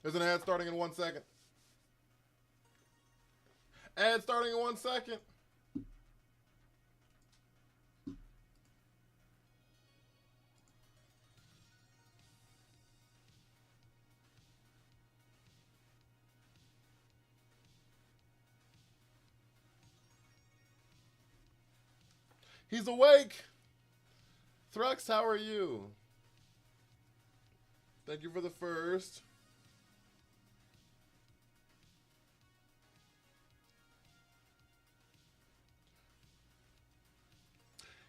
There's an ad starting in 1 second. Ad starting in 1 second. He's awake. Thrux, how are you? Thank you for the first.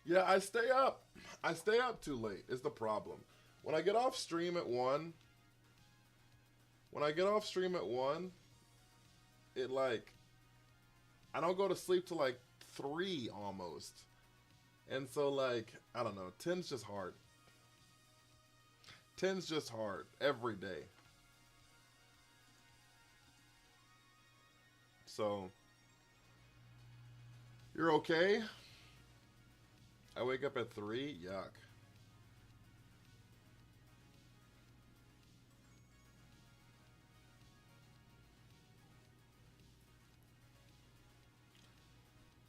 Yeah, I stay up. I stay up too late is the problem. When I get off stream at 1, it like I don't go to sleep till like 3 almost. And so like, I don't know, 10's just hard. 10's just hard every day. So you're okay? I wake up at 3? Yuck.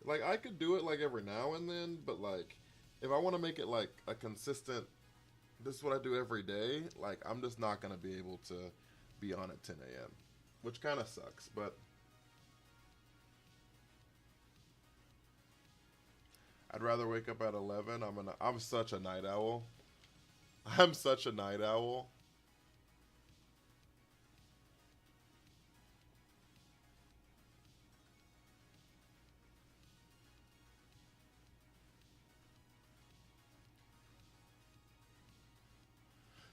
Like, I could do it, like, every now and then, but, like, if I want to make it, like, a consistent, this is what I do every day, like, I'm just not going to be able to be on at 10 a.m., which kind of sucks, but I'd rather wake up at 11. I'm such a night owl. I'm such a night owl.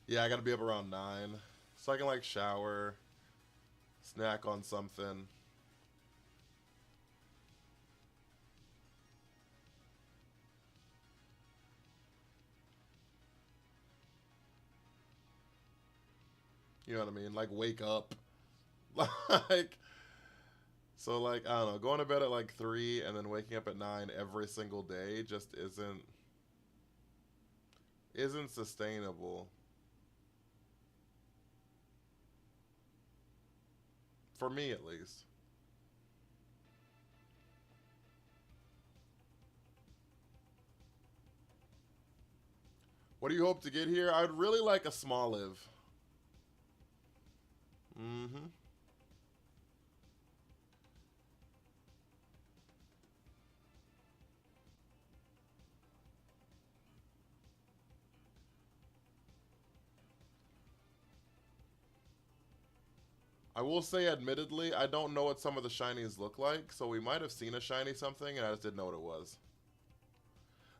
Yeah, I gotta be up around 9. So I can, like, shower, snack on something. You know what I mean? Like, wake up. Like, so, like, I don't know, going to bed at, like, 3 and then waking up at 9 every single day just isn't sustainable. For me, at least. What do you hope to get here? I'd really like a small live. Mm-hmm. I will say, admittedly, I don't know what some of the shinies look like, so we might have seen a shiny something and I just didn't know what it was.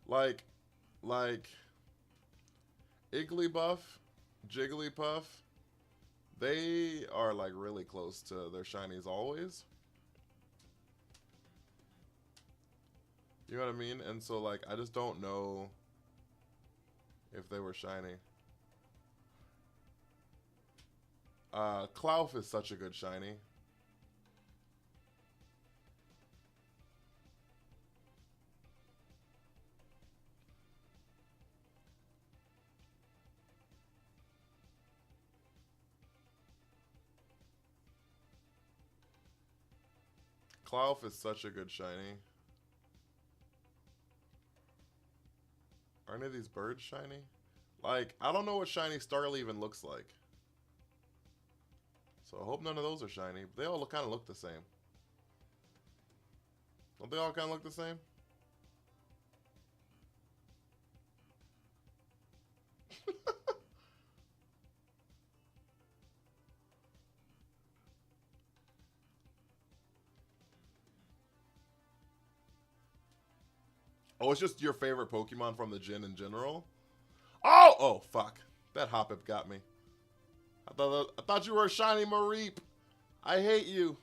Like, like, Igglybuff, Jigglypuff, they are, like, really close to their shinies always. You know what I mean? And so, like, I just don't know if they were shiny. Klawf is such a good shiny. Klawf is such a good shiny. Are any of these birds shiny? Like, I don't know what shiny Starly even looks like. So I hope none of those are shiny. They all kind of look the same. Don't they all kind of look the same? Oh, it's just your favorite Pokemon from the gen in general? Oh! Oh, fuck. That Hoppip got me. I thought you were a shiny Mareep. I hate you.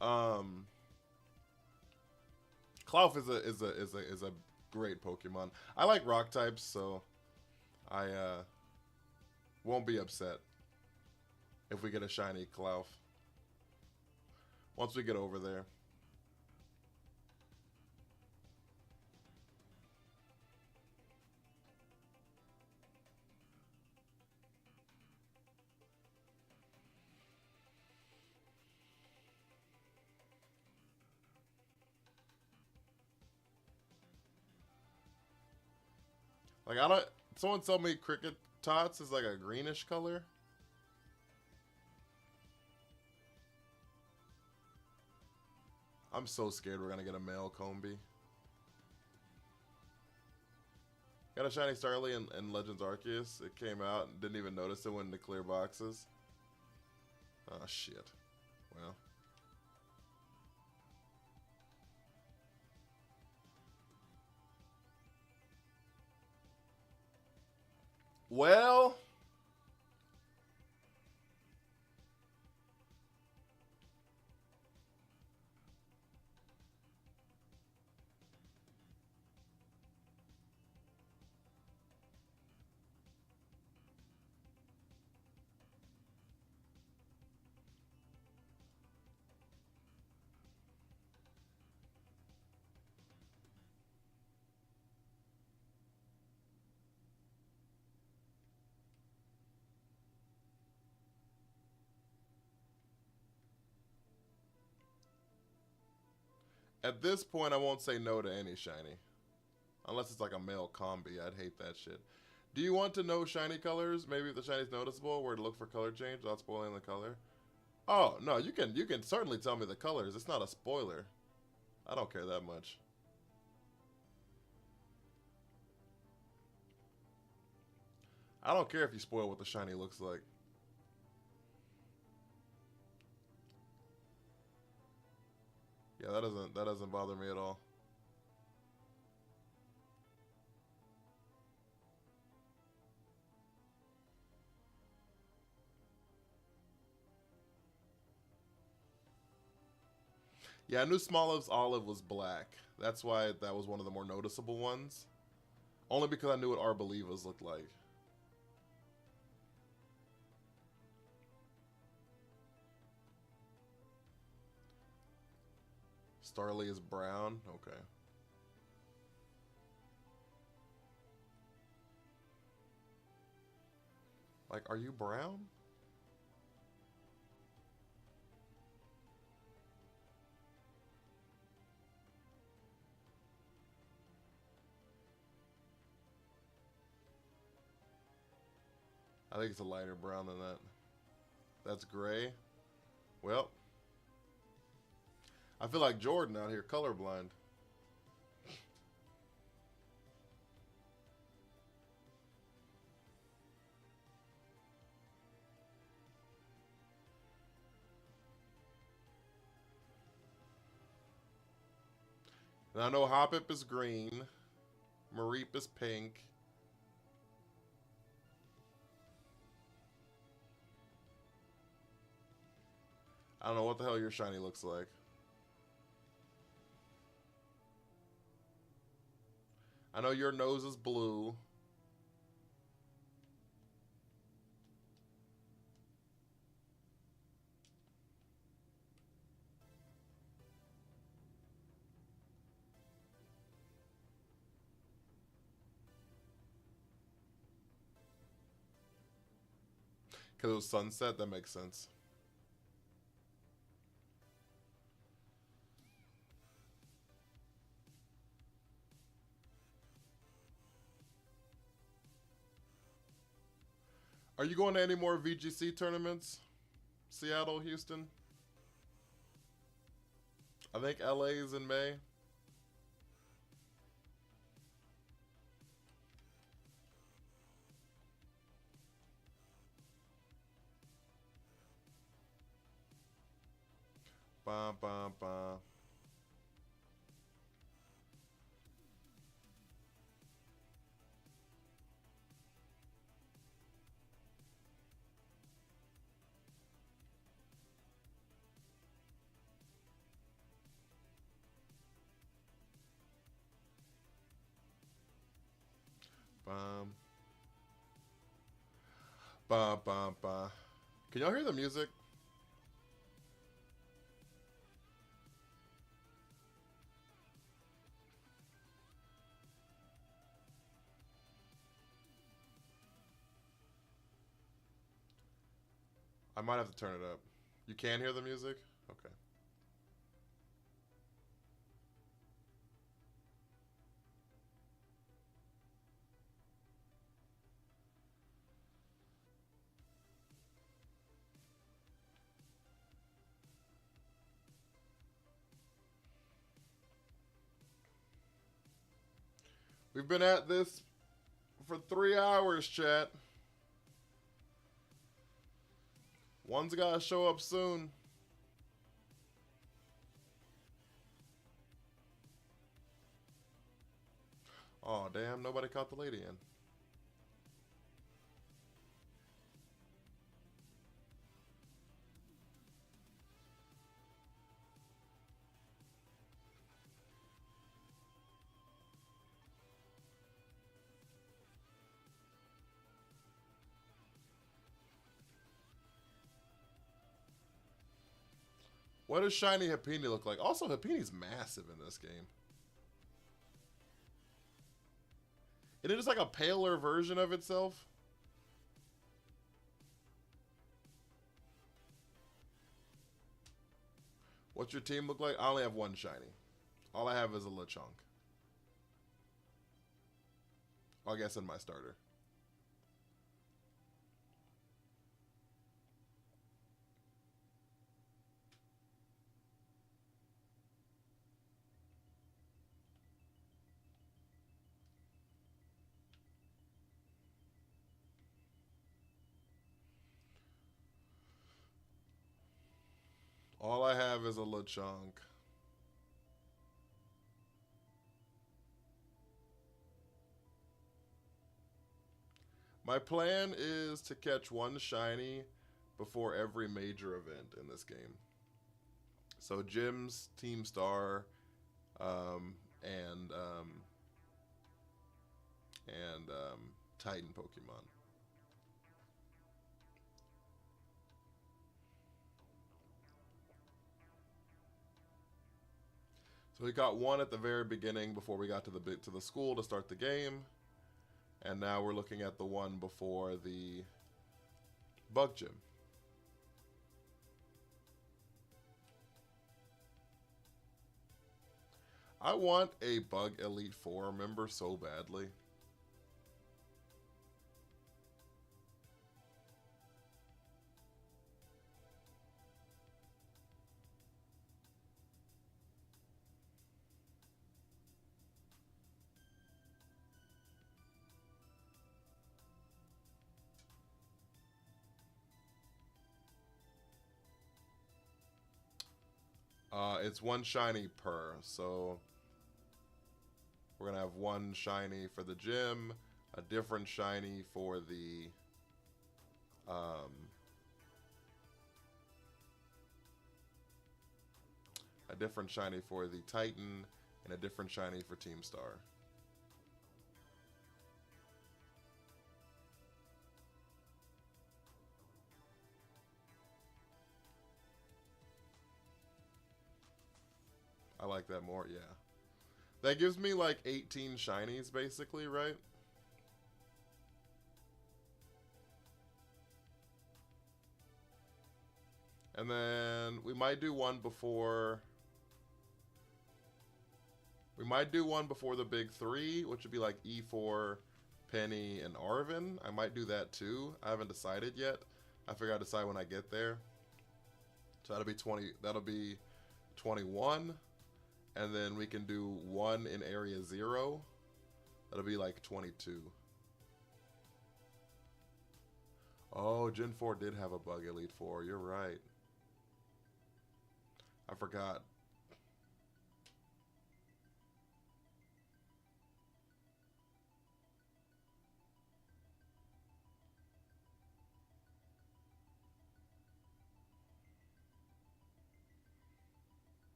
Um, Klawf is a great Pokemon. I like rock types, so I won't be upset if we get a shiny Klawf once we get over there. Like, I don't... Someone told me cricket tots is like a greenish color. I'm so scared we're gonna get a male Combi. Got a shiny Starly in Legends Arceus. It came out and didn't even notice it when the clear boxes. Oh, shit. Well. Well. At this point, I won't say no to any shiny. Unless it's like a male combi. I'd hate that shit. Do you want to know shiny colors? Maybe if the shiny's noticeable, where to look for color change without spoiling the color? Oh, no, you can certainly tell me the colors. It's not a spoiler. I don't care that much. I don't care if you spoil what the shiny looks like. Yeah, that doesn't bother me at all. Yeah, I knew Smolive's olive was black. That's why that was one of the more noticeable ones. Only because I knew what Arboliva's looked like. Starly is brown? Okay. Like, are you brown? I think it's a lighter brown than that. That's gray. Well, I feel like Jordan out here colorblind. And I know Hoppip is green. Mareep is pink. I don't know what the hell your shiny looks like. I know your nose is blue. Because it was sunset, that makes sense. Are you going to any more VGC tournaments? Seattle, Houston? I think LA is in May. Ba ba ba. Bum. Ba ba ba. Can y'all hear the music? I might have to turn it up. You can hear the music? Okay. We've been at this for 3 hours, chat. One's gotta show up soon. Oh, damn, nobody caught the lady in. What does shiny Happiny look like? Also, Happini's massive in this game. Isn't it just like a paler version of itself? What's your team look like? I only have one shiny. All I have is a Lechonk. I guess in my starter. All I have is a Lechonk. My plan is to catch one shiny before every major event in this game. So gyms, Team Star, and Titan Pokemon. So we got one at the very beginning before we got to the school to start the game, and now we're looking at the one before the bug gym. I want a Bug Elite Four member so badly. It's one shiny per, so we're gonna have one shiny for the gym, a different shiny for the a different shiny for the Titan, and a different shiny for Team Star. I like that more, yeah. That gives me like 18 shinies basically, right? And then we might do one before... We might do one before the big three, which would be like E4, Penny, and Arvin. I might do that too. I haven't decided yet. I figure I'll decide when I get there. So that'll be 20. That'll be 21. And then we can do one in Area 0. That'll be like 22. Oh, Gen 4 did have a Bug Elite 4. You're right. I forgot.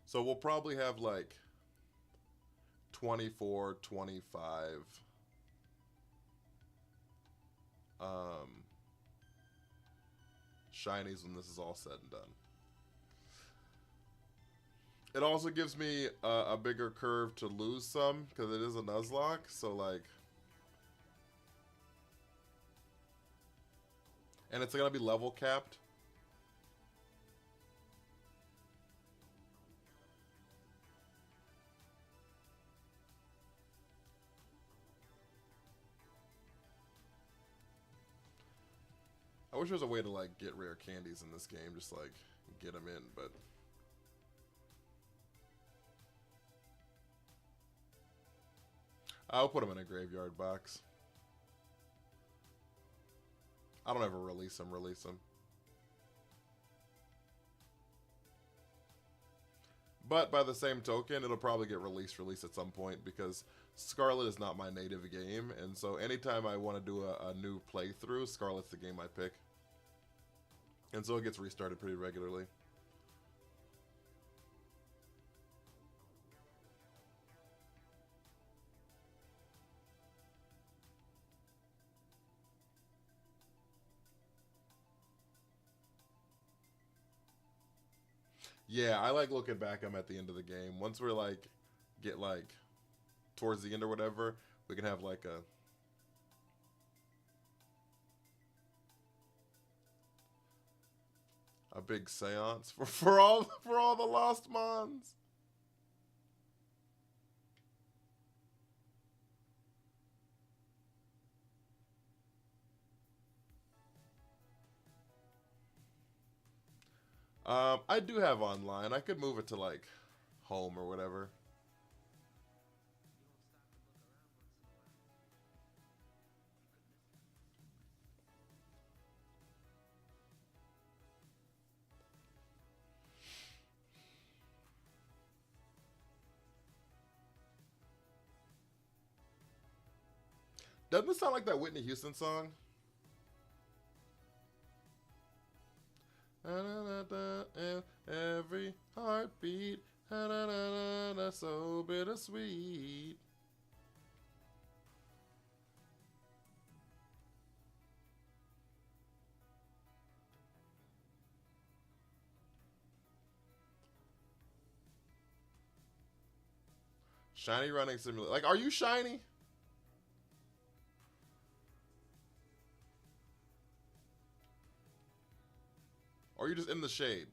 So we'll probably have like 24, 25 shinies when this is all said and done. It also gives me a bigger curve to lose some because it is a Nuzlocke, so like... And it's gonna be level capped. I wish there was a way to like get rare candies in this game, just like get them in, but I'll put them in a graveyard box. I don't ever release them. But by the same token, it'll probably get released at some point because Scarlet is not my native game, and so anytime I want to do a new playthrough, Scarlet's the game I pick. And so it gets restarted pretty regularly. Yeah, I like looking back at them at the end of the game. Once we're like, get like towards the end or whatever, we can have like a big seance for all the lost mons. I do have online. I could move it to like home or whatever. Doesn't it sound like that Whitney Houston song? Every heartbeat, so bittersweet. Shiny running simulator. Like, are you shiny? Or are you just in the shade?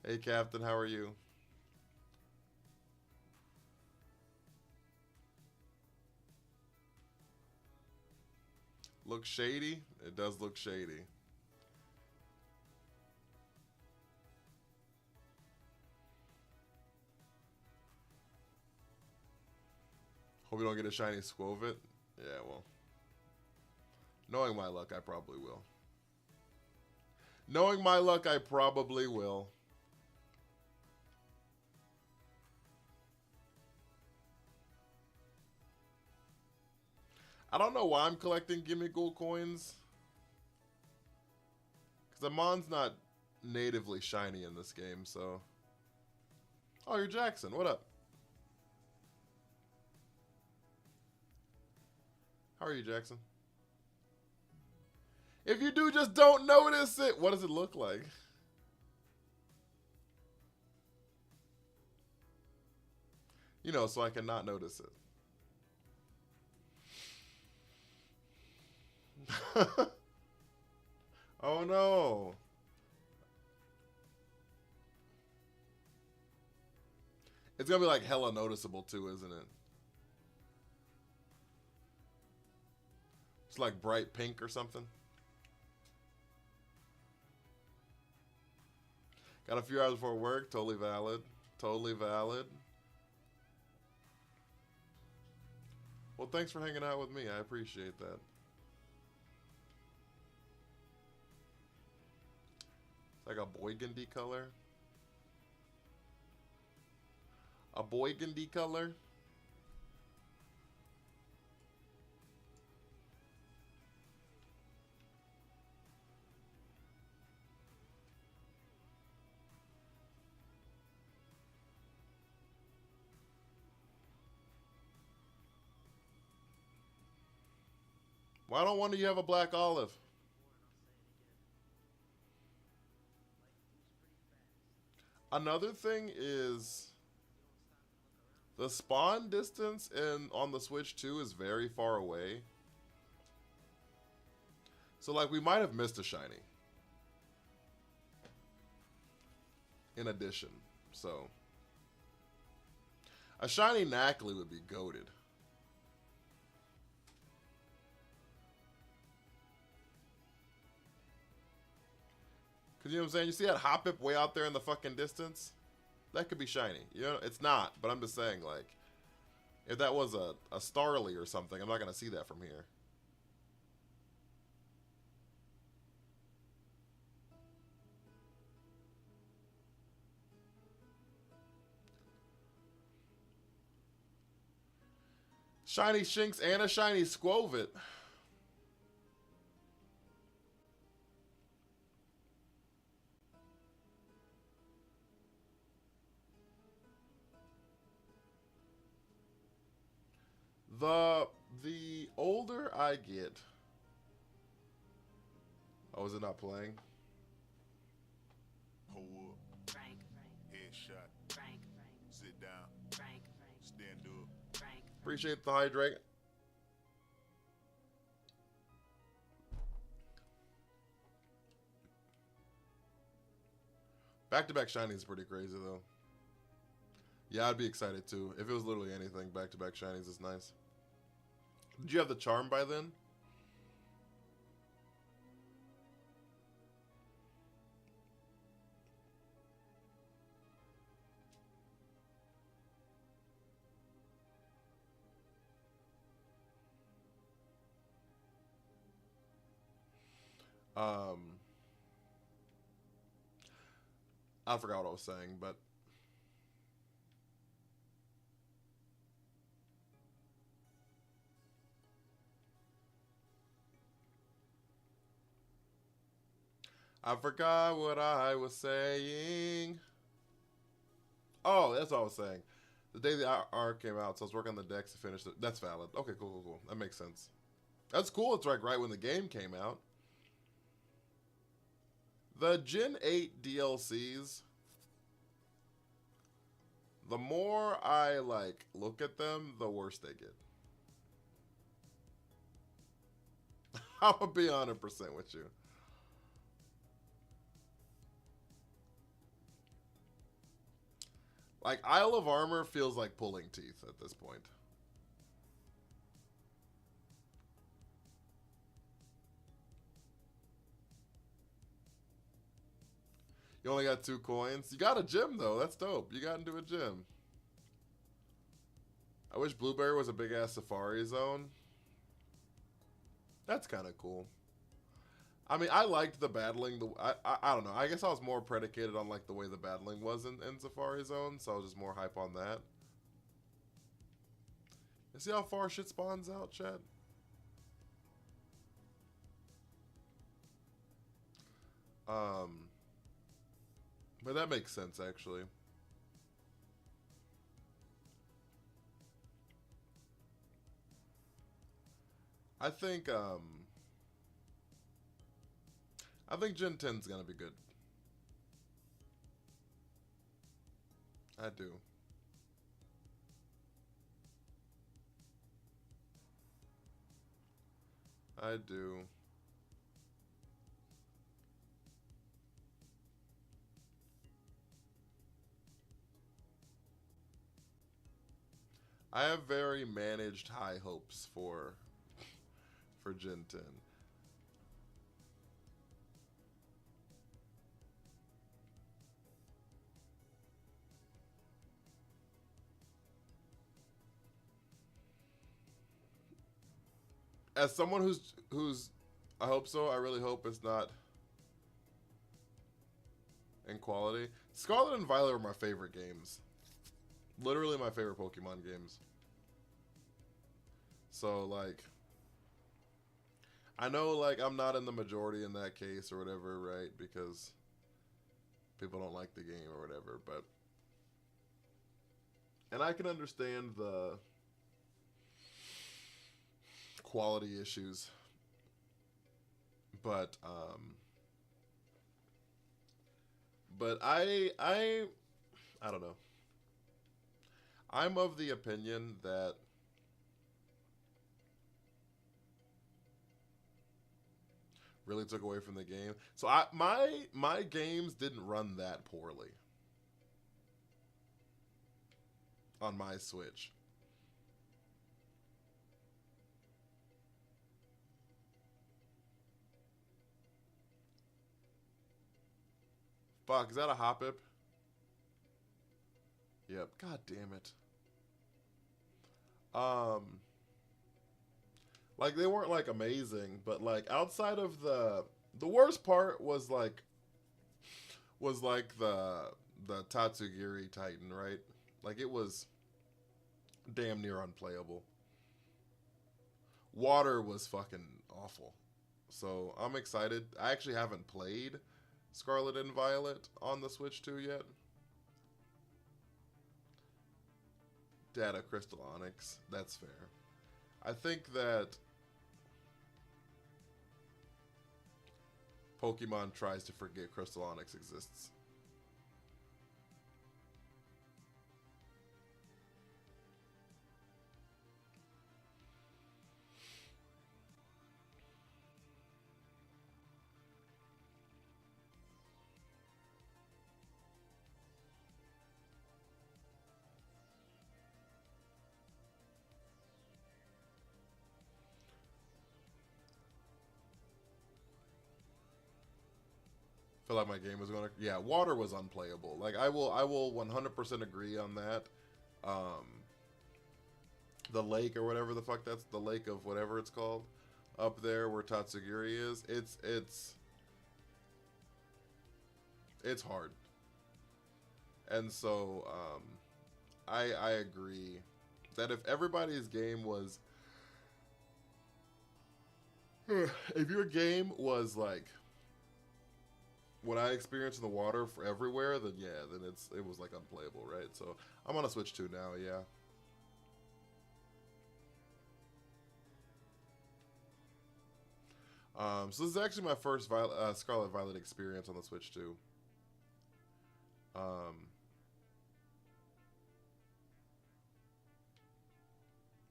Hey, Captain, how are you? Looks shady? It does look shady. Hope you don't get a shiny Squovit. Yeah, well. Knowing my luck, I probably will. Knowing my luck, I probably will. I don't know why I'm collecting Gimme Gold coins. Because Amon's not natively shiny in this game, so... Oh, you're Jackson. What up? How are you, Jackson? If you do, just don't notice it. What does it look like? You know, so I cannot notice it. Oh no. It's gonna be like hella noticeable too, isn't it? It's like bright pink or something. Got a few hours before work. Totally valid. Totally valid. Well, thanks for hanging out with me. I appreciate that. It's like a burgundy color. A burgundy color. Why don't one of you have a black olive? Another thing is the spawn distance on the Switch 2 is very far away. So like we might have missed a shiny. In addition. So a shiny Knackley would be goated. Cause you know what I'm saying? You see that Hoppip way out there in the fucking distance? that could be shiny. You know, it's not, but I'm just saying, like, if that was a Starly or something, I'm not going to see that from here. Shiny Shinx and a shiny Squovit. The older I get. Oh, is it not playing? Hold up. Frank. Headshot. Frank. Sit down. Frank. Stand up. Frank. Appreciate the hydrate. Back-to-back shinies is pretty crazy, though. Yeah, I'd be excited, too. If it was literally anything, back-to-back shinies is nice. Did you have the charm by then? I forgot what I was saying, but I forgot what I was saying. Oh, that's what I was saying. The day the arc came out, so I was working on the decks to finish it. That's valid. Okay, cool. That makes sense. That's cool. It's like right when the game came out. The Gen 8 DLCs, the more I like look at them, the worse they get. I'm gonna be 100% with you. Like, Isle of Armor feels like pulling teeth at this point. You only got 2 coins. You got a gym, though. That's dope. You got into a gym. I wish Blueberry was a big-ass Safari Zone. That's kind of cool. I mean, I liked the battling. I don't know. I guess I was more predicated on, like, the way the battling was in Safari Zone, so I was just more hype on that. You see how far shit spawns out, Chad? But that makes sense, actually. I think Gen 10's gonna be good. I do. I do. I have very managed high hopes for Gen 10. As someone who's I hope so. I really hope it's not in quality. Scarlet and Violet are my favorite games. Literally my favorite Pokemon games. So, like, I know, like, I'm not in the majority in that case or whatever, right? Because people don't like the game or whatever, but... And I can understand the quality issues. But I don't know. I'm of the opinion that really took away from the game. So my games didn't run that poorly on my Switch. Fuck, is that a Hoppip? Yep. God damn it. Um, like they weren't like amazing, but like outside of the worst part was like the Tatsugiri Titan, right? Like it was damn near unplayable. Water was fucking awful. So I'm excited. I actually haven't played Scarlet and Violet on the Switch 2 yet. Data Crystal Onyx. That's fair. I think that Pokemon tries to forget Crystal Onyx exists. Feel like my game was going to. Yeah, water was unplayable. Like I will 100% agree on that. Um, the lake or whatever the fuck that's the lake of whatever it's called up there where Tatsugiri is. It's hard, and so I agree that if everybody's game was if your game was like what I experienced in the water for everywhere, then yeah, then it was like unplayable, right? So I'm on a Switch 2 now, yeah. So this is actually my first Scarlet Violet experience on the Switch 2. Um,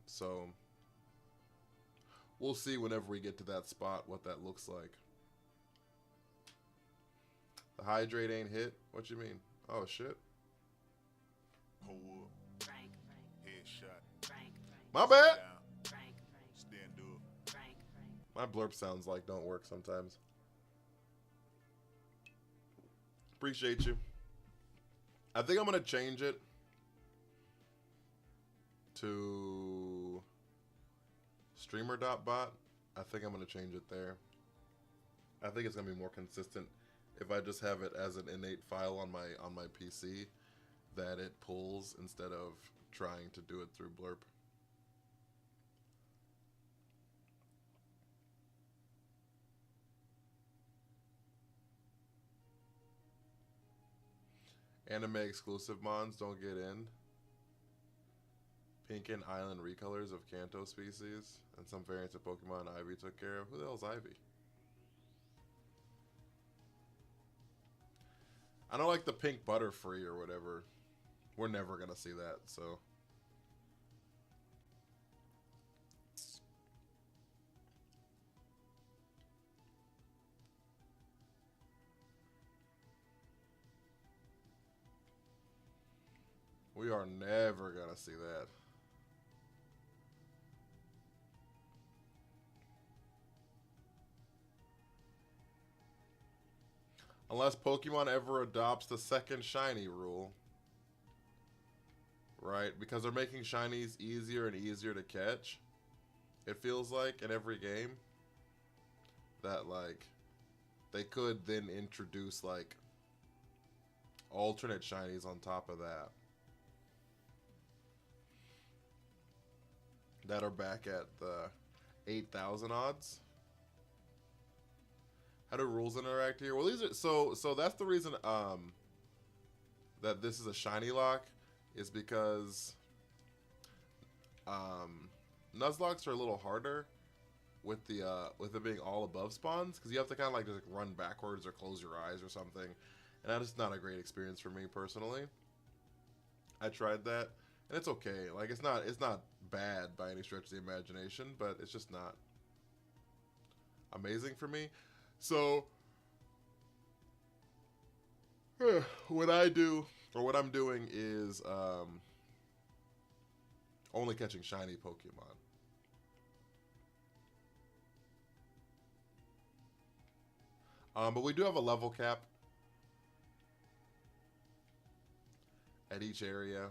so we'll see whenever we get to that spot what that looks like. The hydrate ain't hit? What you mean? Oh shit. Hold up. Headshot. My bad. Stand up. My blurb sounds like don't work sometimes. Appreciate you. I think I'm gonna change it to streamer.bot. I think I'm gonna change it there. I think it's gonna be more consistent if I just have it as an innate file on my PC that it pulls instead of trying to do it through Blurb. Anime exclusive mons don't get in. Pink and Island recolors of Kanto species and some variants of Pokemon Ivy took care of. Who the hell's Ivy? I don't like the pink Butterfree or whatever. We're never gonna see that, so. We are never gonna see that. Unless Pokemon ever adopts the second shiny rule. Right? Because they're making shinies easier and easier to catch. It feels like in every game. That, like, they could then introduce, like, alternate shinies on top of that. That are back at the 8,000 odds. How do rules interact here? Well, these are so that's the reason that this is a shiny lock is because Nuzlocks are a little harder with it being all above spawns because you have to kind of like just run backwards or close your eyes or something, and that is not a great experience for me personally. I tried that and it's okay. Like it's not bad by any stretch of the imagination, but it's just not amazing for me. So what I do or what I'm doing is only catching shiny Pokemon. But we do have a level cap. at each area.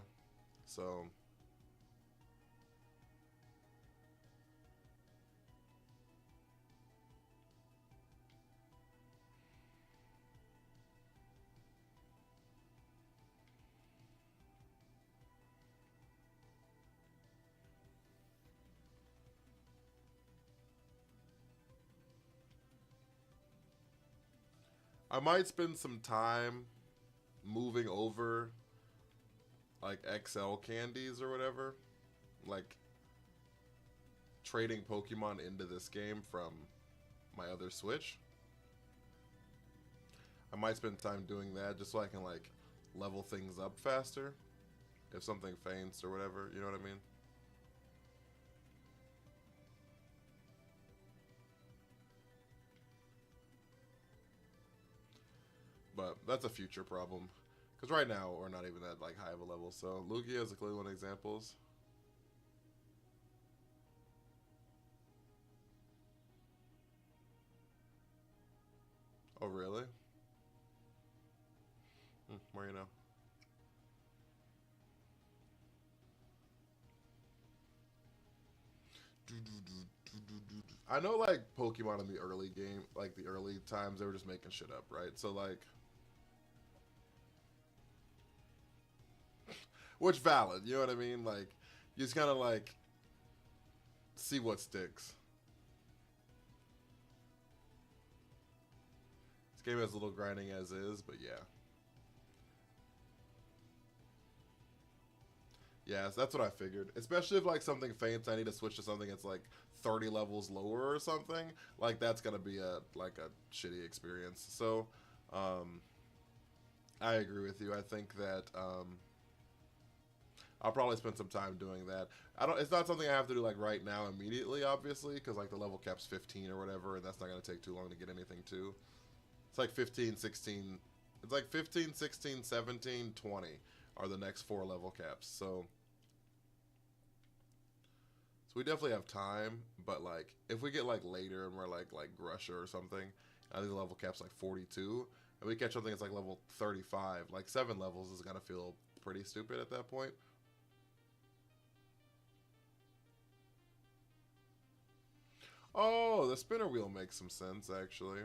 So I might spend some time moving over like XL candies or whatever, like trading Pokemon into this game from my other Switch. I might spend time doing that just so I can like level things up faster if something faints or whatever, you know what I mean? But that's a future problem. Because right now, we're not even that like high of a level. So Lugia is clearly one of the examples. Oh, really? Where you know? I know like Pokemon in the early game, like the early times, they were just making shit up, right? So like, which valid, you know what I mean? Like, you just kind of like see what sticks. This game has a little grinding as is, but yeah. Yeah, so that's what I figured. Especially if like something faints, I need to switch to something that's like 30 levels lower or something. Like that's gonna be a like a shitty experience. So, um, I agree with you. I think that I'll probably spend some time doing that. I don't. It's not something I have to do like right now immediately, obviously, because like the level cap's 15 or whatever, and that's not gonna take too long to get anything to. It's like 15, 16. It's like 15, 16, 17, 20 are the next 4 level caps. So we definitely have time, but like if we get like later and we're like Grusha or something, I think the level cap's like 42, and we catch something that's like level 35, like 7 levels is gonna feel pretty stupid at that point. Oh, the spinner wheel makes some sense actually.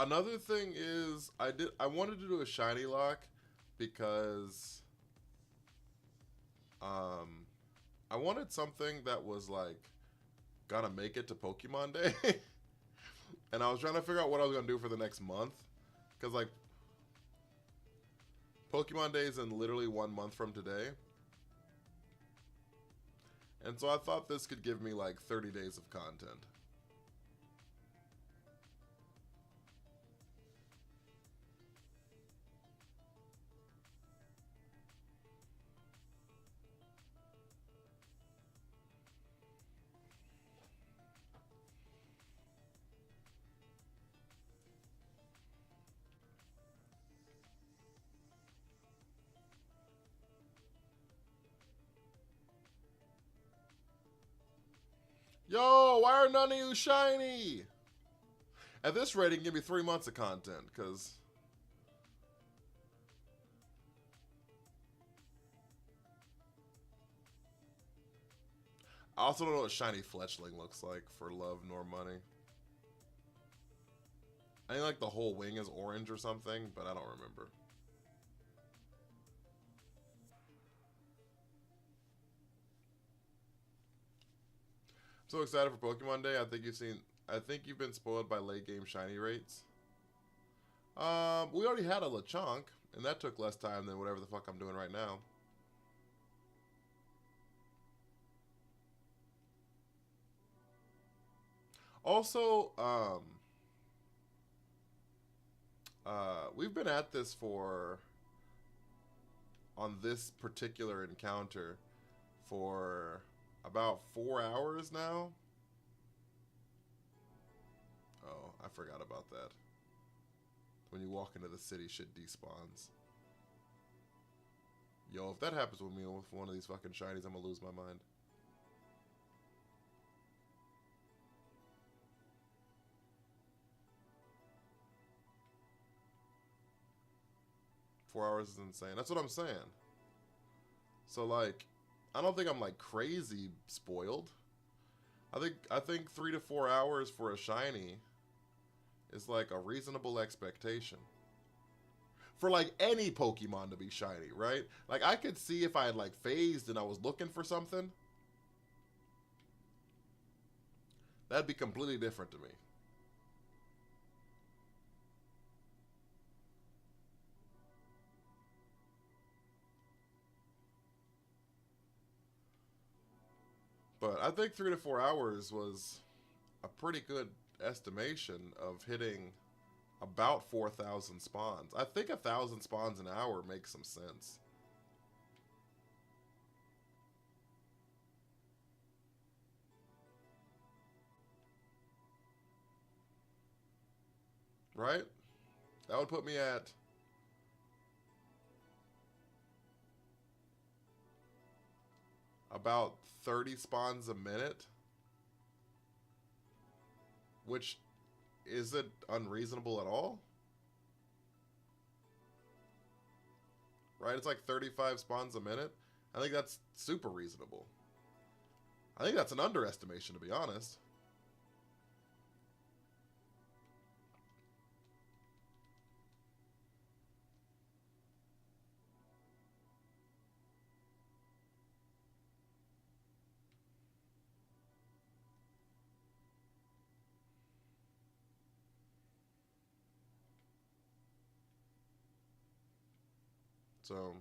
Another thing is I wanted to do a shiny lock because um I wanted something that was like gonna make it to Pokemon Day. And I was trying to figure out what I was gonna do for the next month. Cause like Pokemon Day is in literally 1 month from today. And so I thought this could give me like 30 days of content. Yo, why are none of you shiny? At this rate, it can give me 3 months of content, because I also don't know what shiny Fletchling looks like for love nor money. I think like the whole wing is orange or something, but I don't remember. I'm so excited for Pokemon Day. I think you've been spoiled by late game shiny rates. We already had a Lechonk, and that took less time than whatever the fuck I'm doing right now. Also, we've been at this on this particular encounter for about 4 hours now. Oh, I forgot about that. When you walk into the city, shit despawns. Yo, if that happens with me with one of these fucking shinies, I'm gonna lose my mind. $4 is insane. That's what I'm saying. So like, I don't think I'm like crazy spoiled. I think 3 to 4 hours for a shiny is like a reasonable expectation. For like any Pokemon to be shiny, right? Like I could see if I had like phased and I was looking for something. That'd be completely different to me. But I think 3 to 4 hours was a pretty good estimation of hitting about 4,000 spawns. I think 1,000 spawns an hour makes some sense. Right? That would put me at about 30 spawns a minute, which isn't unreasonable at all. Right? It's like 35 spawns a minute. I think that's super reasonable. I think that's an underestimation, to be honest. So,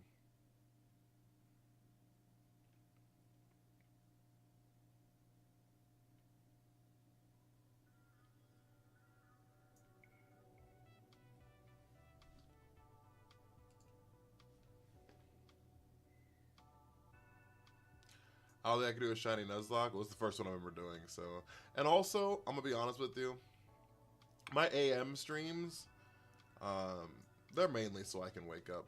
all I could do is shiny Nuzlocke. Was the first one I remember doing. So, and also, I'm gonna be honest with you. My AM streams, they're mainly so I can wake up.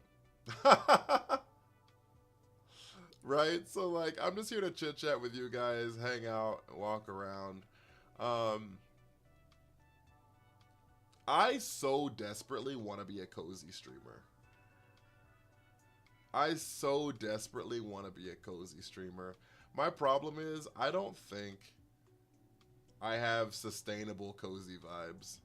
Right? So, like, I'm just here to chit chat with you guys, hang out, walk around. I so desperately want to be a cozy streamer. I so desperately want to be a cozy streamer. My problem is, I don't think I have sustainable cozy vibes.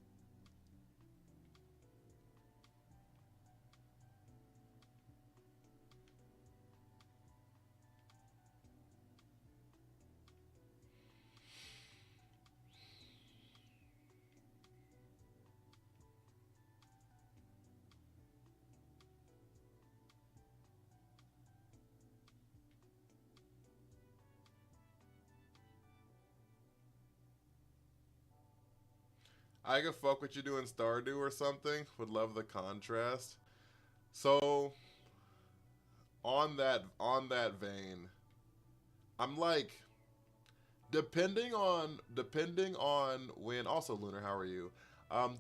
I could fuck with you doing Stardew or something. Would love the contrast. So on that vein, I'm like depending on when, also Lunar, how are you?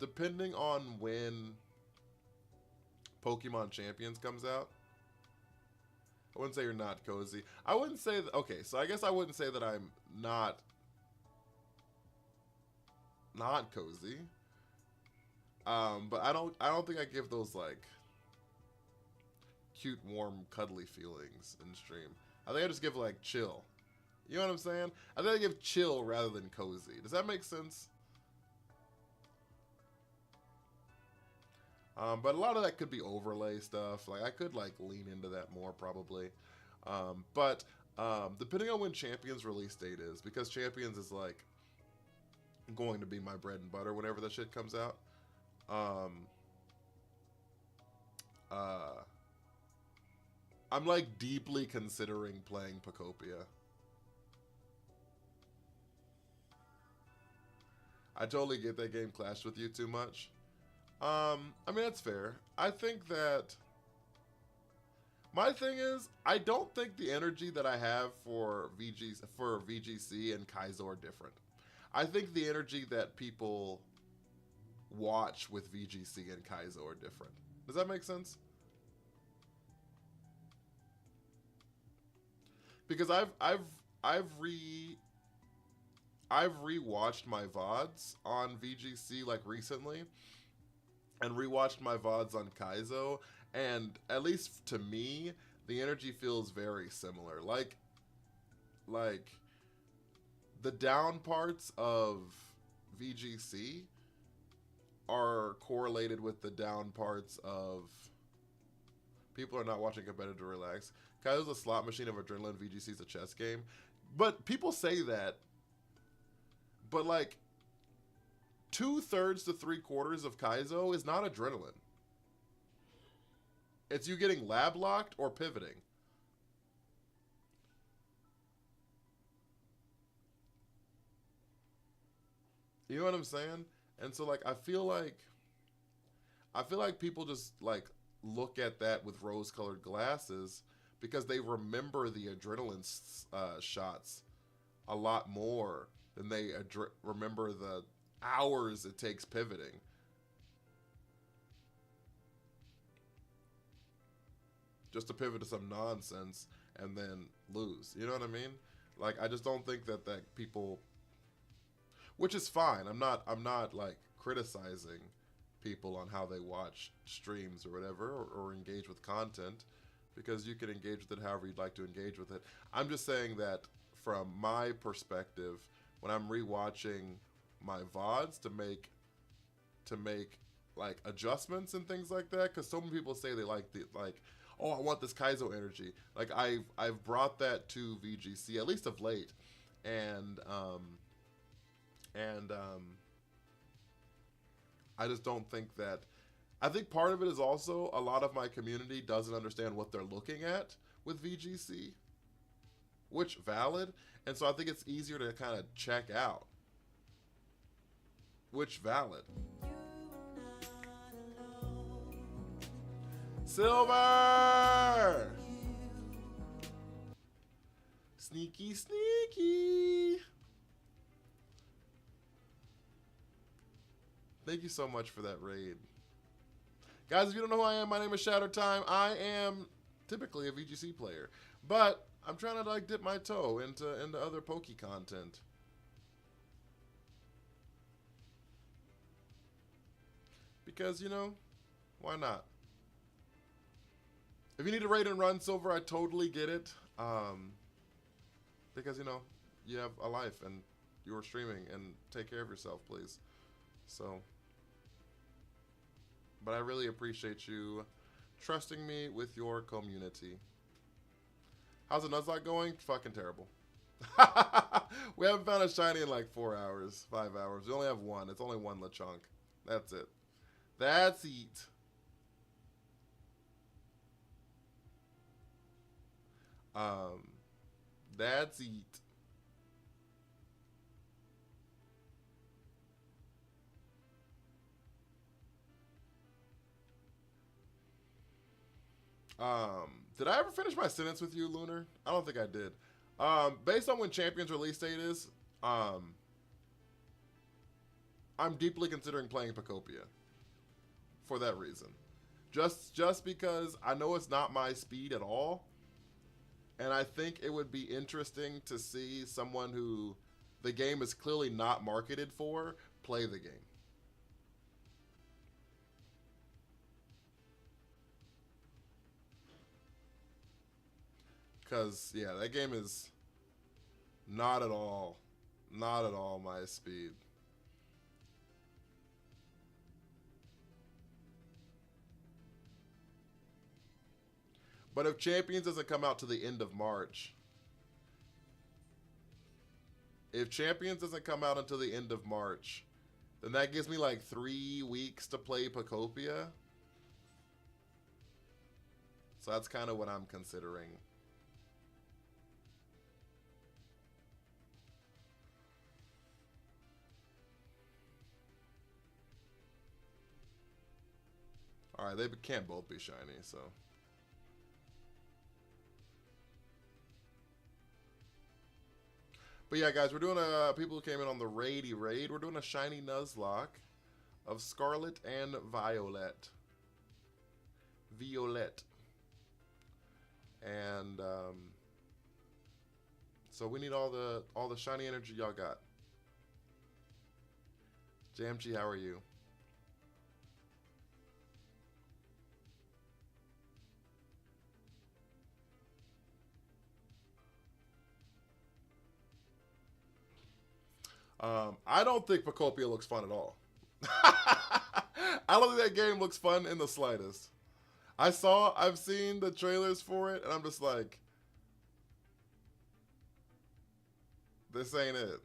Depending on when Pokemon Champions comes out. I wouldn't say you're not cozy. I wouldn't say that, okay, so I guess I wouldn't say that I'm not cozy. But I don't think I give those like cute, warm, cuddly feelings in stream. I think I just give like chill. You know what I'm saying? I think I give chill rather than cozy. Does that make sense? But a lot of that could be overlay stuff. Like I could like lean into that more probably. But depending on when Champions release date is, because Champions is like going to be my bread and butter whenever that shit comes out. Um, uh, I'm like deeply considering playing Pocopia. I totally get that game clashed with you too much. I mean that's fair. I think that my thing is I don't think the energy that I have for VGC and Kaizo are different. I think the energy that people watch with VGC and Kaizo are different. Does that make sense? Because I've rewatched my VODs on VGC like recently, and rewatched my VODs on Kaizo, and at least to me, the energy feels very similar. Like the down parts of VGC are correlated with the down parts of people are not watching competitive to relax. Kaizo's a slot machine of adrenaline, VGC's a chess game. But people say that, but like 2/3 to 3/4 of Kaizo is not adrenaline. It's you getting lab locked or pivoting. You know what I'm saying? And so like I feel like people just like look at that with rose-colored glasses because they remember the adrenaline shots a lot more than they remember the hours it takes pivoting. Just to pivot to some nonsense and then lose. You know what I mean? Like I just don't think that people, which is fine. I'm not like criticizing people on how they watch streams or whatever, or engage with content, because you can engage with it however you'd like to engage with it. I'm just saying that from my perspective, when I'm rewatching my VODs to make like adjustments and things like that, because so many people say they like oh, I want this Kaizo energy. Like I've brought that to VGC at least of late, and I just don't think that. I think part of it is also a lot of my community doesn't understand what they're looking at with VGC, which valid, and so I think it's easier to kind of check out, which valid. Silver! Sneaky, sneaky! Thank you so much for that raid. Guys, if you don't know who I am, my name is Shatter Time. I am typically a VGC player, but I'm trying to like dip my toe into other Poke content. Because, you know, why not? If you need to raid and run, Silver, I totally get it. Because, you know, you have a life and you're streaming, and take care of yourself, please. So, but I really appreciate you trusting me with your community. How's the Nuzlocke going? Fucking terrible. We haven't found a shiny in like 4 hours, 5 hours. We only have one. It's only one Lechonk. That's it. That's it. That's it. Did I ever finish my sentence with you, Lunar? I don't think I did. Based on when Champions release date is, I'm deeply considering playing Pacopia for that reason. Just because I know it's not my speed at all, and I think it would be interesting to see someone who the game is clearly not marketed for play the game. Because, yeah, that game is not at all my speed. But if Champions doesn't come out to the end of March, then that gives me like 3 weeks to play Pacopia. So that's kind of what I'm considering. Alright, they can't both be shiny, so. But yeah, guys, we're doing a, people who came in on the raid, we're doing a shiny Nuzlocke. of Scarlet and Violet. Violet. And so we need all the shiny energy y'all got. JMG, how are you? I don't think Pacopia looks fun at all. I don't think that game looks fun in the slightest. I've seen the trailers for it, and I'm just like, this ain't it.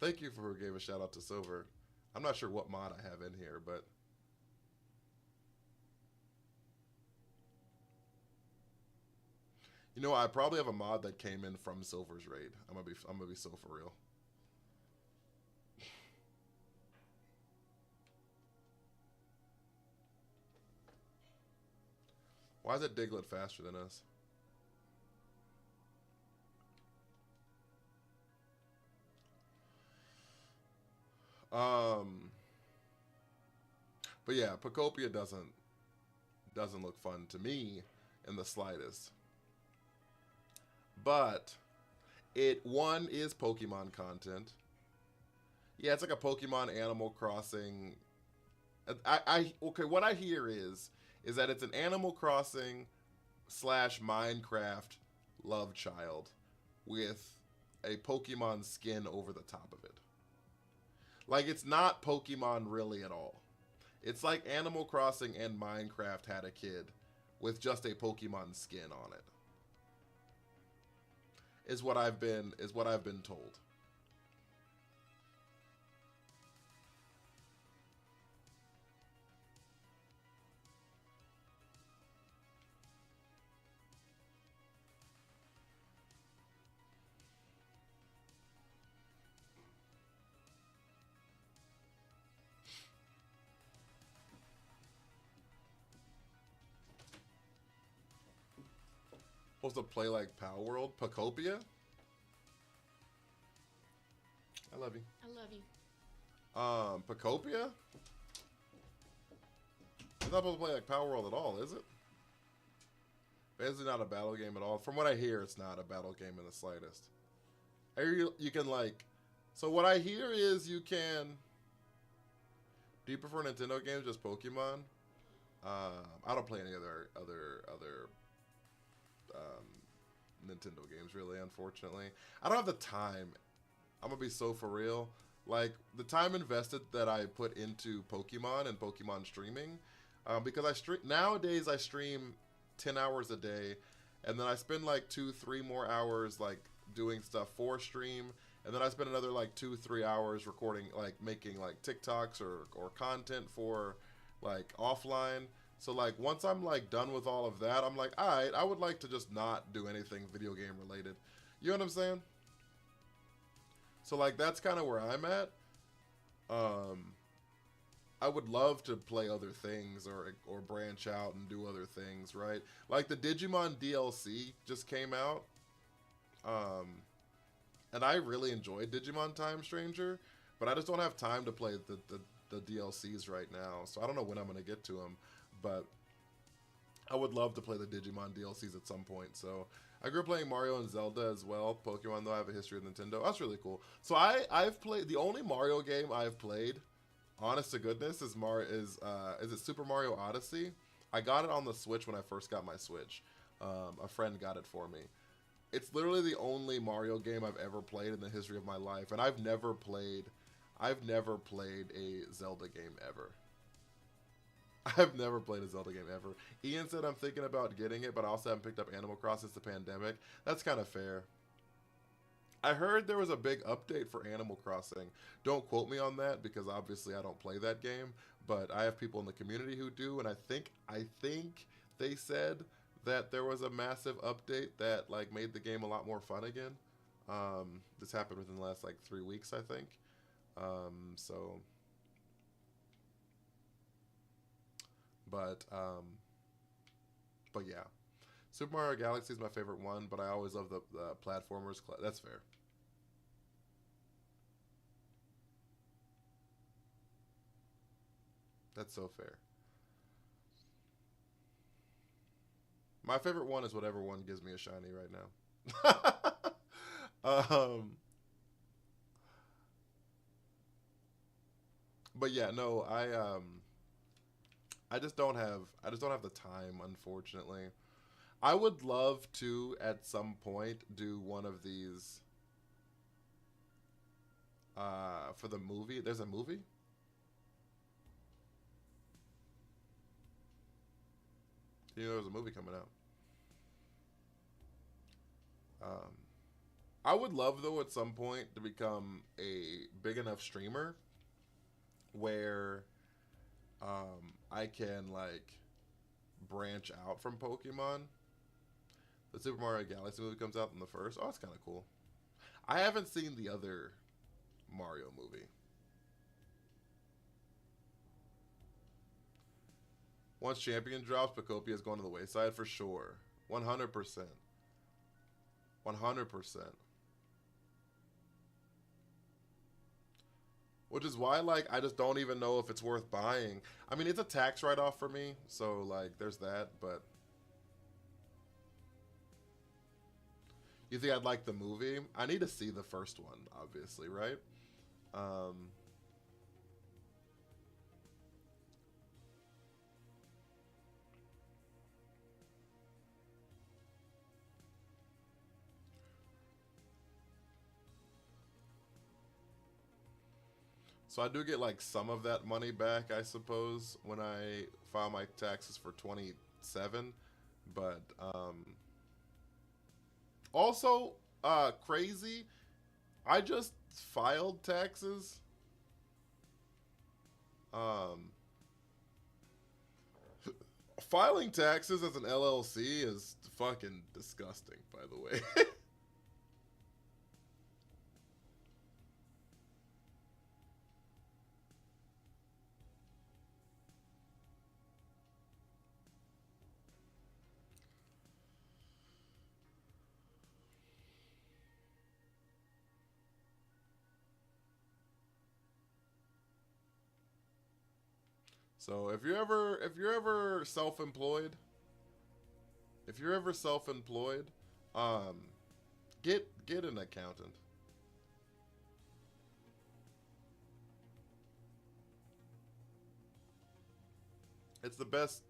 Thank you for who gave a shout out to Silver. I'm not sure what mod I have in here, but you know, I probably have a mod that came in from Silver's raid. I'm gonna be so for real. Why is it Diglett faster than us? But yeah, Pacopia doesn't look fun to me in the slightest. But it one is Pokemon content. Yeah, it's like a Pokemon Animal Crossing. Okay, what I hear is that it's an Animal Crossing slash Minecraft love child with a Pokemon skin over the top of it. Like, it's not Pokemon really at all. It's like Animal Crossing and Minecraft had a kid with just a Pokemon skin on it. Is what I've been told. Supposed to play like Power World? Pacopia? I love you. I love you. Pacopia? It's not supposed to play like Power World at all, is it? Basically not a battle game at all. From what I hear, it's not a battle game in the slightest. You can like... So what I hear is you can... Do you prefer Nintendo games, just Pokemon? I don't play any other Nintendo games, really, unfortunately. I don't have the time. I'm gonna be so for real. Like, the time invested that I put into Pokemon and Pokemon streaming, because nowadays I stream 10 hours a day, and then I spend like 2-3 more hours like doing stuff for stream, and then I spend another like 2-3 hours recording, like making like TikToks or content for like offline. So like once I'm like done with all of that, I'm like, all right, I would like to just not do anything video game related. You know what I'm saying? So like that's kind of where I'm at. I would love to play other things or branch out and do other things, right? Like the Digimon DLC just came out. And I really enjoyed Digimon Time Stranger, but I just don't have time to play the DLCs right now. So I don't know when I'm going to get to them, but I would love to play the Digimon DLCs at some point. So I grew up playing Mario and Zelda as well. Pokemon, though, I have a history with Nintendo. That's really cool. So I've played, the only Mario game I've played, honest to goodness, is it Super Mario Odyssey? I got it on the Switch when I first got my Switch. A friend got it for me. It's literally the only Mario game I've ever played in the history of my life, and I've never played a Zelda game ever. I've never played a Zelda game ever. Ian said I'm thinking about getting it, but I also haven't picked up Animal Crossing since the pandemic. That's kind of fair. I heard there was a big update for Animal Crossing. Don't quote me on that because obviously I don't play that game, but I have people in the community who do, and I think they said that there was a massive update that like made the game a lot more fun again. This happened within the last like 3 weeks, I think. So, but yeah. Super Mario Galaxy is my favorite one, but I always love the platformers. That's fair. That's so fair. My favorite one is whatever one gives me a shiny right now. But yeah, no, I just don't have the time, unfortunately. I would love to at some point do one of these for the movie. There's a movie. You know, there's a movie coming out. Um, I would love though at some point to become a big enough streamer where I can like branch out from Pokemon. The Super Mario Galaxy movie comes out in the first. Oh, it's kind of cool. I haven't seen the other Mario movie. Once Champion drops, Pocopia is going to the wayside for sure. 100%. 100%. Which is why, like, I just don't even know if it's worth buying. I mean, it's a tax write-off for me, so, like, there's that, but... You think I'd like the movie? I need to see the first one, obviously, right? Um... So I do get like some of that money back, I suppose, when I file my taxes for 27. But also crazy. I just filed taxes. Um, Filing taxes as an LLC is fucking disgusting, by the way. So if you're ever self-employed, if you're ever self-employed, um, get an accountant. It's the best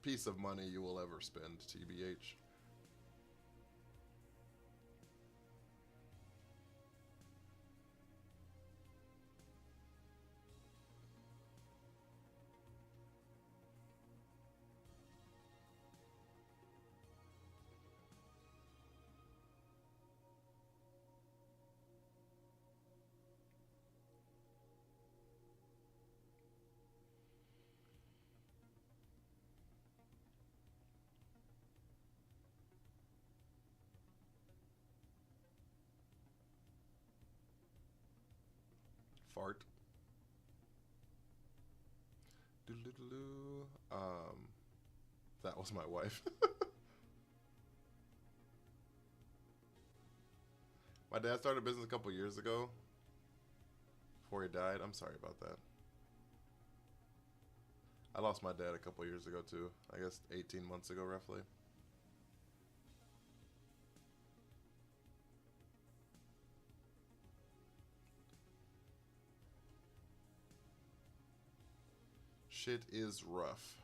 piece of money you will ever spend, TBH. Fart. Doo-doo-doo-doo. That was my wife. My dad started a business a couple years ago before he died. I'm sorry about that. I lost my dad a couple years ago too. I guess 18 months ago, roughly. Shit is rough.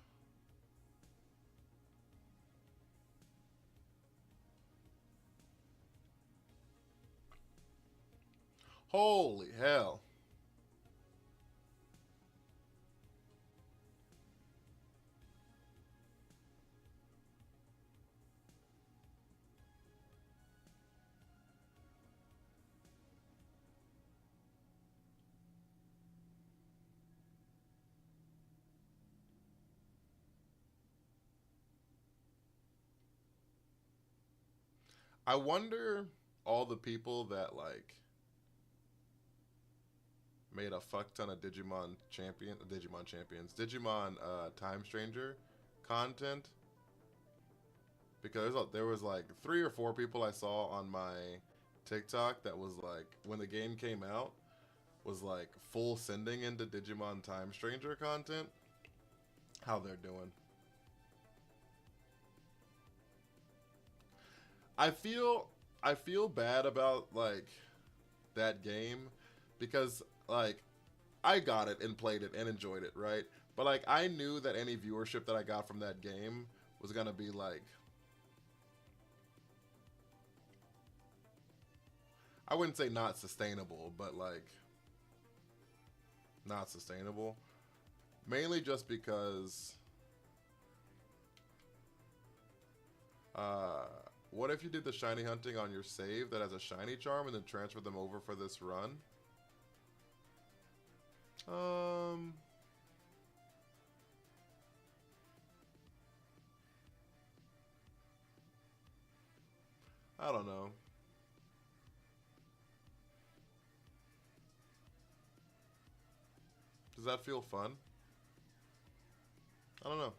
Holy hell. I wonder all the people that like made a fuck ton of Digimon champions, Digimon Time Stranger content because there was like 3 or 4 people I saw on my TikTok that was like, when the game came out, was like full sending into Digimon Time Stranger content. How they're doing. I feel bad about like that game because like I got it and played it and enjoyed it, right? But like I knew that any viewership that I got from that game was gonna be like, I wouldn't say not sustainable, but like not sustainable. Mainly just because what if you did the shiny hunting on your save that has a shiny charm and then transfer them over for this run? I don't know. Does that feel fun? I don't know.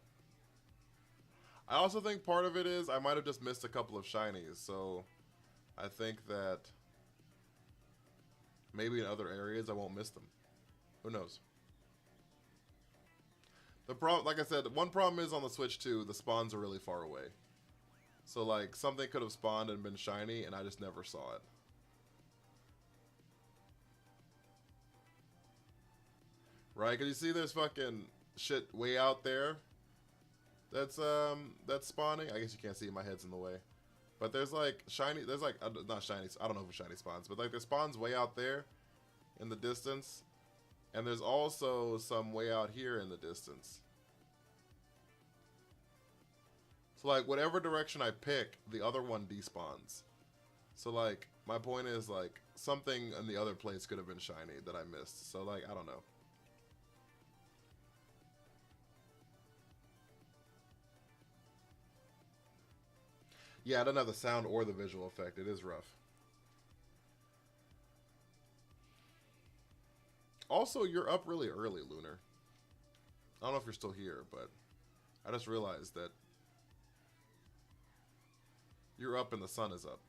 I also think part of it is I might have just missed a couple of shinies, so I think that maybe in other areas I won't miss them. Who knows? The problem, like I said, one problem is on the Switch too, the spawns are really far away. So like something could have spawned and been shiny and I just never saw it. Right? Because you see there's fucking shit way out there that's spawning. I guess you can't see it, my head's in the way. But there's like shiny, there's like, not shiny, I don't know if it's shiny spawns, but like there's spawns way out there in the distance. And there's also some way out here in the distance. So like whatever direction I pick, the other one despawns. So like my point is like something in the other place could have been shiny that I missed. So like I don't know. Yeah, I don't have the sound or the visual effect. It is rough. Also, you're up really early, Lunar. I don't know if you're still here, but I just realized that you're up and the sun is up.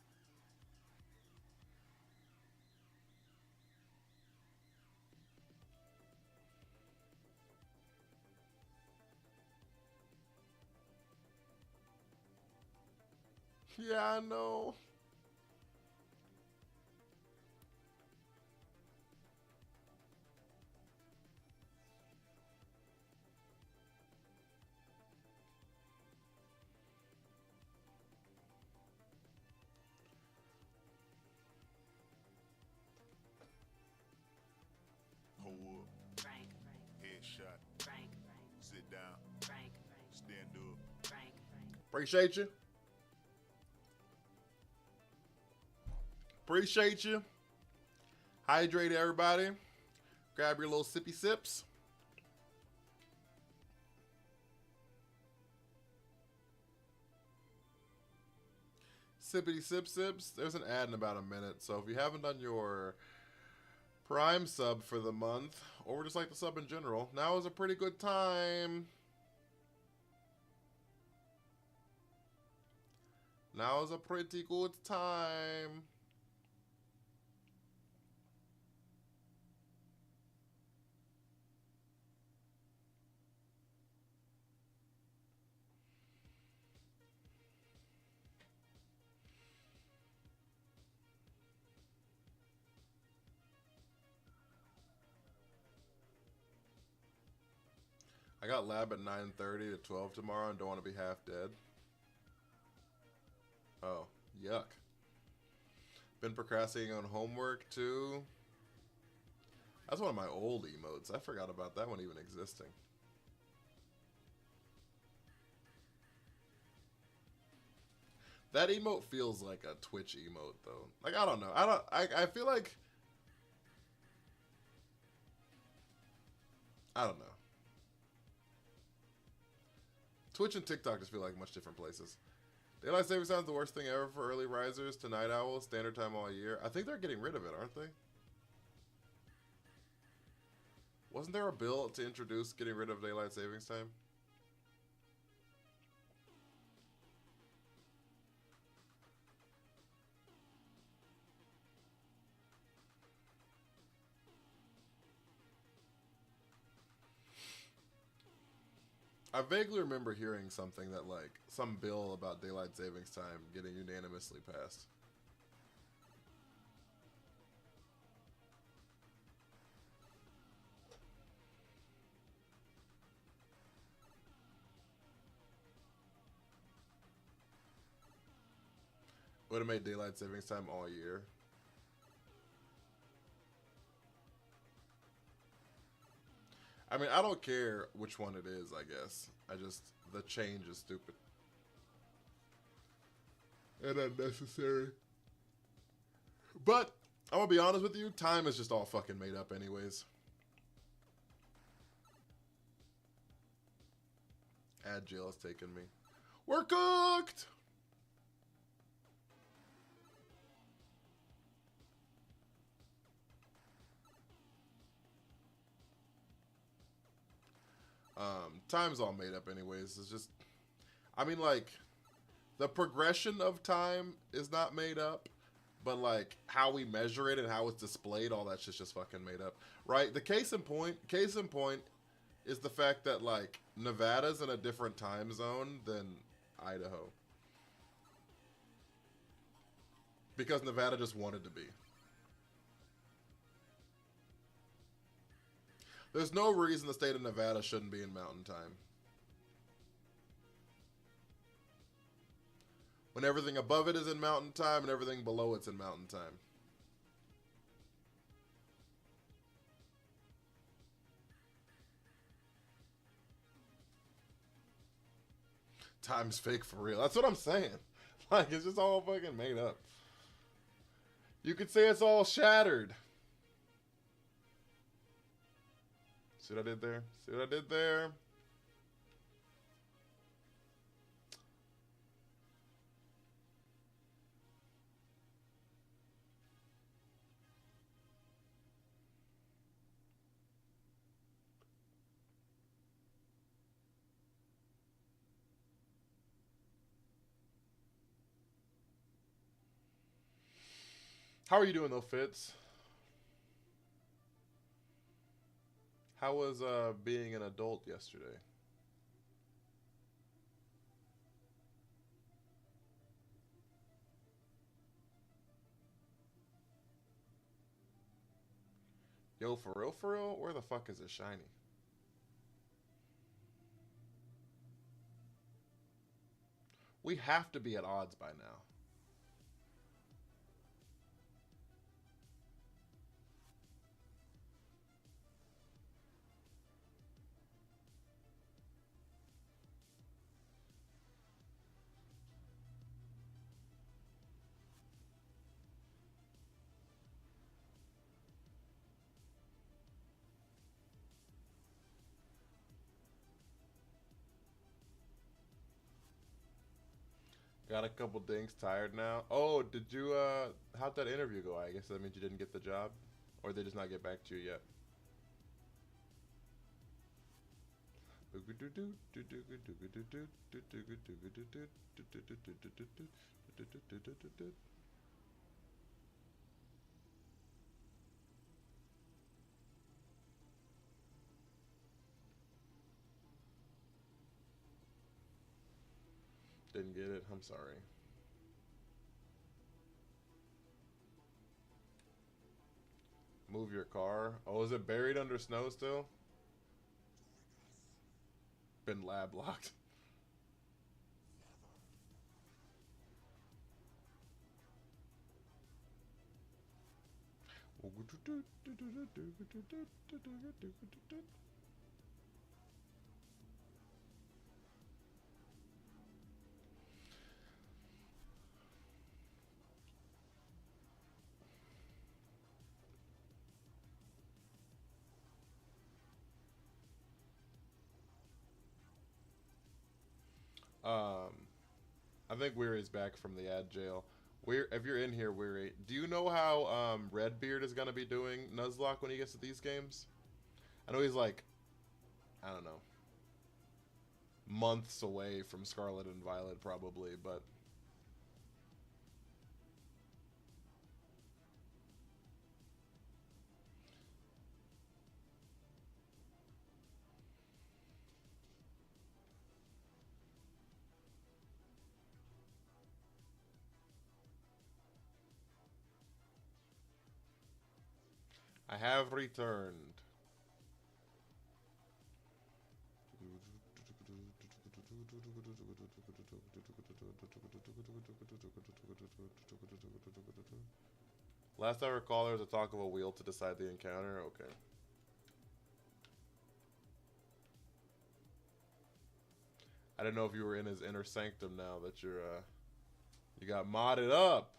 Yeah, I know. Hold up. Headshot. Sit down. Stand up. Appreciate you. Appreciate you. Hydrate, everybody. Grab your little sippy sips. Sippity sip sips. There's an ad in about a minute. So if you haven't done your Prime sub for the month, or just like the sub in general, now is a pretty good time. Now is a pretty good time. I got lab at 9:30 to 12 tomorrow and don't want to be half dead. Oh, yuck. Been procrastinating on homework too. That's one of my old emotes. I forgot about that one even existing. That emote feels like a Twitch emote though. Like I don't know. I feel like I don't know. Twitch and TikTok just feel like much different places. Daylight savings time is the worst thing ever for early risers to night owls. Standard time all year. I think they're getting rid of it, aren't they? Wasn't there a bill to introduce getting rid of daylight savings time? I vaguely remember hearing something that like some bill about daylight savings time getting unanimously passed. Would have made daylight savings time all year. I mean, I don't care which one it is, I guess. I just, the change is stupid. And unnecessary. But, I'm gonna be honest with you, time is just all fucking made up anyways. Agile has taken me. We're cooked! Time's all made up anyways. It's just, I mean, like, the progression of time is not made up, but like how we measure it and how it's displayed, all that shit's just fucking made up, right? The case in point is the fact that like Nevada's in a different time zone than Idaho because Nevada just wanted to be. There's no reason the state of Nevada shouldn't be in mountain time. When everything above it is in mountain time and everything below it's in mountain time. Time's fake for real. That's what I'm saying. Like, it's just all fucking made up. You could say it's all shattered. See what I did there? See what I did there? How are you doing though, Fitz? How was being an adult yesterday? Yo, for real, for real? Where the fuck is it shiny? We have to be at odds by now. Got a couple dinks, tired now. Oh, did you, how'd that interview go? I guess that means you didn't get the job? Or they just not get back to you yet? Didn't get it. I'm sorry. Move your car. Oh, is it buried under snow still? Been lab locked. Um, I think Weary's back from the ad jail. If you're in here, Weary, do you know how Redbeard is gonna be doing Nuzlocke when he gets to these games? I know he's like, I don't know, months away from Scarlet and Violet probably, but I have returned. Last I recall, there was a talk of a wheel to decide the encounter. Okay. I didn't know if you were in his inner sanctum now that you're, you got modded up.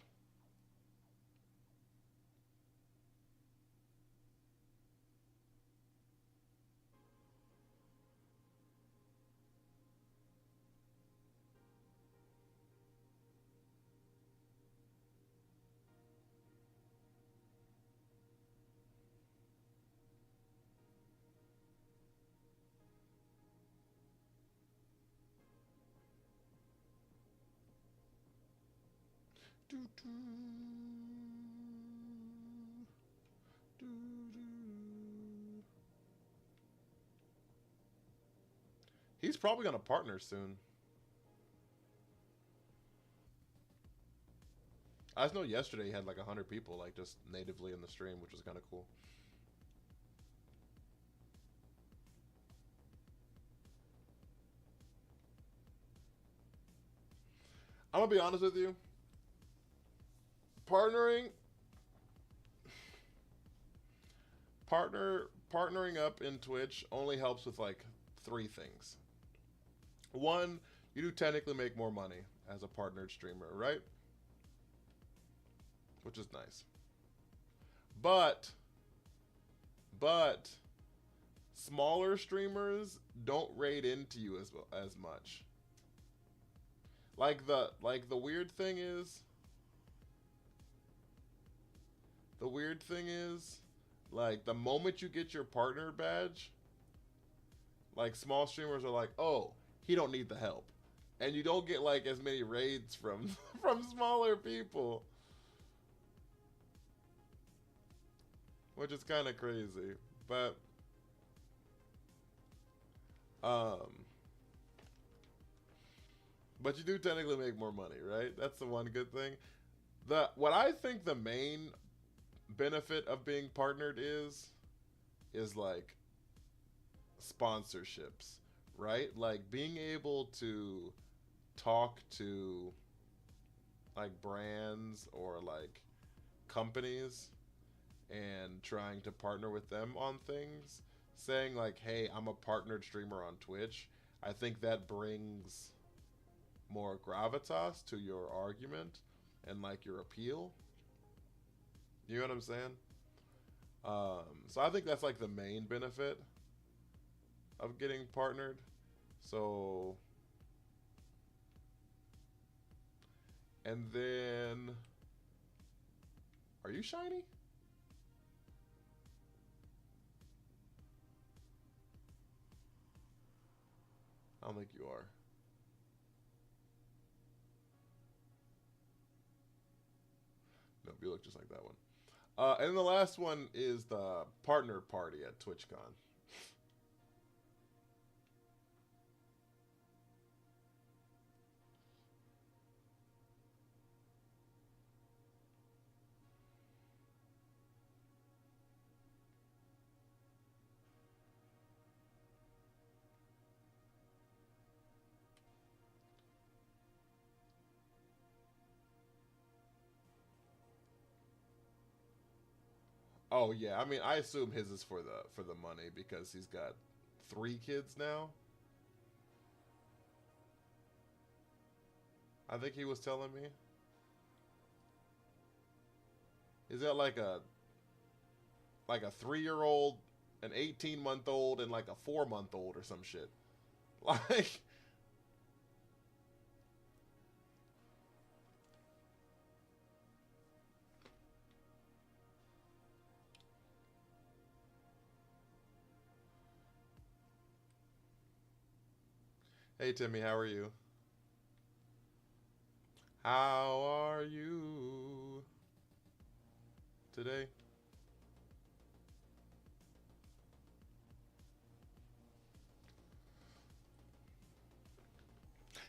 He's probably gonna partner soon. I just know yesterday he had like 100 people like just natively in the stream, which was kind of cool. I'm gonna be honest with you. Partnering up in Twitch only helps with like 3 things. One, you do technically make more money as a partnered streamer, right? Which is nice. But smaller streamers don't raid into you as much. Like the weird thing is like the moment you get your partner badge, like small streamers are like, "Oh, he don't need the help." And you don't get like as many raids from from smaller people. Which is kind of crazy. But but you do technically make more money, right? That's the one good thing. What I think the main benefit of being partnered is like sponsorships, right? Like being able to talk to like brands or like companies and trying to partner with them on things, saying like, "Hey, I'm a partnered streamer on Twitch." I think that brings more gravitas to your argument and like your appeal. You know what I'm saying? So I think that's like the main benefit of getting partnered. So, and then, are you shiny? I don't think you are. Nope, you look just like that one. And the last one is the partner party at TwitchCon. Oh yeah, I mean I assume his is for the money because he's got 3 kids now. I think he was telling me. He's got like a 3-year-old, an 18-month-old, and like a 4-month-old or some shit. Like, hey Timmy, how are you? How are you today?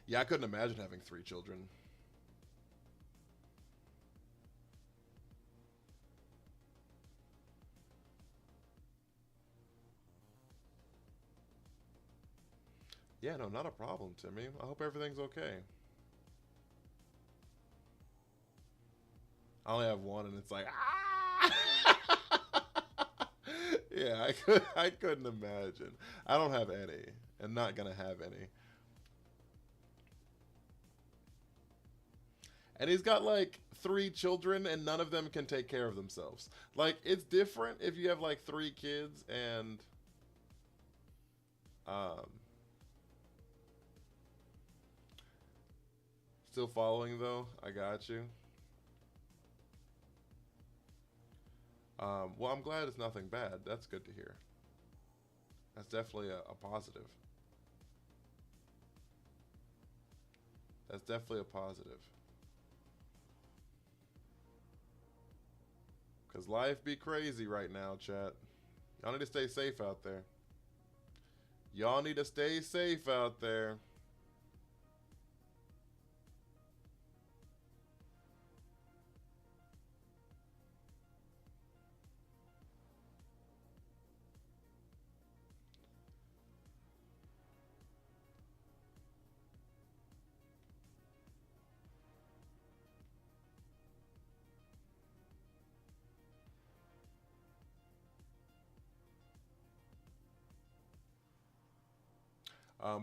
Yeah, I couldn't imagine having 3 children. Yeah, no, not a problem, Timmy. I hope everything's okay. I only have one, and it's like, ah! Yeah, I couldn't imagine. I don't have any, and not gonna have any. And he's got like three children, and none of them can take care of themselves. Like, it's different if you have like three kids and um, still following though. I got you. Well, I'm glad it's nothing bad. That's good to hear. That's definitely a positive. That's definitely a positive. Because life be crazy right now, chat. Y'all need to stay safe out there. Y'all need to stay safe out there.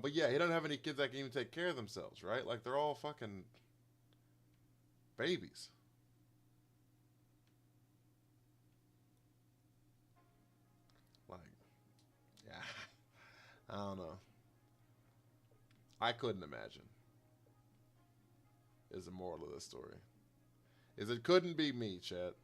But yeah, he doesn't have any kids that can even take care of themselves, right? Like, they're all fucking babies. Like, yeah, I don't know. I couldn't imagine. Is the moral of this story? Is it couldn't be me, chat.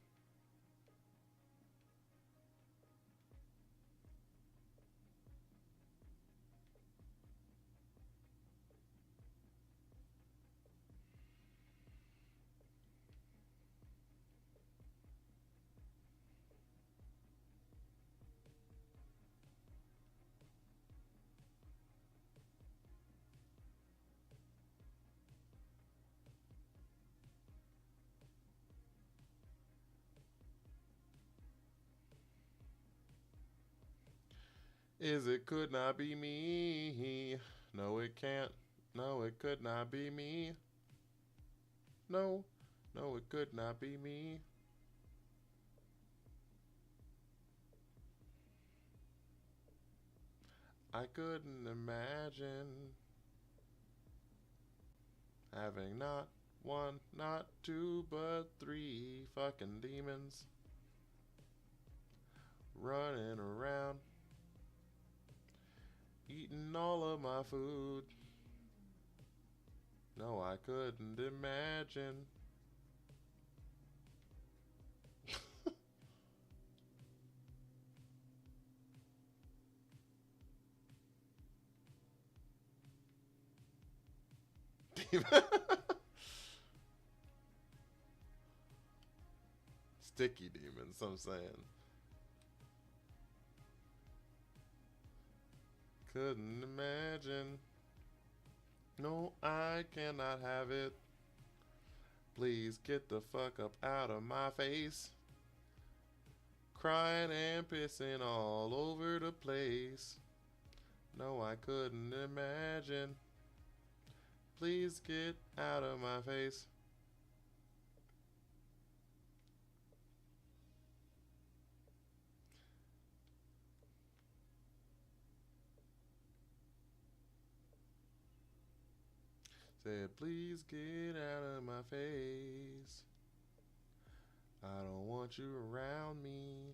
Is it could not be me? No, it can't. No, it could not be me. No, no, it could not be me. I couldn't imagine having not one, not two, but three fucking demons running around, eating all of my food. No, I couldn't imagine. Sticky demons, I'm saying. Couldn't imagine. No, I cannot have it. Please get the fuck up out of my face. Crying and pissing all over the place. No, I couldn't imagine. Please get out of my face. Said, please get out of my face. I don't want you around me.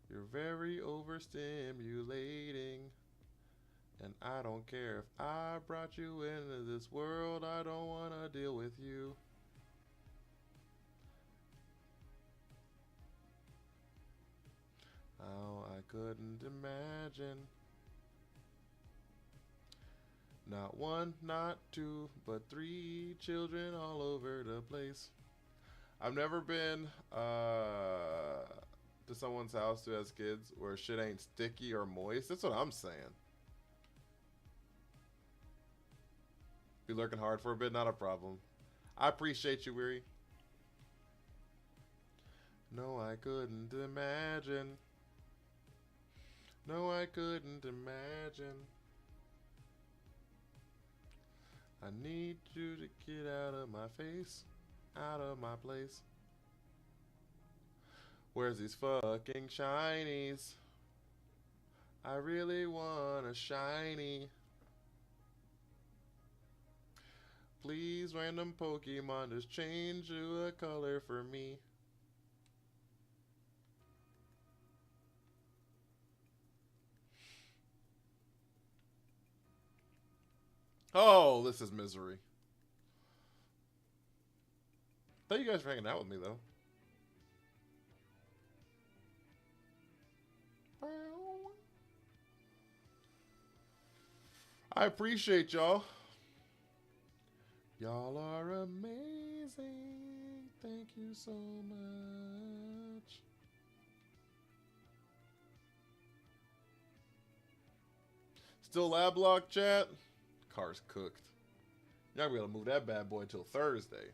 You're very overstimulating. And I don't care if I brought you into this world, I don't want to deal with you. Oh, I couldn't imagine. Not one, not two, but three children all over the place. I've never been to someone's house who has kids where shit ain't sticky or moist. That's what I'm saying. Be lurking hard for a bit, not a problem. I appreciate you, Weary. No, I couldn't imagine. No, I couldn't imagine. I need you to get out of my face, out of my place. Where's these fucking shinies? I really want a shiny. Please, random Pokemon, just change to a color for me. Oh, this is misery. Thank you guys for hanging out with me, though. I appreciate y'all. Y'all are amazing. Thank you so much. Still lab lock, chat? Car's cooked. You're not going to be able to move that bad boy until Thursday.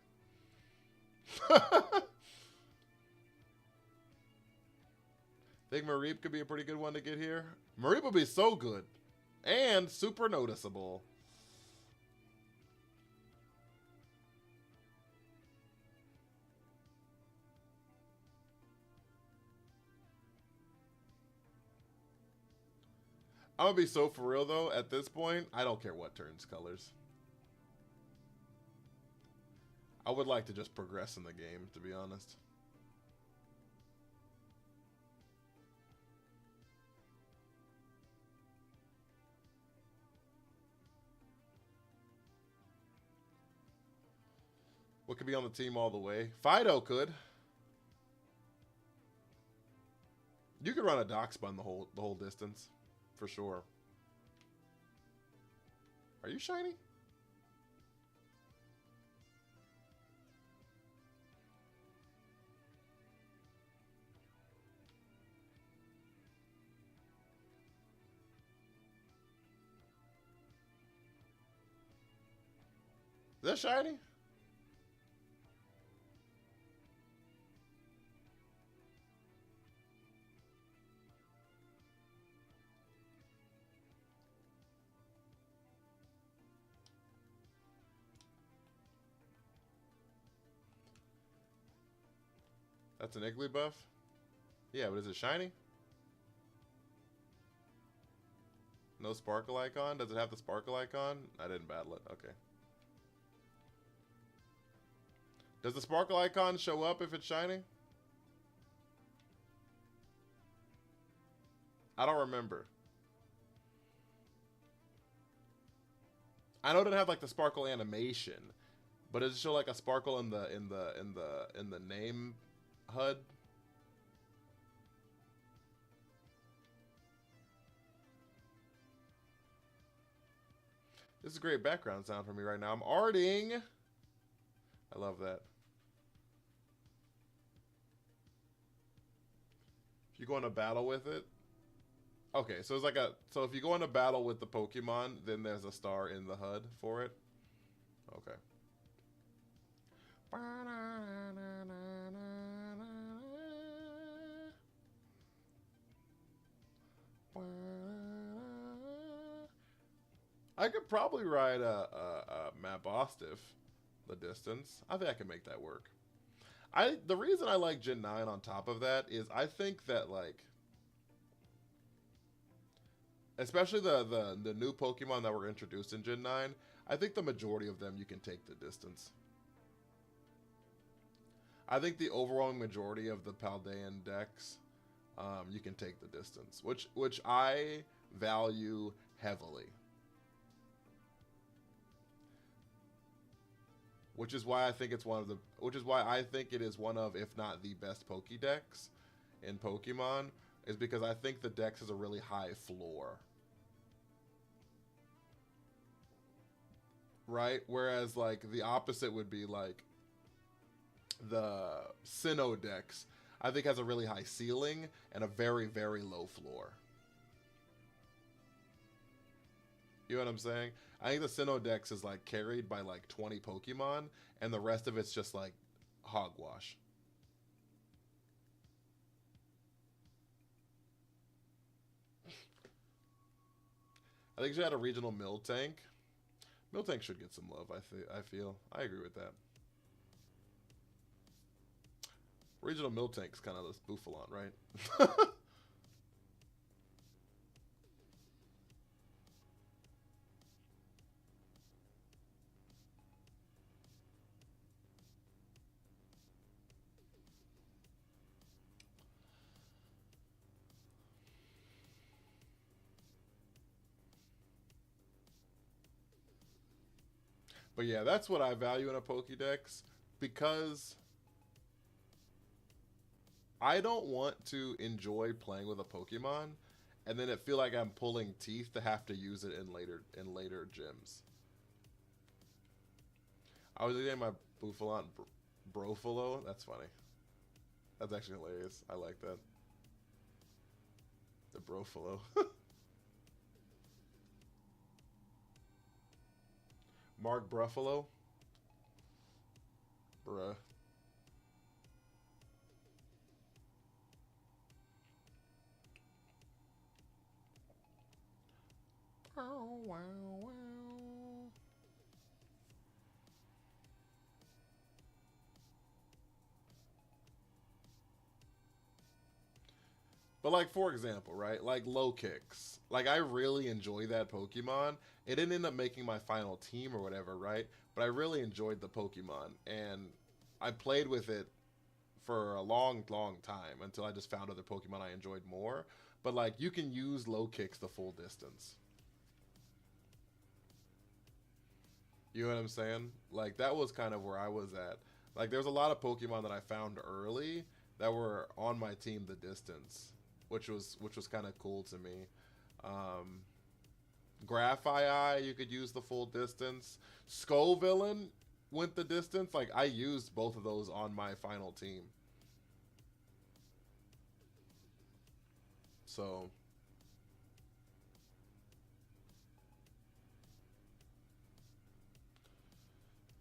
Think Mareep could be a pretty good one to get here? Mareep would be so good. And super noticeable. I'm gonna be so for real though, at this point, I don't care what turns colors. I would like to just progress in the game, to be honest. What could be on the team all the way? Fido could. You could run a dock spun the whole distance, for sure. Are you shiny? Is that shiny? That's an Igglybuff? Yeah, but is it shiny? No sparkle icon? Does it have the sparkle icon? I didn't battle it. Okay. Does the sparkle icon show up if it's shiny? I don't remember. I know it didn't have like the sparkle animation, but does it show like a sparkle in the name HUD? This is a great background sound for me right now. I'm arting. I love that. If you go into battle with it. Okay, so it's like so if you go into battle with the Pokemon, then there's a star in the HUD for it. Okay. I could probably ride a Mabosstiff the distance. I think I can make that work. The reason I like Gen 9 on top of that is I think that like especially the new Pokemon that were introduced in Gen 9, I think the majority of them you can take the distance. I think the overwhelming majority of the Paldean decks you can take the distance, which I value heavily. Which is why I think it is one of, if not the best Pokédex in Pokemon, is because I think the Dex has a really high floor. Right? Whereas like the opposite would be like the Sinnoh Dex, I think has a really high ceiling and a very, very low floor. You know what I'm saying? I think the Sinnoh Dex is like carried by like 20 Pokemon, and the rest of it's just like hogwash. I think she had a regional Miltank. Miltank should get some love, I feel. I agree with that. Regional Miltank's kind of this Bouffalon, right? But yeah, that's what I value in a Pokédex, because I don't want to enjoy playing with a Pokemon and then it feel like I'm pulling teeth to have to use it in later gyms. I was getting my Bouffalon Brofalo. That's funny. That's actually hilarious. I like that. The Brofalo. Mark Bruffalo. Bruh. Oh, wow, wow. But like, for example, right? Like low kicks. Like I really enjoy that Pokemon. It didn't end up making my final team or whatever, right? But I really enjoyed the Pokemon. And I played with it for a long, long time until I just found other Pokemon I enjoyed more. But like you can use low kicks the full distance. You know what I'm saying? Like that was kind of where I was at. Like there's a lot of Pokemon that I found early that were on my team the distance, which was kind of cool to me. Um, Graphii, you could use the full distance. Villain went the distance. Like I used both of those on my final team. So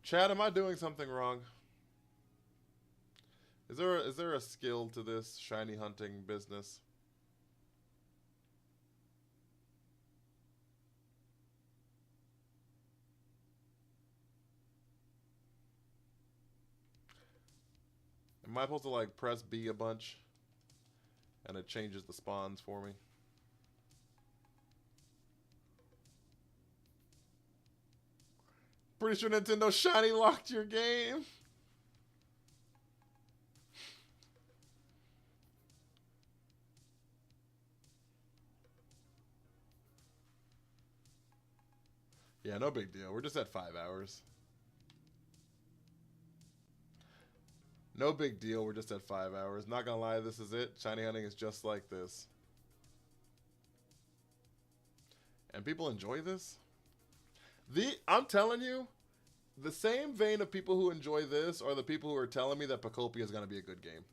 Chad, am I doing something wrong? Is there a skill to this shiny hunting business? Am I supposed to like press B a bunch and it changes the spawns for me? Pretty sure Nintendo shiny locked your game. Yeah, no big deal. We're just at 5 hours. No big deal. We're just at 5 hours. Not gonna lie, this is it. Shiny hunting is just like this. And people enjoy this? I'm telling you, the same vein of people who enjoy this are the people who are telling me that Pacopia is gonna be a good game.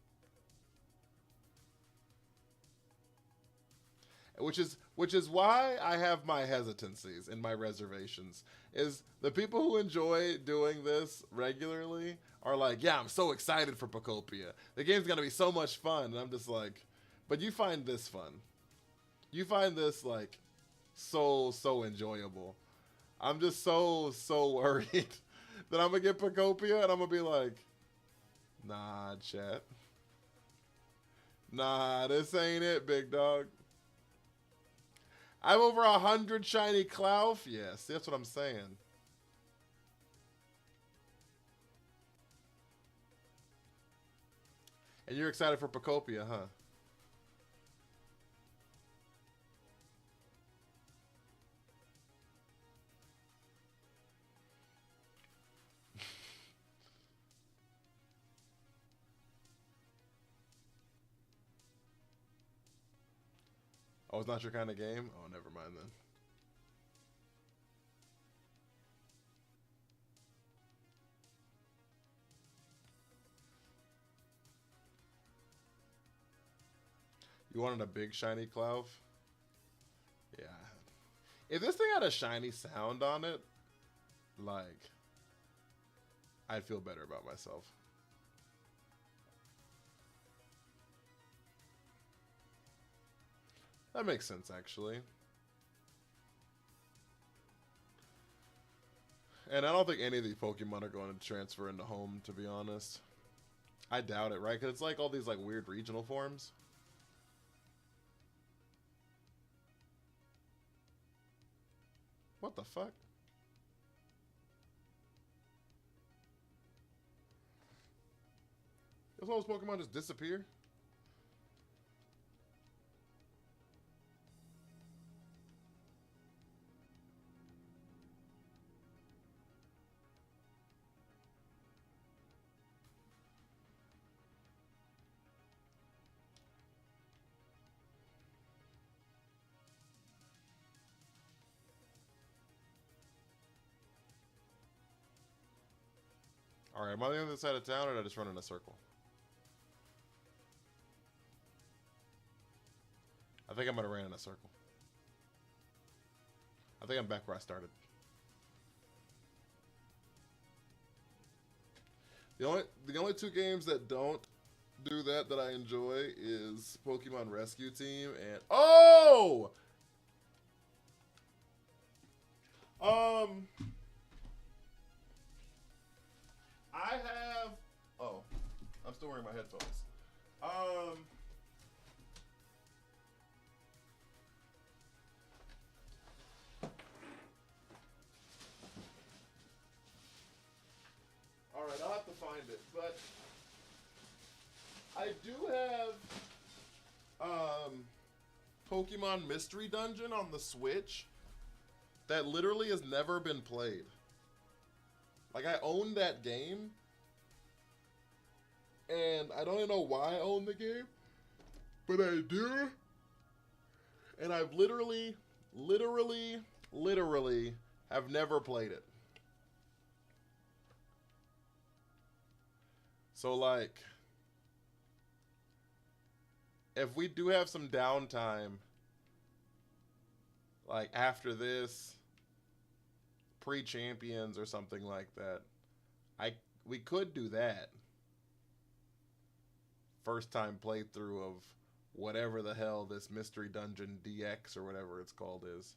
Which is why I have my hesitancies and my reservations. Is the people who enjoy doing this regularly are like, yeah, I'm so excited for Pacopia. The game's gonna be so much fun, and I'm just like, but you find this fun. You find this like so enjoyable. I'm just so worried that I'm gonna get Pacopia and I'm gonna be like, nah, chat. Nah, this ain't it, big dog. I have over 100 shiny Clouf. Yes, that's what I'm saying. And you're excited for Pacopia, huh? Oh, it's not your kind of game? Oh, never mind then. You wanted a big shiny Clouf? Yeah. If this thing had a shiny sound on it, like, I'd feel better about myself. That makes sense, actually. And I don't think any of these Pokemon are going to transfer into home, to be honest. I doubt it, right? Because it's like all these like weird regional forms. What the fuck? Does all those Pokemon just disappear? Alright, am I on the other side of town or did I just run in a circle? I think I might have ran in a circle. I think I'm back where I started. The only two games that don't do that I enjoy is Pokemon Rescue Team and I have I'm still wearing my headphones. Alright, I'll have to find it, but I do have Pokemon Mystery Dungeon on the Switch that literally has never been played. Like, I own that game, and I don't even know why I own the game, but I do. And I've literally have never played it. So, like, if we do have some downtime, like after this, pre-champions or something like that, we could do that. First time playthrough of whatever the hell this Mystery Dungeon DX or whatever it's called is.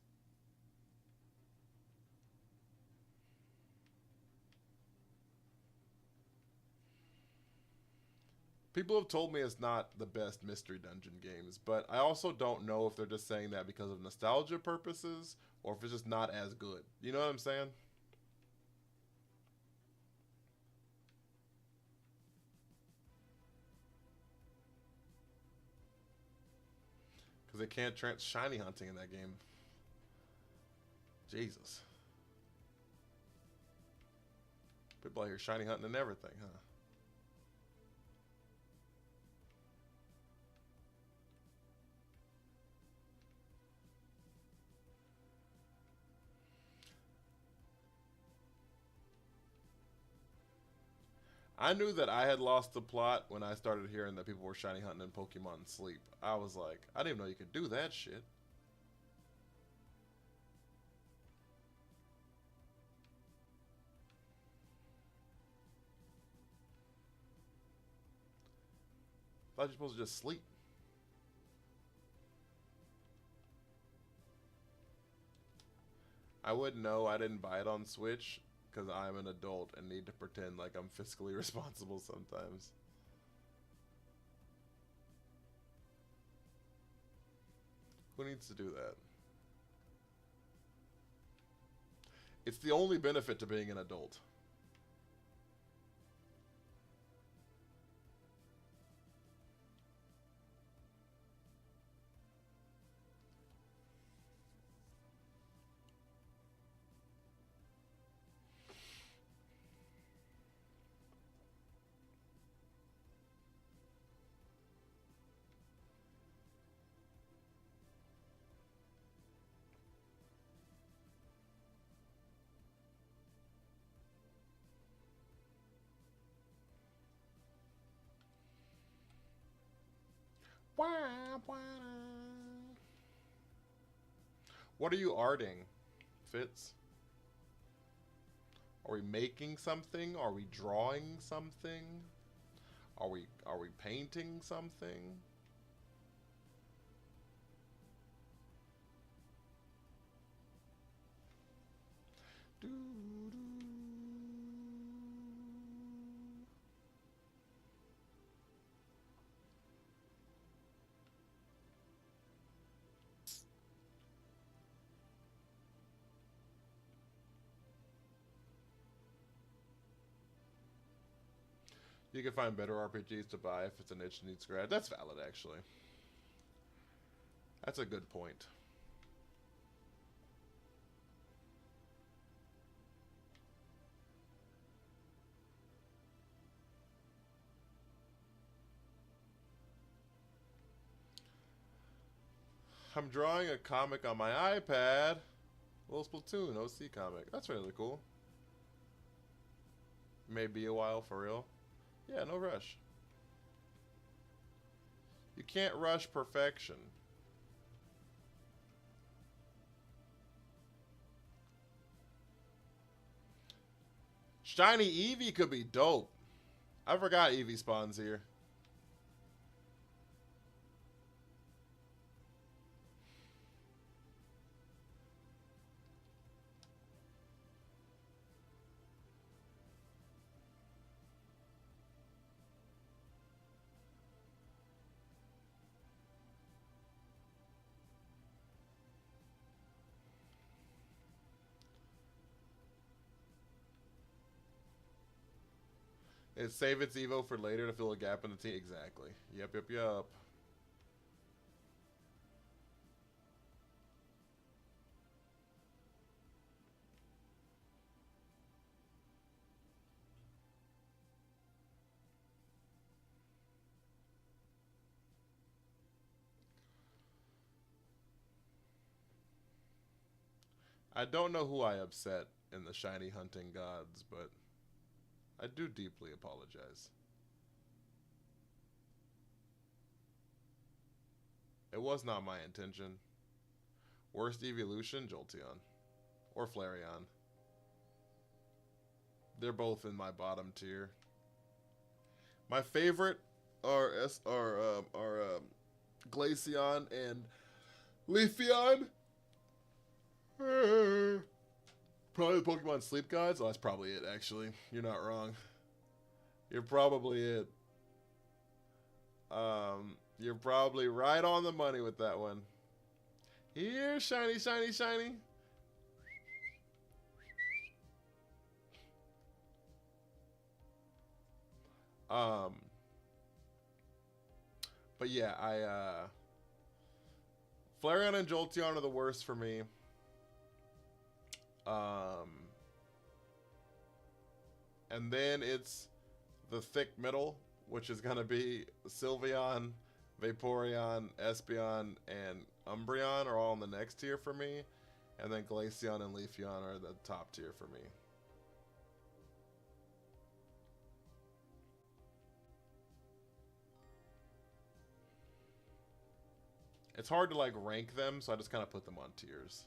People have told me it's not the best Mystery Dungeon games, but I also don't know if they're just saying that because of nostalgia purposes or if it's just not as good. You know what I'm saying? Because they can't shiny hunting in that game. Jesus. People out here shiny hunting and everything, huh? I knew that I had lost the plot when I started hearing that people were shiny hunting in Pokemon Sleep. I was like, I didn't even know you could do that shit. I thought you're supposed to just sleep. I wouldn't know. I didn't buy it on Switch because I'm an adult and need to pretend like I'm fiscally responsible sometimes. Who needs to do that? It's the only benefit to being an adult. What are you arting, Fitz? Are we making something? Are we drawing something? Are we painting something? Doo, doo. You can find better RPGs to buy if it's a niche that needs grad. That's valid, actually. That's a good point. I'm drawing a comic on my iPad. Little Splatoon OC comic. That's really cool. Maybe a while for real. Yeah, no rush. You can't rush perfection. Shiny Eevee could be dope. I forgot Eevee spawns here. It save its Evo for later to fill a gap in the team. Exactly. Yep. I don't know who I upset in the shiny hunting gods, but I do deeply apologize. It was not my intention. Worst evolution, Jolteon. Or Flareon. They're both in my bottom tier. My favorite are Glaceon and Leafeon. Probably the Pokemon Sleep Gods. Oh, that's probably it, actually. You're not wrong. You're probably it. You're probably right on the money with that one. Here, shiny. But yeah, Flareon and Jolteon are the worst for me. And then it's the thick middle, which is going to be Sylveon, Vaporeon, Espeon, and Umbreon are all in the next tier for me. And then Glaceon and Leafeon are the top tier for me. It's hard to like rank them, so I just kind of put them on tiers.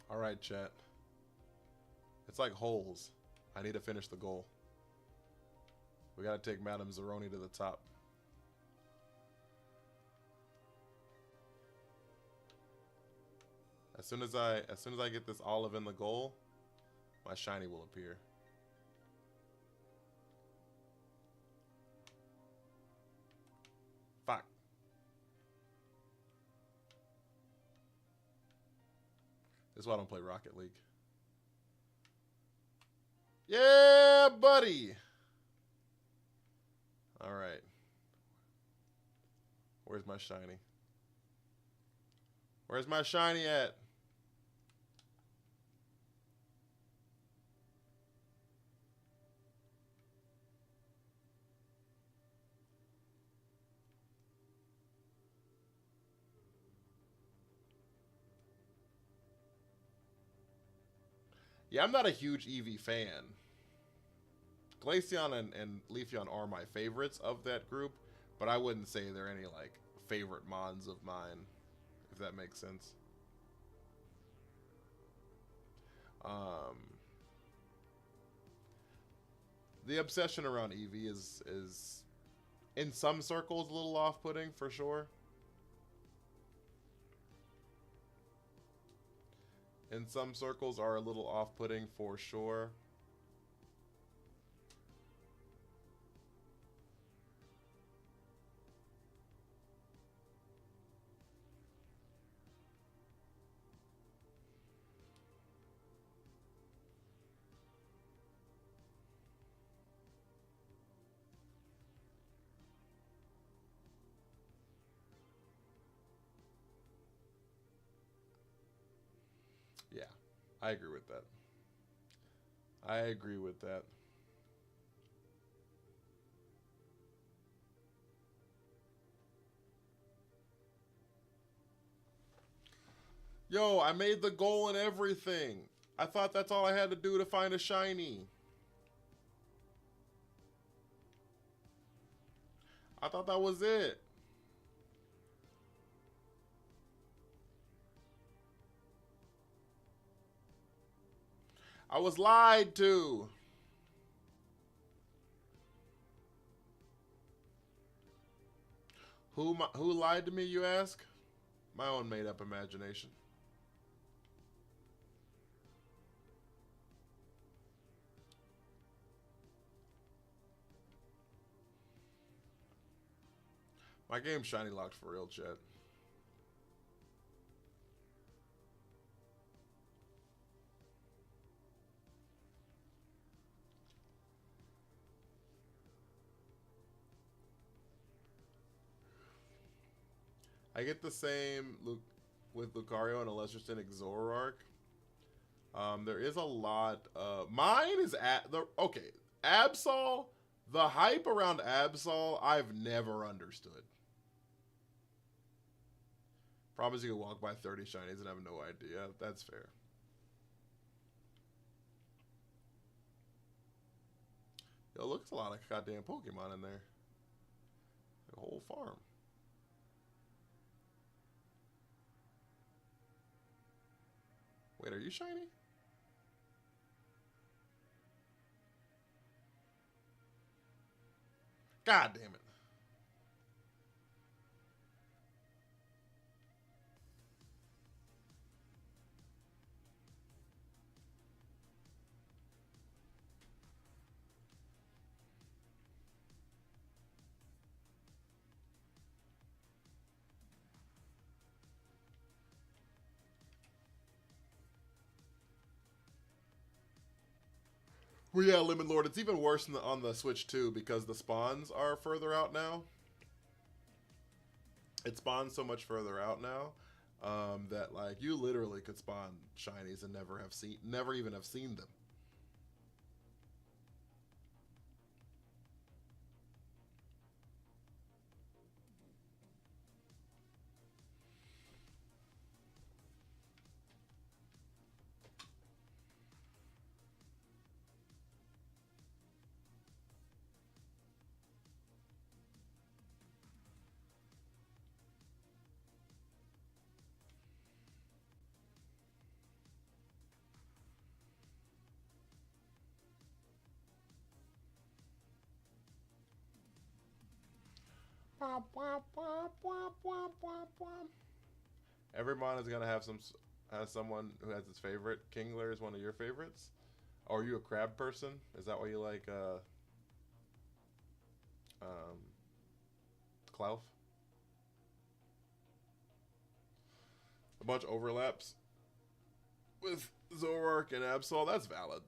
All right, chat. It's like holes. I need to finish the goal. We gotta take Madame Zeroni to the top. As soon as I get this olive in the goal, my shiny will appear. Fuck. This is why I don't play Rocket League. Yeah, buddy. All right. Where's my shiny? Where's my shiny at? Yeah, I'm not a huge Eevee fan. Glaceon and Leafeon are my favorites of that group, but I wouldn't say they're any like favorite mons of mine, if that makes sense. The obsession around Eevee is in some circles a little off-putting for sure. in some circles are a little off-putting for sure. Yeah, I agree with that. I agree with that. Yo, I made the goal and everything. I thought that's all I had to do to find a shiny. I thought that was it. I was lied to. Who lied to me, you ask? My own made-up imagination. My game's shiny locked for real, chat. I get the same look with Lucario and a lesser Cynic Zoroark. There is a lot. Mine is at the okay. Absol. The hype around Absol, I've never understood. Promise you can walk by 30 shinies and have no idea. That's fair. Yo, looks a lot of goddamn Pokemon in there. A whole farm. Wait, are you shiny? God damn it. Well, yeah, Lemon Lord. It's even worse on the Switch too because the spawns are further out now. It spawns so much further out now that like you literally could spawn shinies and never even have seen them. Every mon is gonna have someone who has its favorite. Kingler is one of your favorites. Or are you a crab person? Is that why you like um, Clouf? A bunch of overlaps with Zoroark and Absol. That's valid.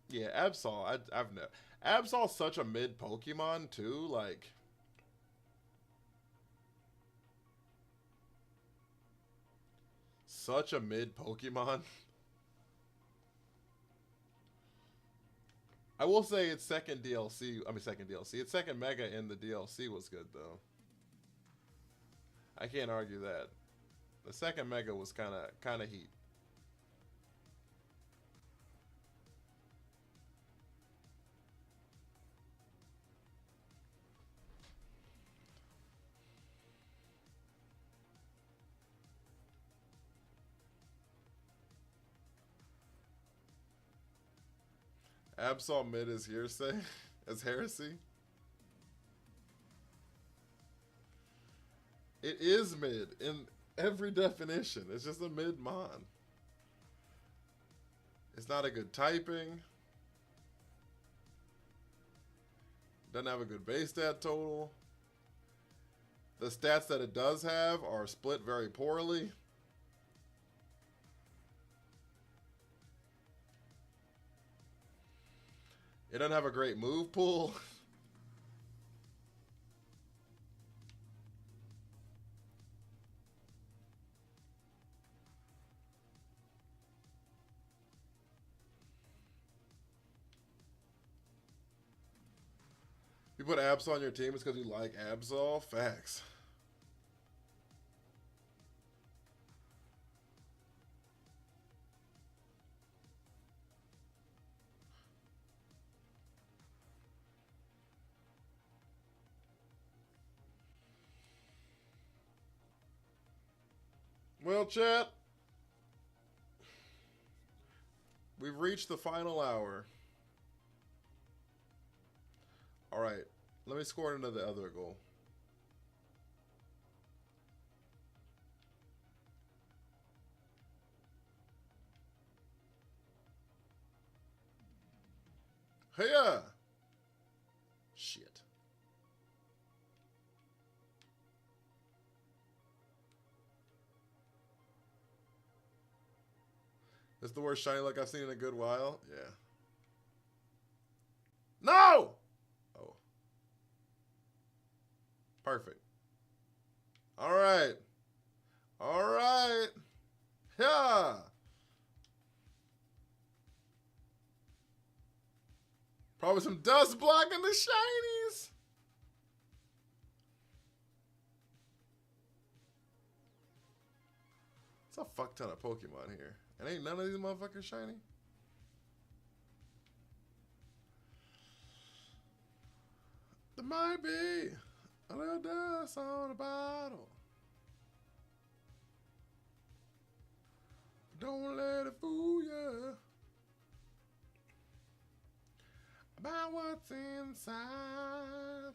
Yeah, Absol. I've never. Absol's such a mid Pokemon too. Like, such a mid Pokemon. I will say its second DLC. I mean, second DLC. Its second Mega in the DLC was good though. I can't argue that. The second Mega was kind of heat. Absol mid is hearsay, as heresy. It is mid in every definition. It's just a mid mon. It's not a good typing. Doesn't have a good base stat total. The stats that it does have are split very poorly. It doesn't have a great move pool. You put Absol on your team, it's because you like Absol. Facts. Well, chat, we've reached the final hour. All right, let me score into the other goal. Hey-ya! Shit. This is the worst shiny luck I've seen in a good while. Yeah. No! Oh. Perfect. All right. All right. Yeah. Probably some dust blocking the shinies. It's a fuck ton of Pokemon here. And ain't none of these motherfuckers shiny? There might be a little dust on the bottle. Don't let it fool you about what's inside.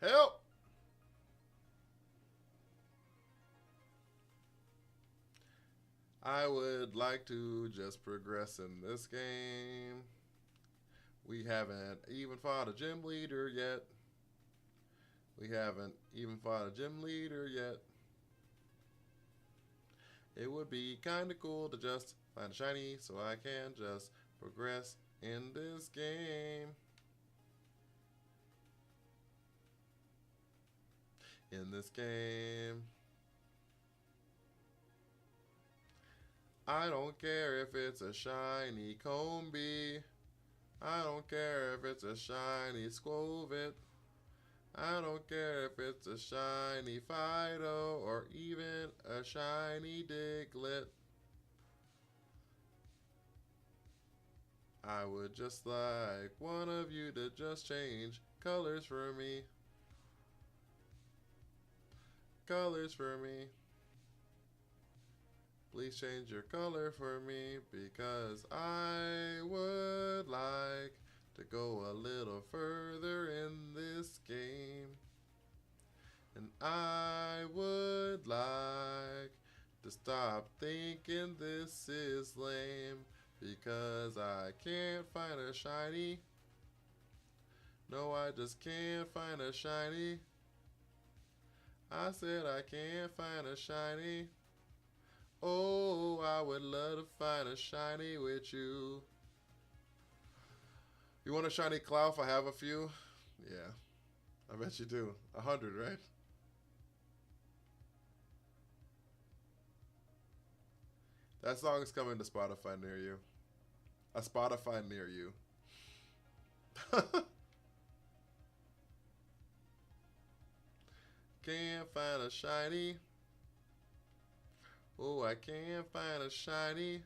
Help! I would like to just progress in this game. We haven't even fought a gym leader yet. We haven't even fought a gym leader yet. It would be kind of cool to just find a shiny so I can just progress in this game. In this game. I don't care if it's a shiny Combi. I don't care if it's a shiny Squovit. I don't care if it's a shiny Fido or even a shiny Diglett. I would just like one of you to just change colors for me. Colors for me. Please change your color for me because I would like to go a little further in this game. And I would like to stop thinking this is lame because I can't find a shiny. No, I just can't find a shiny. I said I can't find a shiny. Oh, I would love to find a shiny with you. You want a shiny Klawf? I have a few. Yeah, I bet you do. 100, right? That song is coming to Spotify near you. A Spotify near you. Can't find a shiny. Oh, I can't find a shiny.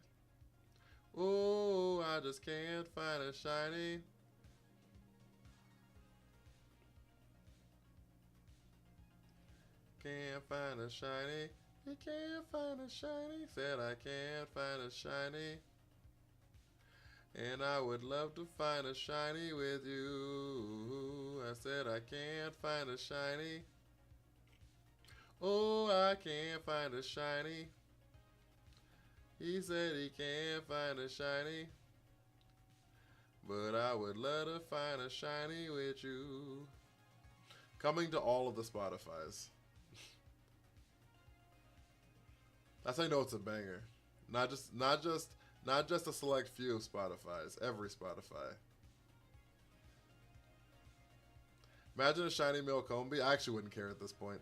Oh, I just can't find a shiny. Can't find a shiny. You can't find a shiny. Said I can't find a shiny. And I would love to find a shiny with you. I said I can't find a shiny. Oh, I can't find a shiny. He said he can't find a shiny. But I would love to find a shiny with you. Coming to all of the Spotifys. That's how you know it's a banger. Not just a select few of Spotify's. Every Spotify. Imagine a shiny Milcombe. I actually wouldn't care at this point.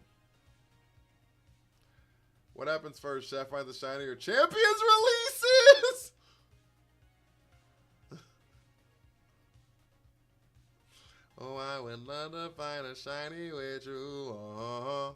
What happens first? Chef finds the shiny or Champions releases? Oh, I would love to find a shiny with you. Uh-huh.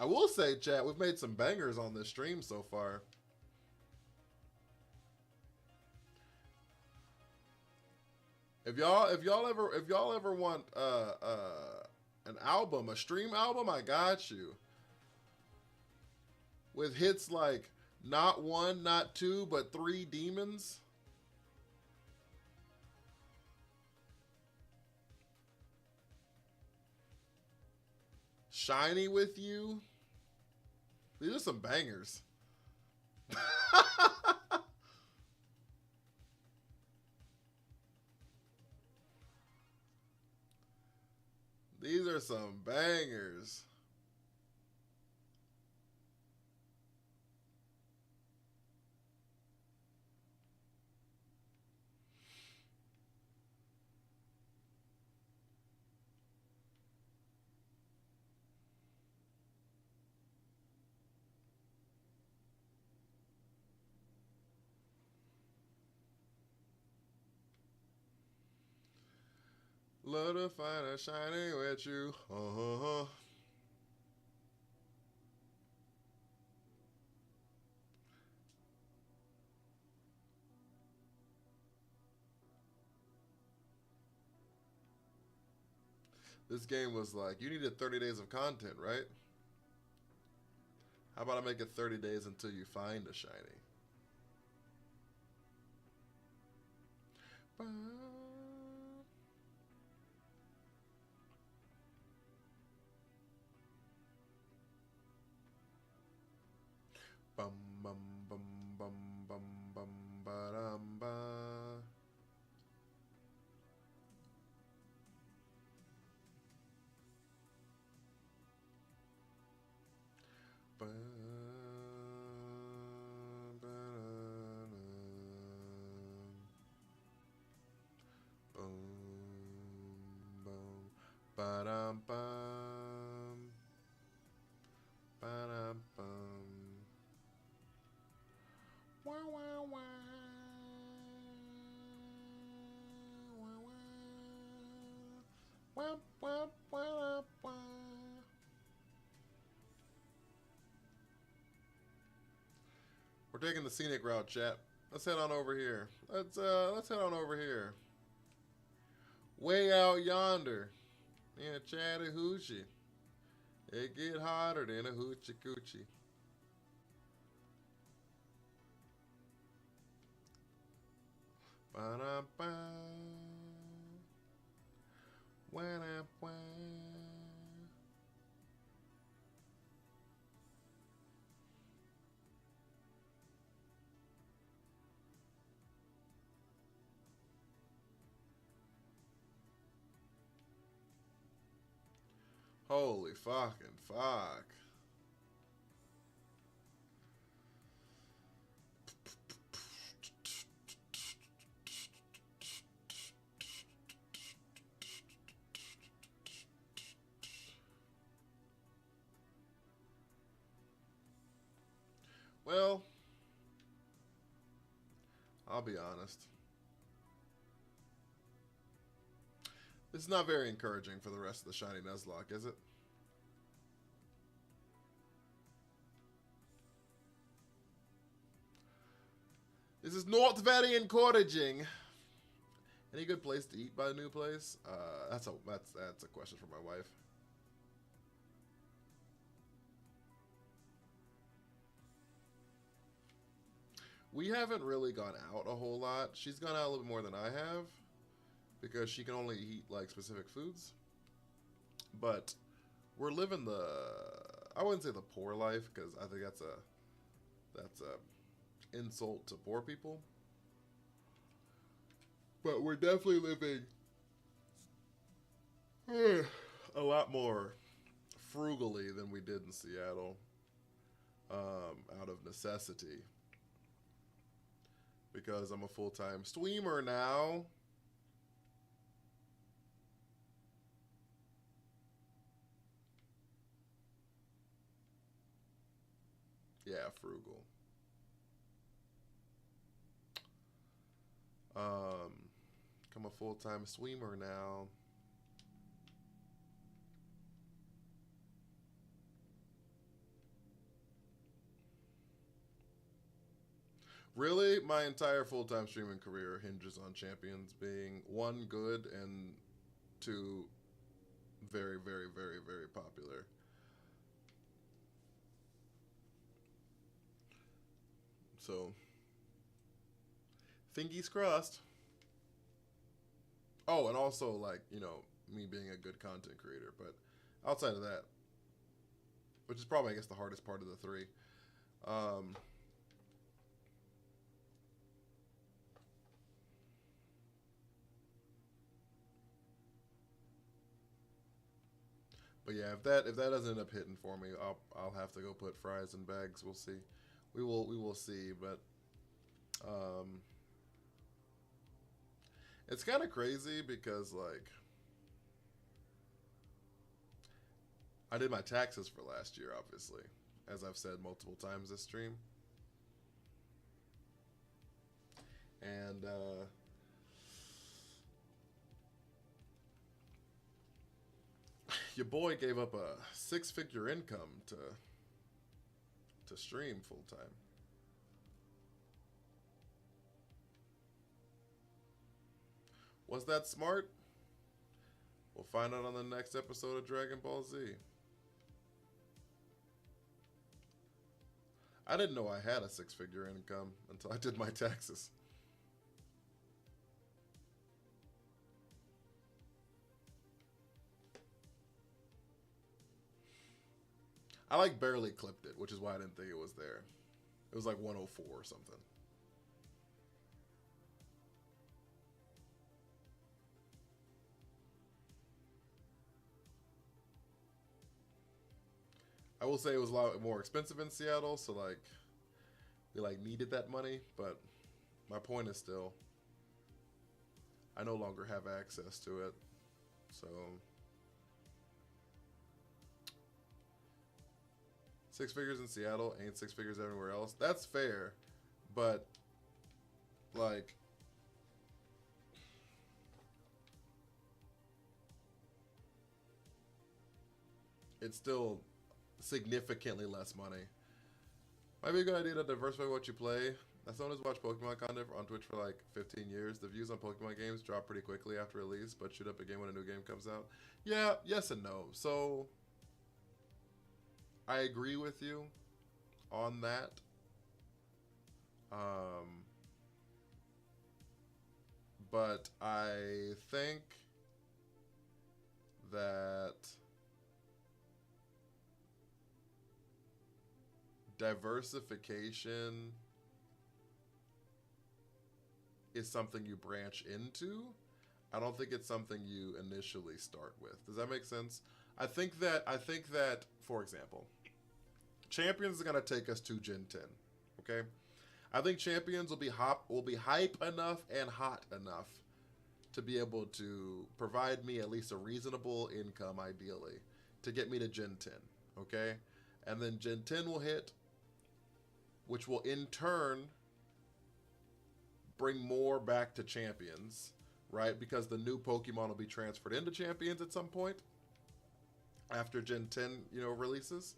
I will say, chat, we've made some bangers on this stream so far. If y'all ever want an album, a stream album, I got you. With hits like not one, not two, but 3 demons. Shiny with you. These are some bangers. These are some bangers. Love to find a shiny with you. This game was like, you needed 30 days of content, right? How about I make it 30 days until you find a shiny? Bum bum bum bum bum bum ba dum ba. Ba ba boom boom ba dum bum ba dum bum. Wow wow wow. Wow wow wow wow. We're taking the scenic route, chat. Let's head on over here. Let's head on over here. Way out yonder, in a Chattahoochee, it get hotter than a hoochie coochie. Ba-da-ba. Wah-da-wah. Holy fucking fuck. Well, I'll be honest. It's not very encouraging for the rest of the shiny Nuzlocke, is it? This is not very encouraging. Any good place to eat by a new place? That's a question for my wife. We haven't really gone out a whole lot. She's gone out a little bit more than I have because she can only eat like specific foods. But we're living the, I wouldn't say the poor life because I think that's a insult to poor people. But we're definitely living a lot more frugally than we did in Seattle, out of necessity. Because I'm a full-time streamer now. Yeah, frugal. I'm a full-time streamer now. Really, my entire full-time streaming career hinges on champions being one, good, and two, very, very, very, very popular. So, thingies crossed. Oh, and also, like, you know, me being a good content creator. But outside of that, which is probably, I guess, the hardest part of the three, but yeah, if that doesn't end up hitting for me, I'll have to go put fries in bags. We'll see. We will see. But it's kind of crazy because like I did my taxes for last year, obviously, as I've said multiple times this stream, and your boy gave up a six-figure income to stream full time. Was that smart? We'll find out on the next episode of Dragon Ball Z. I didn't know I had a six-figure income until I did my taxes. I like barely clipped it, which is why I didn't think it was there. It was like 104 or something. I will say it was a lot more expensive in Seattle, so like we like needed that money, but my point is still I no longer have access to it. So six figures in Seattle ain't six figures everywhere else. That's fair, but like it's still significantly less money. Might be a good idea to diversify what you play. As someone who's watched Pokemon content on Twitch for like 15 years, the views on Pokemon games drop pretty quickly after release, but shoot up again when a new game comes out. Yeah, yes and no. So I agree with you on that. But I think that diversification is something you branch into. I don't think it's something you initially start with. Does that make sense? I think that for example, Champions is gonna take us to Gen 10. Okay? I think Champions will be hype enough and hot enough to be able to provide me at least a reasonable income, ideally, to get me to Gen 10. Okay? And then Gen 10 will hit. which will in turn bring more back to Champions, right? Because the new Pokemon will be transferred into Champions at some point after Gen 10, releases.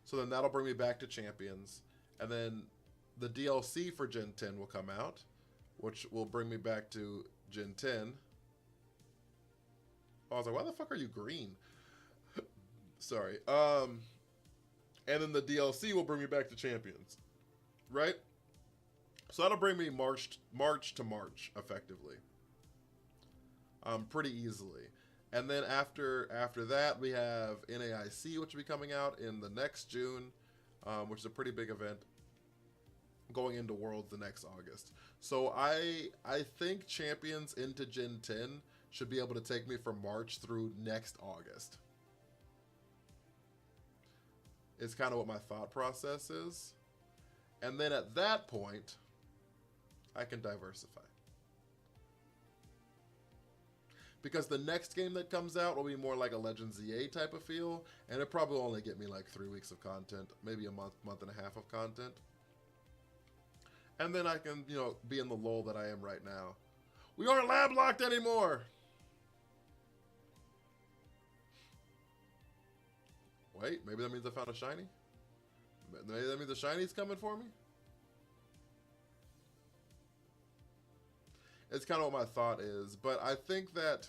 So then that'll bring me back to Champions. And then the DLC for Gen 10 will come out, which will bring me back to Gen 10. I was like, why the fuck are you green? Sorry. And then the DLC will bring me back to Champions, right? So that'll bring me March to March, effectively. Pretty easily. And then after that, we have NAIC, which will be coming out in the next June, which is a pretty big event, going into Worlds the next August. So I think Champions into Gen 10 should be able to take me from March through next August. It's kind of what my thought process is. And then at that point, I can diversify. Because the next game that comes out will be more like a Legends EA type of feel, and it probably will only get me like 3 weeks of content, maybe a month and a half of content. And then I can, be in the lull that I am right now. We aren't lab locked anymore! Wait, maybe that means I found a shiny? Maybe that means the shiny's coming for me? It's kind of what my thought is, but I think that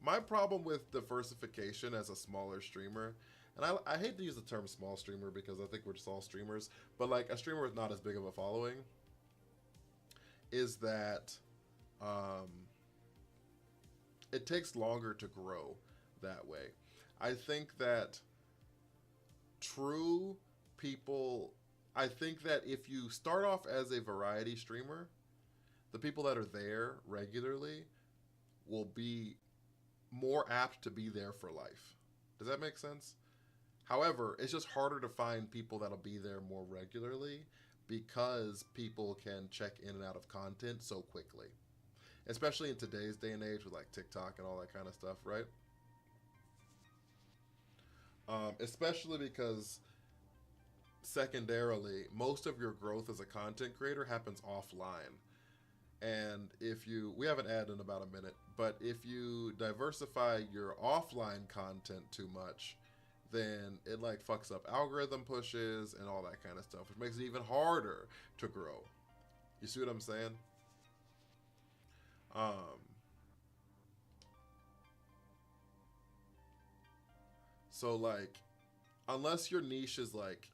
my problem with diversification as a smaller streamer, and I hate to use the term small streamer because I think we're just all streamers, but like a streamer with not as big of a following, is that it takes longer to grow that way. I think that true people, I think that if you start off as a variety streamer, the people that are there regularly will be more apt to be there for life. Does that make sense? However, it's just harder to find people that'll be there more regularly because people can check in and out of content so quickly. Especially in today's day and age with like TikTok and all that kind of stuff, right? Especially because secondarily, most of your growth as a content creator happens offline. And we have an ad in about a minute, but if you diversify your offline content too much, then it like fucks up algorithm pushes and all that kind of stuff, which makes it even harder to grow. You see what I'm saying? So like, unless your niche is like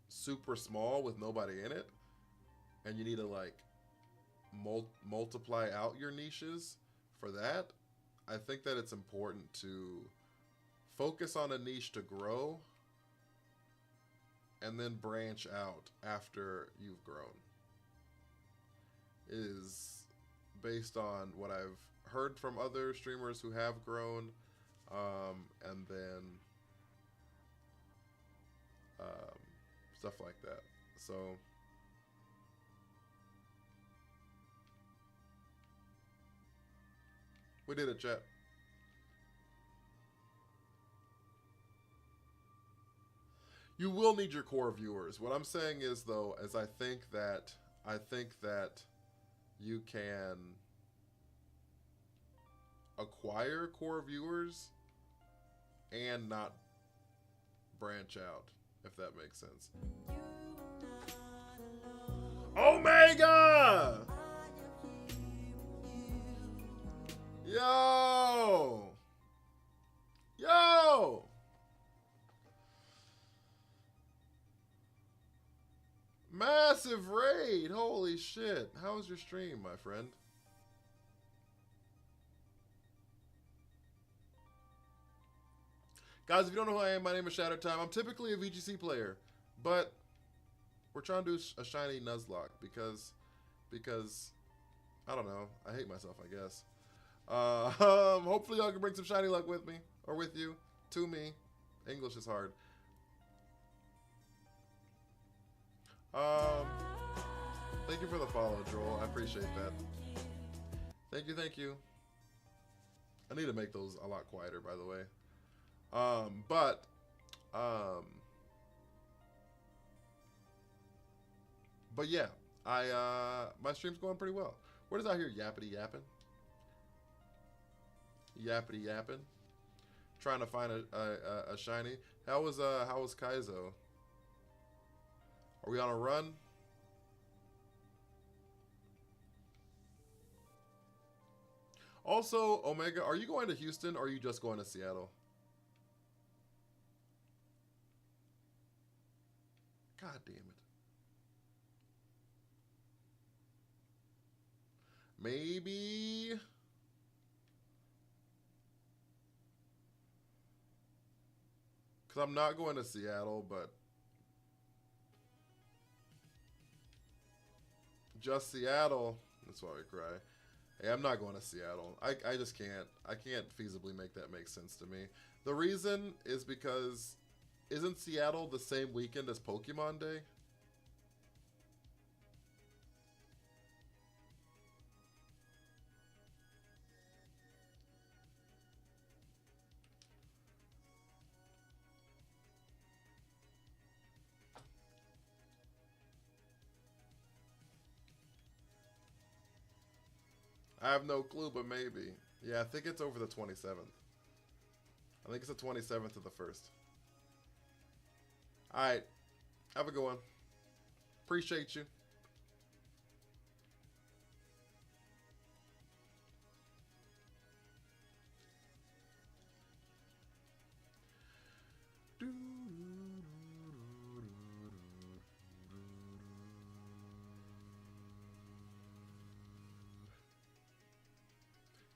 super small with nobody in it, and you need to like multiply out your niches for that, I think that it's important to focus on a niche to grow and then branch out after you've grown. Is based on what I've heard from other streamers who have grown, and then stuff like that. So we did it, chat. You will need your core viewers. What I'm saying is, though, is I think that you can acquire core viewers and not branch out, if that makes sense. Omega! Yo! Yo! Massive raid! Holy shit. How was your stream, my friend? Guys, if you don't know who I am, my name is Shadow Time. I'm typically a VGC player, but we're trying to do a shiny Nuzlocke because I don't know. I hate myself, I guess. Hopefully y'all can bring some shiny luck with me, or with you, to me. English is hard. Thank you for the follow, Joel. I appreciate that. Thank you. I need to make those a lot quieter, by the way. But yeah, my stream's going pretty well. What is out here yappity yapping? Yappity yapping. Trying to find a shiny. How was Kaizo? Are we on a run? Also, Omega, are you going to Houston or are you just going to Seattle? God damn it. Maybe. Because I'm not going to Seattle, but just Seattle. That's why I cry. Hey, I'm not going to Seattle. I just can't. I can't feasibly make that make sense to me. The reason is because isn't Seattle the same weekend as Pokemon Day? I have no clue, but maybe. Yeah, I think it's over the 27th. I think it's the 27th of the 1st. Alright. Have a good one. Appreciate you.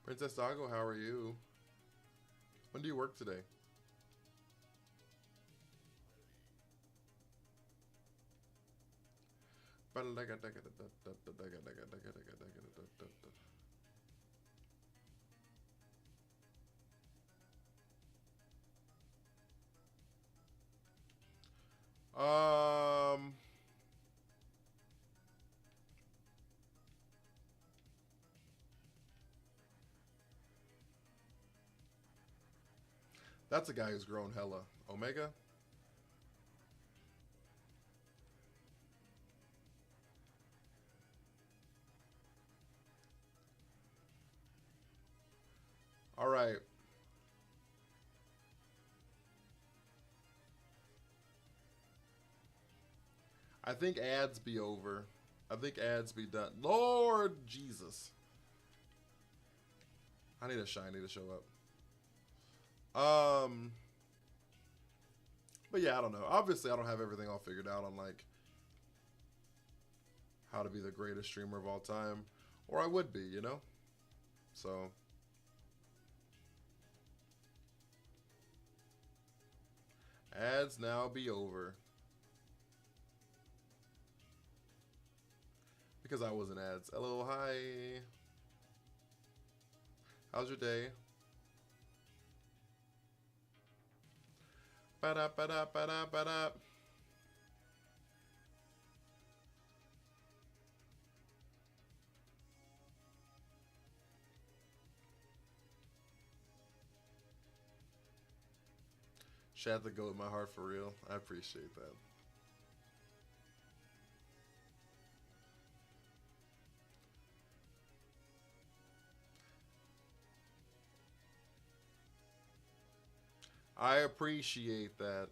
Princess Doggo, how are you? When do you work today? Um, that's a guy who's grown hella. Omega? All right. I think ads be over. I think ads be done. Lord Jesus. I need a shiny to show up. But yeah, I don't know. Obviously, I don't have everything all figured out on like how to be the greatest streamer of all time, or I would be, you know. So ads now be over because I was in ads. Hello, hi. How's your day? Ba-da, ba-da, ba-da, ba-da. Shout to go with my heart for real. I appreciate that. I appreciate that.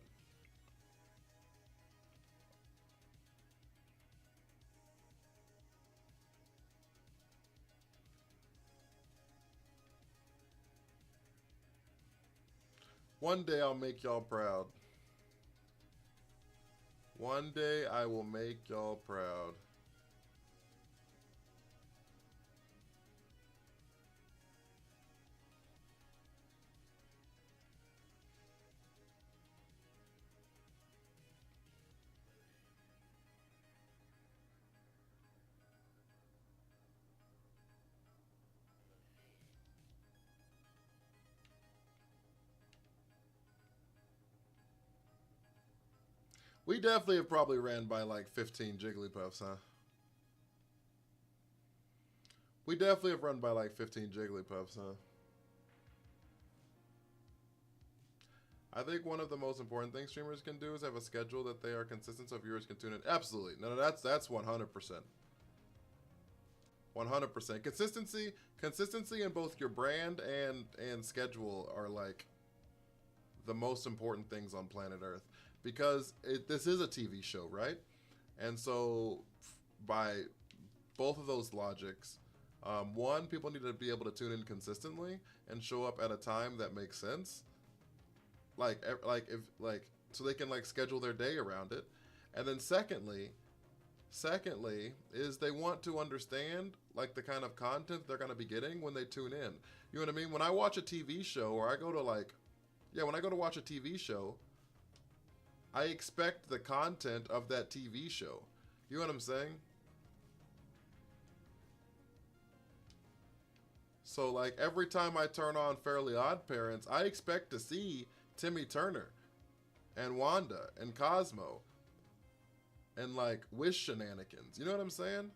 One day I'll make y'all proud. One day I will make y'all proud. We definitely have probably ran by like 15 Jigglypuffs, huh? We definitely have run by like 15 Jigglypuffs, huh? I think one of the most important things streamers can do is have a schedule that they are consistent so viewers can tune in. Absolutely. No, that's 100%. 100%. Consistency in both your brand and schedule are like the most important things on planet Earth, because this is a TV show, right? And so by both of those logics, one, people need to be able to tune in consistently and show up at a time that makes sense. Like so they can like schedule their day around it. And then secondly is they want to understand like the kind of content they're going to be getting when they tune in. You know what I mean? When I watch a TV show, or I go to when I go to watch a TV show, I expect the content of that TV show. You know what I'm saying? So like every time I turn on Fairly Odd Parents, I expect to see Timmy Turner and Wanda and Cosmo and like Wish shenanigans. You know what I'm saying?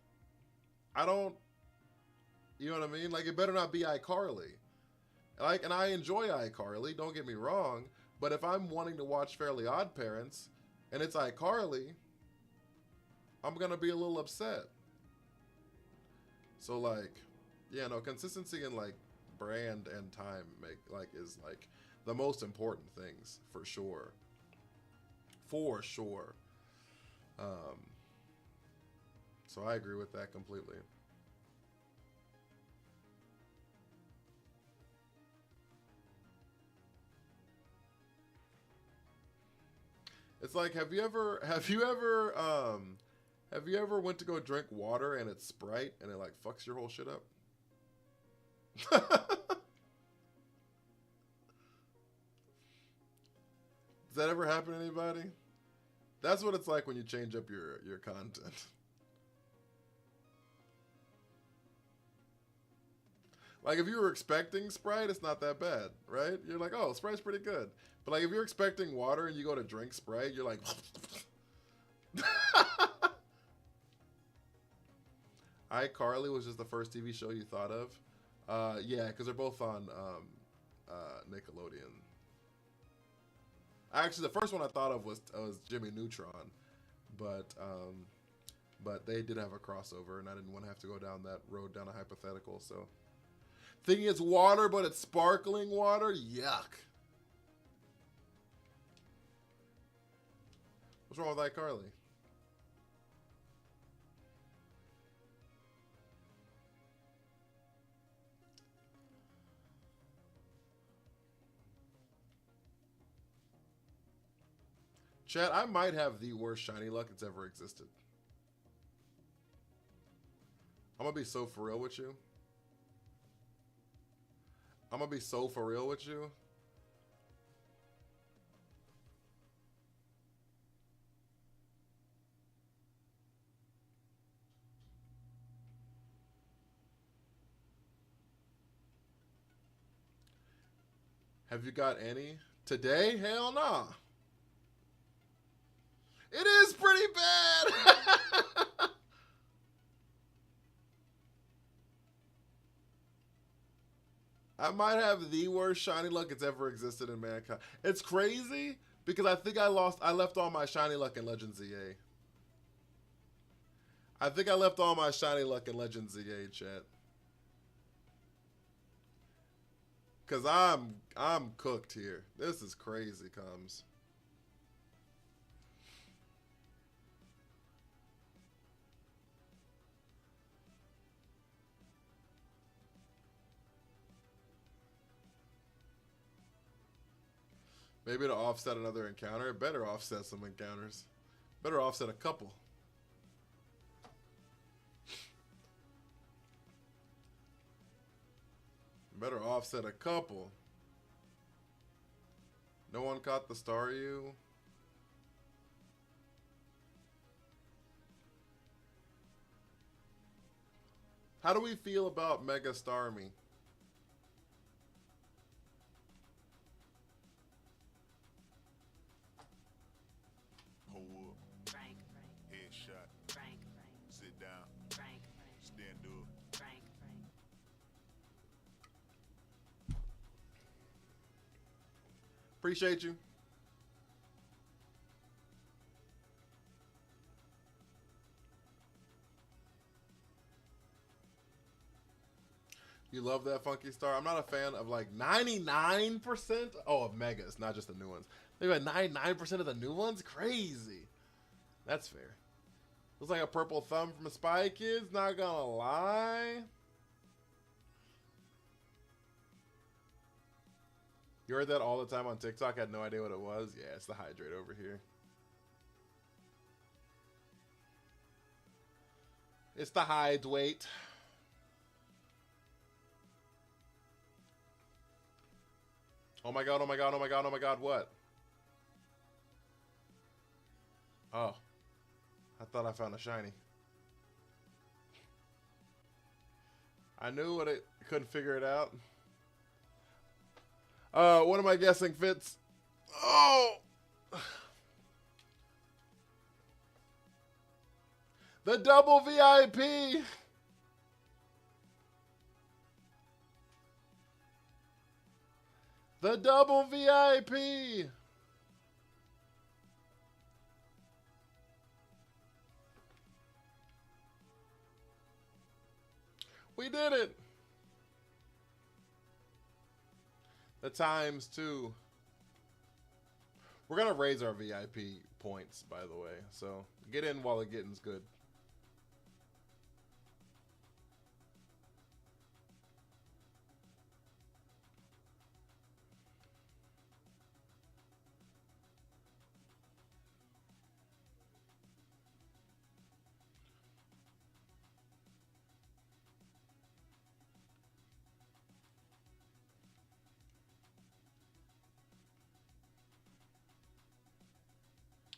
You know what I mean? Like, it better not be iCarly. Like, and I enjoy iCarly, don't get me wrong, but if I'm wanting to watch Fairly Odd Parents and it's iCarly, I'm gonna be a little upset. So like, yeah, no, consistency in like brand and time is like the most important things for sure. For sure. So I agree with that completely. It's like, have you ever went to go drink water and it's Sprite and it like fucks your whole shit up? Does that ever happen to anybody? That's what it's like when you change up your content. Like, if you were expecting Sprite, it's not that bad, right? You're like, oh, Sprite's pretty good. But like, if you're expecting water and you go to drink Sprite, you're like, iCarly was just the first TV show you thought of. Yeah, because they're both on Nickelodeon. Actually, the first one I thought of was Jimmy Neutron, but they did have a crossover, and I didn't want to have to go down that road, down a hypothetical. So, thinking it's water, but it's sparkling water. Yuck. What's wrong with iCarly? Chat, I might have the worst shiny luck that's ever existed. I'm gonna be so for real with you. Have you got any today? Hell nah. It is pretty bad. I might have the worst shiny luck that's ever existed in mankind. It's crazy because I think I left all my shiny luck in Legend ZA. I think I left all my shiny luck in Legend ZA, chat. Cause I'm cooked here. This is crazy, Comes. Maybe to offset another encounter. It better offset some encounters. Better offset a couple. Better offset a couple. No one caught the Staryu. How do we feel about Mega Starmie? Headshot. Sit down. Stand up. Appreciate you. You love that Funky Star? I'm not a fan of like 99%. Oh, of Megas, not just the new ones. They got 99% of the new ones? Crazy. That's fair. Looks like a purple thumb from Spy Kids, not gonna lie. You heard that all the time on TikTok, had no idea what it was? Yeah, it's the hydrate over here. It's the hydrate. Oh my god, oh my god, oh my god, oh my god, what? Oh. I thought I found a shiny. I knew what it couldn't figure it out. What am I guessing fits? Oh! The double VIP! The double VIP! We did it! The times two. We're gonna raise our VIP points, by the way. So get in while the getting's good.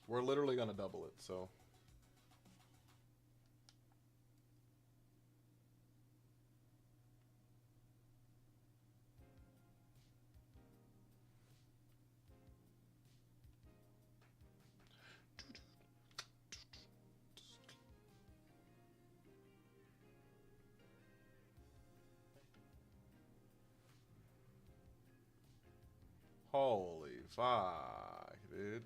We're literally gonna double it, so. Holy fuck, dude.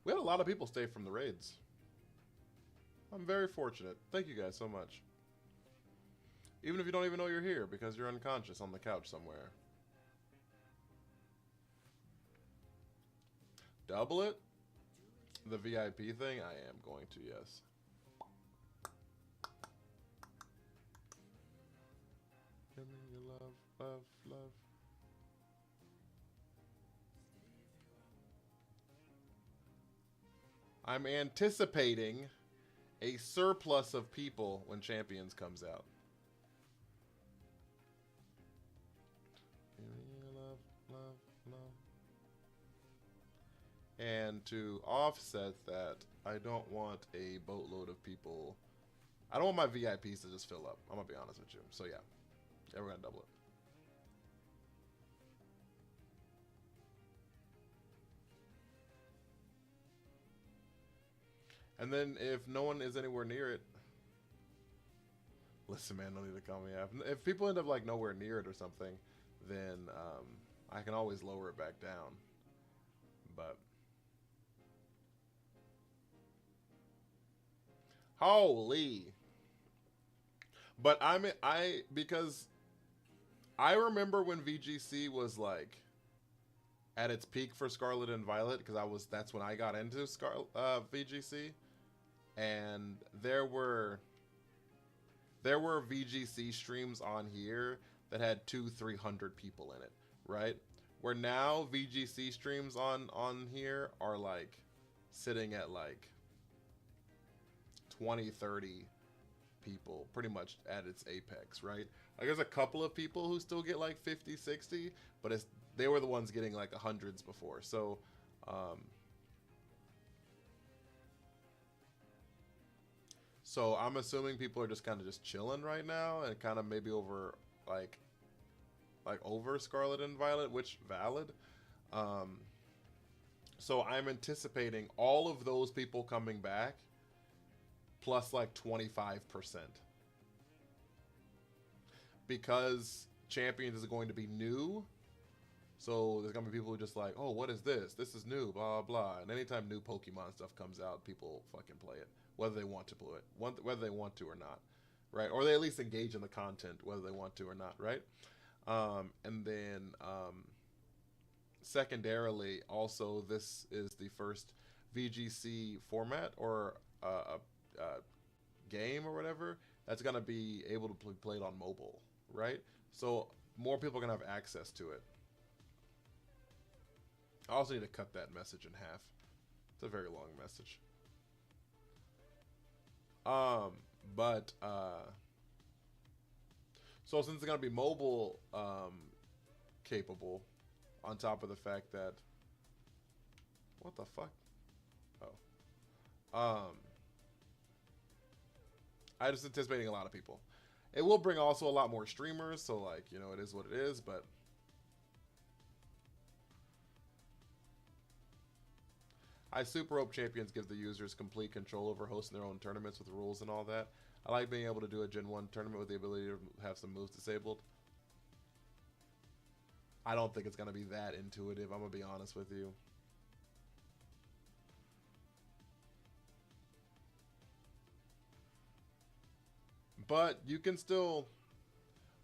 We had a lot of people stay from the raids. I'm very fortunate. Thank you guys so much. Even if you don't even know you're here because you're unconscious on the couch somewhere. Double it? The VIP thing? I am going to, yes. Give me your love, love, love. I'm anticipating a surplus of people when Champions comes out. Give me your love, love, love. And to offset that, I don't want a boatload of people. I don't want my VIPs to just fill up. I'm going to be honest with you. So yeah. Yeah, we're going to double it. And then if no one is anywhere near it, listen, man, no need to call me out. If people end up like nowhere near it or something, then I can always lower it back down. But holy. But because I remember when VGC was like at its peak for Scarlet and Violet, because that's when I got into VGC. And there were VGC streams on here that had 200-300 people in it, right? Where now VGC streams on here are like sitting at like 20-30 people, pretty much at its apex, right? Like there's a couple of people who still get like 50-60, but they were the ones getting like hundreds before. So so I'm assuming people are just kind of just chilling right now and kind of maybe over like over Scarlet and Violet, which valid. So I'm anticipating all of those people coming back plus like 25%. Because Champions is going to be new. So there's gonna be people who just like, oh, what is this? This is new, blah blah. And anytime new Pokemon stuff comes out, people fucking play it, whether they want to play it, whether they want to or not, right? Or they at least engage in the content, whether they want to or not, right? And then secondarily, also this is the first VGC format or game or whatever that's gonna be able to be played on mobile, right? So more people are gonna have access to it. I also need to cut that message in half. It's a very long message. So since it's gonna be mobile capable, on top of the fact that, what the fuck? Oh. I just anticipating a lot of people. It will bring also a lot more streamers, so like, you know, it is what it is, but I super hope Champions give the users complete control over hosting their own tournaments with rules and all that. I like being able to do a Gen 1 tournament with the ability to have some moves disabled. I don't think it's going to be that intuitive, I'm going to be honest with you. But you can still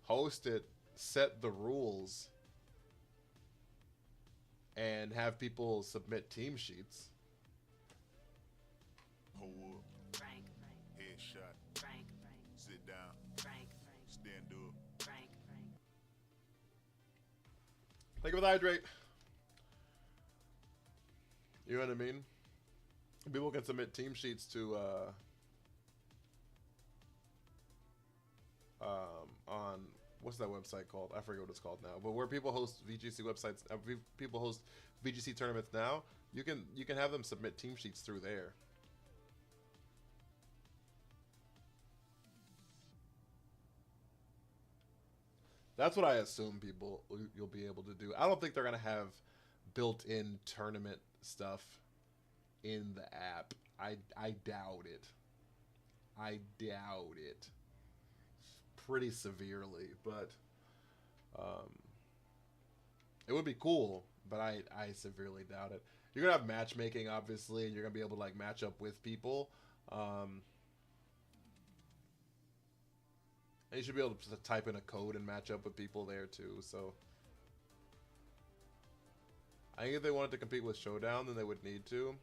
host it, set the rules, and have people submit team sheets. Hold up. Frank. Headshot. Frank. Sit down. Frank. Stand up. Frank. Think of it, hydrate. You know what I mean? People can submit team sheets to on what's that website called? I forget what it's called now. But where people host VGC websites, people host VGC tournaments now. You can have them submit team sheets through there. That's what I assume you'll be able to do. I don't think they're gonna have built-in tournament stuff in the app. I doubt it. I doubt it pretty severely, but it would be cool, but I severely doubt it. You're gonna have matchmaking, obviously, and you're gonna be able to like match up with people. And you should be able to type in a code and match up with people there too. So I think if they wanted to compete with Showdown, then they would need to.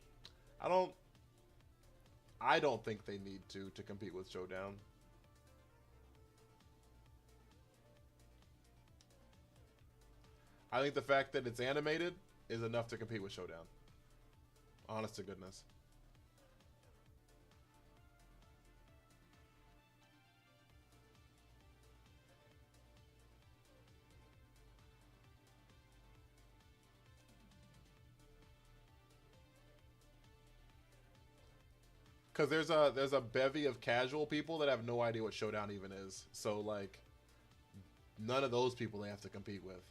I don't think they need to compete with Showdown. I think the fact that it's animated is enough to compete with Showdown. Honest to goodness. Because there's a bevy of casual people that have no idea what Showdown even is. So like, none of those people they have to compete with.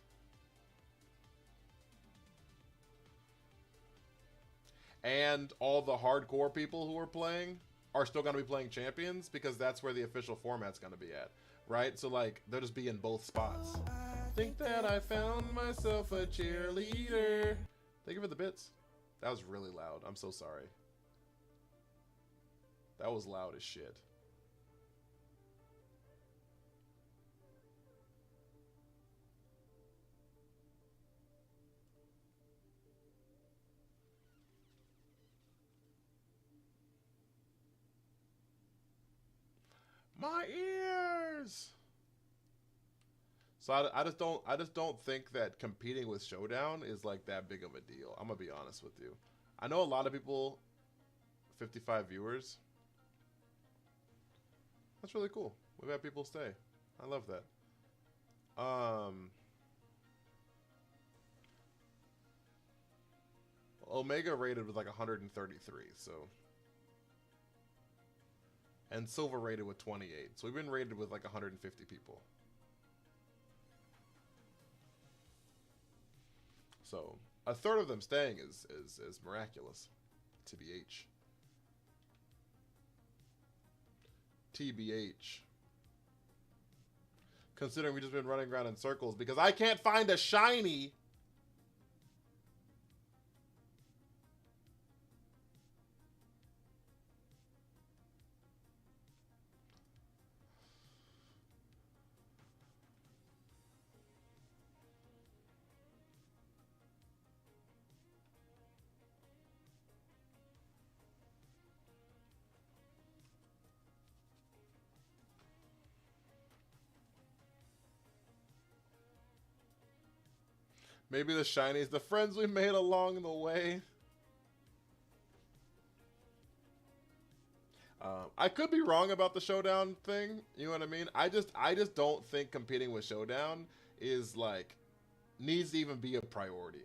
And all the hardcore people who are playing are still going to be playing Champions because that's where the official format's going to be at, right? So like, they'll just be in both spots. Think that I found myself a cheerleader. Thank you for the bits. That was really loud. I'm so sorry. That was loud as shit. My ears. So I just don't think that competing with Showdown is like that big of a deal. I'm gonna be honest with you. I know a lot of people, 55 viewers. That's really cool. We've had people stay. I love that. Omega rated with like 133, so. And Silver rated with 28. So we've been rated with like 150 people. So a third of them staying is miraculous. TBH. TBH. Considering we've just been running around in circles because I can't find a shiny Maybe the shinies, the friends we made along the way. I could be wrong about the Showdown thing. You know what I mean? I just don't think competing with Showdown is like needs to even be a priority.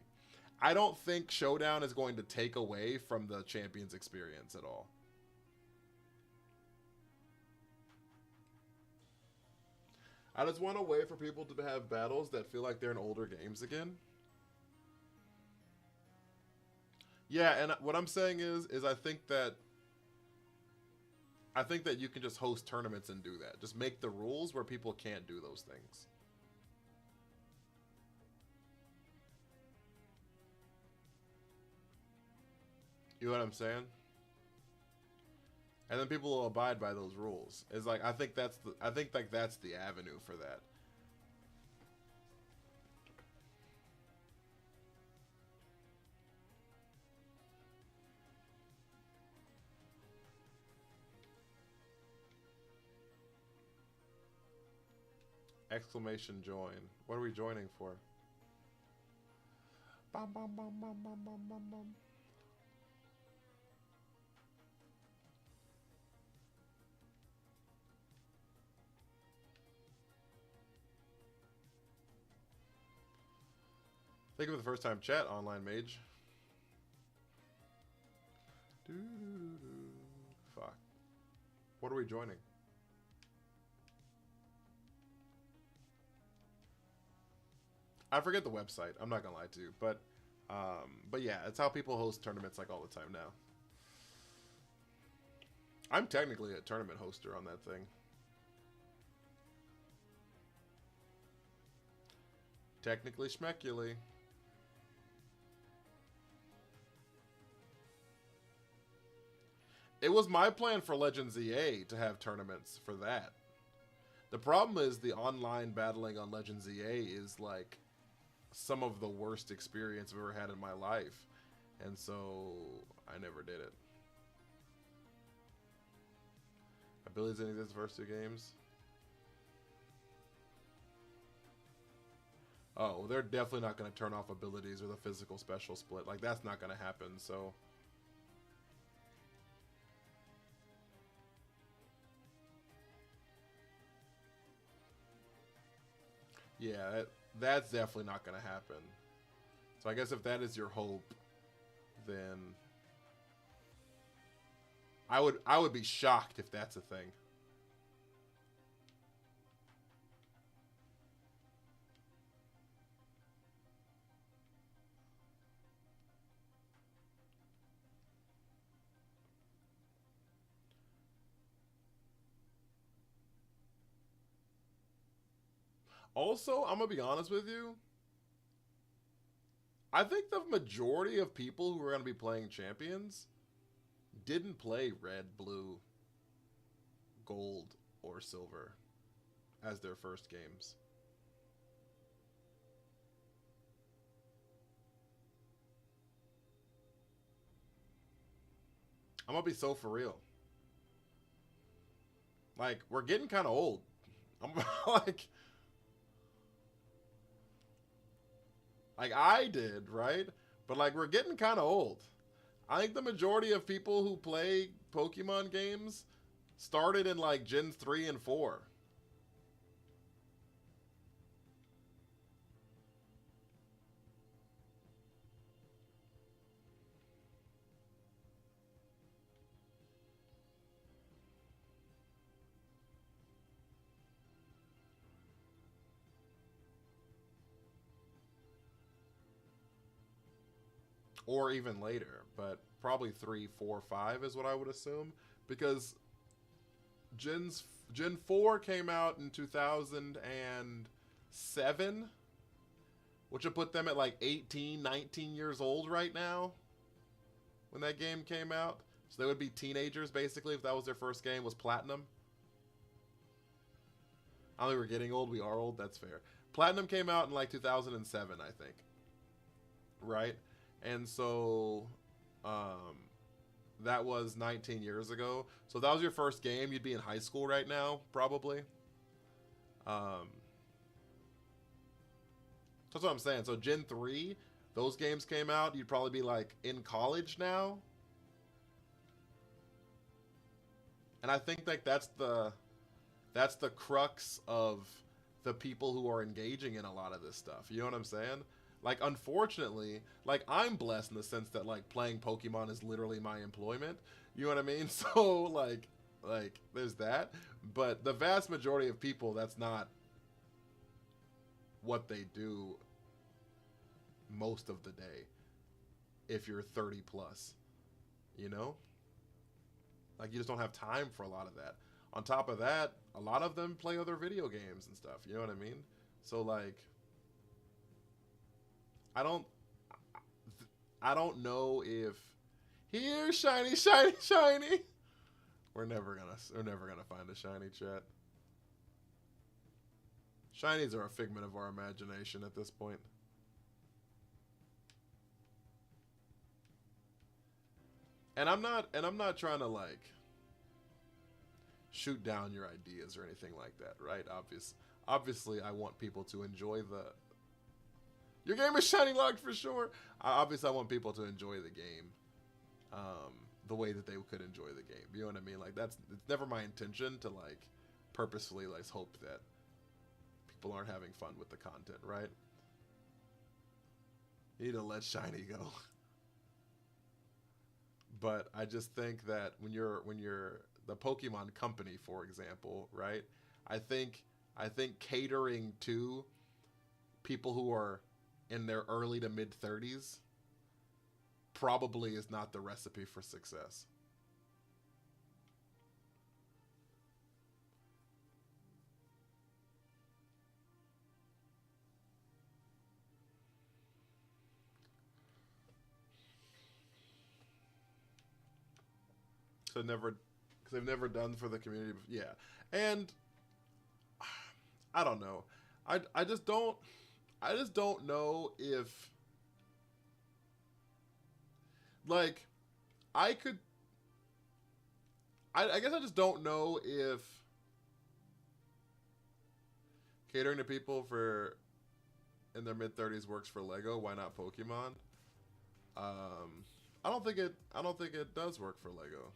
I don't think Showdown is going to take away from the Champions experience at all. I just want a way for people to have battles that feel like they're in older games again. Yeah, and what I'm saying is I think that you can just host tournaments and do that. Just make the rules where people can't do those things. You know what I'm saying? And then people will abide by those rules. It's like I think that's the avenue for that. Exclamation join. What are we joining for? Bum, bum, bum, bum, bum, bum, bum, bum. Thank you for the first time chat, online mage. Fuck. What are we joining? I forget the website. I'm not gonna lie to you, but yeah, it's how people host tournaments like all the time now. I'm technically a tournament hoster on that thing. Technically, schmeckily. It was my plan for Legends EA to have tournaments for that. The problem is the online battling on Legends EA is like some of the worst experience I've ever had in my life. And so I never did it. Abilities didn't exist the first two games. Oh, they're definitely not going to turn off abilities or the physical special split. Like, that's not going to happen, so... Yeah, that's definitely not going to happen. So I guess if that is your hope, then... I would be shocked if that's a thing. Also, I'm going to be honest with you. I think the majority of people who are going to be playing Champions didn't play red, blue, gold, or silver as their first games. I'm going to be so for real. Like, we're getting kind of old. I'm like... Like, I did, right? But, like, we're getting kind of old. I think the majority of people who play Pokemon games started in, like, Gen 3 and 4. Or even later, but probably 3, 4, 5 is what I would assume. Because Gen 4 came out in 2007, which would put them at like 18, 19 years old right now when that game came out. So they would be teenagers, basically, if that was their first game, was Platinum. I don't think we're getting old. We are old. That's fair. Platinum came out in like 2007, I think. Right? And so that was 19 years ago. So if that was your first game, you'd be in high school right now, probably. That's what I'm saying. So Gen 3, those games came out, you'd probably be like in college now. And I think like that's the crux of the people who are engaging in a lot of this stuff. You know what I'm saying? Like, unfortunately, like, I'm blessed in the sense that like playing Pokemon is literally my employment. You know what I mean? So like there's that. But the vast majority of people, that's not what they do most of the day. If you're 30 plus, you know? Like, you just don't have time for a lot of that. On top of that, a lot of them play other video games and stuff. You know what I mean? So like, I don't know if here shiny, shiny, shiny. We're never gonna find a shiny, chat. Shinies are a figment of our imagination at this point. And I'm not trying to like shoot down your ideas or anything like that, right? Obviously I want people to enjoy your game is shiny locked for sure. Obviously I want people to enjoy the game the way that they could enjoy the game. You know what I mean? Like, it's never my intention to like purposefully like hope that people aren't having fun with the content, right? You need to let shiny go. But I just think that when you're the Pokemon company, for example, right? I think catering to people who are in their early to mid 30s probably is not the recipe for success. So never, because they've never done for the community. Yeah, and I don't know. I just don't know if like I could. I guess I just don't know if catering to people for in their mid 30s works for Lego. Why not Pokemon? I don't think it does work for Lego.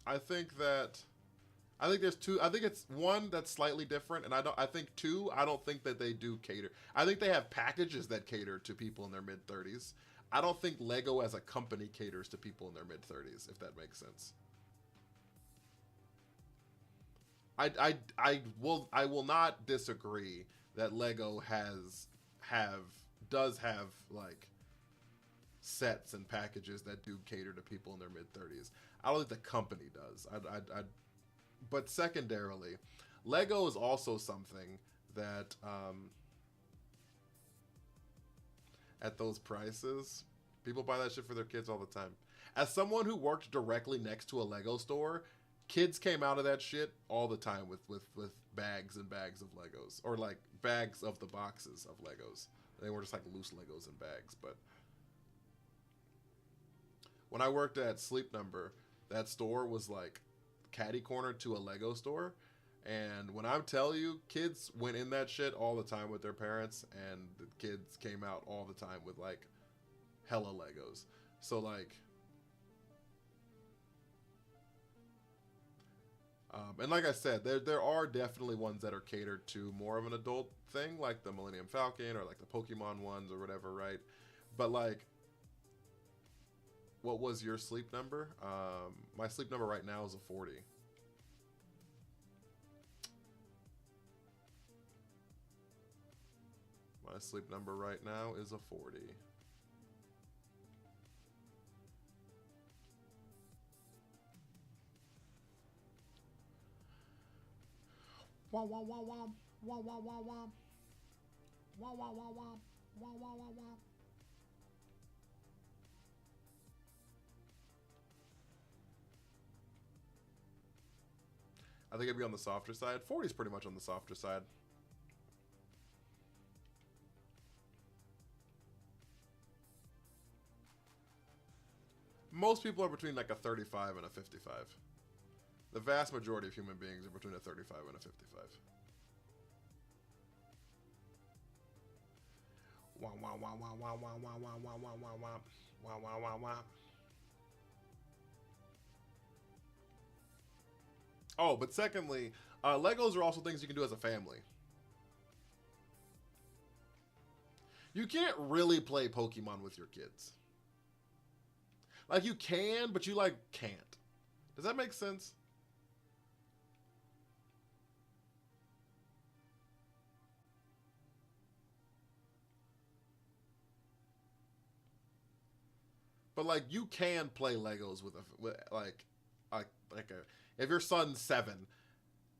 I think there's two. I think it's one that's slightly different, and I think two. I don't think that they do cater. I think they have packages that cater to people in their mid 30s. I don't think Lego as a company caters to people in their mid 30s. If that makes sense. I will not disagree that Lego does have like sets and packages that do cater to people in their mid 30s. I don't think the company does. But secondarily, Lego is also something that at those prices, people buy that shit for their kids all the time. As someone who worked directly next to a Lego store, kids came out of that shit all the time with bags and bags of Legos, or like bags of the boxes of Legos. They were just like loose Legos in bags. But when I worked at Sleep Number, that store was like catty corner to a Lego store. And when I tell you, kids went in that shit all the time with their parents, and the kids came out all the time with like hella Legos. So like, and like I said, there are definitely ones that are catered to more of an adult thing, like the Millennium Falcon or like the Pokemon ones or whatever, right? But like, what was your sleep number? My sleep number right now is a 40. My sleep number right now is a 40. Wah wah wah wah wah wah wah wah wah wah wah wah wah wah wah wah. I think it'd be on the softer side. 40 is pretty much on the softer side. Most people are between like a 35 and a 55. The vast majority of human beings are between a 35 and a 55. Wah, wah, wah, wah, wah, wah, wah, wah, wah, wah, wah, wah, wah, wah, wah, wah. Oh, but secondly, Legos are also things you can do as a family. You can't really play Pokemon with your kids. Like, you can, but you, like, can't. Does that make sense? But, like, you can play Legos with if your son's 7,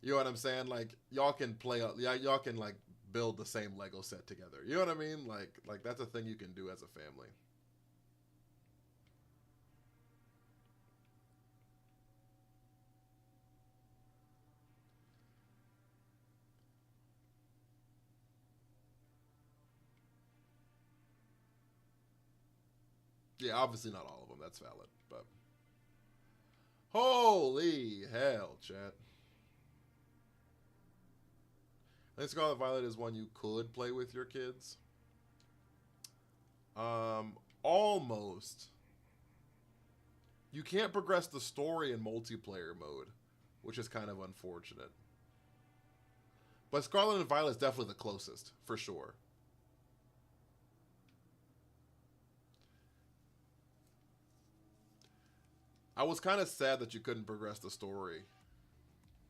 you know what I'm saying? Like, y'all can play, y'all can, like, build the same Lego set together. You know what I mean? Like that's a thing you can do as a family. Yeah, obviously not all of them. That's valid, but holy hell, chat. I think Scarlet Violet is one you could play with your kids. Almost. You can't progress the story in multiplayer mode, which is kind of unfortunate. But Scarlet and Violet is definitely the closest, for sure. I was kind of sad that you couldn't progress the story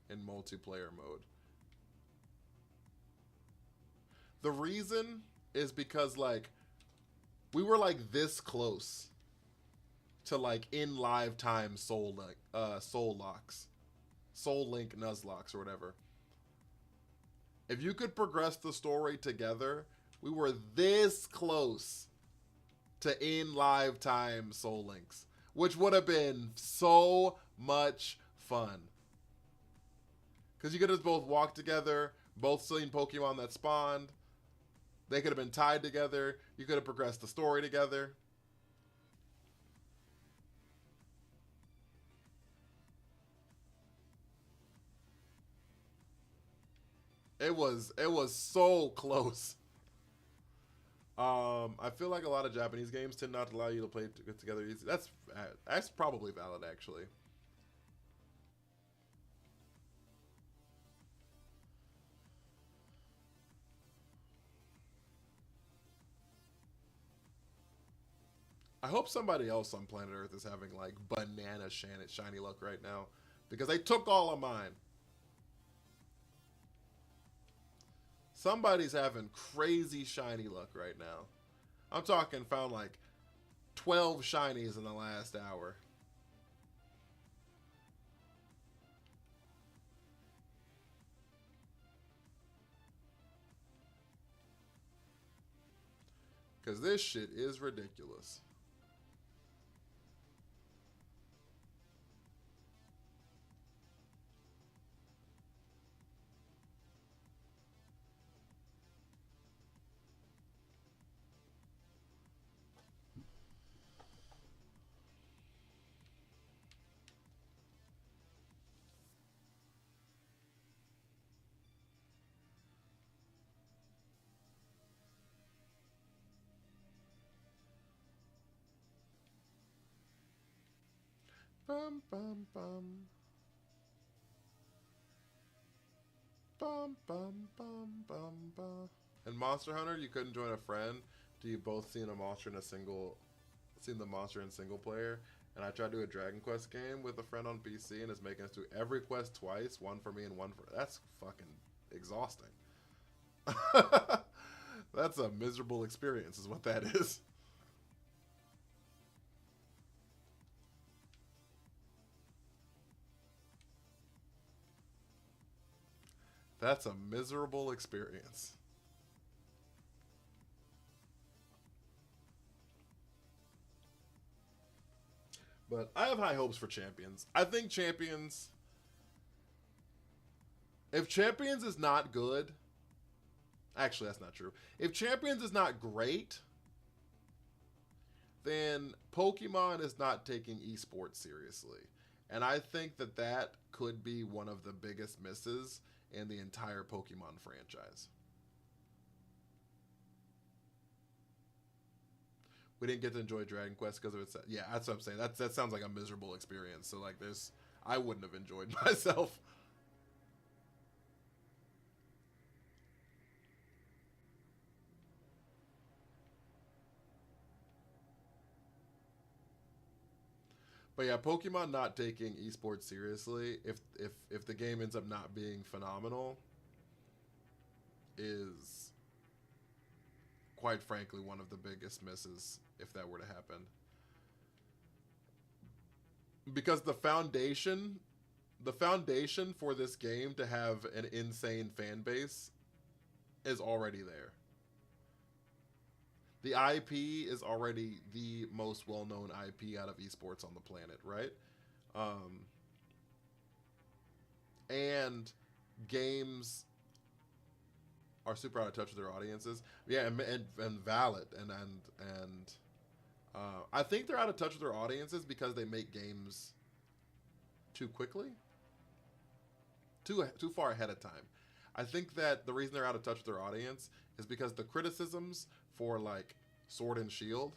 in multiplayer mode. The reason is because, like, we were, like, this close to, like, in live time Soul Locks. Soul Link Nuzlocks or whatever. If you could progress the story together, we were this close to in live time Soul Links, which would have been so much fun. Because you could have both walked together, both seen Pokemon that spawned. They could have been tied together. You could have progressed the story together. It was so close. I feel like a lot of Japanese games tend not to allow you to play together easy. That's probably valid, actually. I hope somebody else on planet Earth is having, like, banana shiny luck right now, because they took all of mine. Somebody's having crazy shiny luck right now. I'm talking found like 12 shinies in the last hour. Because this shit is ridiculous. Bum, bum, bum. Bum, bum, bum, bum, bum. In Monster Hunter, you couldn't join a friend till you both seen the monster in single player. And I tried to do a Dragon Quest game with a friend on PC, and it's making us do every quest twice, one for me and one for... That's fucking exhausting. That's a miserable experience is what that is. That's a miserable experience. But I have high hopes for Champions. I think Champions... If Champions is not good... Actually, that's not true. If Champions is not great, then Pokemon is not taking esports seriously. And I think that that could be one of the biggest misses in the entire Pokemon franchise. We didn't get to enjoy Dragon Quest because of its. Yeah, that's what I'm saying. That sounds like a miserable experience. So like, I wouldn't have enjoyed myself. But yeah, Pokemon not taking esports seriously, if the game ends up not being phenomenal, is quite frankly one of the biggest misses if that were to happen. Because the foundation for this game to have an insane fan base is already there. The IP is already the most well-known IP out of esports on the planet, right? And games are super out of touch with their audiences. Yeah, and valid, and I think they're out of touch with their audiences because they make games too quickly, too far ahead of time. I think that the reason they're out of touch with their audience is because the criticisms for like Sword and Shield,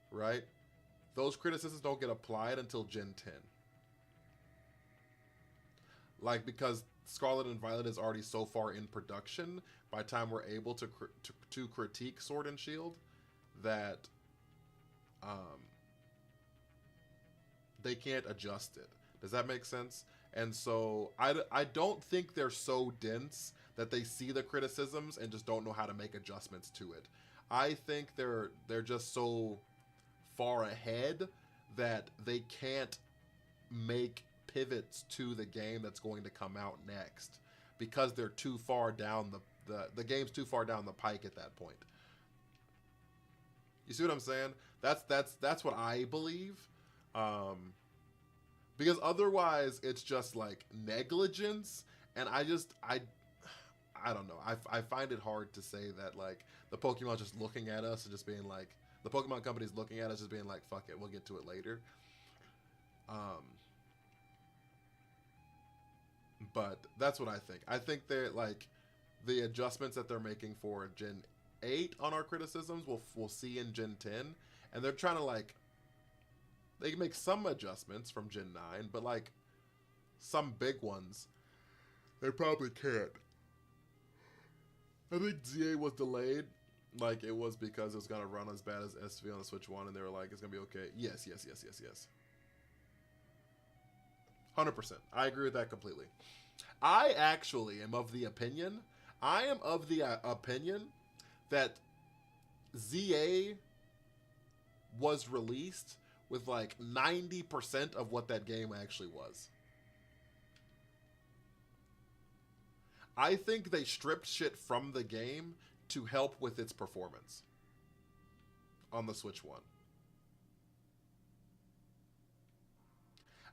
right? Those criticisms don't get applied until Gen 10. Like, because Scarlet and Violet is already so far in production by the time we're able to critique Sword and Shield that they can't adjust it. Does that make sense? And so I don't think they're so dense that they see the criticisms and just don't know how to make adjustments to it. I think they're just so far ahead that they can't make pivots to the game that's going to come out next because they're too far down the game's too far down the pike at that point. You see what I'm saying? That's what I believe. Because otherwise it's just like negligence, and I don't know. I find it hard to say that like the Pokemon just looking at us and just being like, the Pokemon company's looking at us just being like, fuck it, we'll get to it later. But that's what I think. I think they're like the adjustments that they're making for Gen 8 on our criticisms we'll see in Gen 10, and they're trying to like, they can make some adjustments from Gen 9, but like some big ones they probably can't. I think ZA was delayed. Like, it was because it was going to run as bad as SV on the Switch 1, and they were like, it's going to be okay. Yes. 100%. I agree with that completely. I actually am of the opinion, that ZA was released with like 90% of what that game actually was. I think they stripped shit from the game to help with its performance on the Switch 1.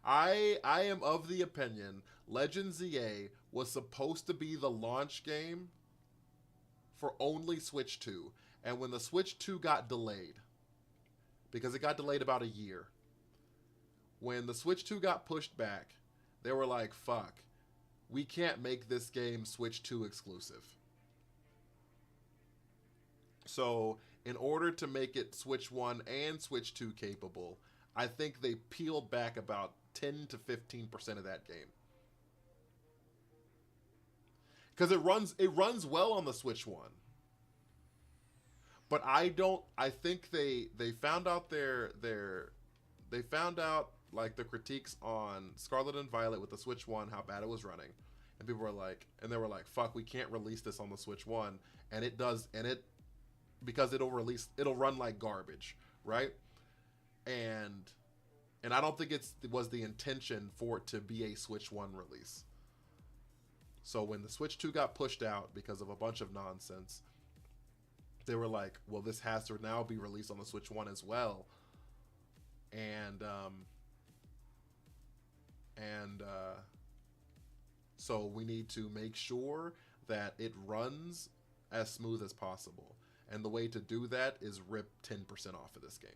I am of the opinion Legend ZA was supposed to be the launch game for only Switch 2. And when the Switch 2 got delayed, because it got delayed about a year, when the Switch 2 got pushed back, they were like, fuck, we can't make this game Switch 2 exclusive. So in order to make it Switch 1 and Switch 2 capable, I think they peeled back about 10 to 15% of that game. Because it runs well on the Switch 1. But I think they found out they found out like the critiques on Scarlet and Violet with the Switch 1, how bad it was running. And people were like, and they were like, fuck, we can't release this on the Switch 1. And it does, because it'll run like garbage, right? And I don't think it was the intention for it to be a Switch 1 release. So when the Switch 2 got pushed out because of a bunch of nonsense, they were like, well, this has to now be released on the Switch 1 as well. And so we need to make sure that it runs as smooth as possible. And the way to do that is rip 10% off of this game.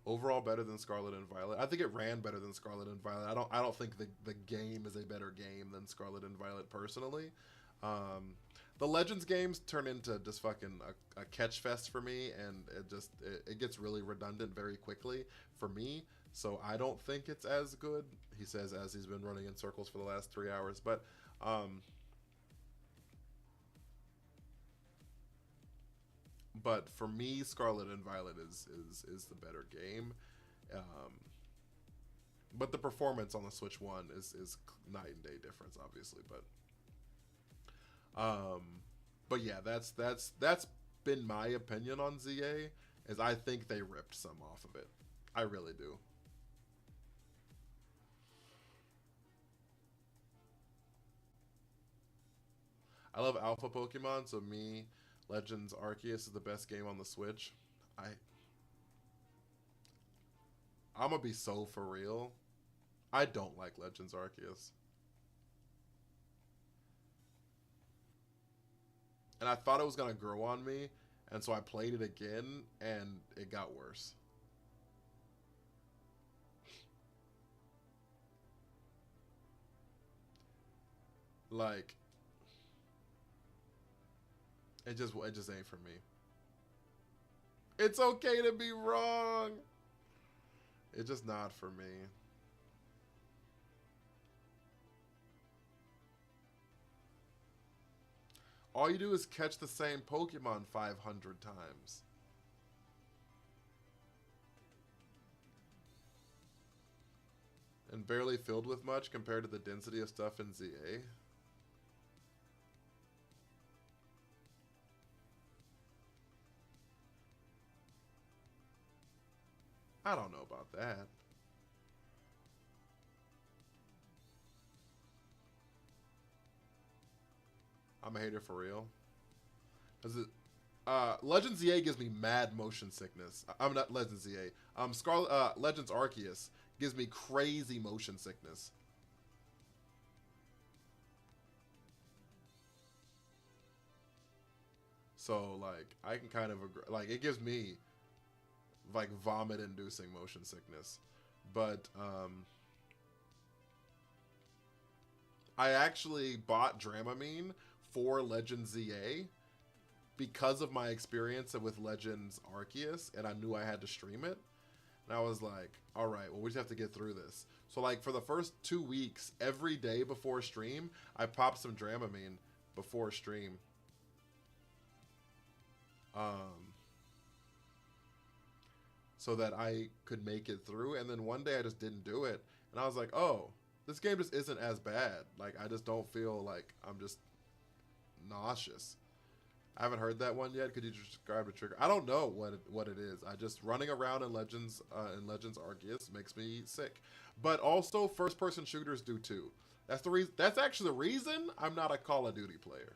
Overall, better than Scarlet and Violet. I think it ran better than Scarlet and Violet. I don't think the game is a better game than Scarlet and Violet personally. The Legends games turn into just fucking a catch fest for me, and it gets really redundant very quickly for me. So I don't think it's as good. He says as he's been running in circles for the last 3 hours, but for me, Scarlet and Violet is the better game. Um, but the performance on the Switch One is night and day difference, obviously. But yeah, that's been my opinion on ZA. Is I think they ripped some off of it. I really do. I love Alpha Pokemon, so me, Legends Arceus is the best game on the Switch. I I'm gonna be so for real. I don't like Legends Arceus. And I thought it was gonna grow on me, and so I played it again, and it got worse. Like it just ain't for me. It's okay to be wrong. It's just not for me. All you do is catch the same Pokemon 500 times. And barely filled with much compared to the density of stuff in ZA. I don't know about that. I'm a hater for real. Is it? Legends ZA gives me mad motion sickness. I'm not Legends ZA. Scarlet Legends Arceus gives me crazy motion sickness. So like I can kind of agree. Like it gives me like vomit-inducing motion sickness, but I actually bought Dramamine for Legends ZA because of my experience with Legends Arceus, and I knew I had to stream it. And I was like, all right, well, we just have to get through this. So, like, for the first 2 weeks, every day before stream, I popped some Dramamine before stream. So that I could make it through. And then one day I just didn't do it. And I was like, oh, this game just isn't as bad. Like, I just don't feel like I'm just nauseous. I haven't heard that one yet. Could you describe the trigger? I don't know what it is. I just running around in Legends Arceus makes me sick. But also first person shooters do too. That's the reason. That's actually the reason I'm not a Call of Duty player.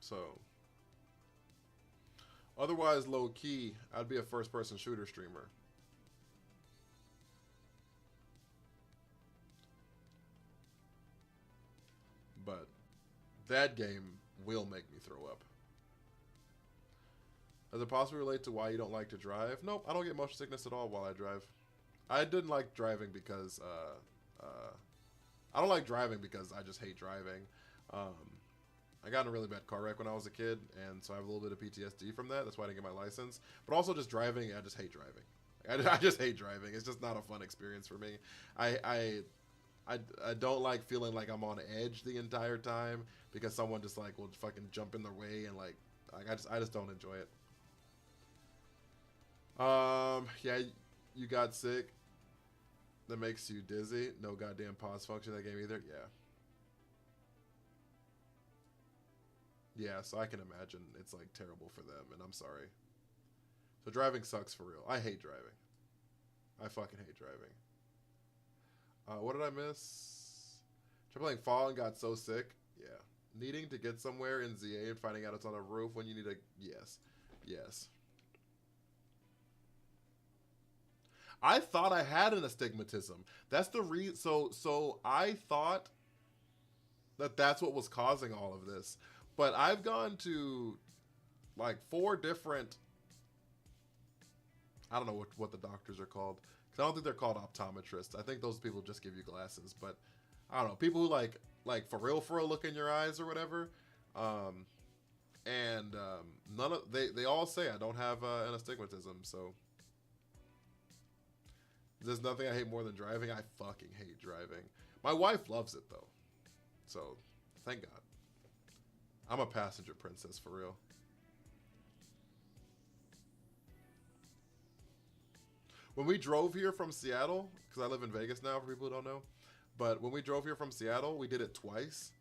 So, otherwise, low key, I'd be a first person shooter streamer. But that game will make me throw up. Does it possibly relate to why you don't like to drive? Nope, I don't get motion sickness at all while I drive. I didn't like driving because, I don't like driving because I just hate driving. I got in a really bad car wreck when I was a kid, and so I have a little bit of PTSD from that. That's why I didn't get my license. But also just driving, I just hate driving. I just hate driving. It's just not a fun experience for me. I don't like feeling like I'm on edge the entire time because someone just like will fucking jump in their way and like I just don't enjoy it. Yeah, you got sick. That makes you dizzy. No goddamn pause function in that game either. Yeah. Yeah, so I can imagine it's like terrible for them, and I'm sorry. So driving sucks for real. I hate driving. I fucking hate driving. What did I miss? Tried playing Fall and got so sick. Yeah, needing to get somewhere in ZA and finding out it's on a roof when you need a yes, yes. I thought I had an astigmatism. That's the reason. So I thought that that's what was causing all of this. But I've gone to like 4 different. I don't know what the doctors are called. Cause I don't think they're called optometrists. I think those people just give you glasses. But I don't know, people who like for real look in your eyes or whatever. None of they all say I don't have an astigmatism. So there's nothing I hate more than driving. I fucking hate driving. My wife loves it though. So thank God. I'm a passenger princess for real. When we drove here from Seattle, because I live in Vegas now for people who don't know, but when we drove here from Seattle, we did it twice.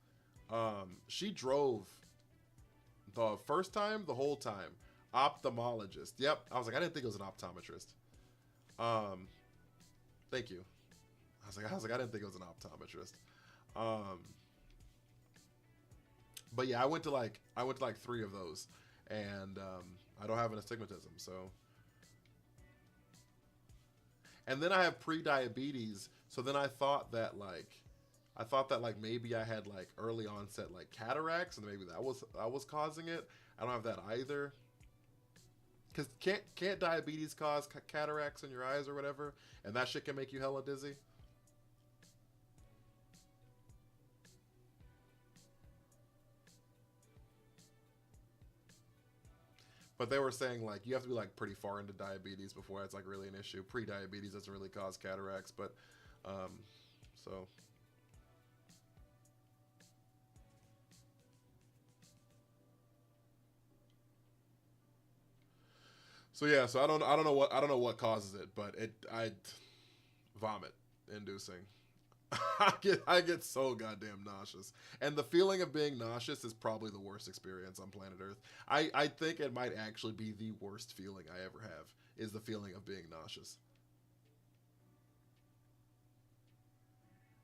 She drove the first time, the whole time. Ophthalmologist. Yep. I was like, I didn't think it was an optometrist. Thank you. I was like, I didn't think it was an optometrist. But yeah, I went to like 3 of those, and I don't have an astigmatism, so. And then I have pre-diabetes, so then I thought that like maybe I had like early onset like cataracts, and maybe that was causing it. I don't have that either. Cause can't diabetes cause cataracts in your eyes or whatever, and that shit can make you hella dizzy. But they were saying like you have to be like pretty far into diabetes before it's like really an issue. Pre-diabetes doesn't really cause cataracts, but so. So yeah, so I don't know what causes it, but I vomit inducing. I get so goddamn nauseous. And the feeling of being nauseous is probably the worst experience on planet Earth. I think it might actually be the worst feeling I ever have, is the feeling of being nauseous.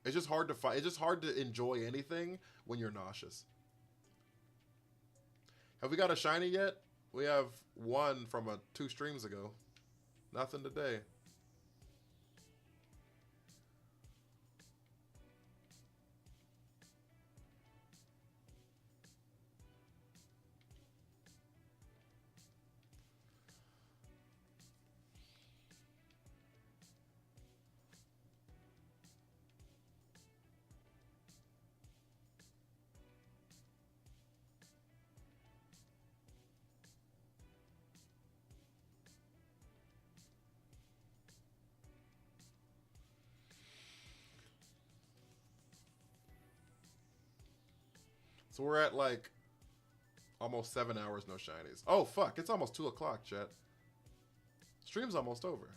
It's just hard to fight. It's just hard to enjoy anything when you're nauseous. Have we got a shiny yet? We have one from 2 streams ago. Nothing today. So we're at like almost 7 hours, no shinies. Oh fuck, it's almost 2 o'clock, chat. Stream's almost over.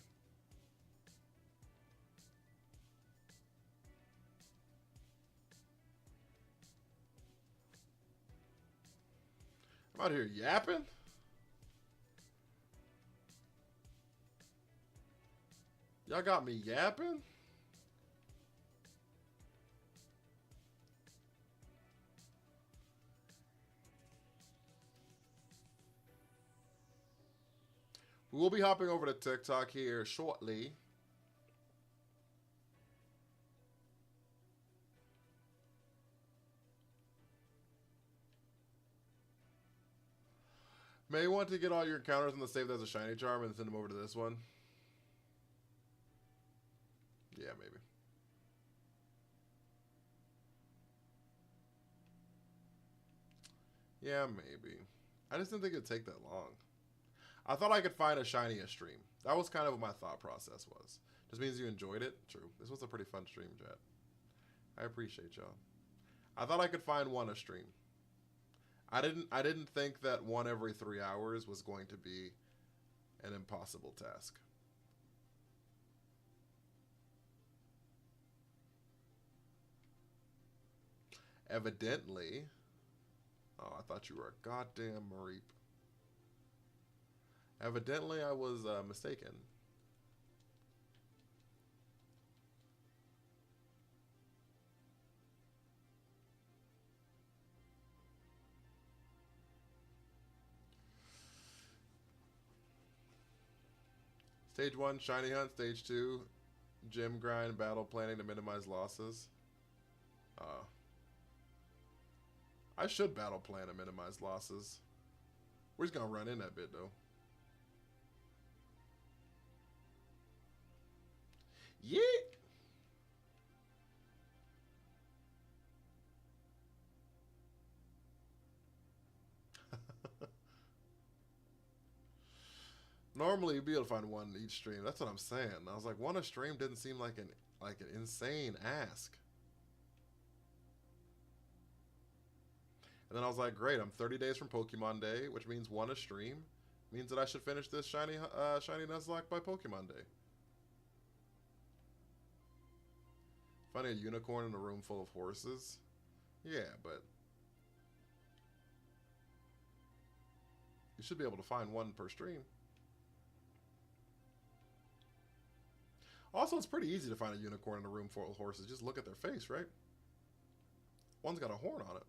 I'm out here yapping. Y'all got me yapping? We will be hopping over to TikTok here shortly. May want to get all your encounters on the save as a shiny charm and send them over to this one. Yeah, maybe. Yeah, maybe. I just didn't think it'd take that long. I thought I could find a shiny a stream. That was kind of what my thought process was. Just means you enjoyed it. True. This was a pretty fun stream, chat. I appreciate y'all. I thought I could find one a stream. I didn't think that one every 3 hours was going to be an impossible task. Evidently. Oh, I thought you were a goddamn Mareep. Evidently, I was mistaken. Stage 1, shiny hunt. Stage 2, gym grind, battle planning to minimize losses. I should battle plan to minimize losses. We're just gonna run in that bit though. Yeet! Normally you'd be able to find one each stream. That's what I'm saying. I was like, one a stream didn't seem like an insane ask. And then I was like, great, I'm 30 days from Pokemon Day, which means one a stream. Means that I should finish this shiny Nuzlocke by Pokemon Day. Finding a unicorn in a room full of horses? Yeah, but you should be able to find one per stream. Also, it's pretty easy to find a unicorn in a room full of horses. Just look at their face, right? One's got a horn on it.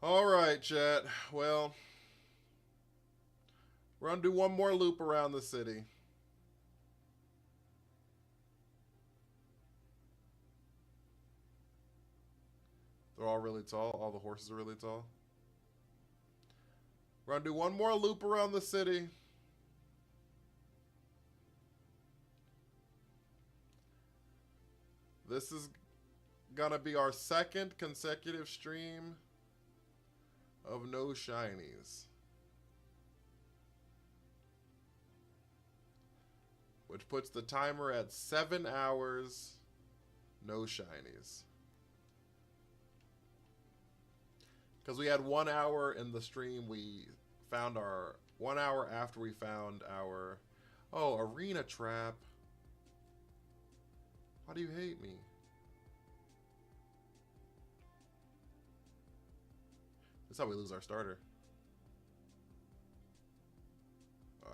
All right, chat. Well, we're going to do one more loop around the city. They're all really tall. All the horses are really tall. We're going to do one more loop around the city. This is going to be our second consecutive stream of no shinies. Which puts the timer at 7 hours, no shinies. Because we had 1 hour in the stream, we found our 1 hour after we found our arena trap. Why do you hate me? That's how we lose our starter. Oh,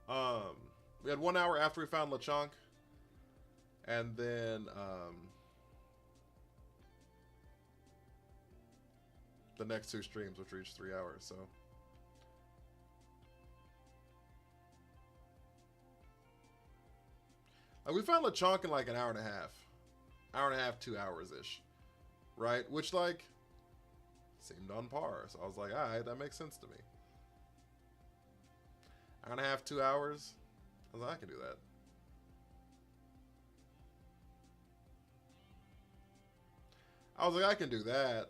I lied. We had 1 hour after we found Lechonk. And then, the next 2 streams, which reached 3 hours, so. We found Lechonk in like an hour and a half. Hour and a half, 2 hours-ish. Right? Which, like, seemed on par. So I was like, alright, that makes sense to me. Hour and a half, 2 hours. I was like, I can do that. I was like, I can do that.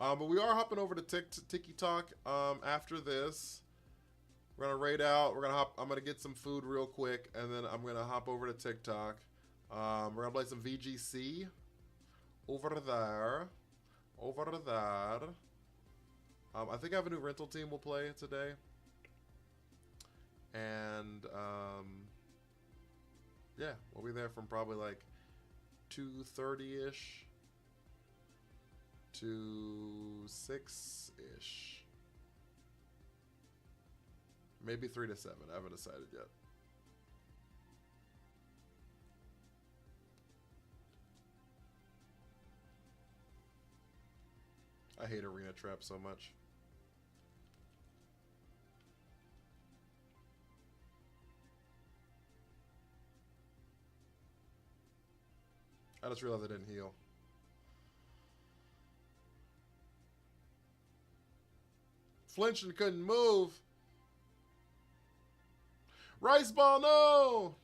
But we are hopping over to Tiki Talk after this. We're gonna raid out. I'm gonna get some food real quick, and then I'm gonna hop over to TikTok. We're gonna play some VGC over there. I think I have a new rental team we'll play today, and yeah, we'll be there from probably like 2:30-ish. To 6-ish. Maybe 3 to 7. I haven't decided yet. I hate arena trap so much. I just realized I didn't heal. Flinched and couldn't move. Rice ball, no!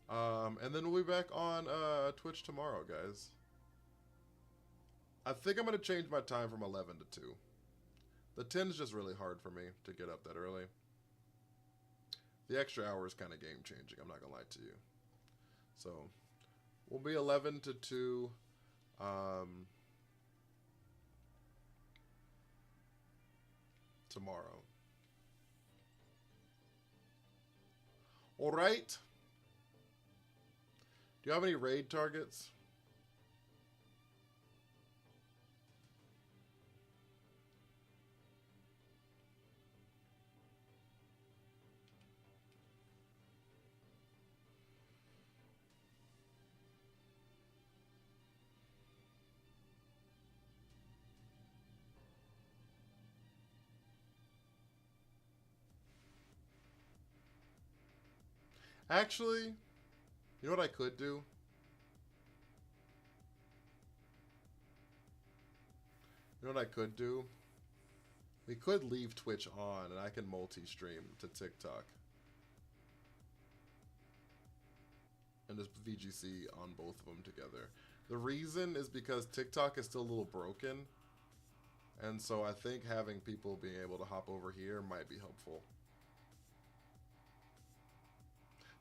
And then we'll be back on Twitch tomorrow, guys. I think I'm going to change my time from 11 to 2. The 10 is just really hard for me to get up that early. The extra hour is kind of game changing, I'm not going to lie to you. So, we'll be 11 to 2. Tomorrow. All right. Do you have any raid targets? Actually, you know what I could do? You know what I could do? We could leave Twitch on and I can multi-stream to TikTok. And just VGC on both of them together. The reason is because TikTok is still a little broken. And so I think having people being able to hop over here might be helpful.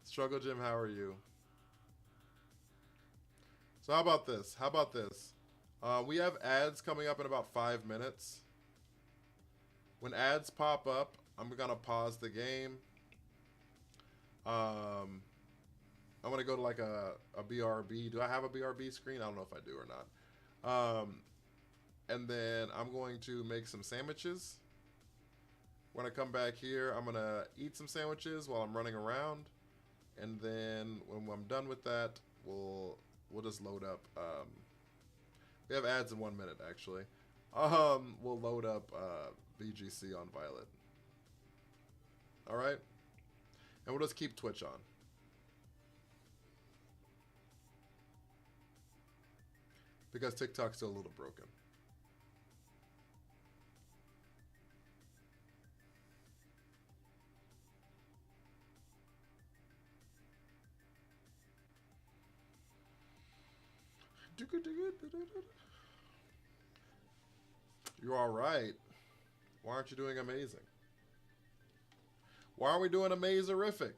Struggle Jim, how are you? So how about this? How about this? We have ads coming up in about 5 minutes. When ads pop up, I'm gonna pause the game. I'm gonna go to like a BRB. Do I have a BRB screen? I don't know if I do or not. And then I'm going to make some sandwiches. When I come back here, I'm gonna eat some sandwiches while I'm running around. And then when I'm done with that, we'll just load up. We have ads in 1 minute actually. We'll load up BGC on Violet. All right, and we'll just keep Twitch on. Because TikTok's still a little broken. You're all right. Why aren't you doing amazing? Why aren't we doing amazerific?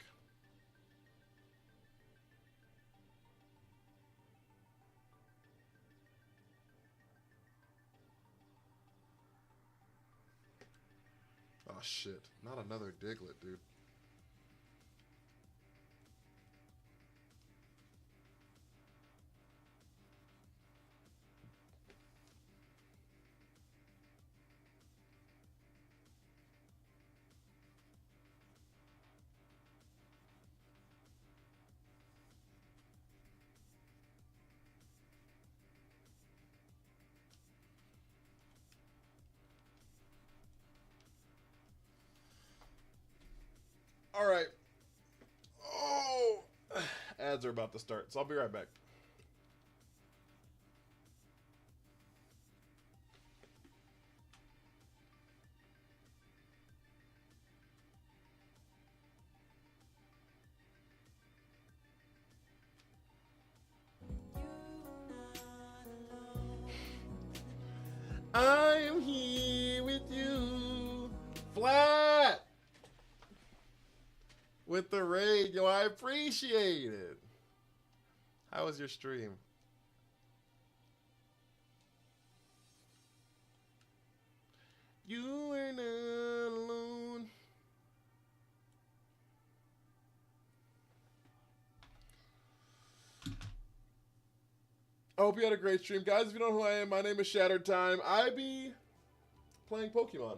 Oh shit, not another Diglett, dude. All right. Oh, ads are about to start, so I'll be right back. I am here with you, flat, with the raid. Yo, I appreciate it. How was your stream? You are not alone. I hope you had a great stream. Guys, if you don't know who I am, my name is Shattered Time. I be playing Pokemon.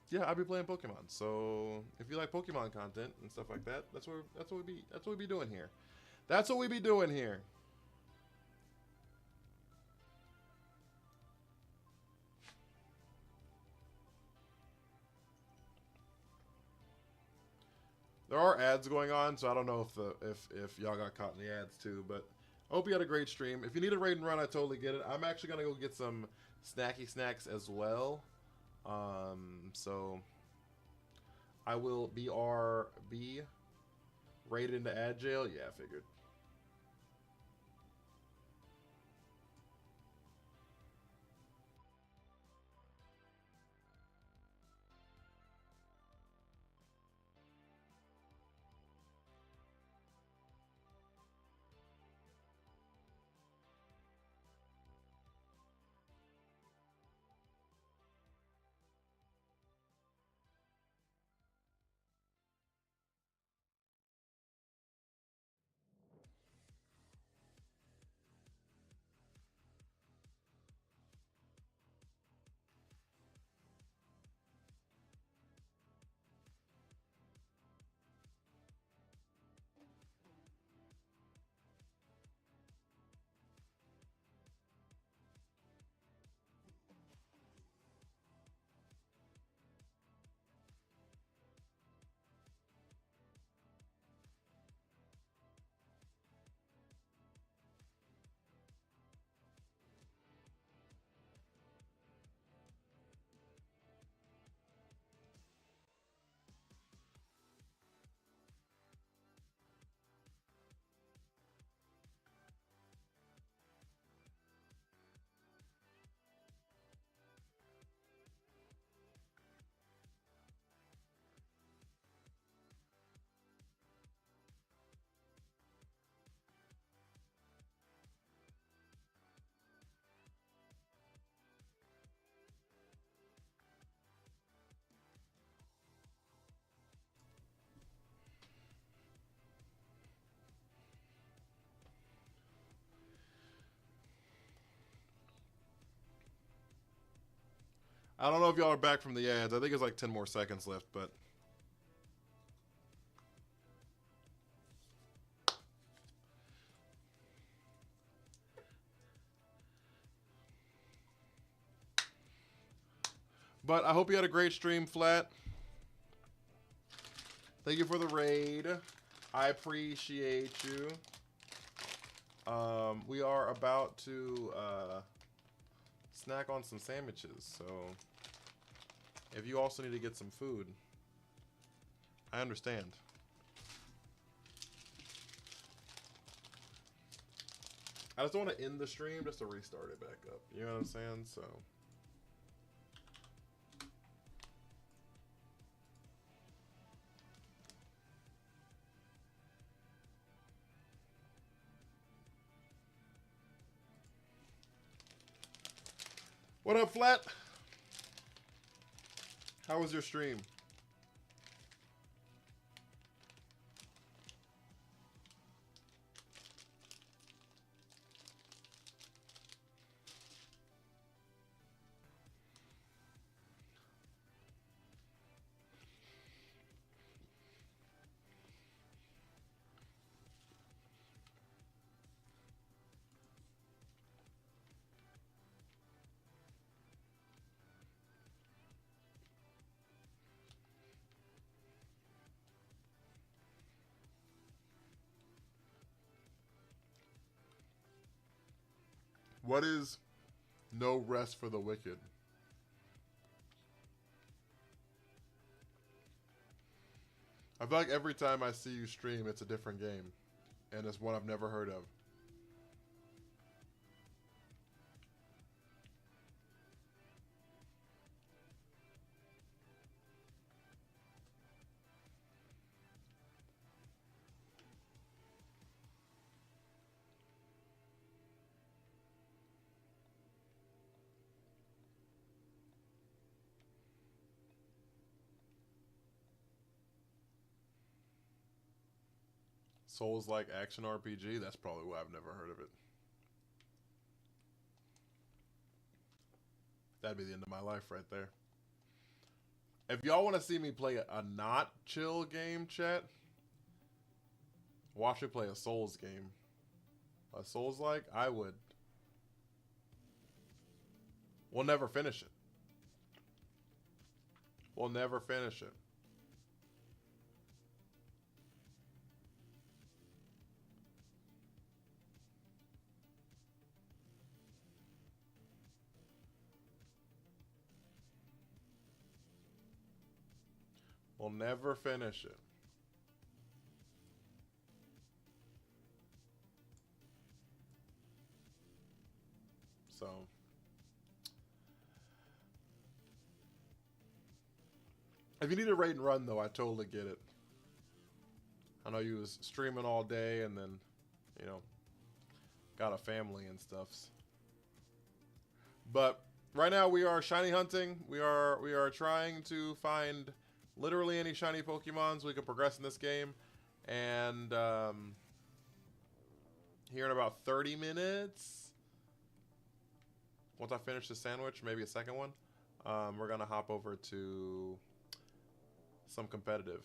Yeah, I be playing Pokemon. So if you like Pokemon content and stuff like that, that's what we be doing here. That's what we be doing here. There are ads going on, so I don't know if y'all got caught in the ads too, but I hope you had a great stream. If you need a raid and run, I totally get it. I'm actually gonna go get some snacky snacks as well. So I will BRB Raided into ad jail? Yeah, I figured. I don't know if y'all are back from the ads. I think it's like 10 more seconds left, but I hope you had a great stream, Flat. Thank you for the raid. I appreciate you. We are about to snack on some sandwiches, so if you also need to get some food, I understand. I just don't want to end the stream just to restart it back up. You know what I'm saying? So. What up, Flat? How was your stream? What is no rest for the wicked? I feel like every time I see you stream, it's a different game. And it's one I've never heard of. Souls-like action RPG? That's probably why I've never heard of it. That'd be the end of my life right there. If y'all want to see me play a not chill game, chat, watch me play a Souls game. A Souls-like? I would. We'll never finish it. We'll never finish it. We'll never finish it. If you need a raid and run, though, I totally get it. I know you was streaming all day and then, you know, got a family and stuffs. But right now we are shiny hunting. We are trying to find literally any shiny Pokemons we can progress in this game. And here in about 30 minutes, once I finish the sandwich, maybe a second one, we're going to hop over to some competitive.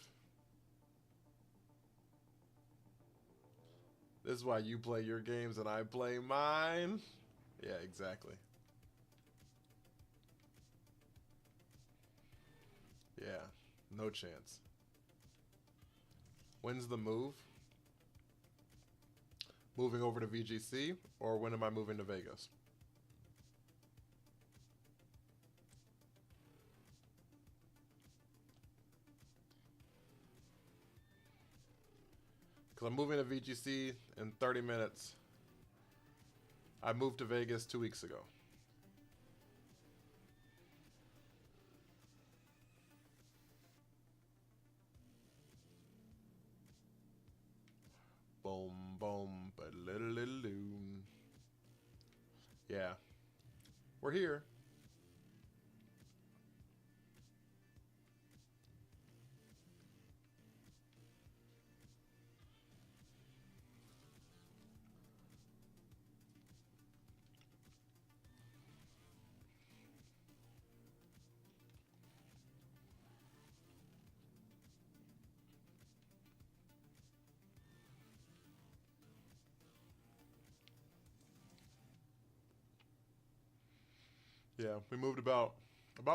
This is why you play your games and I play mine. Yeah, exactly. Yeah, no chance. When's the move? Moving over to VGC, or when am I moving to Vegas? Because I'm moving to VGC in 30 minutes. I moved to Vegas 2 weeks ago. Boom, boom, but little. Yeah. We're here. Yeah, we moved about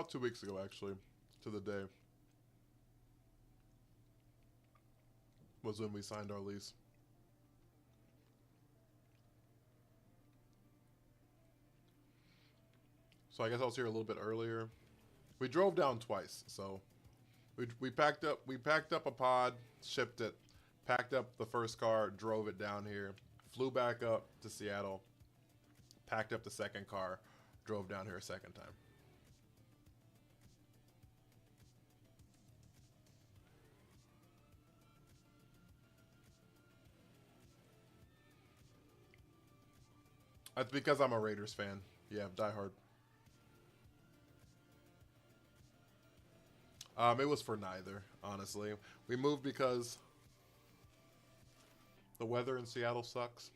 2 weeks ago, actually, to the day. Was when we signed our lease. So I guess I was here a little bit earlier. We drove down twice, so we packed up a pod, shipped it, packed up the first car, drove it down here, flew back up to Seattle, packed up the second car, drove down here a second time. That's because I'm a Raiders fan. Yeah, diehard. It was for neither, honestly. We moved because the weather in Seattle sucks.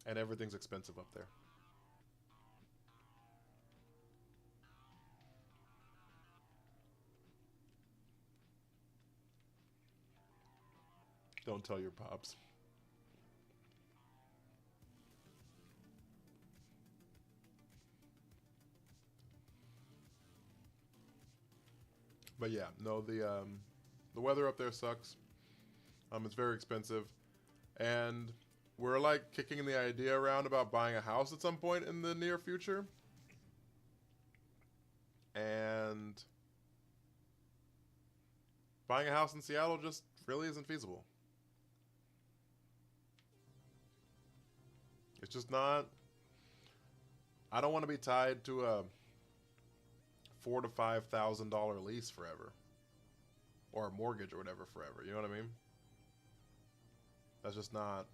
And everything's expensive up there. Don't tell your pops. But yeah, no, the weather up there sucks. It's very expensive, and we're like kicking the idea around about buying a house at some point in the near future. And buying a house in Seattle just really isn't feasible. It's just not. I don't want to be tied to a $4,000 to $5,000 lease forever, or a mortgage or whatever forever. You know what I mean? That's just not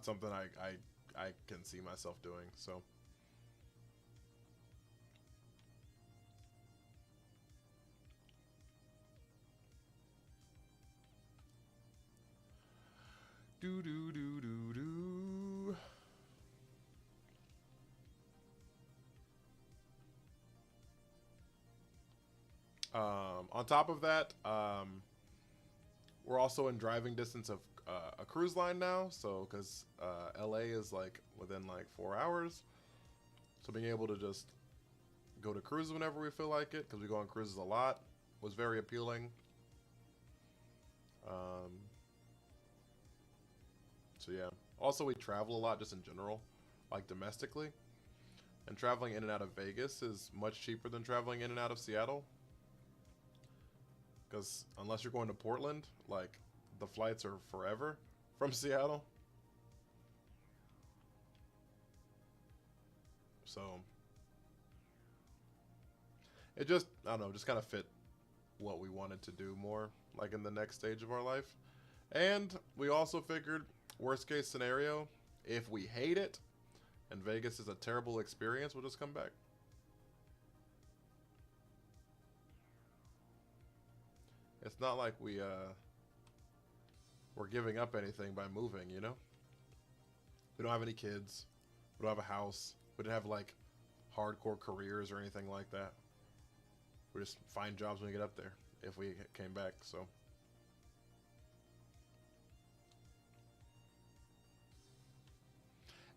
something I can see myself doing. So do do do do do. On top of that, we're also in driving distance of a cruise line now. So, because LA is like within like 4 hours, so being able to just go to cruises whenever we feel like it, because we go on cruises a lot, was very appealing. So yeah. Also, we travel a lot just in general, like domestically. And traveling in and out of Vegas is much cheaper than traveling in and out of Seattle. Because unless you're going to Portland, like, the flights are forever from Seattle. So it just, I don't know, just kind of fit what we wanted to do more, like in the next stage of our life. And we also figured, worst case scenario, if we hate it and Vegas is a terrible experience, we'll just come back. It's not like we're giving up anything by moving, you know? We don't have any kids. We don't have a house. We didn't have like hardcore careers or anything like that. We just find jobs when we get up there if we came back, so.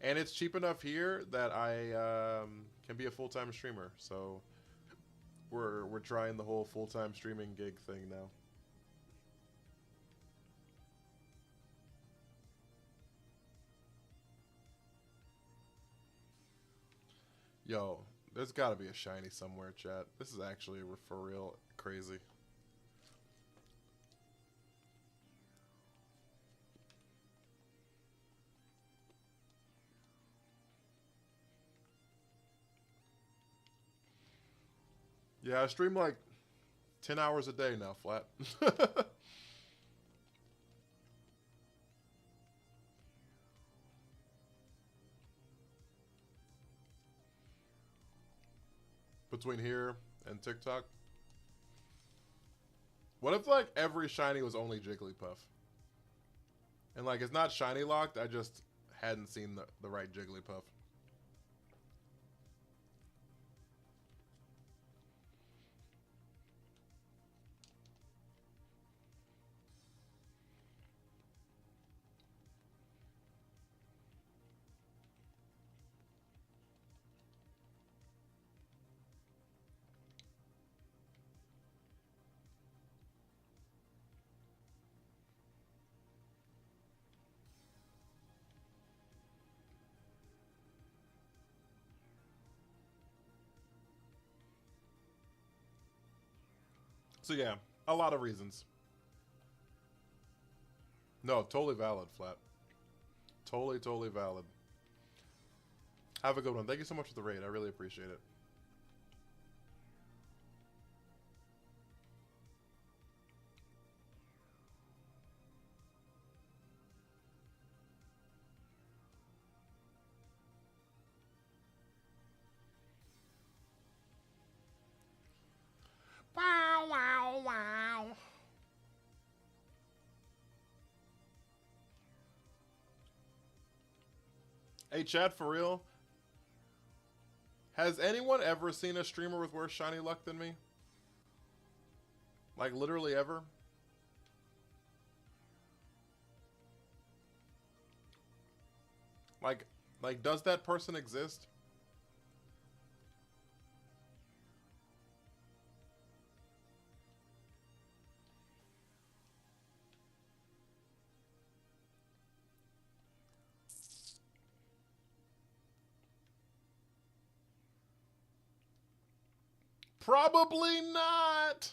And it's cheap enough here that I can be a full-time streamer, so we're trying the whole full-time streaming gig thing now. Yo, there's got to be a shiny somewhere, chat. This is actually for real crazy. Yeah, I stream like 10 hours a day now, flat. Between here and TikTok. What if like every shiny was only Jigglypuff? And like it's not shiny locked, I just hadn't seen the right Jigglypuff. So yeah, a lot of reasons. No, totally valid, flat. Totally valid. Have a good one. Thank you so much for the raid. I really appreciate it. Wow, wow, wow. Hey, Chad, for real? Has anyone ever seen a streamer with worse shiny luck than me? Like, literally ever? Like, does that person exist? Probably not.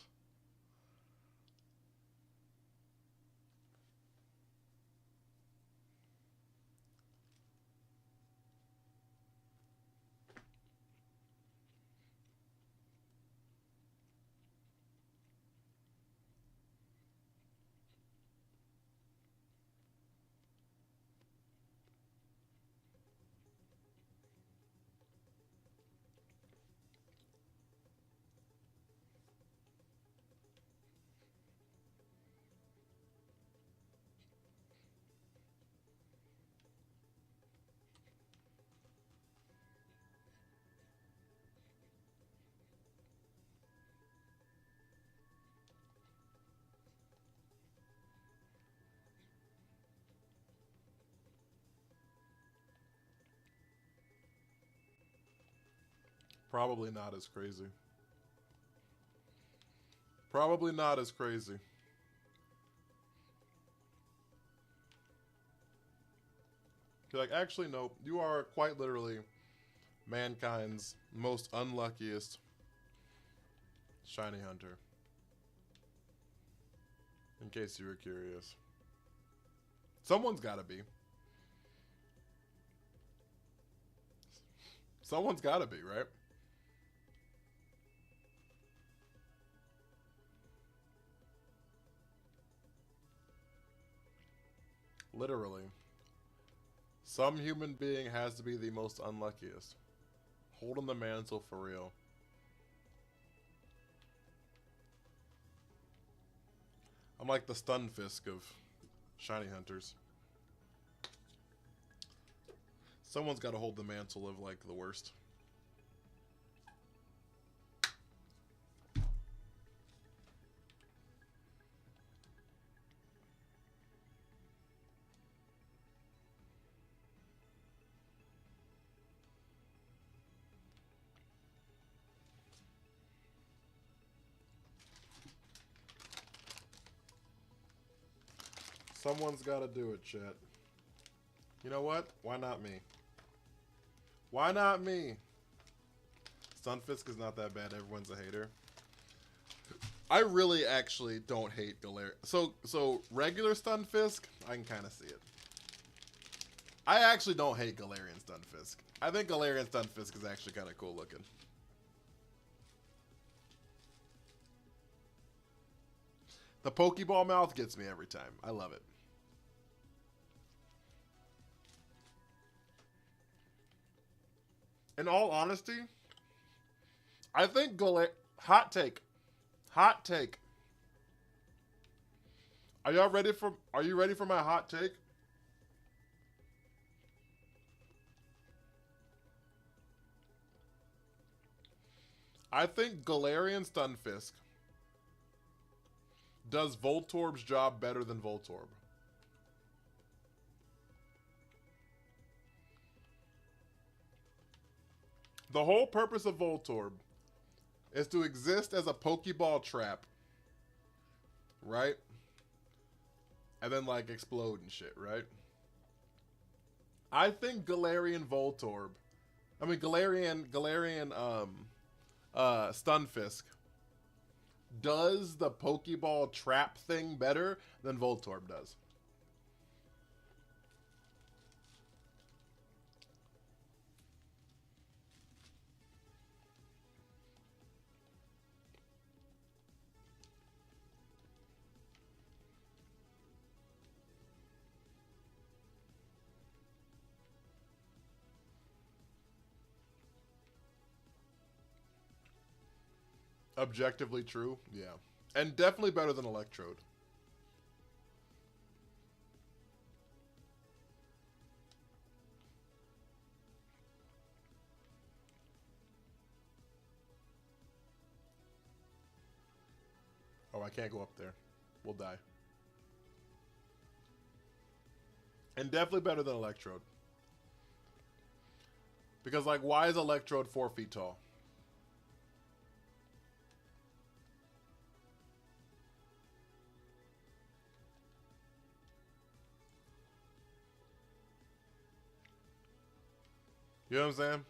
Probably not as crazy. Probably not as crazy. You're like, actually, nope. You are quite literally mankind's most unluckiest shiny hunter. In case you were curious. Someone's gotta be. Someone's got to be, right? Literally. Some human being has to be the most unluckiest. Holding the mantle for real. I'm like the Stunfisk of shiny hunters. Someone's got to hold the mantle of like the worst. Someone's got to do it, chat. You know what? Why not me? Why not me? Stunfisk is not that bad. Everyone's a hater. I really actually don't hate Galarian. So regular Stunfisk, I can kind of see it. I actually don't hate Galarian Stunfisk. I think Galarian Stunfisk is actually kind of cool looking. The Pokeball mouth gets me every time. I love it. In all honesty, I think hot take. Hot take. Are y'all ready for you ready for my hot take? I think Galarian Stunfisk does Voltorb's job better than Voltorb. The whole purpose of Voltorb is to exist as a Pokeball trap. Right? And then like explode and shit, right? I think Galarian Stunfisk does the Pokeball trap thing better than Voltorb does. Objectively true, yeah. And definitely better than Electrode. Oh, I can't go up there. We'll die. And definitely better than Electrode. Because, like, why is Electrode 4 feet tall? You know what I'm saying?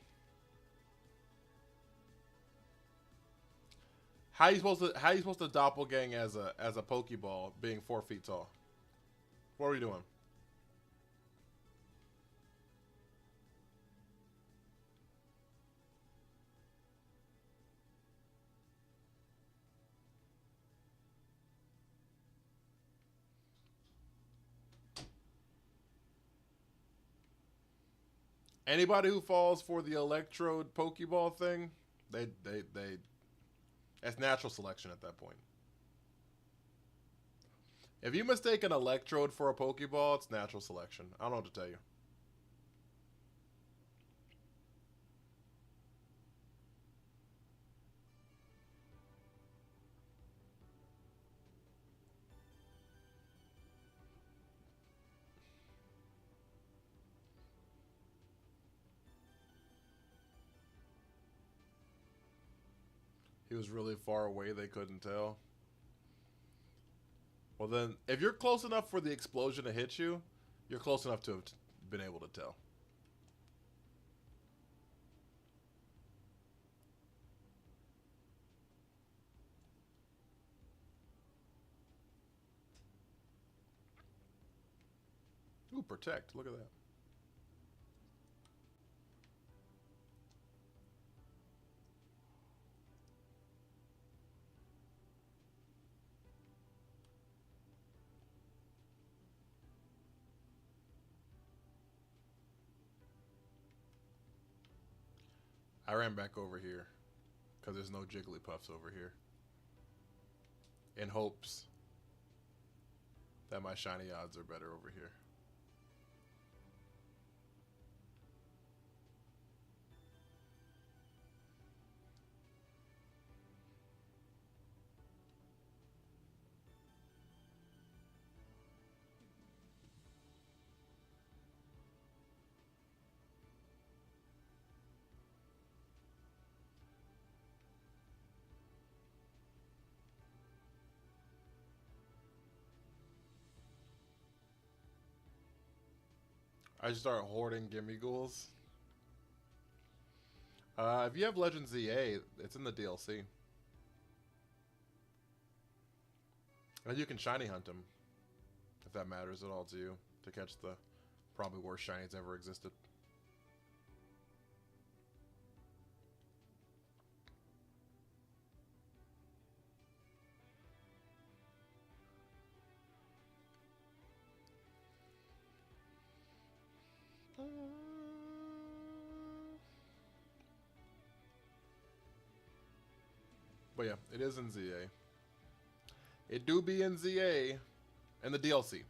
How you supposed to doppelgang as a Pokeball being 4 feet tall? What are we doing? Anybody who falls for the Electrode Pokeball thing, they that's natural selection at that point. If you mistake an Electrode for a Pokeball, it's natural selection. I don't know what to tell you. He was really far away, they couldn't tell. Well then, if you're close enough for the explosion to hit you, you're close enough to have been able to tell. Ooh, protect. Look at that. I ran back over here because there's no Jigglypuffs over here. In hopes that my shiny odds are better over here. I just start hoarding Gimme Ghouls. If you have Legend ZA, it's in the DLC. And you can shiny hunt him, if that matters at all to you, to catch the probably worst shinies ever existed. But yeah, it is in ZA. It do be in ZA and the DLC.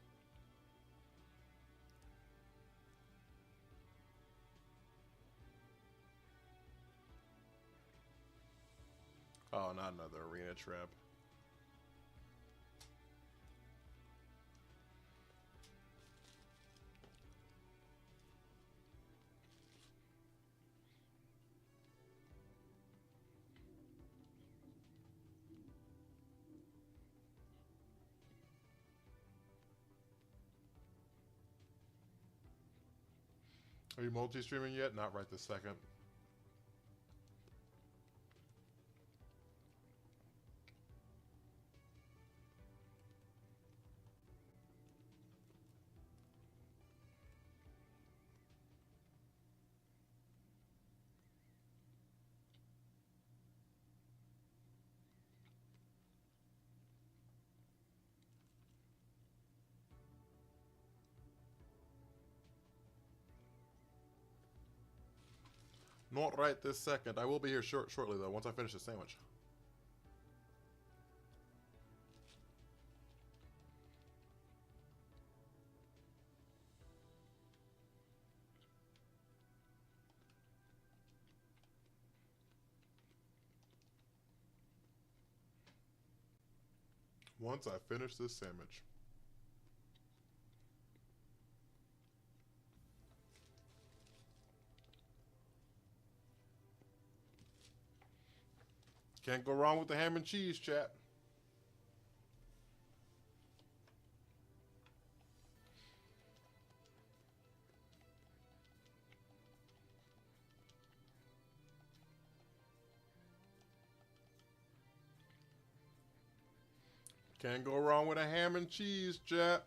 Oh, not another arena trap. Are you multi-streaming yet? Not right this second. Not right this second. I will be here shortly though, once I finish the sandwich. Once I finish this sandwich. Can't go wrong with the ham and cheese, chat. Can't go wrong with a ham and cheese, chat.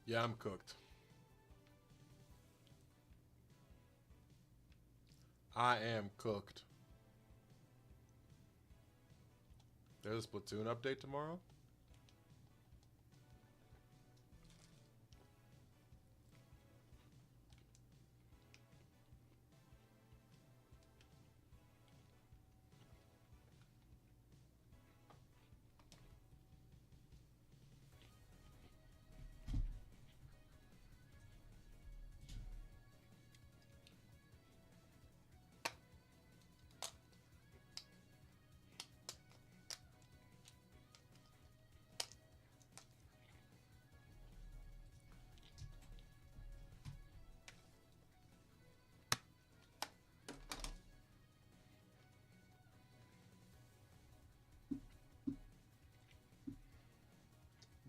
Yeah, I'm cooked. I am cooked. There's a Splatoon update tomorrow?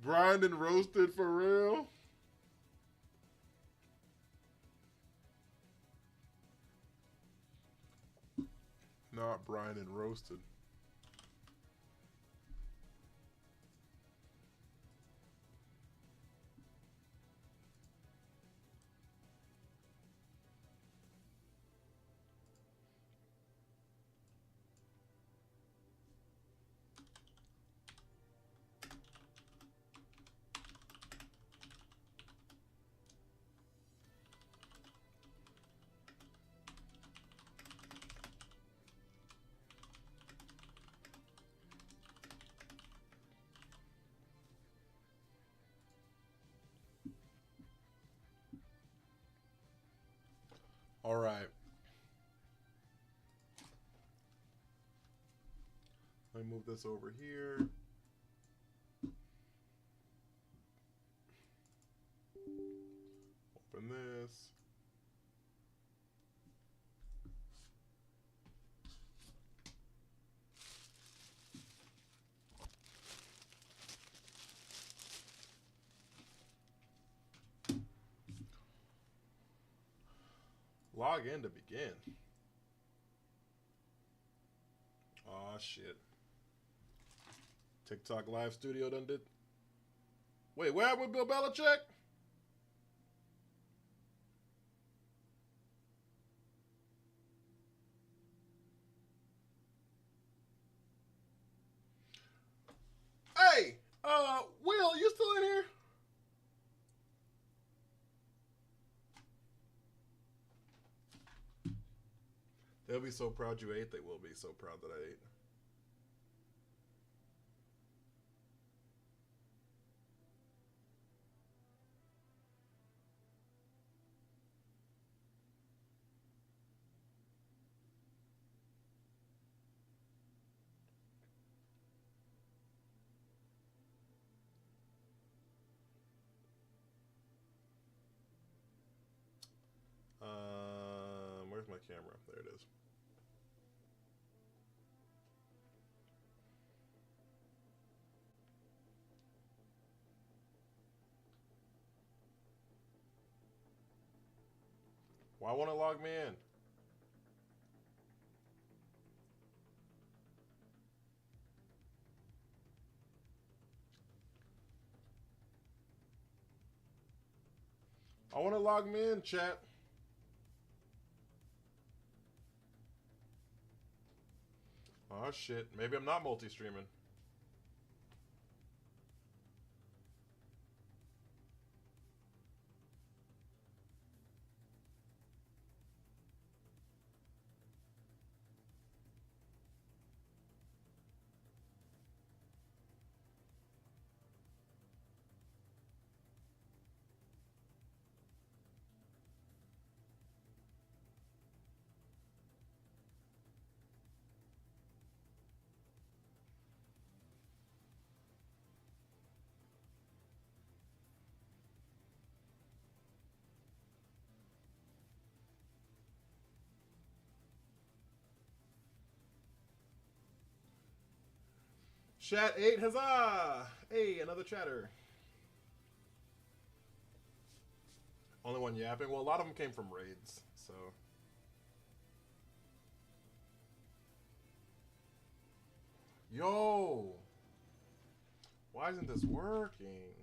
Brined and roasted for real? Not brined and roasted. All right. Let me move this over here. Open this. Log in to begin. Aw, shit. TikTok Live Studio done did. Wait, where with Bill Belichick? Hey, Will, you still in here? They'll be so proud you ate. They will be so proud that I ate. Where's my camera? There it is. Why won't it log me in? I want to log me in, chat. Oh shit, maybe I'm not multi-streaming. Chat 8, huzzah! Hey, another chatter. Only one yapping? Well, a lot of them came from raids, so. Yo! Why isn't this working?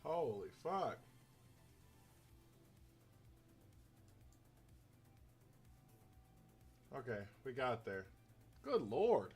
Holy fuck. Okay, we got there. Good lord.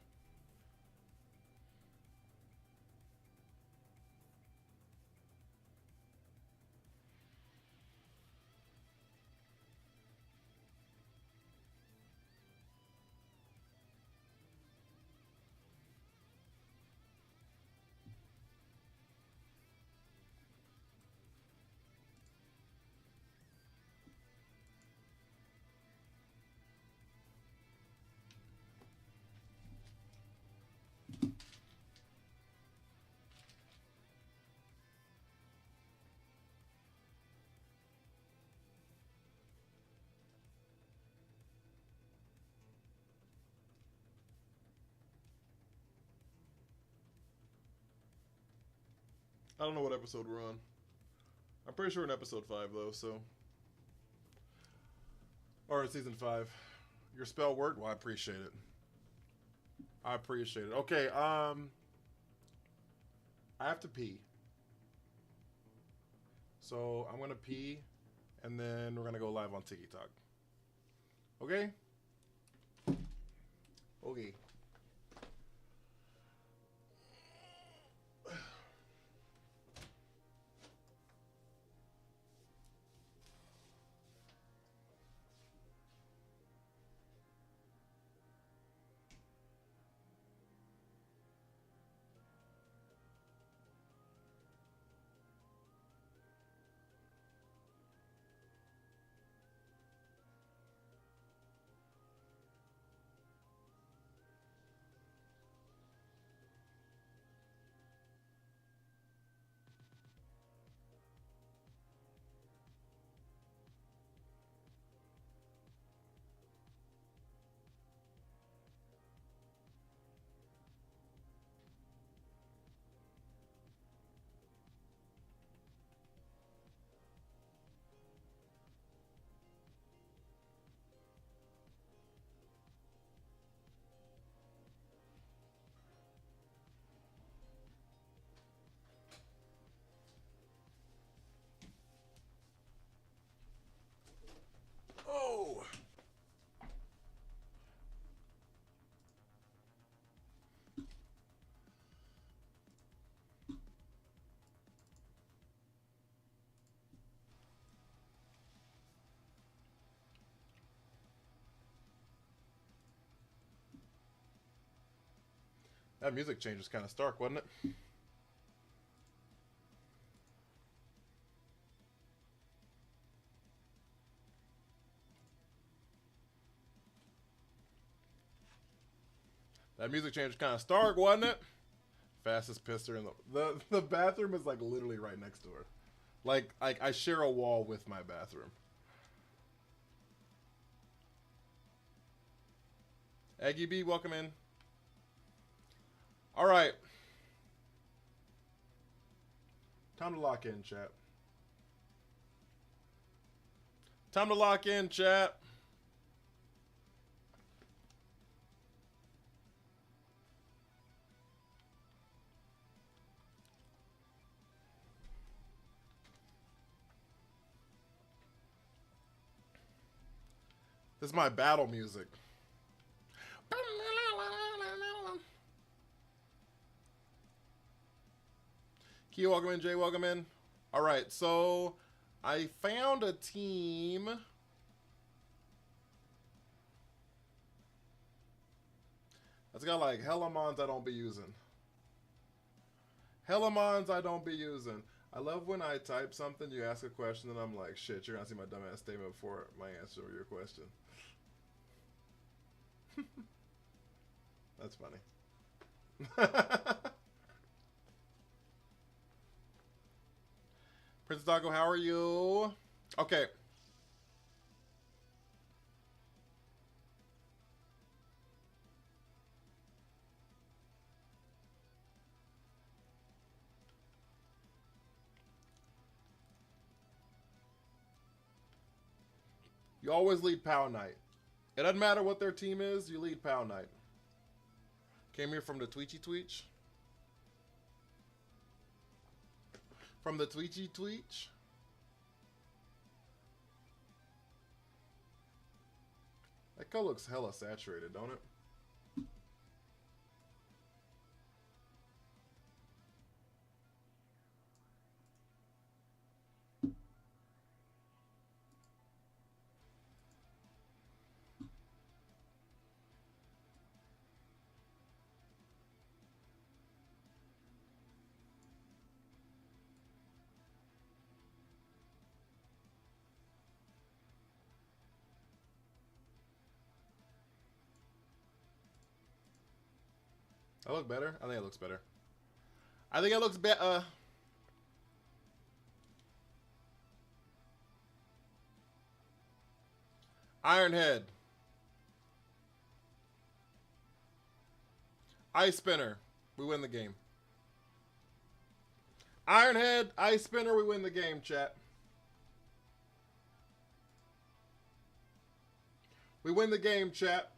I don't know what episode we're on. I'm pretty sure we're in episode 5 though, so. Or season 5. Your spell worked? Well, I appreciate it. I appreciate it. Okay, I have to pee. So I'm gonna pee, and then we're gonna go live on TikTok. Okay? Okay. Oh! That music change was kind of stark, wasn't it? That music change was kind of stark, wasn't it? Fastest pisser in the bathroom is like literally right next to her. Like I share a wall with my bathroom. Aggie B, welcome in. All right. Time to lock in, chat. Time to lock in, chat. This is my battle music. Key, welcome in. Jay, welcome in. All right, so I found a team. That's got like hella mons I don't be using. Hella mons I don't be using. I love when I type something, you ask a question, and I'm like, shit, you're gonna see my dumbass statement before my answer to your question. That's funny. Prince Doggo, how are you? Okay. You always lead POW Night. It doesn't matter what their team is, you lead POW Night. Came here from the Tweechy Tweech. From the Tweechy Tweech. That color looks hella saturated, don't it? That look better? I think it looks better. I think it looks better. Ironhead. Ice Spinner. We win the game. Ironhead, Ice Spinner, we win the game, chat. We win the game, chat.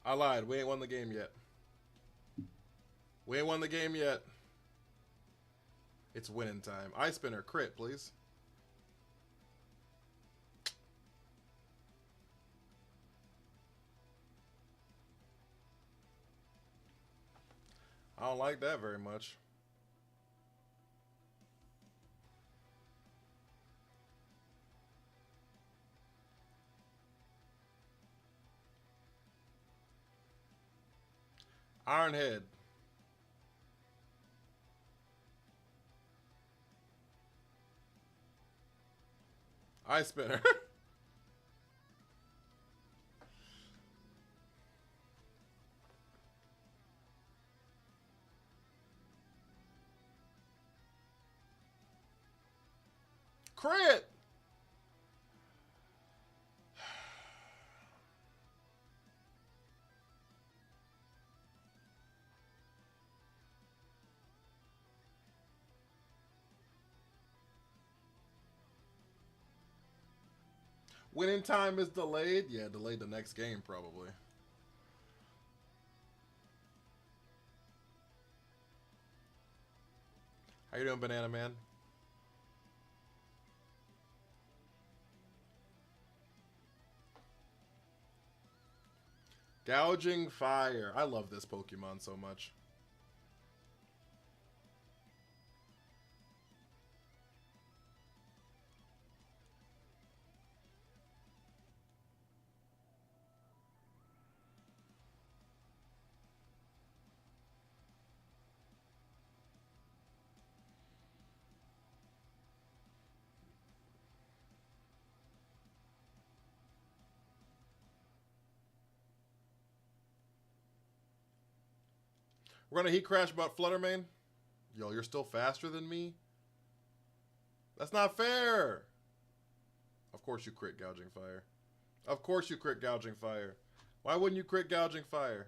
I lied. We ain't won the game yet. We ain't won the game yet. It's winning time. Ice Spinner, crit, please. I don't like that very much. Ironhead. Ice Spinner. Crit! Winning time is delayed? Yeah, delayed the next game, probably. How you doing, Banana Man? Gouging Fire. I love this Pokemon so much. We're gonna heat crash about Fluttermane? Yo, you're still faster than me? That's not fair! Of course you crit Gouging Fire. Of course you crit Gouging Fire. Why wouldn't you crit Gouging Fire?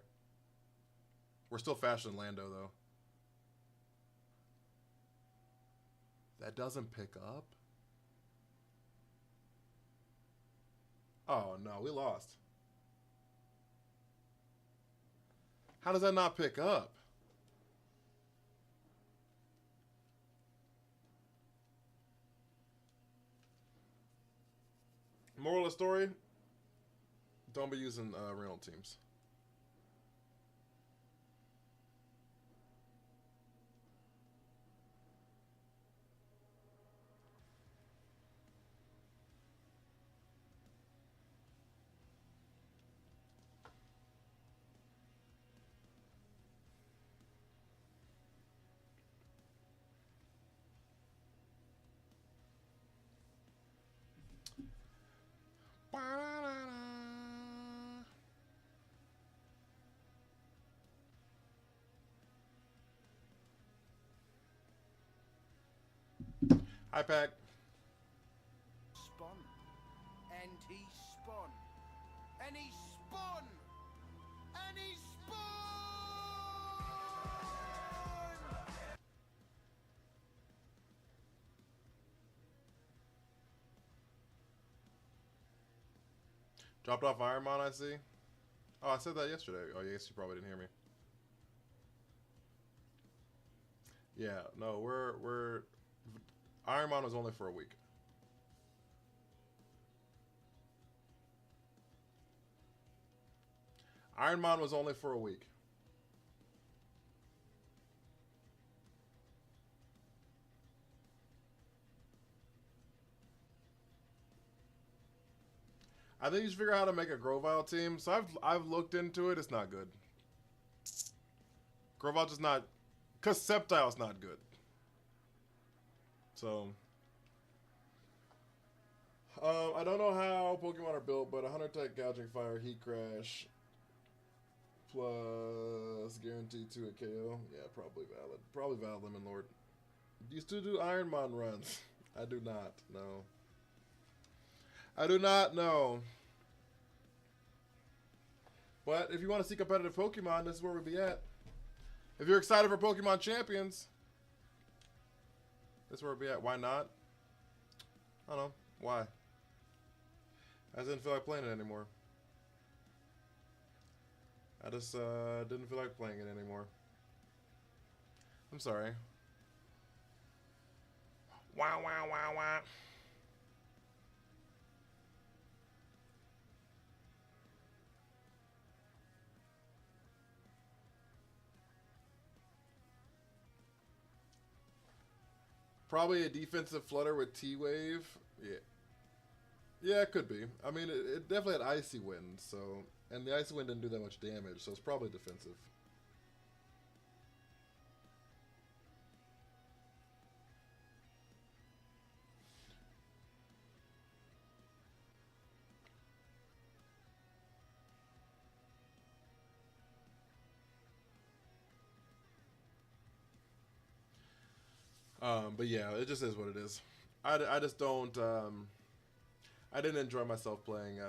We're still faster than Lando, though. That doesn't pick up? Oh, no, we lost. How does that not pick up? Moral of the story, don't be using rental teams. Hi, Pack. Spun. And he spun. And he spun. And he spun. Dropped off Ironmon, I see. Oh, I said that yesterday. Oh, I guess you probably didn't hear me. Yeah, no, we're Ironmon was only for a week. Ironmon was only for a week. I think you should figure out how to make a Grovile team. So I've looked into it. It's not good. Grovile just not, cause Sceptile's not good. So I don't know how Pokemon are built, but 100 type Gouging Fire, Heat Crash, plus guaranteed to a KO. Yeah, probably valid. Probably valid, Lemon Lord. Do you still do Ironmon runs? I do not. No. I do not know. But if you want to see competitive Pokemon, this is where we'll be at. If you're excited for Pokemon Champions, this is where we'll be at. Why not? I don't know. Why? I just didn't feel like playing it anymore. I just didn't feel like playing it anymore. I'm sorry. Wow, wow, wow, wow. Probably a defensive flutter with T-Wave. Yeah. Yeah, it could be. I mean, it definitely had Icy Wind, so... And the Icy Wind didn't do that much damage, so it's probably defensive. But yeah, it just is what it is. I just don't, I didn't enjoy myself playing,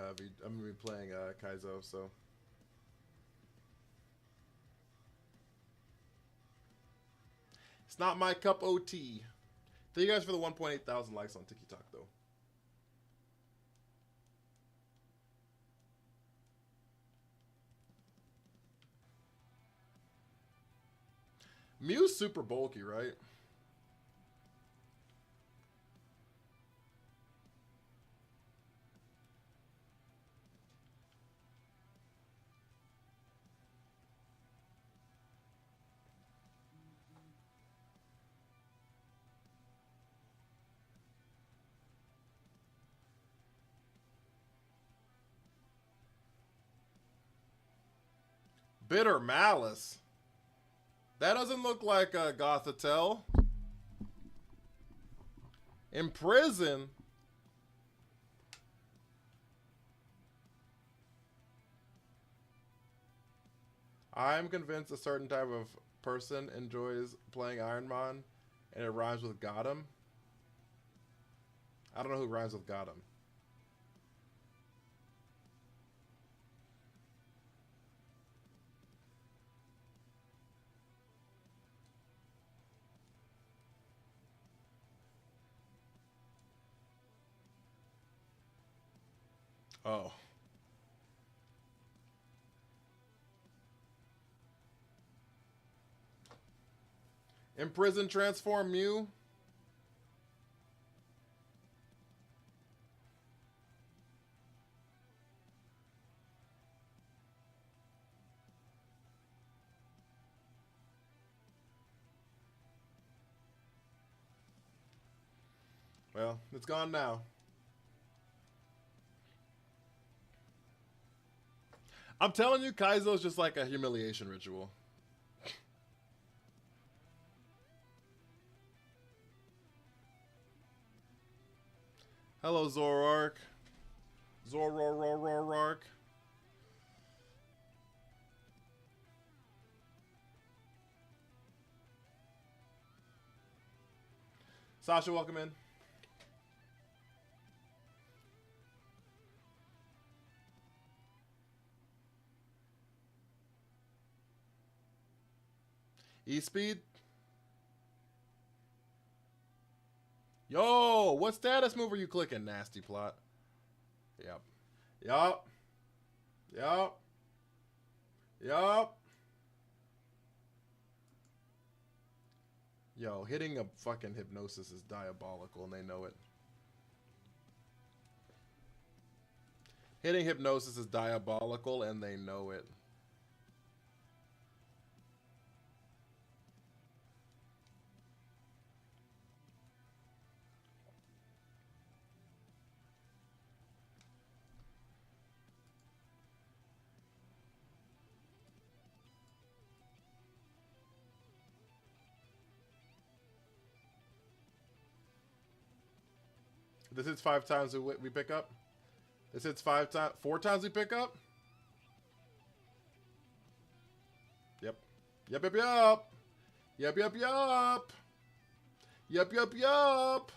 playing Kaizo, so. It's not my cup of tea. Thank you guys for the 1.8 thousand likes on TikTok, though. Mew's super bulky, right? Bitter Malice. That doesn't look like a Gothitelle. Imprison. I'm convinced a certain type of person enjoys playing Ironmon, and it rhymes with Gotham. I don't know who rhymes with Gotham. Oh. Imprison transform Mew. Well, it's gone now. I'm telling you, Kaizo's just like a humiliation ritual. Hello, Zoroark. Zoroark. Sasha, welcome in. E-Speed. Yo, what status move are you clicking, nasty plot? Yep. Yup. Yup. Yo, hitting a fucking hypnosis is diabolical and they know it. Hitting hypnosis is diabolical and they know it. This hits 5 times we pick up. This hits 4 times we pick up. Yep. Yep, yep, yep. Yep, yep, yep. Yep, yep, yep.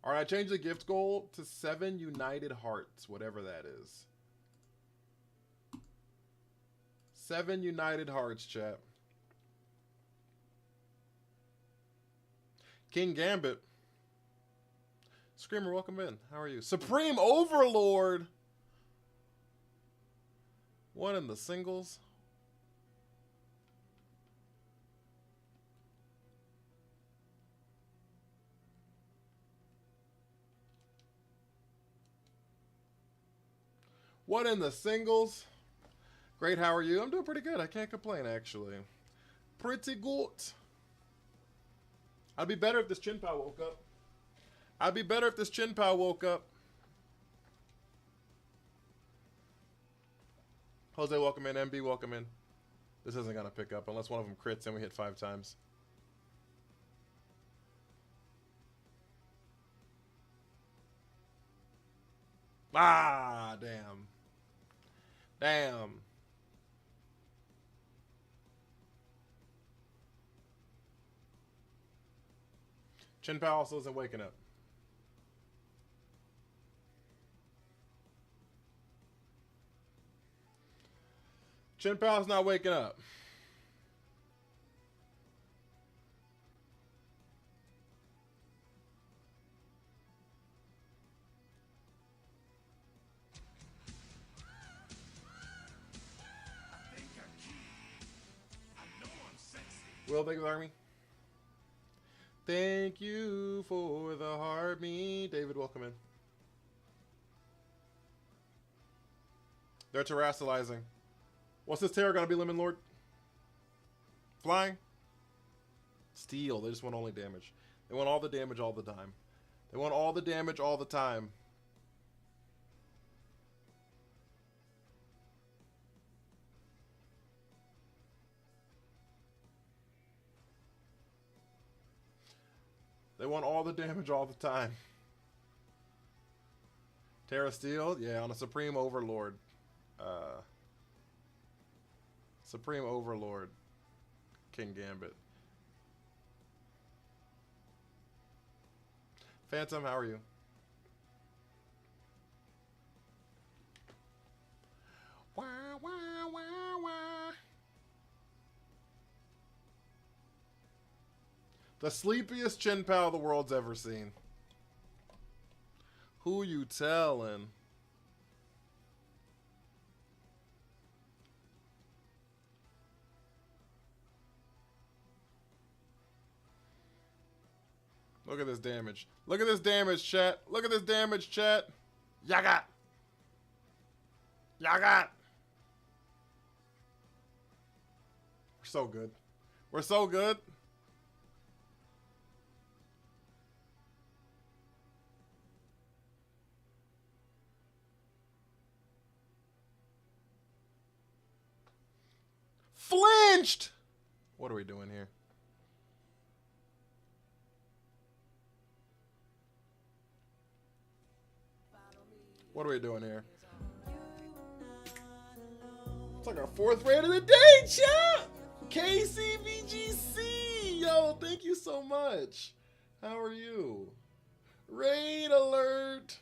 All right, I changed the gift goal to 7 United Hearts, whatever that is. 7 United Hearts, chat. King Gambit. Screamer, welcome in. How are you? Supreme Overlord. One in the singles. One in the singles. Great, how are you? I'm doing pretty good. I can't complain, actually. Pretty good. I'd be better if this Chin Pao woke up. I'd be better if this Chin Pao woke up. Jose, welcome in. MB, welcome in. This isn't going to pick up unless one of them crits and we hit 5 times. Ah, damn. Damn. Chin Pao also isn't waking up. Chin Pao's not waking up. Will, thank you for the army. Thank you for the heart me. David, welcome in. They're terrestrializing. What's this terror gonna be, Lemon Lord? Flying? Steel. They just want only damage. They want all the damage all the time. They want all the damage all the time. They want all the damage all the time. Terra Steel? Yeah, on a Supreme Overlord. Supreme Overlord. King Gambit. Phantom, how are you? Wah, wah, wah, wah. The sleepiest Chin Pao the world's ever seen. Who you tellin'? Look at this damage. Look at this damage, chat. Look at this damage, chat. Yaga. Yaga. We're so good. We're so good. Flinched! What are we doing here? What are we doing here? It's like our 4th raid of the day, chat! KCVGC! Yo, thank you so much. How are you? Raid alert!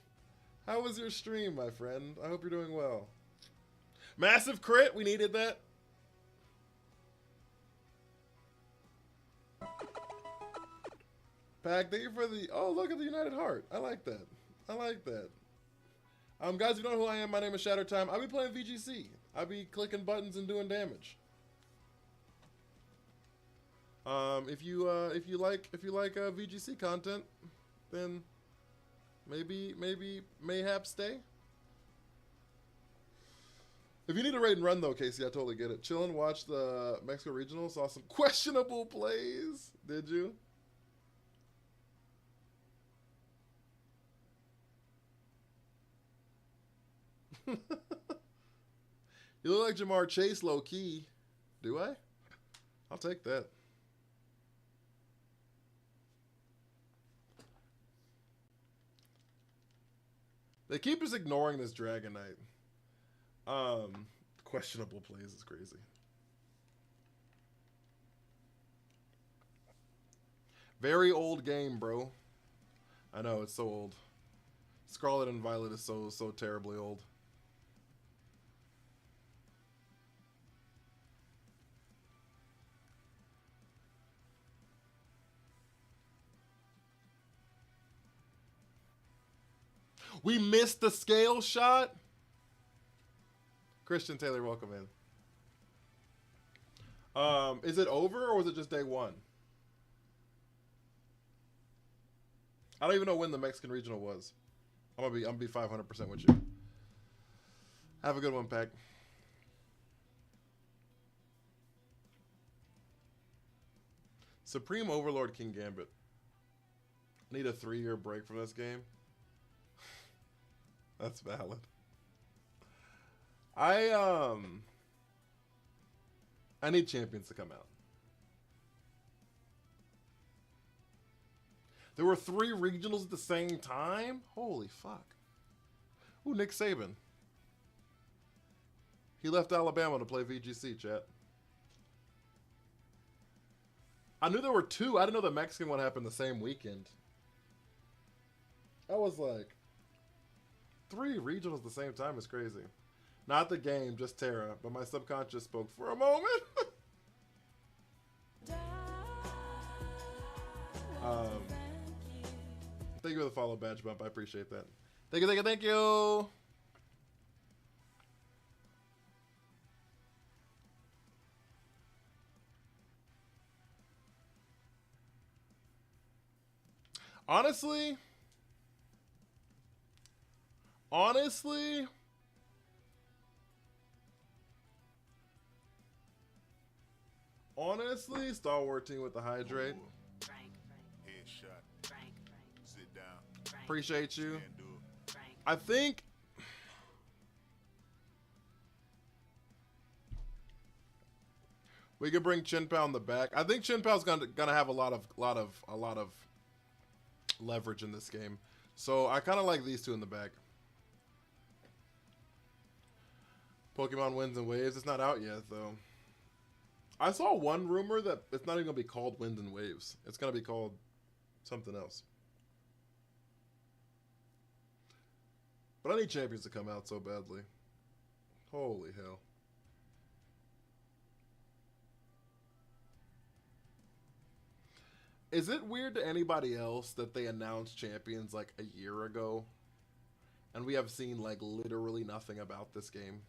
How was your stream, my friend? I hope you're doing well. Massive crit, we needed that. Pack, thank you for the... Oh, look at the United Heart. I like that. I like that. Guys, if you don't know who I am, my name is Shatter Time. I'll be playing VGC. I'll be clicking buttons and doing damage. If you like VGC content, then mayhaps stay. If you need a raid and run though, Casey, I totally get it. Chillin', watch the Mexico Regional, saw some questionable plays. Did you? You look like Jamar Chase low key. Do I? I'll take that. They keep just ignoring this Dragon Knight. Questionable plays is crazy. Very old game, bro. I know, it's so old. Scarlet and Violet is so terribly old. We missed the scale shot. Christian Taylor, welcome in. Is it over or was it just day one? I don't even know when the Mexican regional was. I'm gonna be 500% with you. Have a good one, Pack. Supreme Overlord King Gambit. I need a 3-year break from this game. That's valid. I need Champions to come out. There were 3 regionals at the same time? Holy fuck. Ooh, Nick Saban. He left Alabama to play VGC, chat. I knew there were 2. I didn't know the Mexican one happened the same weekend. I was like, 3 regionals at the same time is crazy. Not the game, just Terra, but my subconscious spoke for a moment. Thank you for the follow badge bump. I appreciate that. Thank you, thank you, thank you. Honestly, Star Wars team with the hydrate. Headshot. Sit down. Appreciate you. Stand up. I think we could bring Chin Pao in the back. I think Chin Pao's gonna have a lot of leverage in this game. So I kind of like these 2 in the back. Pokemon Winds and Waves. It's not out yet though. I saw one rumor that it's not even gonna be called Winds and Waves. It's gonna be called something else. But I need Champions to come out so badly. Holy hell. Is it weird to anybody else that they announced Champions like a year ago? And we have seen like literally nothing about this game?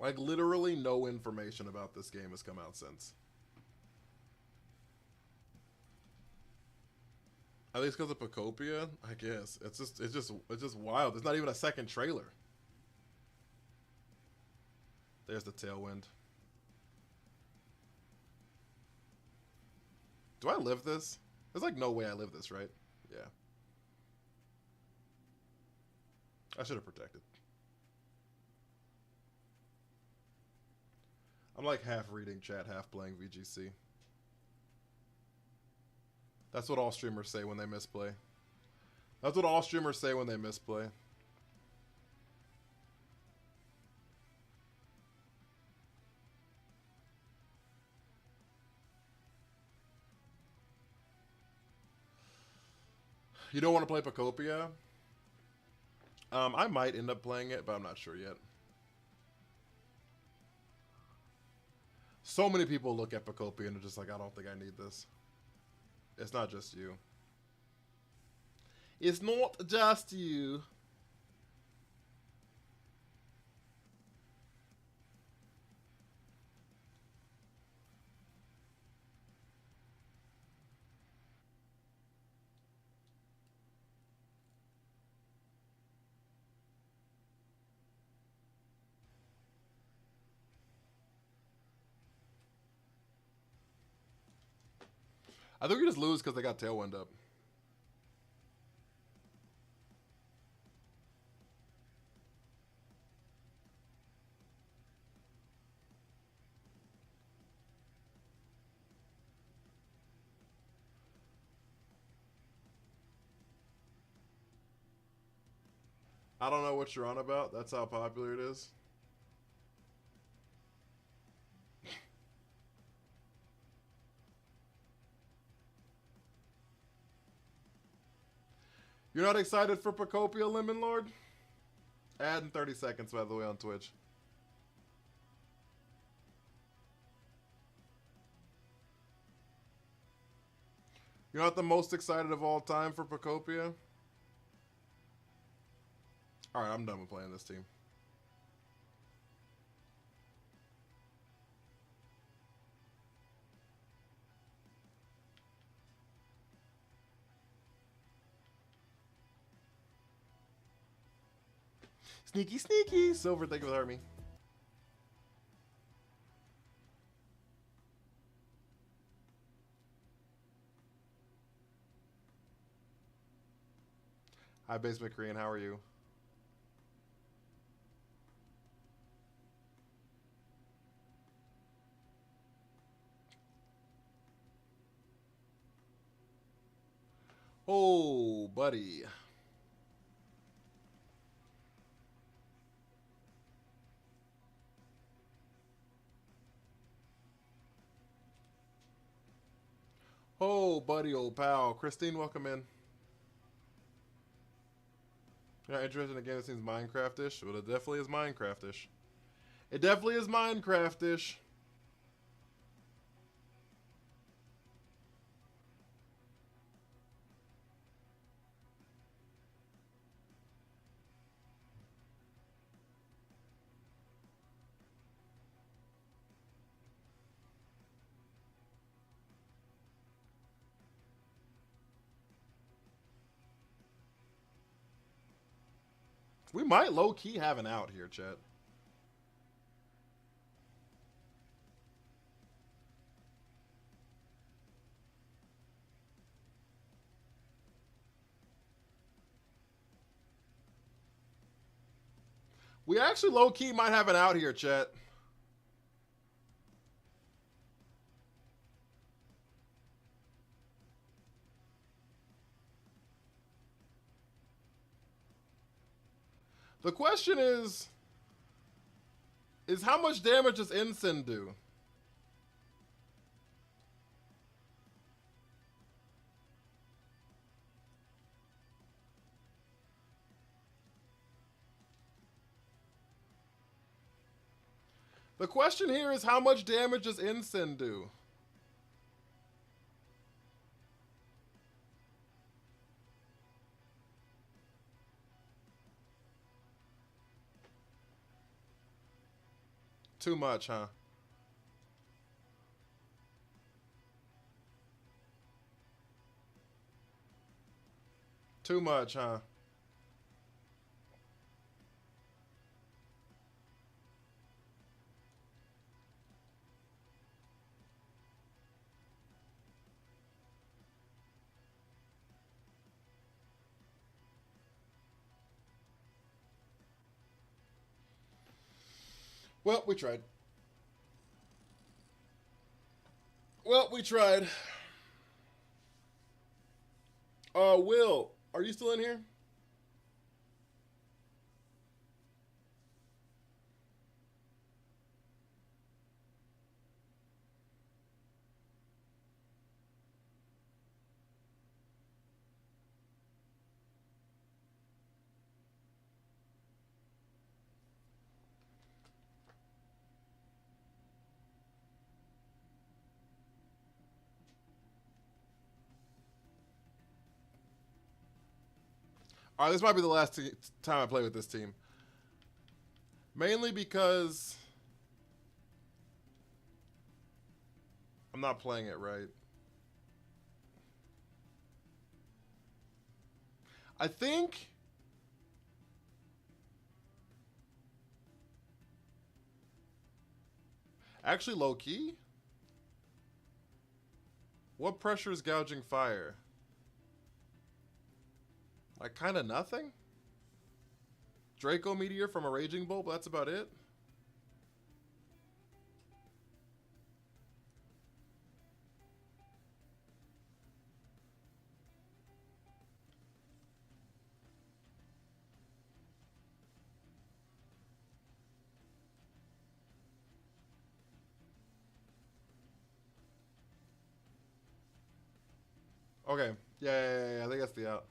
Like, literally no information about this game has come out since. At least because of Pacopia, I guess. It's just wild. There's not even a second trailer. There's the Tailwind. Do I live this? There's like no way I live this, right? Yeah. I should have protected. I'm like half reading chat, half playing VGC. That's what all streamers say when they misplay. That's what all streamers say when they misplay. You don't want to play Pacopia? I might end up playing it, but I'm not sure yet. So many people look at Pacopia and are just like, I don't think I need this. It's not just you. It's not just you. I think we just lose because they got Tailwind up. I don't know what you're on about. That's how popular it is. You're not excited for Pacopia, Lemon Lord? Add in 30 seconds, by the way, on Twitch. You're not the most excited of all time for Pacopia? Alright, I'm done with playing this team. Sneaky, sneaky. Silver, thank you for me. Hi, Basement Korean. How are you? Oh, buddy. Oh, buddy, old pal. Christine, welcome in. You're not interested in a game that seems Minecraft-ish? Well, it definitely is Minecraft-ish. It definitely is Minecraft-ish. We might low-key have an out here, chat. We actually low-key might have an out here, chat. The question is how much damage does Ensign do? The question here is how much damage does Ensign do? Too much, huh? Too much, huh? Well, we tried. Well, we tried. Will, are you still in here? All right, this might be the last time I play with this team. Mainly because I'm not playing it right. I think actually low key. What pressure is gouging fire? Like kind of nothing? Draco Meteor from a Raging Bolt, but that's about it. Okay. Yeah. I think that's the out.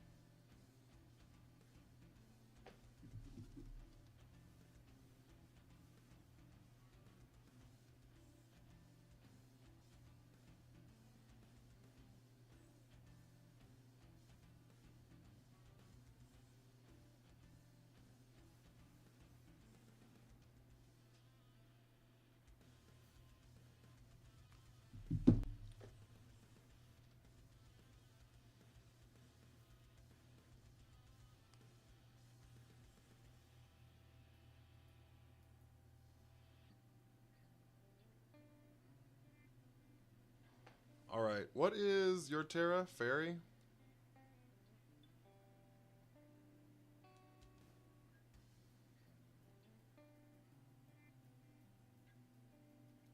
All right. What is your Terra? Fairy?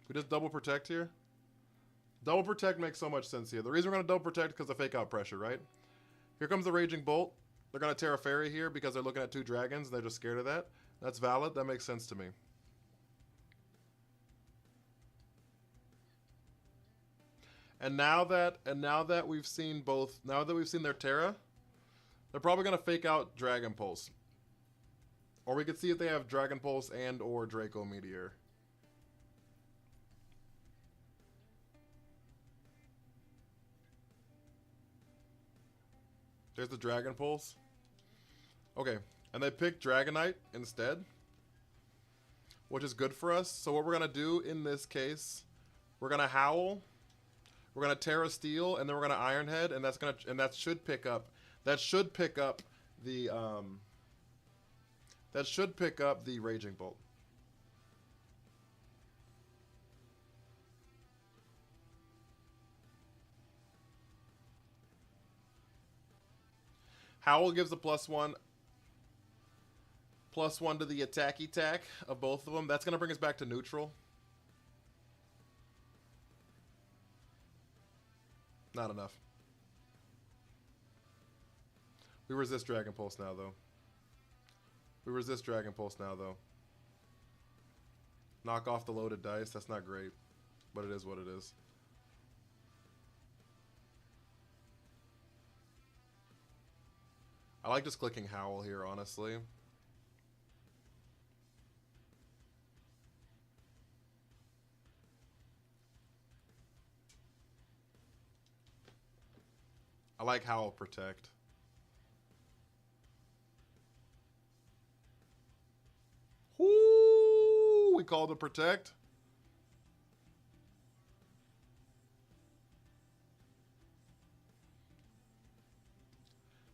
We just double protect here? Double protect makes so much sense here. The reason we're going to double protect is because of fake out pressure, right? Here comes the Raging Bolt. They're going to Terra Fairy here because they're looking at 2 dragons. They're just scared of that. That's valid. That makes sense to me. And now that we've seen both, now that we've seen their Terra, they're probably going to fake out Dragon Pulse. Or we could see if they have Dragon Pulse and or Draco Meteor. There's the Dragon Pulse. Okay, and they picked Dragonite instead, which is good for us. So what we're going to do in this case, we're going to Howl, we're going to Terra Steel, and then we're going to Iron Head, and that should pick up the Raging Bolt. Howl gives a +1 to the attack of both of them. That's going to bring us back to neutral. Not enough. We resist Dragon Pulse now, though. Knock off the loaded dice. That's not great, but it is what it is. I like just clicking Howl here, honestly. I like Howl Protect. Whoo! We called it Protect.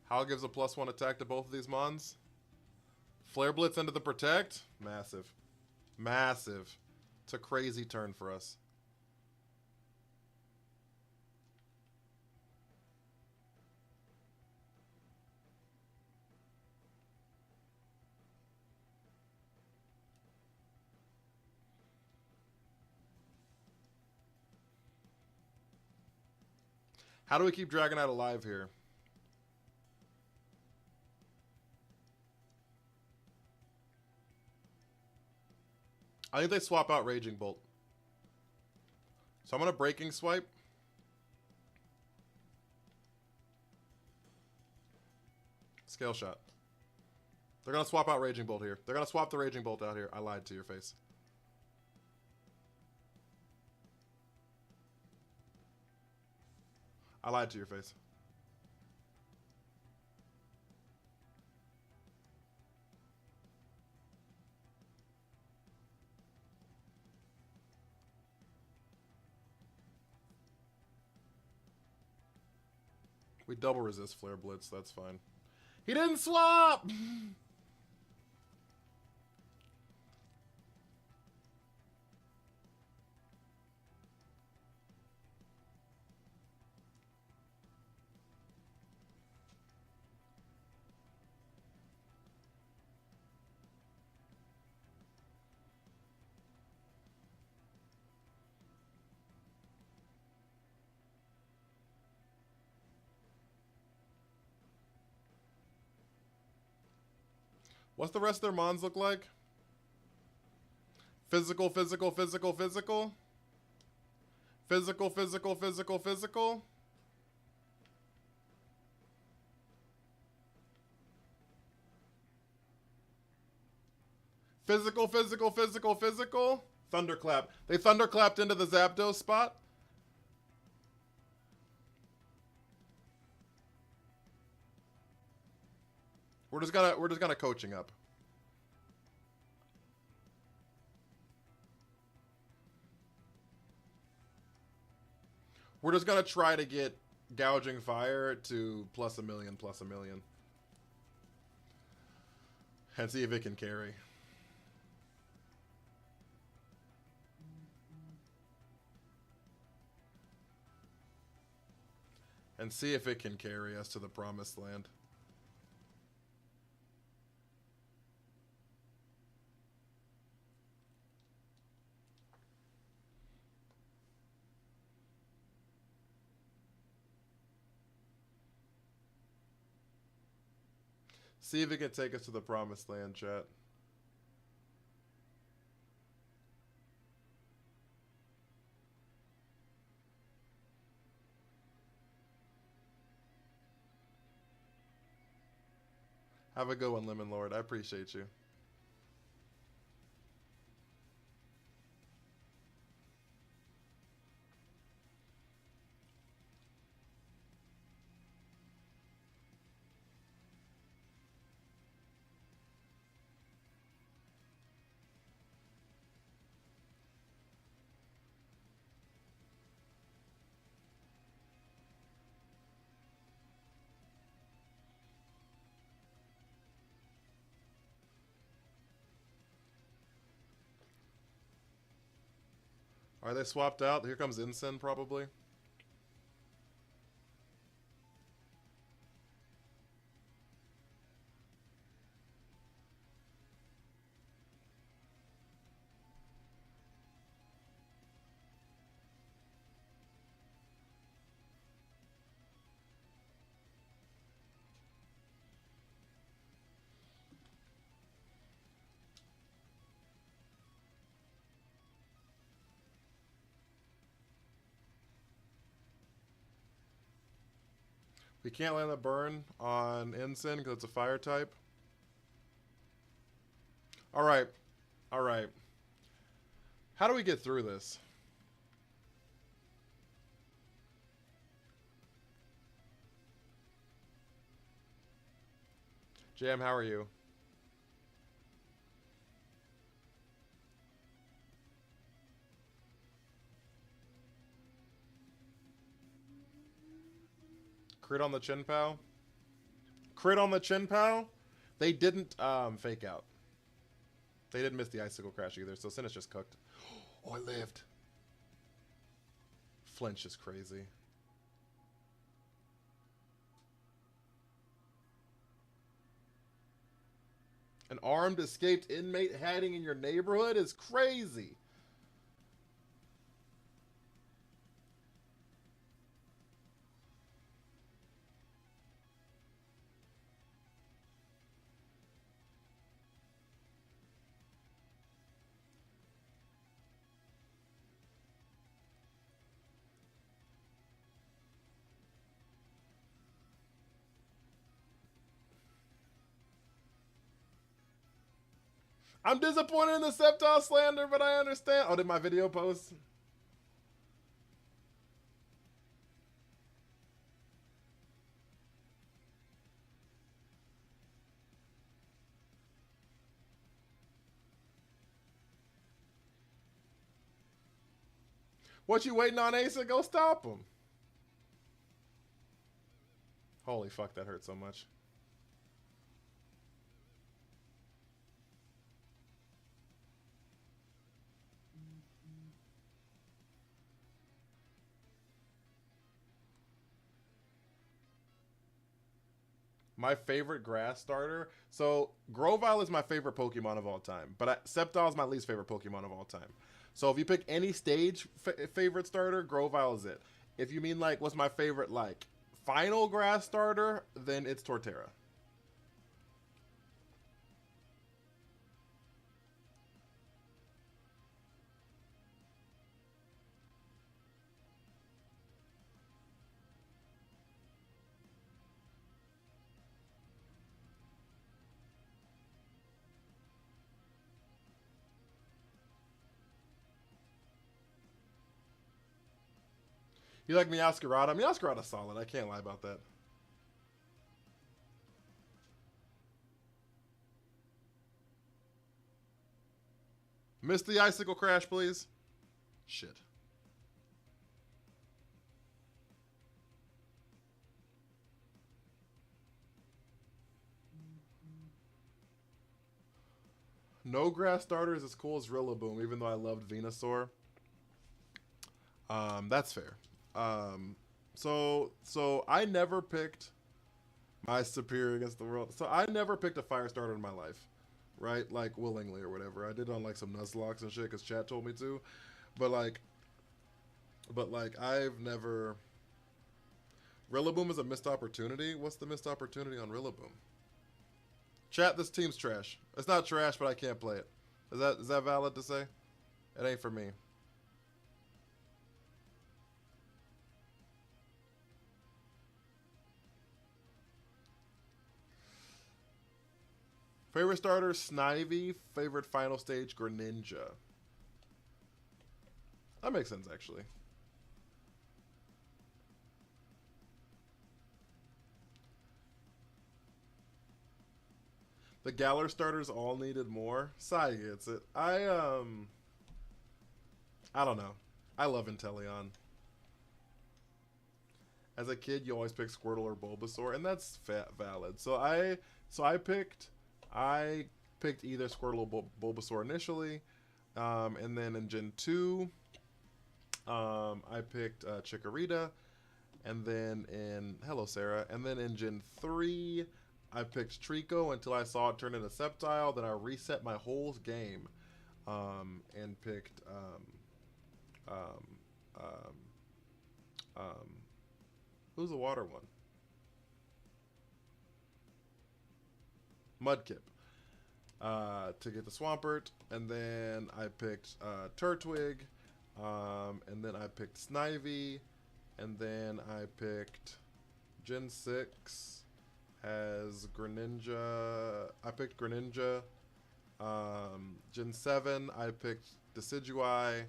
Howl gives a +1 attack to both of these mons. Flare Blitz into the Protect. Massive. Massive. It's a crazy turn for us. How do we keep Dragonite alive here? I think they swap out Raging Bolt. So I'm going to Breaking Swipe. Scale Shot. They're going to swap out Raging Bolt here. They're going to swap the Raging Bolt out here. I lied to your face. I lied to your face. We double resist Flare Blitz. That's fine. He didn't swap! What's the rest of their mons look like? Physical, physical, physical, physical. Physical, physical, physical, physical. Physical, physical, physical, physical. Thunderclap. They thunderclapped into the Zapdos spot. We're just gonna coaching up. We're just gonna try to get Gouging Fire to plus a million. And see if it can carry. And see if it can carry us to the promised land. See if it can take us to the promised land, chat. Have a good one, Lemon Lord. I appreciate you. Are they swapped out? Here comes Incen, probably. We can't land a burn on Incen because it's a fire type. Alright. Alright. How do we get through this? Jam, how are you? Crit on the Chin Pow. Crit on the Chin Pow. They didn't fake out. They didn't miss the Icicle Crash either, so Sin is just cooked. Oh, I lived. Flinch is crazy. An armed escaped inmate hiding in your neighborhood is crazy. I'm disappointed in the Sceptile slander, but I understand. Oh, did my video post? What you waiting on, Asa? Go stop him. Holy fuck, that hurt so much. My favorite grass starter. So Grovyle is my favorite Pokemon of all time, but Sceptile is my least favorite Pokemon of all time. So if you pick any stage favorite starter, Grovyle is it. If you mean like what's my favorite like final grass starter, then it's Torterra. You like Meowscarada? Meowscarada's solid. I can't lie about that. Miss the Icicle Crash, please. Shit. No grass starter is as cool as Rillaboom, even though I loved Venusaur. That's fair. So I never picked my superior against the world. So I never picked a fire starter in my life, right? Like willingly or whatever. I did on like some Nuzlocke and shit because chat told me to, but like I've never. Rillaboom is a missed opportunity. What's the missed opportunity on Rillaboom? Chat, this team's trash. It's not trash, but I can't play it. Is that valid to say? It ain't for me. Favorite starter, Snivy. Favorite final stage, Greninja. That makes sense, actually. The Galar starters all needed more. Sai gets it. I don't know. I love Inteleon. As a kid, you always pick Squirtle or Bulbasaur, and that's valid. So I picked either Squirtle or Bulbasaur initially, and then in Gen 2, I picked Chikorita, and then hello Sarah, and then in Gen 3, I picked Trico until I saw it turn into Sceptile. Then I reset my whole game, and picked who's the water one? Mudkip. To get the Swampert, and then I picked Turtwig, and then I picked Snivy, and then I picked Gen 6 has Greninja. I picked Greninja. Gen 7 I picked Decidueye.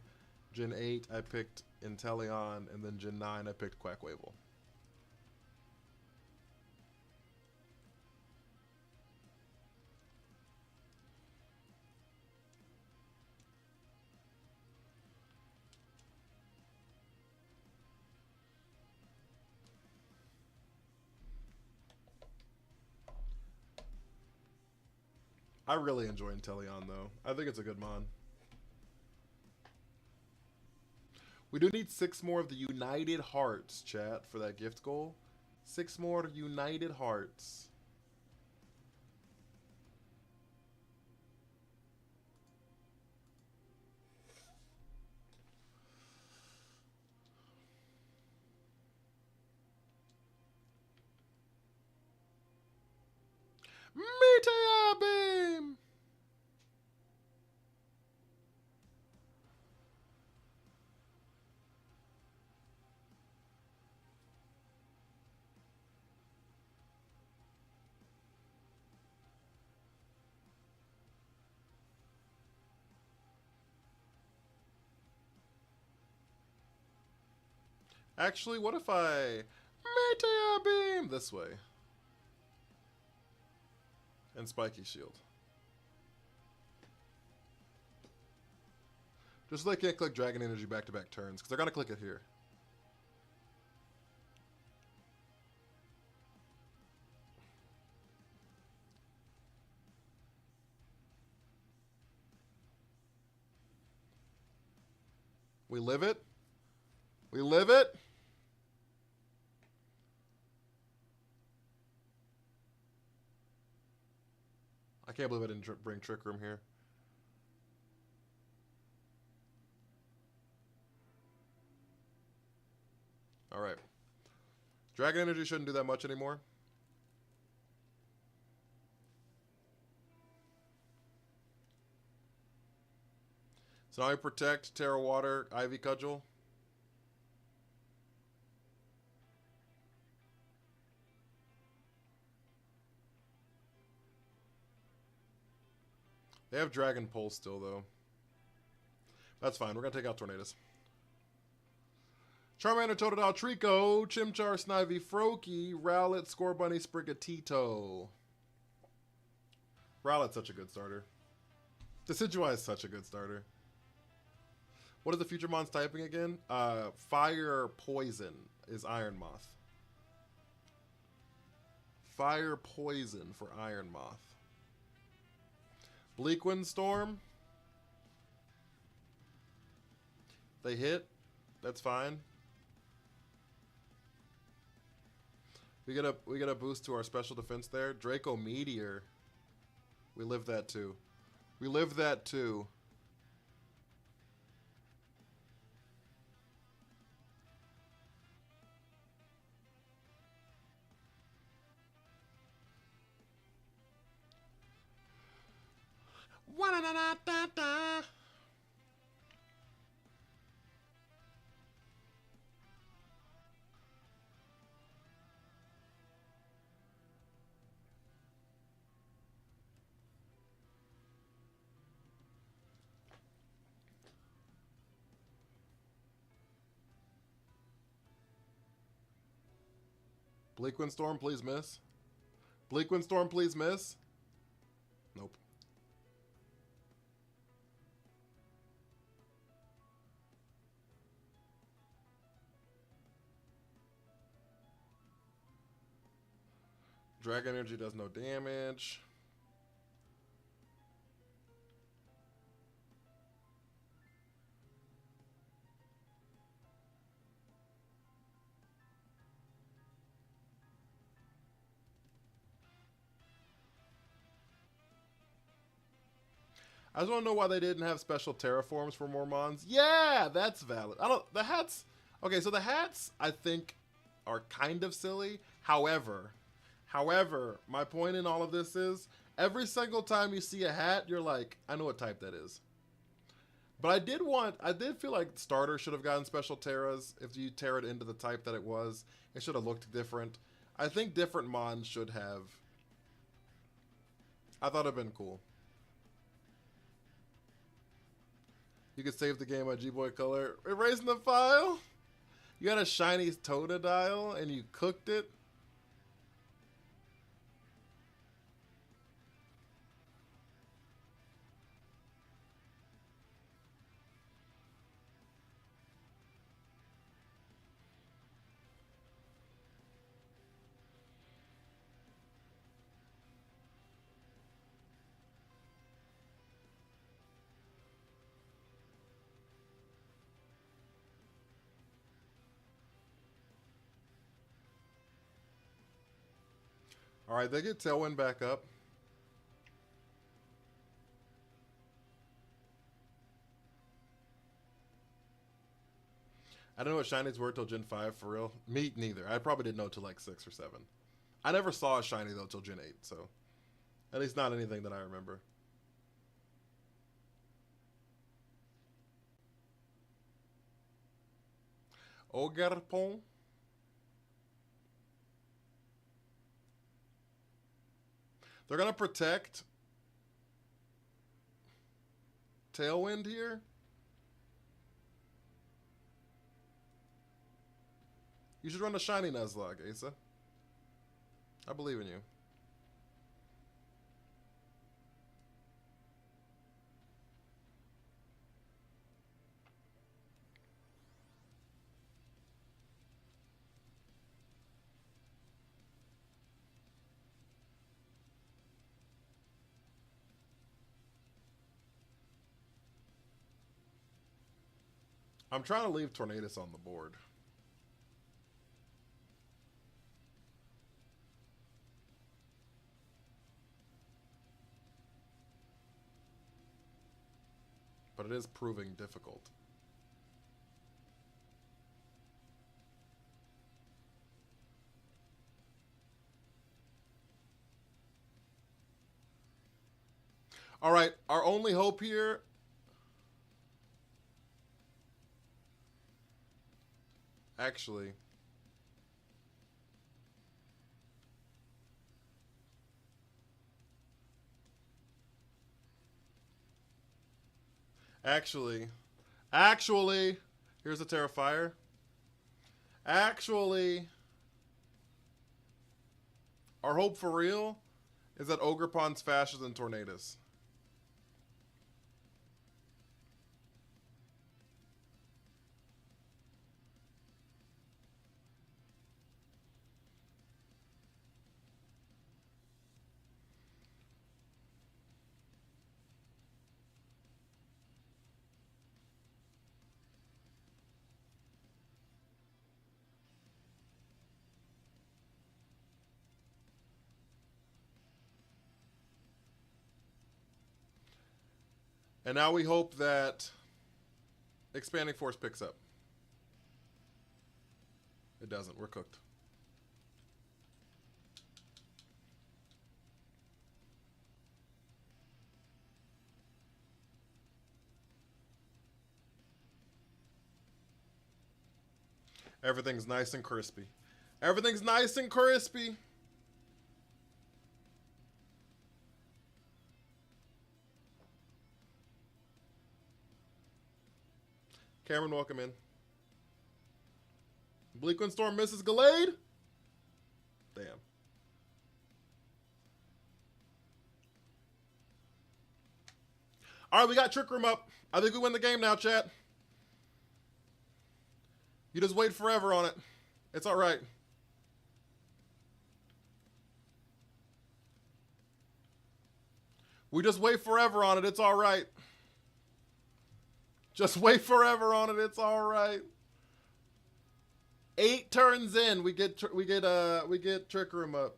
Gen 8 I picked Inteleon, and then Gen 9 I picked Quackwavel. I really enjoy Inteleon, though. I think it's a good mon. We do need 6 more of the United Hearts, chat, for that gift goal. 6 more United Hearts. Meteor Beam! Actually, what if I Meteor Beam this way? And Spiky Shield. Just so they can't click Dragon Energy back-to-back turns, because they're going to click it here. We live it. We live it. I can't believe I didn't bring Trick Room here. All right. Dragon Energy shouldn't do that much anymore. So now I protect, Terra Water, Ivy Cudgel. They have Dragon Pulse still, though. That's fine. We're going to take out Tornadus. Charmander, Totodile, Trico, Chimchar, Snivy, Froakie, Rowlet, Scorbunny, Sprigatito. Rowlet's such a good starter. Decidueye is such a good starter. What is the future mon's typing again? Fire Poison is Iron Moth. Fire Poison for Iron Moth. Bleakwind Storm. They hit. That's fine. We get a boost to our special defense there. Draco Meteor. We live that too. We live that too. Wa-da-da-da-da-da. Bleakwind Storm, please miss. Bleakwind Storm, please miss. Nope. Dragon Energy does no damage. I just want to know why they didn't have special terraforms for more mons. Yeah, that's valid. The hats. Okay, so the hats I think are kind of silly. However, my point in all of this is every single time you see a hat, you're like, I know what type that is. But I did feel like starter should have gotten special terras. If you tear it into the type that it was, it should have looked different. I think different mons should have. I thought it'd been cool. You could save the game by G-Boy Color. Erasing the file? You got a shiny Totodile and you cooked it? All right, they get Tailwind back up. I don't know what shinies were till Gen 5 for real. Me neither. I probably didn't know till like 6 or 7. I never saw a shiny though till Gen 8, so at least not anything that I remember. Ogerpon. They're going to protect Tailwind here. You should run a shiny Nuzlocke, Asa. I believe in you. I'm trying to leave Tornadus on the board. But it is proving difficult. All right, our only hope here. Actually, here's a Terrifier. Actually, our hope for real is that Ogerpon's faster than Tornadus. And now we hope that Expanding Force picks up. It doesn't. We're cooked. Everything's nice and crispy. Everything's nice and crispy. Cameron, welcome in. Bleak Windstorm misses Gallade. Damn. All right, we got Trick Room up. I think we win the game now, chat. You just wait forever on it. It's all right. We just wait forever on it. It's all right. Just wait forever on it. It's all right. 8 turns in, we get Trick Room up.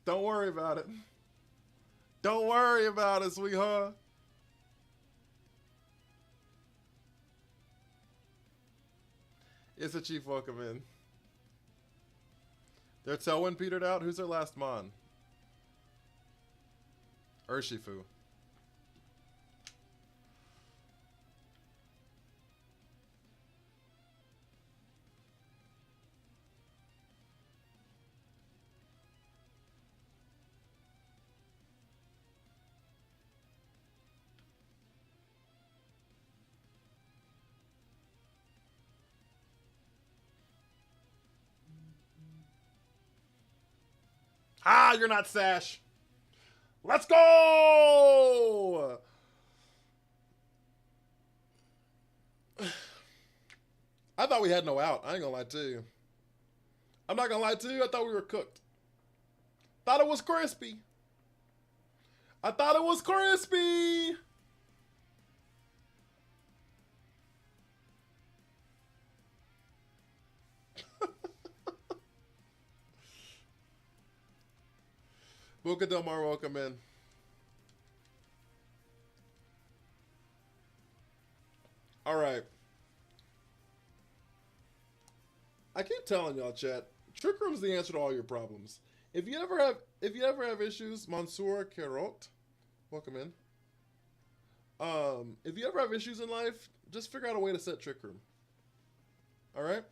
Don't worry about it. Don't worry about it, sweetheart. It's a Chief, welcome in. Their Tailwind petered out. Who's their last Mon? Urshifu. Ah, you're not Sash. Let's go! I thought we had no out. I ain't gonna lie to you. I'm not gonna lie to you. I thought we were cooked. Thought it was crispy. I thought it was crispy. Buca Del Mar, welcome in. All right. I keep telling y'all, chat. Trick Room's the answer to all your problems. If you ever have issues, Mansour Kerot, welcome in. If you ever have issues in life, just figure out a way to set Trick Room. All right.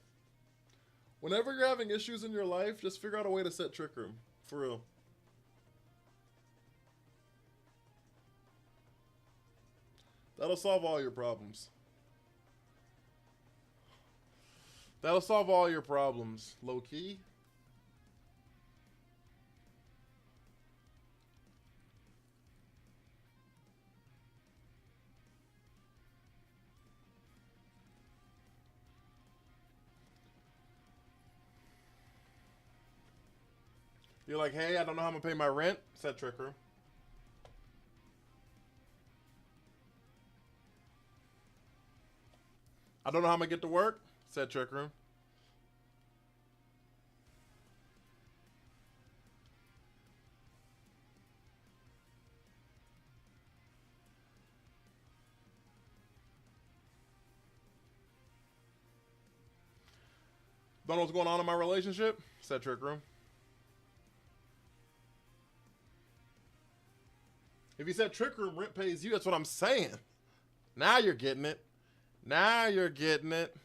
Whenever you're having issues in your life, just figure out a way to set Trick Room. For real. That'll solve all your problems. That'll solve all your problems. Low key. You're like, hey, I don't know how I'm gonna pay my rent. Set Trick Room. I don't know how I'm gonna get to work, said Trick Room. Don't know what's going on in my relationship, said Trick Room. If you said Trick Room, rent pays you, that's what I'm saying. Now you're getting it. Now you're getting it.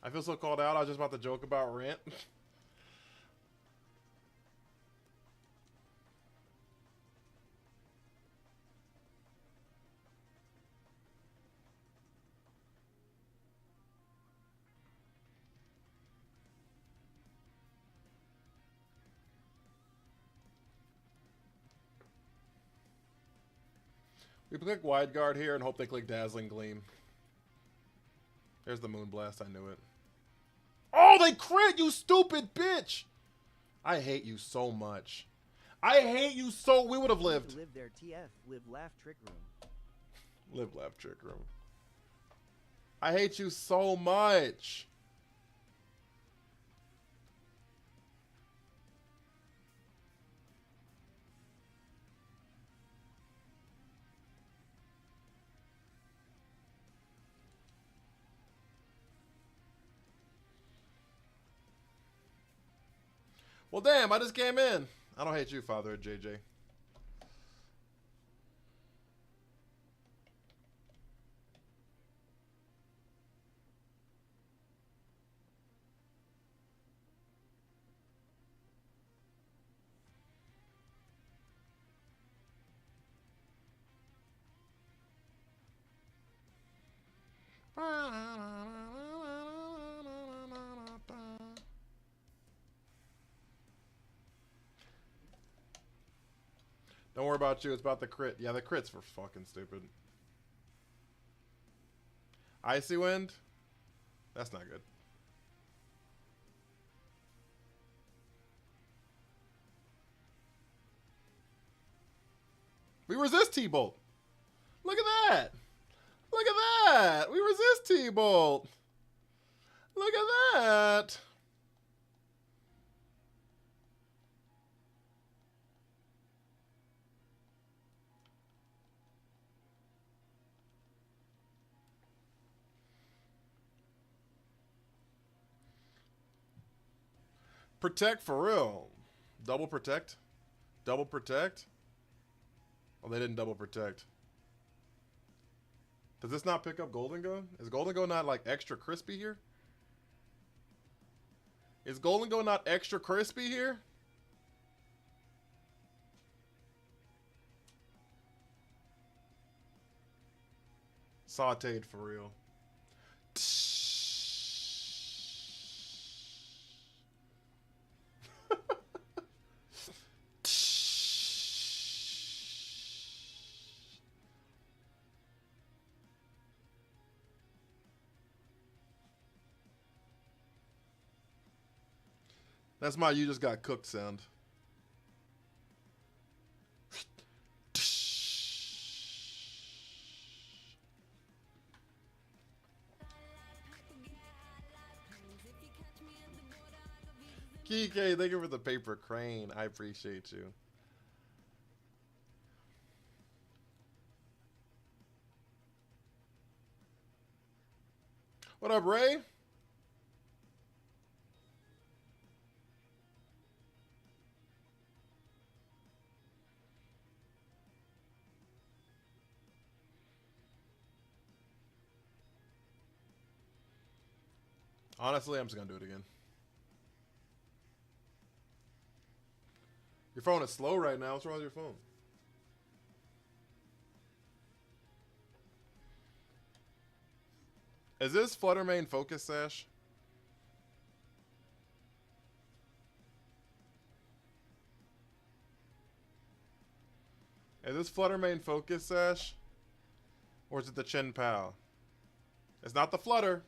I feel so called out. I was just about to joke about rent. We click wide guard here and hope they click dazzling gleam. There's the moon blast. I knew it. Oh, they crit, you stupid bitch! I hate you so much. I hate you so. We would have lived. Live there, TF. Live, laugh, trick room. Live, laugh, trick room. I hate you so much. Well, damn, I just came in. I don't hate you, Father JJ. Don't worry about you. It's about the crit. Yeah, the crits were fucking stupid. Icy Wind? That's not good. We resist T-Bolt. Look at that. Look at that. We resist T-Bolt. Look at that. Protect for real. Double protect? Double protect? Oh, they didn't double protect. Does this not pick up Golden Go? Is Golden Go not like extra crispy here? Is Golden Go not extra crispy here? Sauteed for real. That's my you just got cooked sound. Kike, thank you for the paper crane. I appreciate you. What up, Ray? Honestly, I'm just gonna do it again. Your phone is slow right now. What's wrong with your phone? Is this Flutter main focus sash? Is this Flutter main focus sash? Or is it the Chin Pow? It's not the Flutter.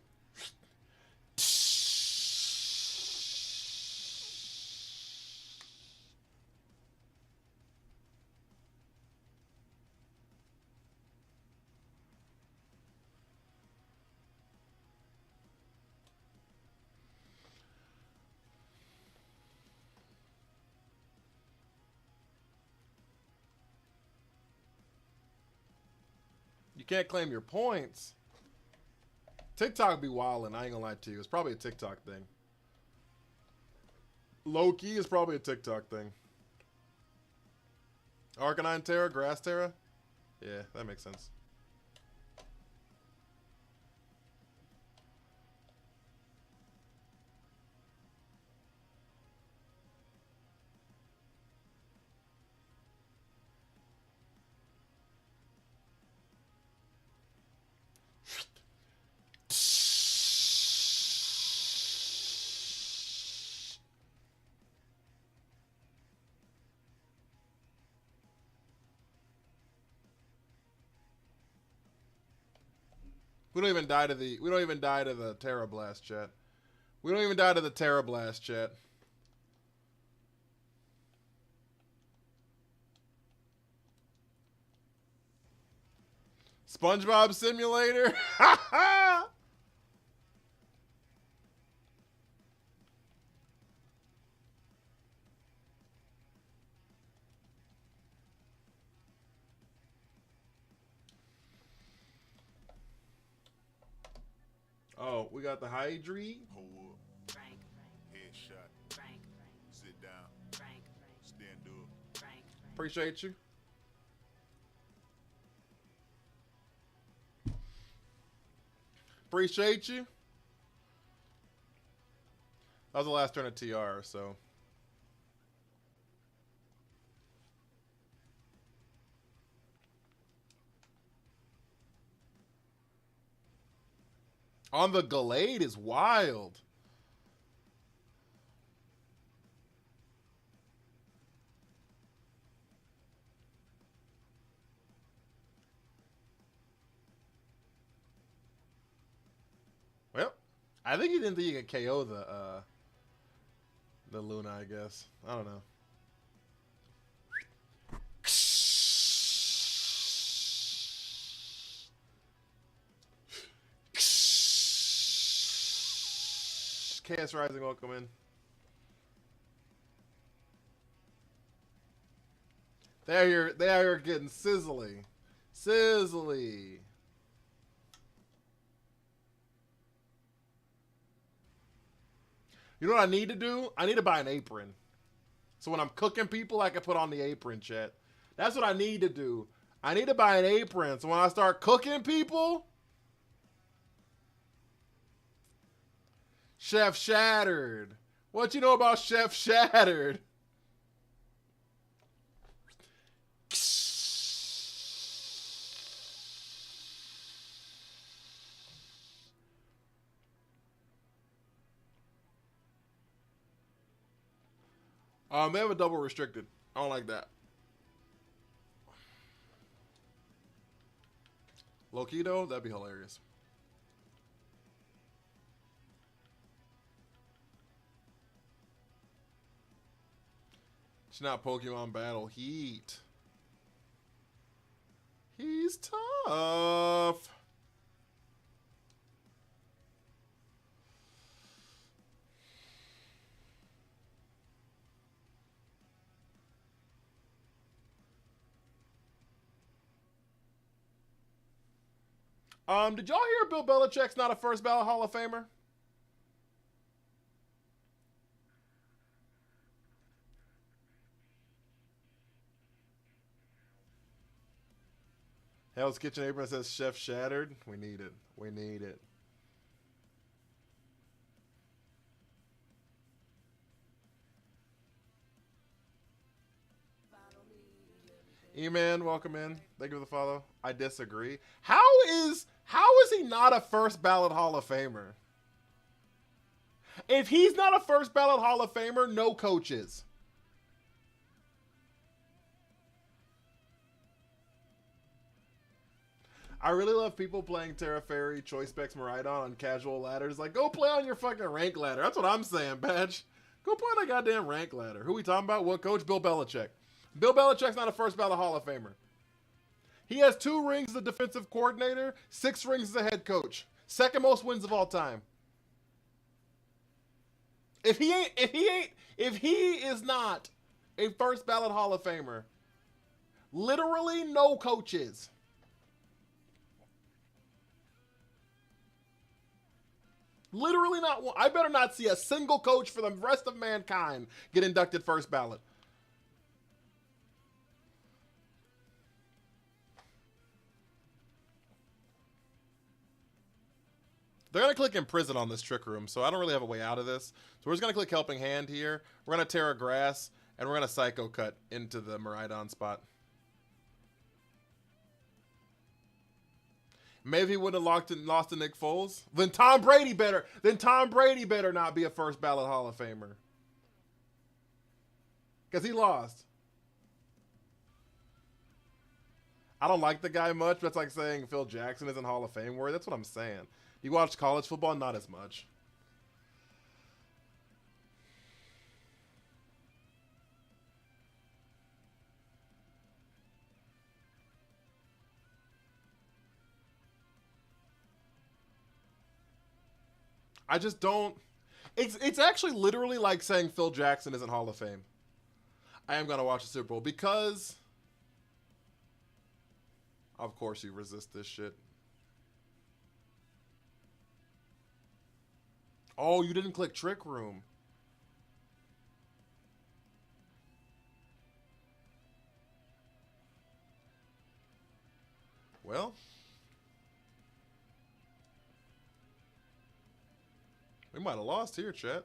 can't claim your points. TikTok be wildin', I ain't gonna lie to you. It's probably a TikTok thing. Low key is probably a TikTok thing. Arcanine Terra, Grass Terra? Yeah, that makes sense. We don't even die to the Terra Blast chat. We don't even die to the Terra Blast chat. SpongeBob Simulator? Oh, we got the Hydri. Hold up. Headshot. Sit down. Stand up. Appreciate you. Appreciate you. That was the last turn of TR, so. On the Gallade is wild. Well, I think he didn't think he could KO the Luna, I guess. I don't know. Chaos Rising, welcome in. They are getting sizzly. Sizzly. You know what I need to do? I need to buy an apron. So when I'm cooking people, I can put on the apron, chat. That's what I need to do. I need to buy an apron. So when I start cooking people, Chef Shattered. What you know about Chef Shattered? They have a double restricted. I don't like that. Lokido, that'd be hilarious. It's not Pokemon Battle Heat. He's tough. Did y'all hear Bill Belichick's not a first ballot Hall of Famer? Hell's Kitchen apron says Chef Shattered. We need it. We need it. E-Man, welcome in. Thank you for the follow. I disagree. How is he not a first ballot Hall of Famer? If he's not a first ballot Hall of Famer, no coaches. I really love people playing Terra Fairy, Choice Specs, Maridon on casual ladders. Like, go play on your fucking rank ladder. That's what I'm saying, Badge. Go play on a goddamn rank ladder. Who we talking about? What coach? Bill Belichick. Bill Belichick's not a first ballot Hall of Famer. He has 2 rings as a defensive coordinator, 6 rings as a head coach. Second most wins of all time. If he is not a first ballot Hall of Famer, literally no coaches. Literally not one. I better not see a single coach for the rest of mankind get inducted first ballot. They're going to click Imprison on this Trick Room, so I don't really have a way out of this. So we're just going to click Helping Hand here. We're going to Terra Grass, and we're going to Psycho Cut into the Miraidon spot. Maybe he would have lost to Nick Foles. Then Tom Brady better not be a first ballot Hall of Famer. Because he lost. I don't like the guy much, but it's like saying Phil Jackson isn't Hall of Fame worthy. That's what I'm saying. You watch college football? Not as much. I just don't. It's actually literally like saying Phil Jackson isn't Hall of Fame. I am going to watch the Super Bowl because, of course, you resist this shit. Oh, you didn't click Trick Room. Well, we might have lost here, chat.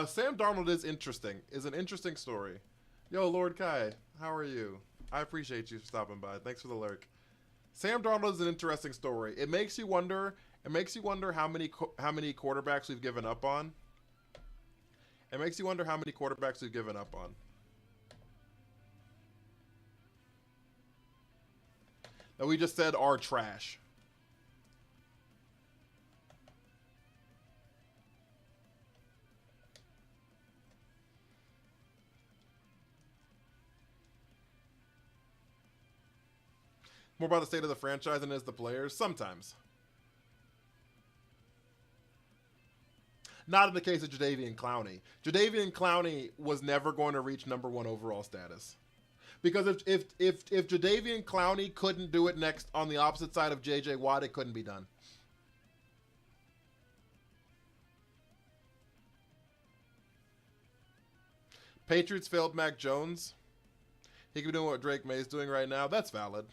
Sam Darnold is interesting. Is an interesting story. Yo, Lord Kai, how are you? I appreciate you stopping by. Thanks for the lurk. Sam Darnold is an interesting story. It makes you wonder. It makes you wonder how many quarterbacks we've given up on. It makes you wonder how many quarterbacks we've given up on. That we just said are trash. More about the state of the franchise than it is the players? Sometimes. Not in the case of Jadeveon Clowney. Jadeveon Clowney was never going to reach #1 overall status. Because if Jadeveon Clowney couldn't do it next on the opposite side of J.J. Watt, it couldn't be done. Patriots failed Mac Jones. He could be doing what Drake May's doing right now. That's valid.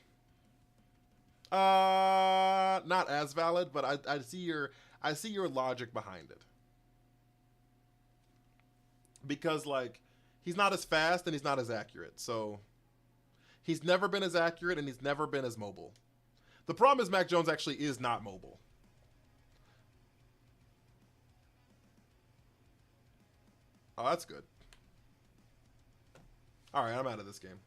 Not as valid, but I see your logic behind it. Because like he's not as fast and he's not as accurate. So he's never been as accurate and he's never been as mobile. The problem is Mac Jones actually is not mobile. Oh, that's good. All right, I'm out of this game.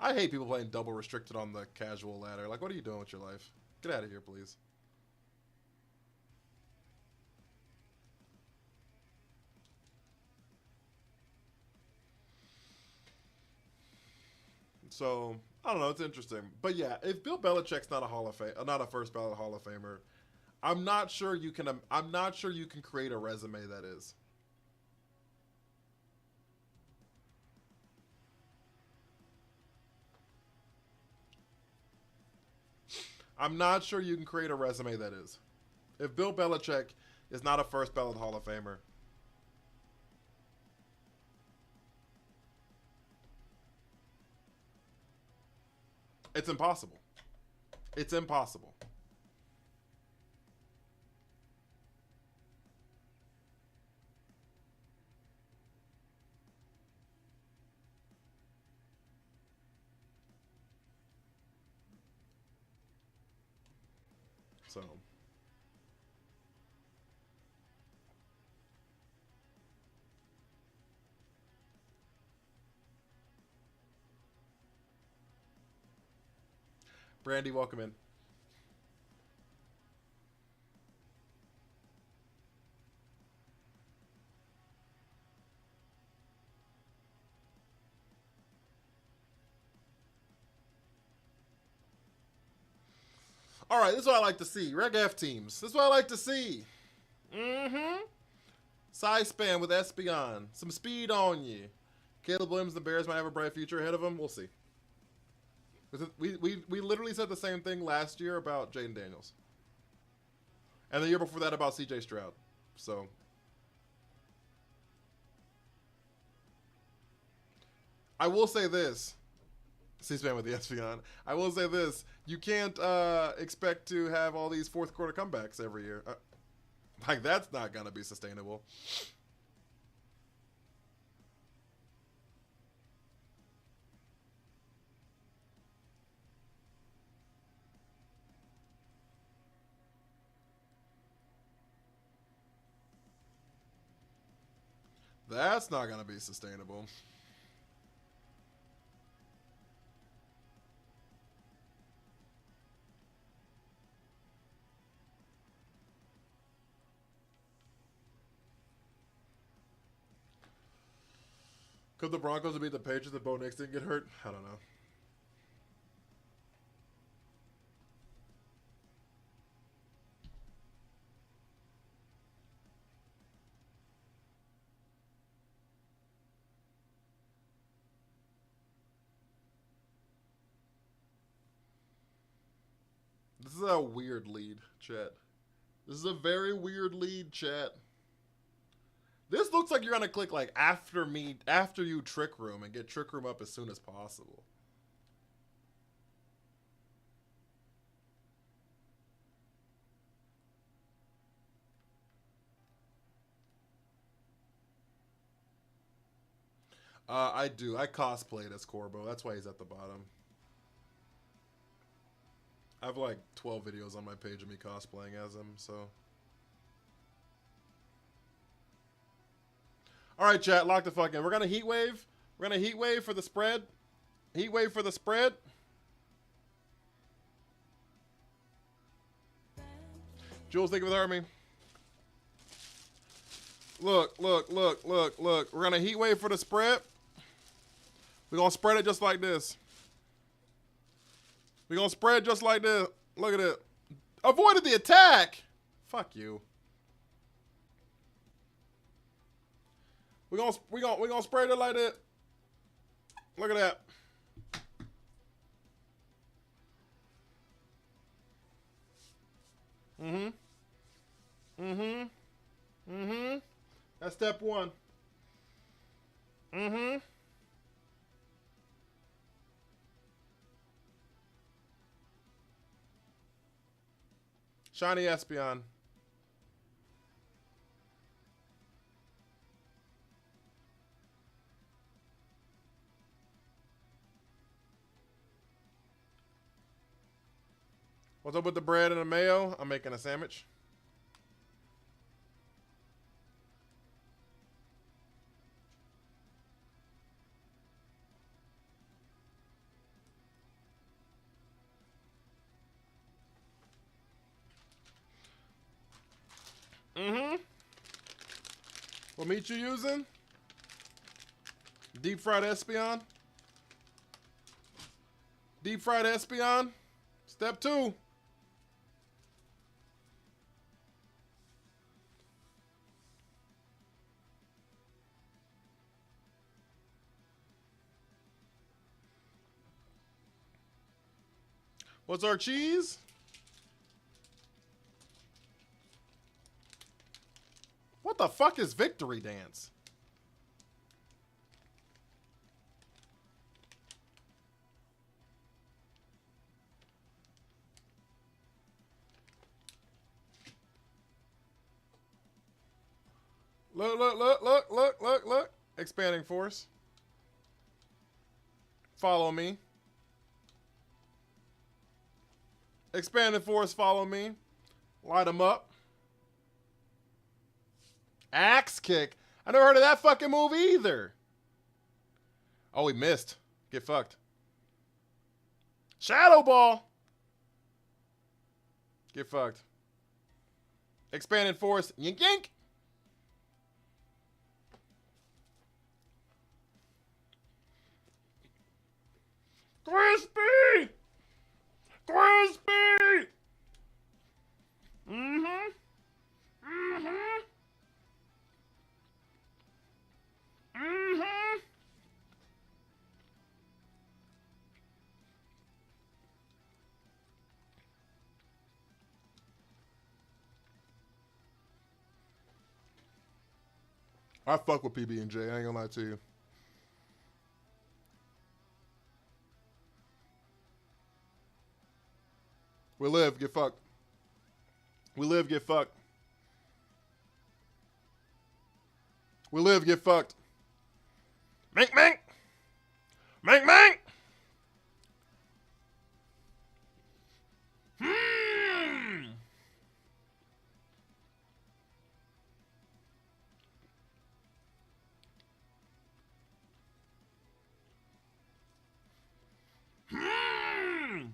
I hate people playing double restricted on the casual ladder. Like, what are you doing with your life? Get out of here, please. So, I don't know. It's interesting. But yeah, if Bill Belichick's not a Hall of Fame, not a first ballot Hall of Famer, I'm not sure you can create a resume that is. I'm not sure you can create a resume that is. If Bill Belichick is not a first ballot Hall of Famer, it's impossible. It's impossible. So Brandy, welcome in. All right, this is what I like to see. Reg F teams. This is what I like to see. Mm-hmm. Side span with Espion. Some speed on you. Caleb Williams, the Bears might have a bright future ahead of them. We'll see. We literally said the same thing last year about Jaden Daniels. And the year before that about CJ Stroud. So. I will say this. C-SPAN with the Espion. I will say this. You can't expect to have all these fourth quarter comebacks every year. Like, that's not going to be sustainable. That's not going to be sustainable. Could the Broncos beat the Patriots if Bo Nix didn't get hurt? I don't know. This is a weird lead, chat. This is a very weird lead, chat. This looks like you're gonna click like after you Trick Room and get Trick Room up as soon as possible. I do. I cosplayed as Corbo. That's why he's at the bottom. I have like 12 videos on my page of me cosplaying as him, so. All right, chat, lock the fuck in. We're gonna heat wave. We're gonna heat wave for the spread. Heat wave for the spread. Jules, thank you for the army. Look. We're gonna heat wave for the spread. We're gonna spread it just like this. We're gonna spread just like this. Look at it. Avoided the attack. Fuck you. We're gonna spread it like that. Look at that. That's step one. Shiny Espion. What's up with the bread and the mayo? I'm making a sandwich. What meat you using? Deep fried Espion. Deep fried Espion. Step two. What's our cheese? What the fuck is Victory Dance? Look. Expanding force. Follow me. Expanding force, follow me. Light them up. Axe kick. I never heard of that fucking move either. Oh, he missed. Get fucked. Shadow ball. Get fucked. Expanded force. Yink yink. Crispy. Crispy. Mm-hmm. Mm-hmm. Mm-hmm. I fuck with PB&J. I ain't gonna lie to you. We live, get fucked. We live, get fucked. We live, get fucked. Mink, mink. Mink, mink. Hmm. Hmm.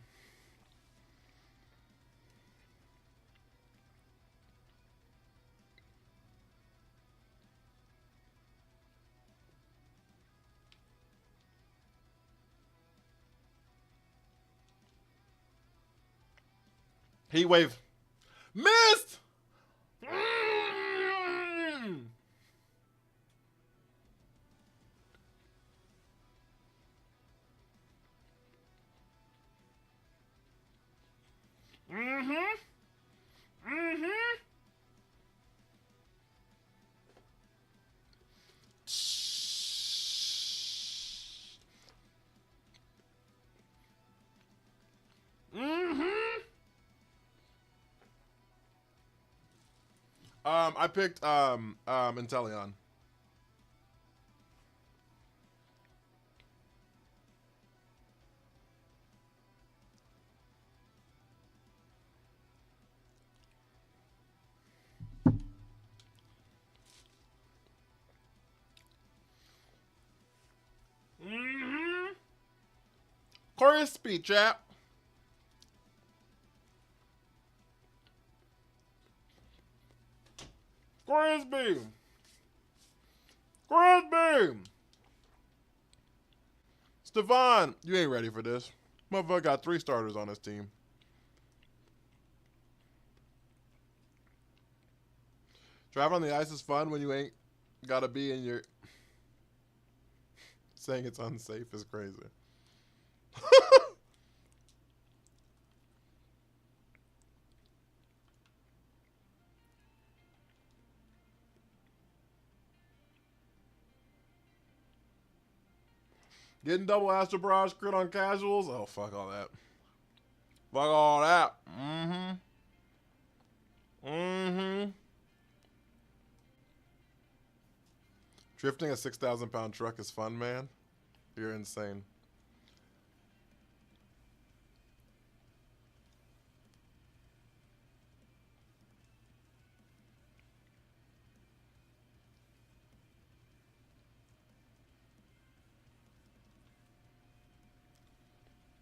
Heat wave. Missed! Mm. Mm-hmm. Mm-hmm. Mm-hmm. I picked Inteleon. Mm-hmm. Crispy, chap. Crispy. Crispy. Stevan, you ain't ready for this. Motherfucker got 3 starters on his team. Traveling on the ice is fun when you ain't gotta be in your... Saying it's unsafe is crazy. Getting double Astro Barrage crit on casuals? Oh, fuck all that. Fuck all that. Mm-hmm. Mm-hmm. Drifting a 6,000-pound truck is fun, man. You're insane.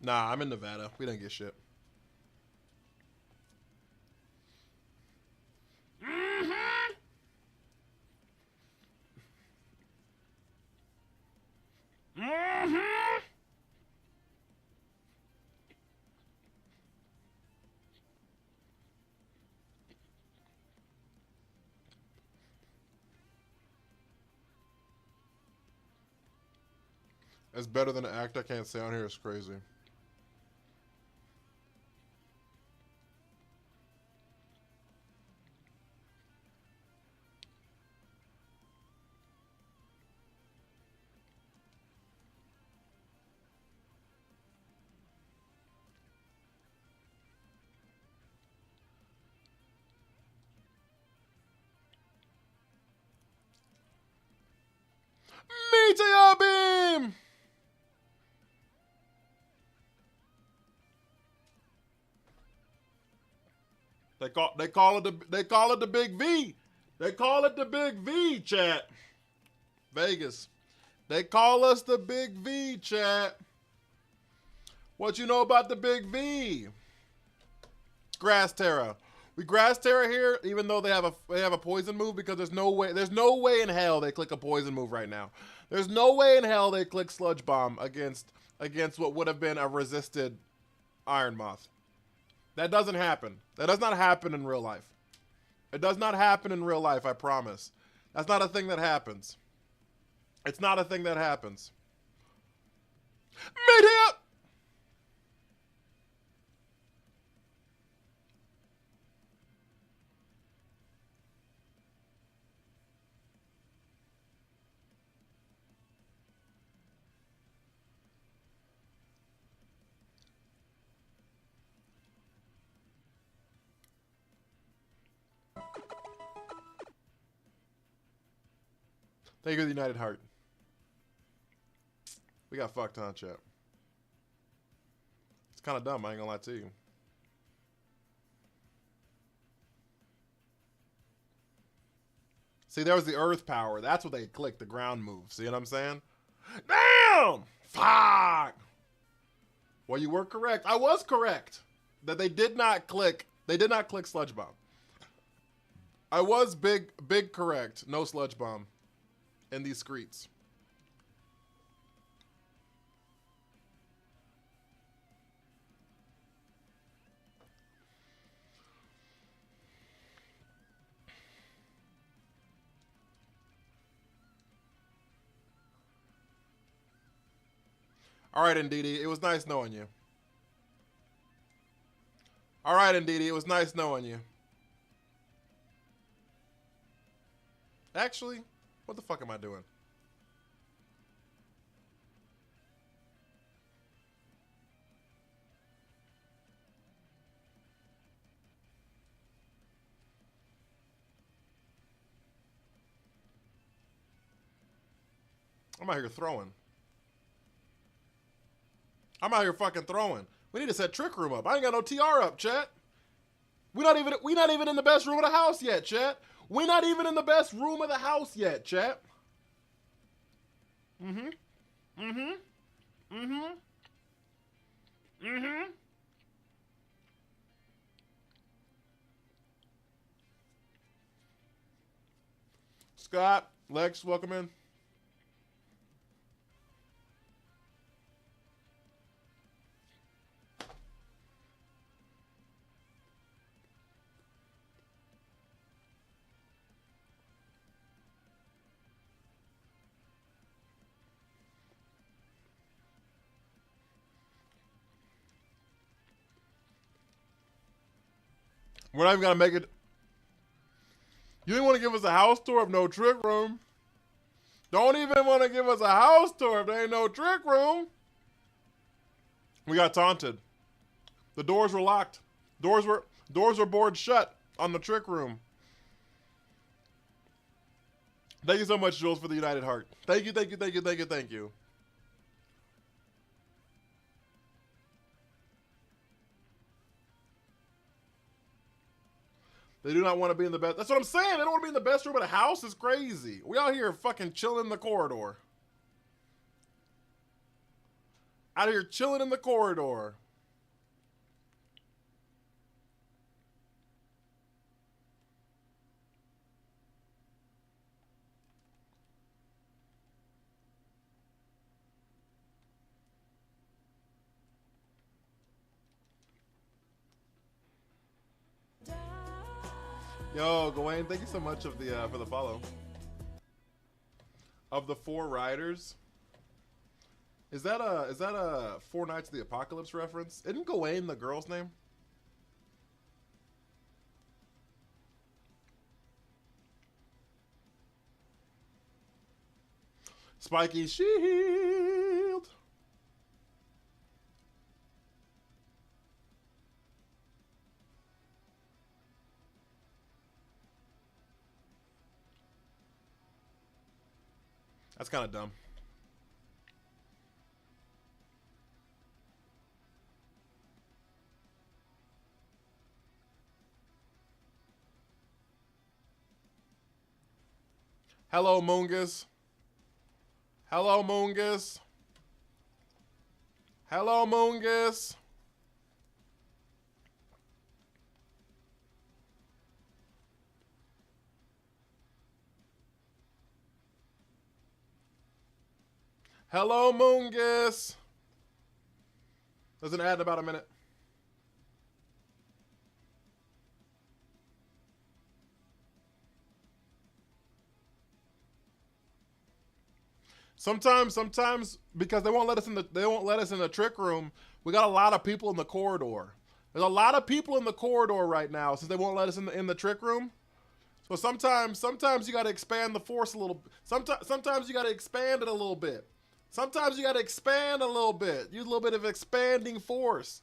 Nah, I'm in Nevada. We didn't get shit. Mm-hmm. Mm-hmm. It's better than an act I can't say on here. It's crazy. Meteor beam. They call it the big V. They call it the big V, chat. Vegas. They call us the big V, chat. What you know about the big V? Grass Terra. We Grass Terra here, even though they have a poison move, because there's no way in hell they click a poison move right now. There's no way in hell they click Sludge Bomb against what would have been a resisted Iron Moth. That doesn't happen. That does not happen in real life. It does not happen in real life, I promise. That's not a thing that happens. It's not a thing that happens. Media! Thank you for the United Heart. We got fucked, huh, chat? It's kind of dumb, I ain't gonna lie to you. See, there was the earth power. That's what they clicked, the ground move. See what I'm saying? Damn! Fuck! Well, you were correct. I was correct. That they did not click Sludge Bomb. I was big correct. No Sludge Bomb in these streets. All right, Ndidi, it was nice knowing you. All right, Ndidi, it was nice knowing you. Actually, what the fuck am I doing? I'm out here throwing. I'm out here fucking throwing. We need to set Trick Room up. I ain't got no TR up, chat. We not even in the best room of the house yet, chat. We not even in the best room of the house yet, chat. Mm-hmm. Mm-hmm. Mm-hmm. Mm-hmm. Scott, Lex, welcome in. We're not even gonna make it. You didn't want to give us a house tour of no Trick Room. Don't even want to give us a house tour if there ain't no Trick Room. We got taunted. The doors were locked. Doors were board shut on the Trick Room. Thank you so much, Jules, for the United Heart. Thank you, thank you, thank you, thank you, thank you. They do not want to be in the best. That's what I'm saying. They don't want to be in the best room of the house. It's crazy. We out here fucking chilling in the corridor. Out here chilling in the corridor. Yo, Gawain, thank you so much of the for the follow. Of the 4 riders, is that a 4 Nights of the Apocalypse reference? Isn't Gawain the girl's name? Spiky Shield. That's kind of dumb. Hello, Mungus. Hello, Mungus. Hello, Mungus. Hello, Mungus. There's an ad in about a minute. Sometimes because they won't let us in the trick room. We got a lot of people in the corridor. There's a lot of people in the corridor right now since they won't let us in the trick room. So sometimes you got to expand the force a little. Sometimes you got to expand it a little bit. Sometimes you got to expand a little bit. Use a little bit of expanding force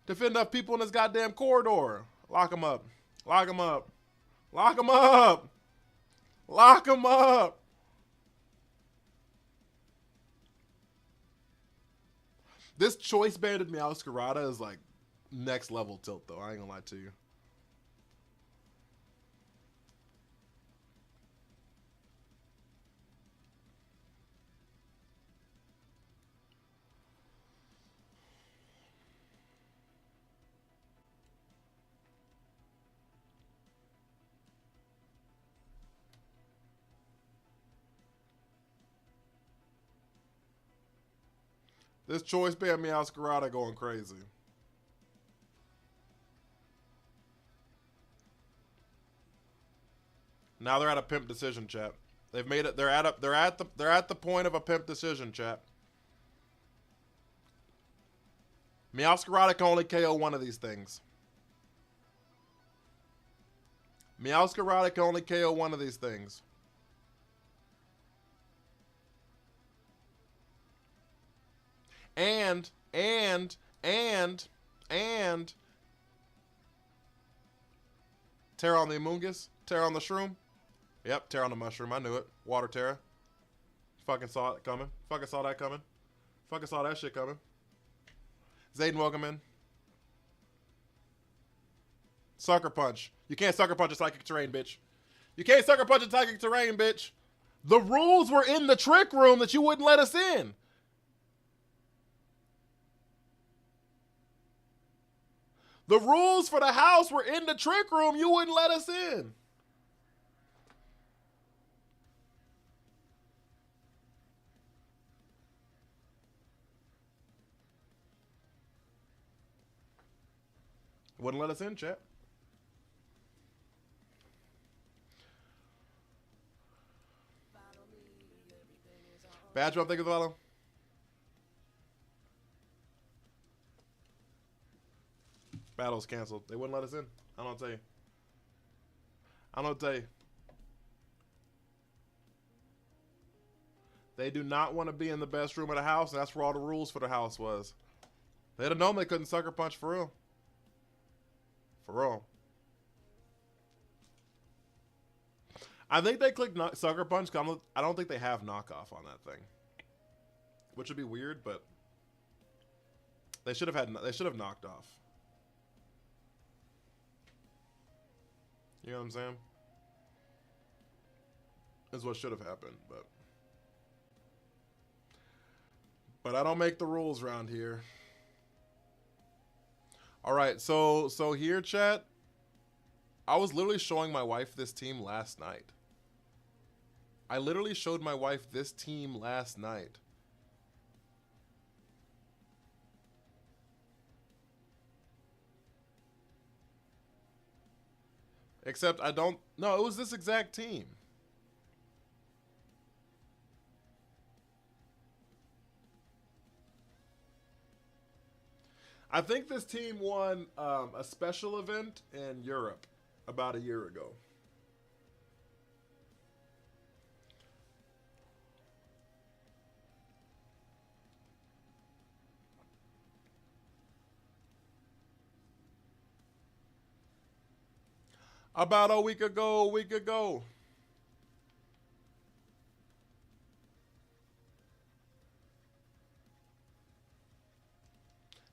to fit enough people in this goddamn corridor. Lock them up. Lock them up. Lock them up. Lock them up. This choice banded Meowscarada is like next level tilt though. I ain't gonna lie to you. This choice band Meowscarada going crazy. Now they're at a pimp decision, chat. They've made it. They're at the point of a pimp decision, chat. Meowscarada can only KO one of these things. Meowscarada can only KO one of these things. And Terra on the Amoongus, Terra on the Shroom. Yep, Terra on the Mushroom. I knew it. Water Terra. Fucking saw it coming. Fucking saw that coming. Fucking saw that shit coming. Zayden, welcome in. Sucker Punch. You can't Sucker Punch a Psychic Terrain, bitch. You can't Sucker Punch a Psychic Terrain, bitch. The rules were in the trick room that you wouldn't let us in. The rules for the house were in the trick room. You wouldn't let us in. Wouldn't let us in, chat. Badge, what I'm thinking about him? Battle's canceled. They wouldn't let us in. I don't tell you. I don't tell you. They do not want to be in the best room of the house, and that's where all the rules for the house was. They'd have known they couldn't Sucker Punch for real. For real. I think they clicked Sucker Punch because I don't think they have knockoff on that thing. Which would be weird, but they should have knocked off. You know what I'm saying? Is what should have happened, but I don't make the rules around here. All right, so here, chat. I was literally showing my wife this team last night. I literally showed my wife this team last night. Except I don't... No, it was this exact team. I think this team won a special event in Europe about a year ago. About a week ago.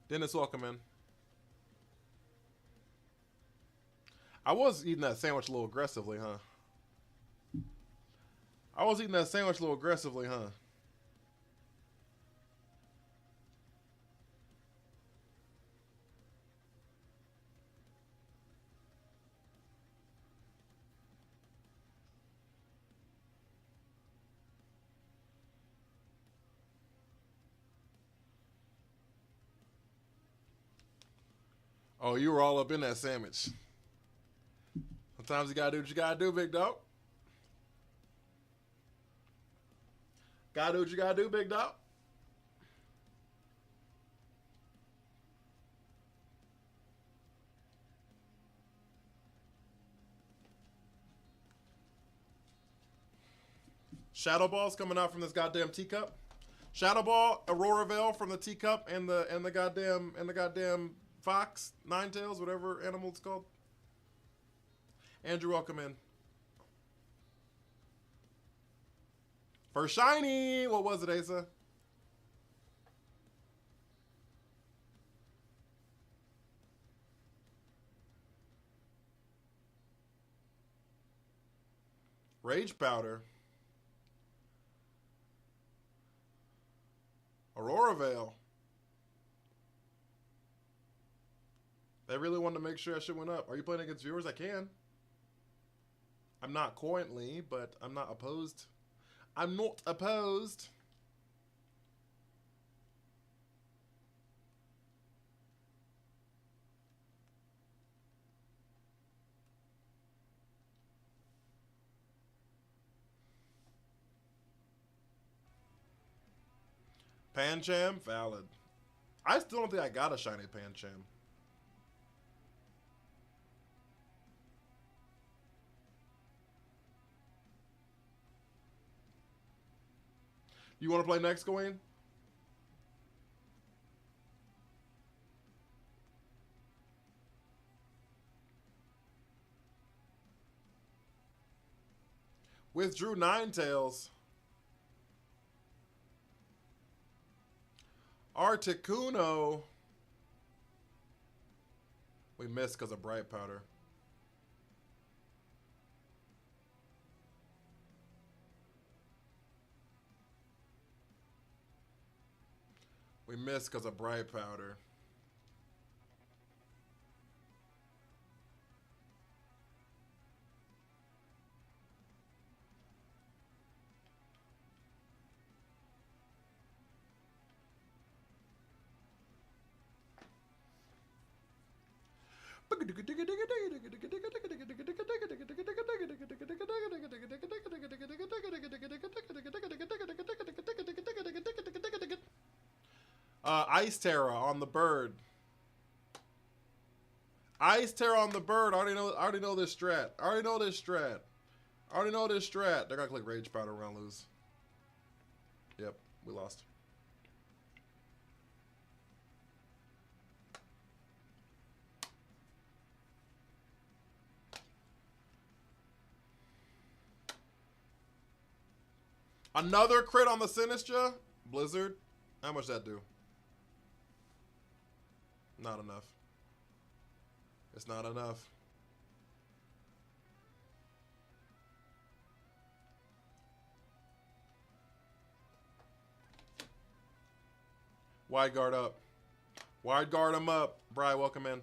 Dennis, welcome in. I was eating that sandwich a little aggressively, huh? Oh, you were all up in that sandwich. Sometimes you gotta do what you gotta do, big dog. Gotta do what you gotta do, big dog. Shadow Ball's coming out from this goddamn teacup. Shadow Ball, Aurora Veil from the teacup, and the goddamn fox, nine tails, whatever animal it's called. Andrew, welcome in. For shiny, what was it, Asa? Rage Powder. Aurora Veil. They really wanted to make sure that shit went up. Are you playing against viewers? I can. I'm not currently, but I'm not opposed. I'm not opposed. Pancham, valid. I still don't think I got a shiny Pancham. You want to play next, Gawain? Withdrew Ninetales. Articuno. We missed because of Bright Powder. We missed because of Bright Powder. Ice Terra on the bird. Ice Terra on the bird. I already know this strat. I already know this strat. They're gonna click Rage Powder. We're gonna lose. Yep, we lost. Another crit on the Sinistra? Blizzard? How much that do? Not enough. It's not enough. Wide guard up. Wide guard him up. Bri, welcome in.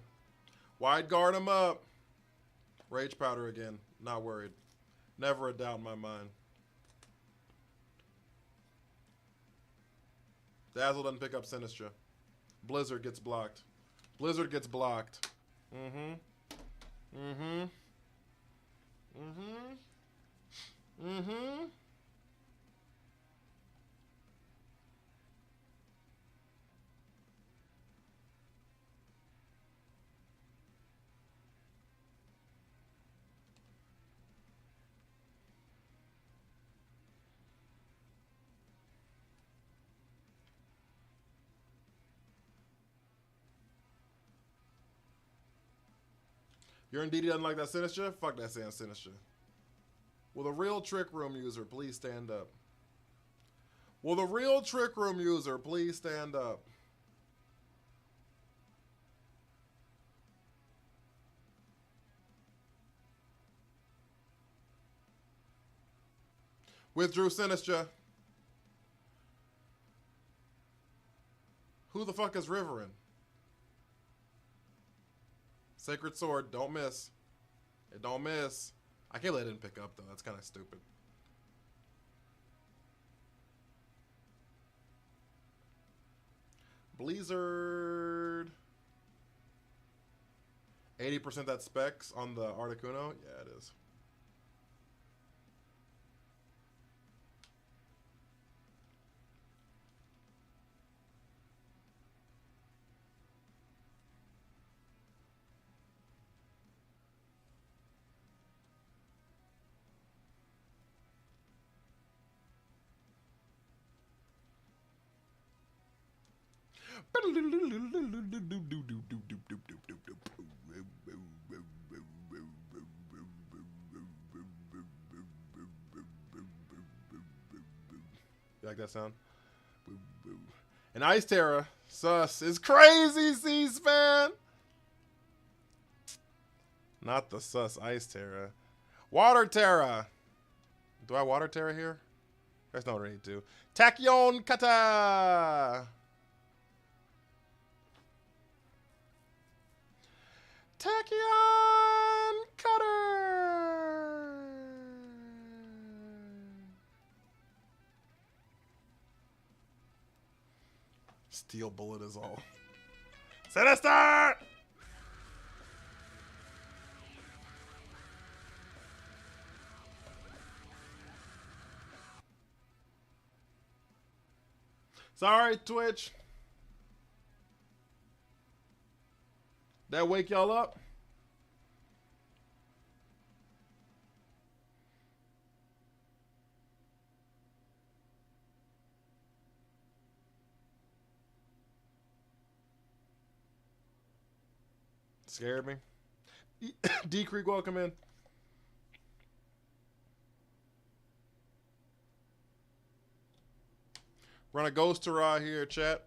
Wide guard him up. Rage Powder again. Not worried. Never a doubt in my mind. Dazzle doesn't pick up Sinistra. Blizzard gets blocked. Blizzard gets blocked. Your Indeedee doesn't like that Sinistra? Fuck that saying Sinistra. Will the real Trick Room user please stand up? Will the real Trick Room user please stand up? Withdrew Sinistra. Who the fuck is Riverin? Sacred Sword, don't miss. It don't miss. I can't let it pick up though. That's kind of stupid. Blizzard. 80% that specs on the Articuno? Yeah, it is. You like that sound? And Ice Terra, sus, is crazy, C-SPAN! Not the sus Ice Terra. Water Terra! Do I Water Terra here? There's no need to. Tachyon Kata! Tachyon Cutter! Steel Bullet is all. Sinister! Sorry, Twitch. That wake y'all up? Scared me. D Creek, welcome in. Run a ghost Tara here, chat.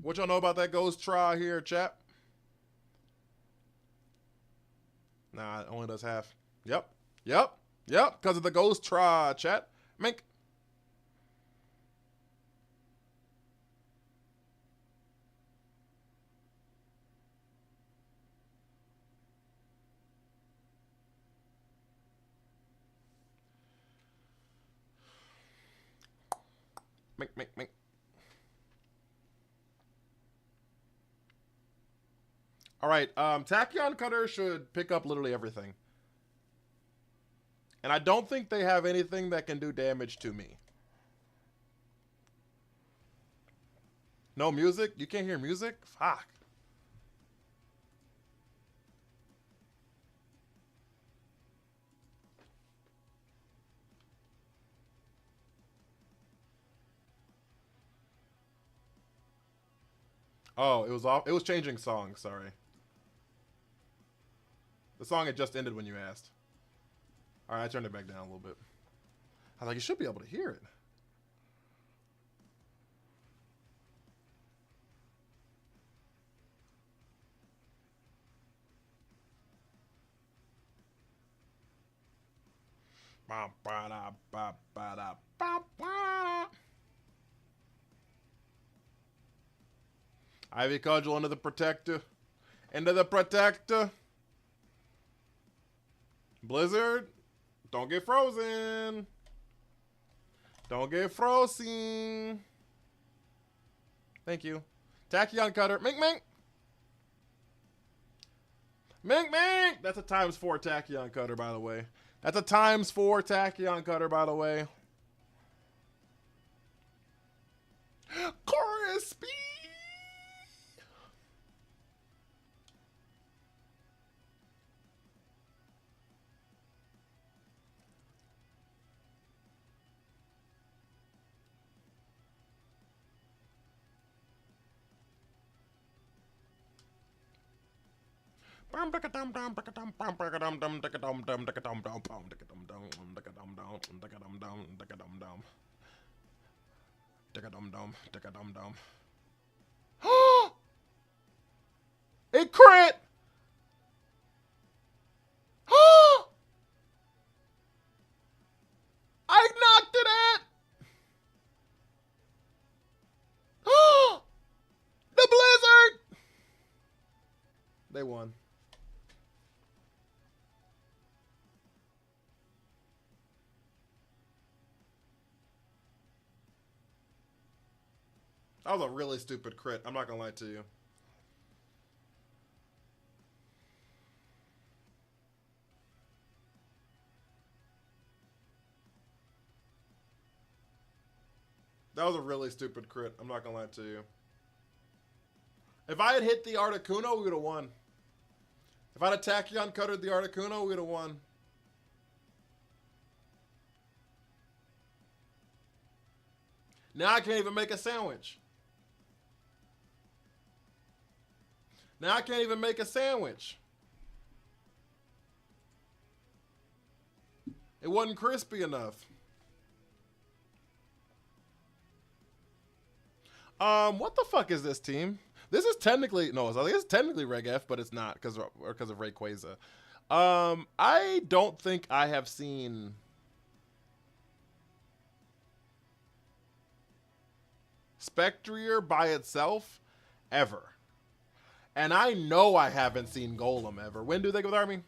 What y'all know about that ghost Tara here, chat? Nah, it only does half. Yep. Because of the ghost Tara, chat. Mink. Mink. All right, Tachyon Cutter should pick up literally everything. And I don't think they have anything that can do damage to me. No music? You can't hear music? Fuck. Oh, it was off. It was changing songs, sorry. The song had just ended when you asked. All right, I turned it back down a little bit. I was like, you should be able to hear it. Ivy Cudgel into the Protector. Into the Protector. Blizzard. Don't get frozen. Don't get frozen. Thank you. Tachyon Cutter. Mink. Mink. That's a ×4 Tachyon Cutter, by the way. That's a ×4 Tachyon Cutter, by the way. Crispy. It crit! I knocked it at! The Blizzard! They won. That was a really stupid crit. I'm not gonna lie to you. That was a really stupid crit. I'm not gonna lie to you. If I had hit the Articuno, we would have won. If I'd Tachyon Cuttered the Articuno, we would have won. Now I can't even make a sandwich. Now I can't even make a sandwich. It wasn't crispy enough. What the fuck is this team? This is technically, no, I think it's technically Reg F, but it's not because of Rayquaza. I don't think I have seen Spectrier by itself ever. And I know I haven't seen Golem ever. When do they go with Army?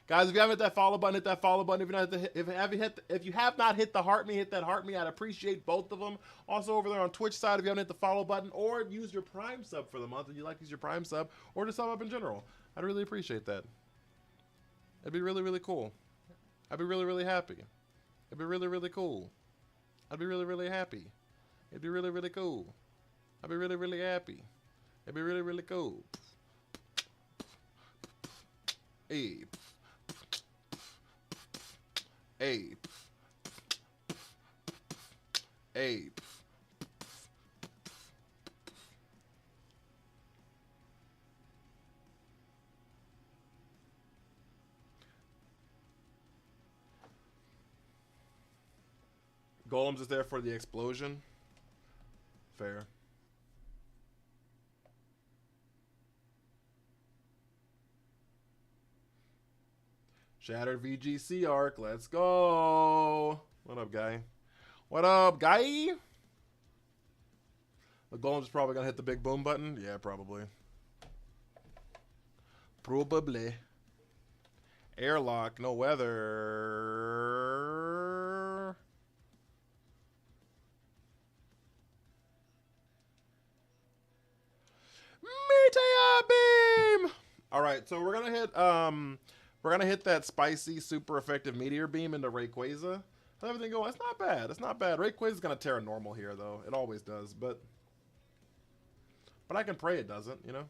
Guys, if you haven't hit that follow button, hit that follow button. If you have not hit the heart me, hit that heart me. I'd appreciate both of them. Also over there on Twitch side, if you haven't hit the follow button, or use your Prime sub for the month, if you like to use your Prime sub, or just sub up in general. I'd really appreciate that. It'd be really, really cool. I'd be really, really happy. It'd be really, really cool. I'd be really, really happy. It'd be really, really cool. I'd be really, really happy. It'd be really, really cool. Hey. Hey. Hey. Golems is there for the explosion. Fair. Shattered VGC arc. Let's go. What up, guy? What up, guy? The Golem's is probably going to hit the big boom button. Yeah, probably. Probably. Airlock. No weather. Meteor beam. All right, so we're gonna hit that spicy, super effective meteor beam into Rayquaza. How's everything going? It's not bad. It's not bad. Rayquaza's gonna tear a normal here, though. It always does, but I can pray it doesn't. You know,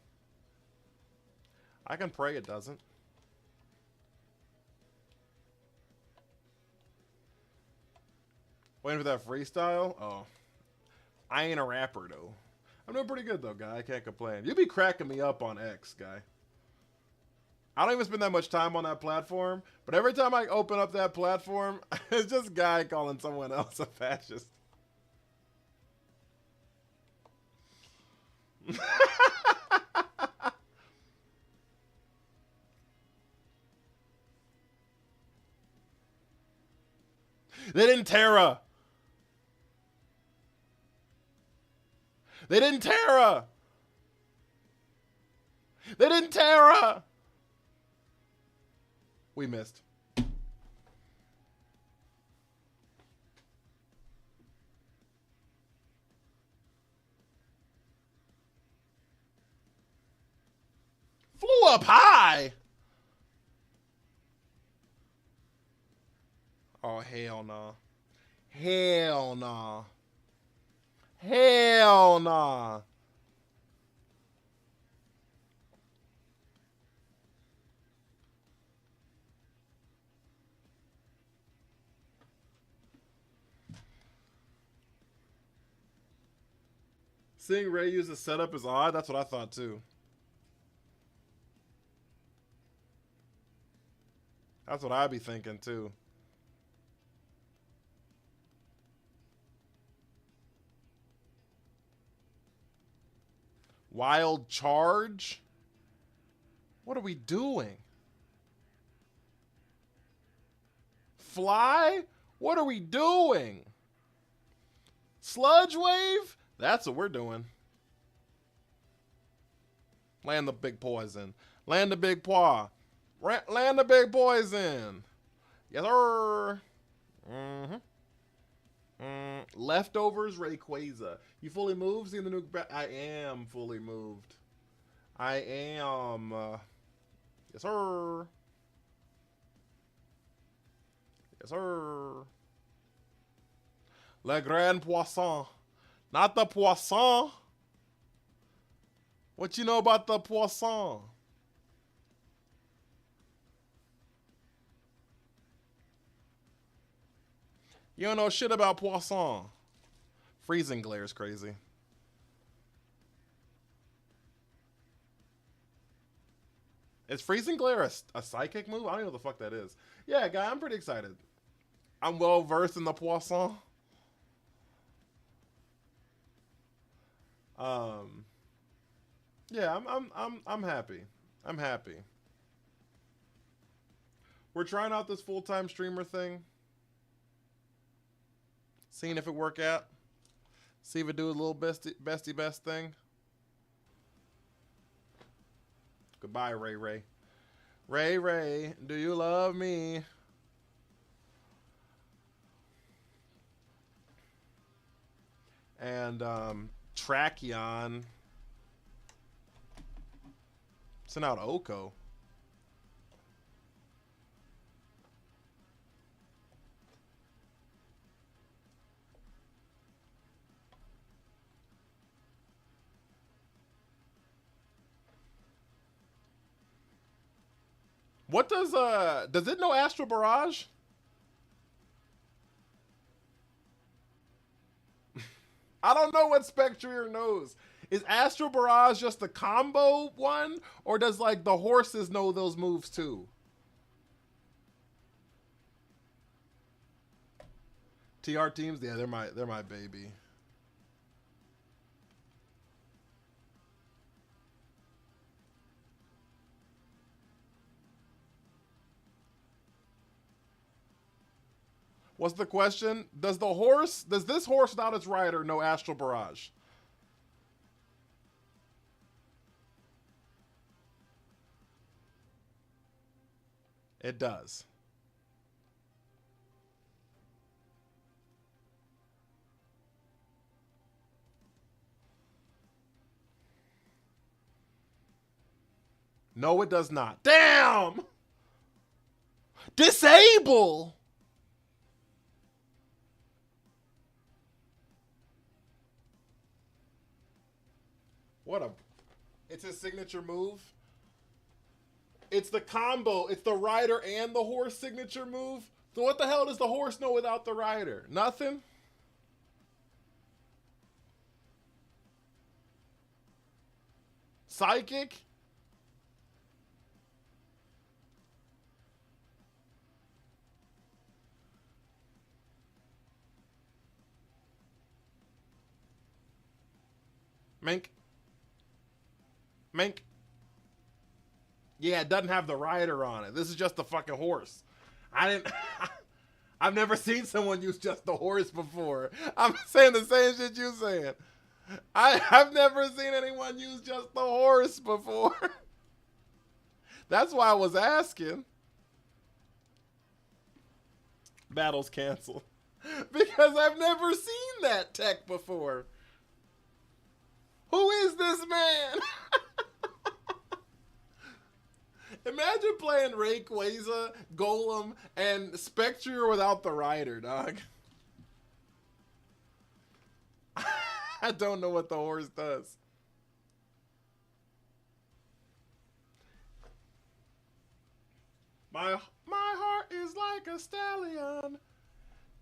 I can pray it doesn't. Waiting for that freestyle. Oh, I ain't a rapper though. I'm doing pretty good, though, guy. I can't complain. You be cracking me up on X, guy. I don't even spend that much time on that platform, but every time I open up that platform, it's just guy calling someone else a fascist. They didn't Terra. They didn't Terra. They didn't Terra. We missed. Flew up high. Oh, hell no. Hell no. Hell nah. Seeing Ray use the setup is odd. That's what I thought too. That's what I'd be thinking too. Wild charge? What are we doing? Fly? What are we doing? Sludge wave? That's what we're doing. Land the big poison. Land the big paw. Land the big poison. Yes, sir. Leftovers Rayquaza. You fully moved? Seeing the new... I am fully moved. I am. Yes, sir. Yes, sir. Le Grand Poisson. Not the Poisson. What you know about the Poisson? You don't know shit about Poisson. Freezing glare is crazy. Is Freezing Glare a psychic move? I don't know what the fuck that is. Yeah, guy, I'm pretty excited. I'm well versed in the Poisson. Yeah, I'm happy. I'm happy. We're trying out this full-time streamer thing. Seeing if it work out. See if it do a little bestie best thing. Goodbye, Ray Ray. Ray Ray, do you love me? And Tracheon sent out Oko. What does it know Astral Barrage? I don't know what Spectrier knows. Is Astral Barrage just the combo one? Or does like the horses know those moves too? TR teams? Yeah, they're my baby. What's the question? Does this horse without its rider know Astral Barrage? It does. No, it does not. Damn! Disable! It's his signature move. It's the combo. It's the rider and the horse signature move. So what the hell does the horse know without the rider? Nothing? Psychic? Mink? Mink? Yeah, it doesn't have the rider on it. This is just the fucking horse. I've never seen someone use just the horse before. I'm saying the same shit you saying. I've never seen anyone use just the horse before. That's why I was asking. Battle's canceled. Because I've never seen that tech before. Who is this man? Imagine playing Rayquaza, Golem, and Spectrier without the rider, dog. I don't know what the horse does. My heart is like a stallion.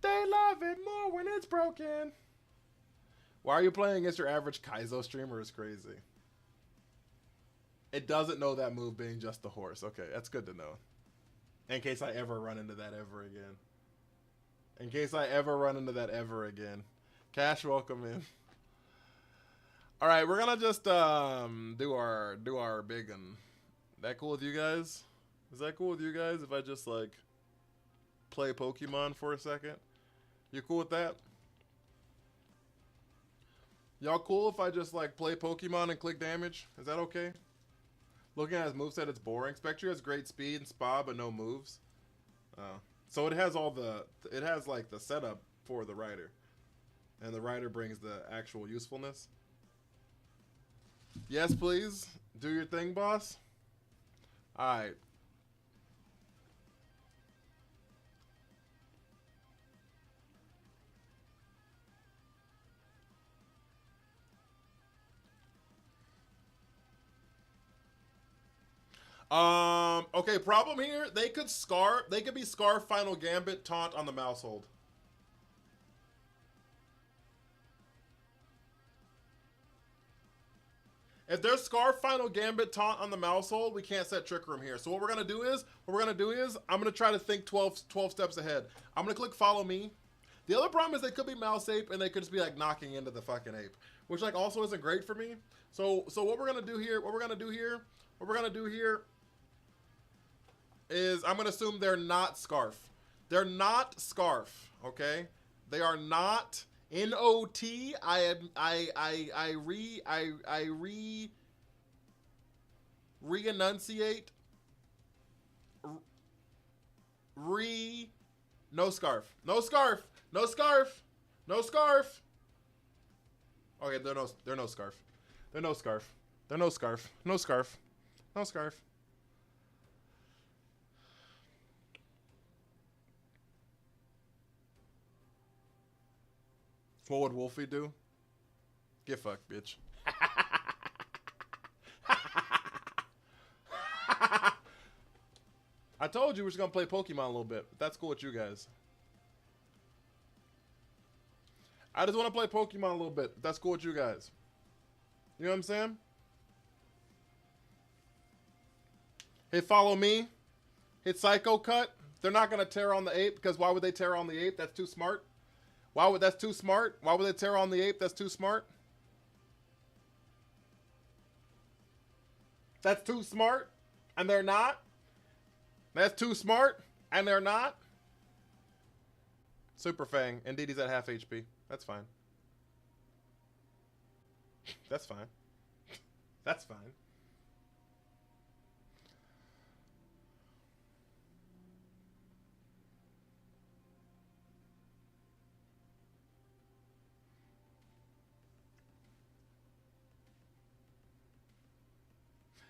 They love it more when it's broken. Why are you playing against your average Kaizo streamer? Is crazy. It doesn't know that move being just the horse. Okay, that's good to know. In case I ever run into that ever again. In case I ever run into that ever again. Cash, welcome in. All right, we're gonna just do our big one. That cool with you guys? Is that cool with you guys if I just like play Pokemon for a second? You cool with that? Y'all cool if I just like play Pokemon and click damage? Is that okay? Looking at his moveset, it's boring. Spectre has great speed and spa, but no moves. So it has it has like the setup for the rider. And the rider brings the actual usefulness. Yes, please. Do your thing, boss. Alright. Okay, problem here. They could be Scarf Final Gambit taunt on the mouse hold. If there's Scarf Final Gambit taunt on the mouse hold, we can't set Trick Room here. So what we're gonna do is, I'm gonna try to think 12 steps ahead. I'm gonna click Follow Me. The other problem is they could be mouse ape and they could just be like knocking into the fucking ape, which like also isn't great for me. So what we're gonna do here is I'm gonna assume they're not Scarf. They're not Scarf, okay? They are not N-O-T. Re-enunciate. No Scarf. No Scarf. No Scarf. No Scarf. Okay, they're no Scarf. They're no Scarf. They're no Scarf. No Scarf. No Scarf. What would Wolfie do? Get fucked, bitch. I told you we're just gonna play Pokemon a little bit. That's cool with you guys. I just want to play Pokemon a little bit. That's cool with you guys. You know what I'm saying? Hit Follow Me. Hit Psycho Cut. They're not gonna tear on the ape because why would they tear on the ape? That's too smart. That's too smart? Why would they tear on the ape? That's too smart. That's too smart, and they're not. That's too smart, and they're not. Super Fang. Indeed, he's at half HP. That's fine. That's fine. That's fine.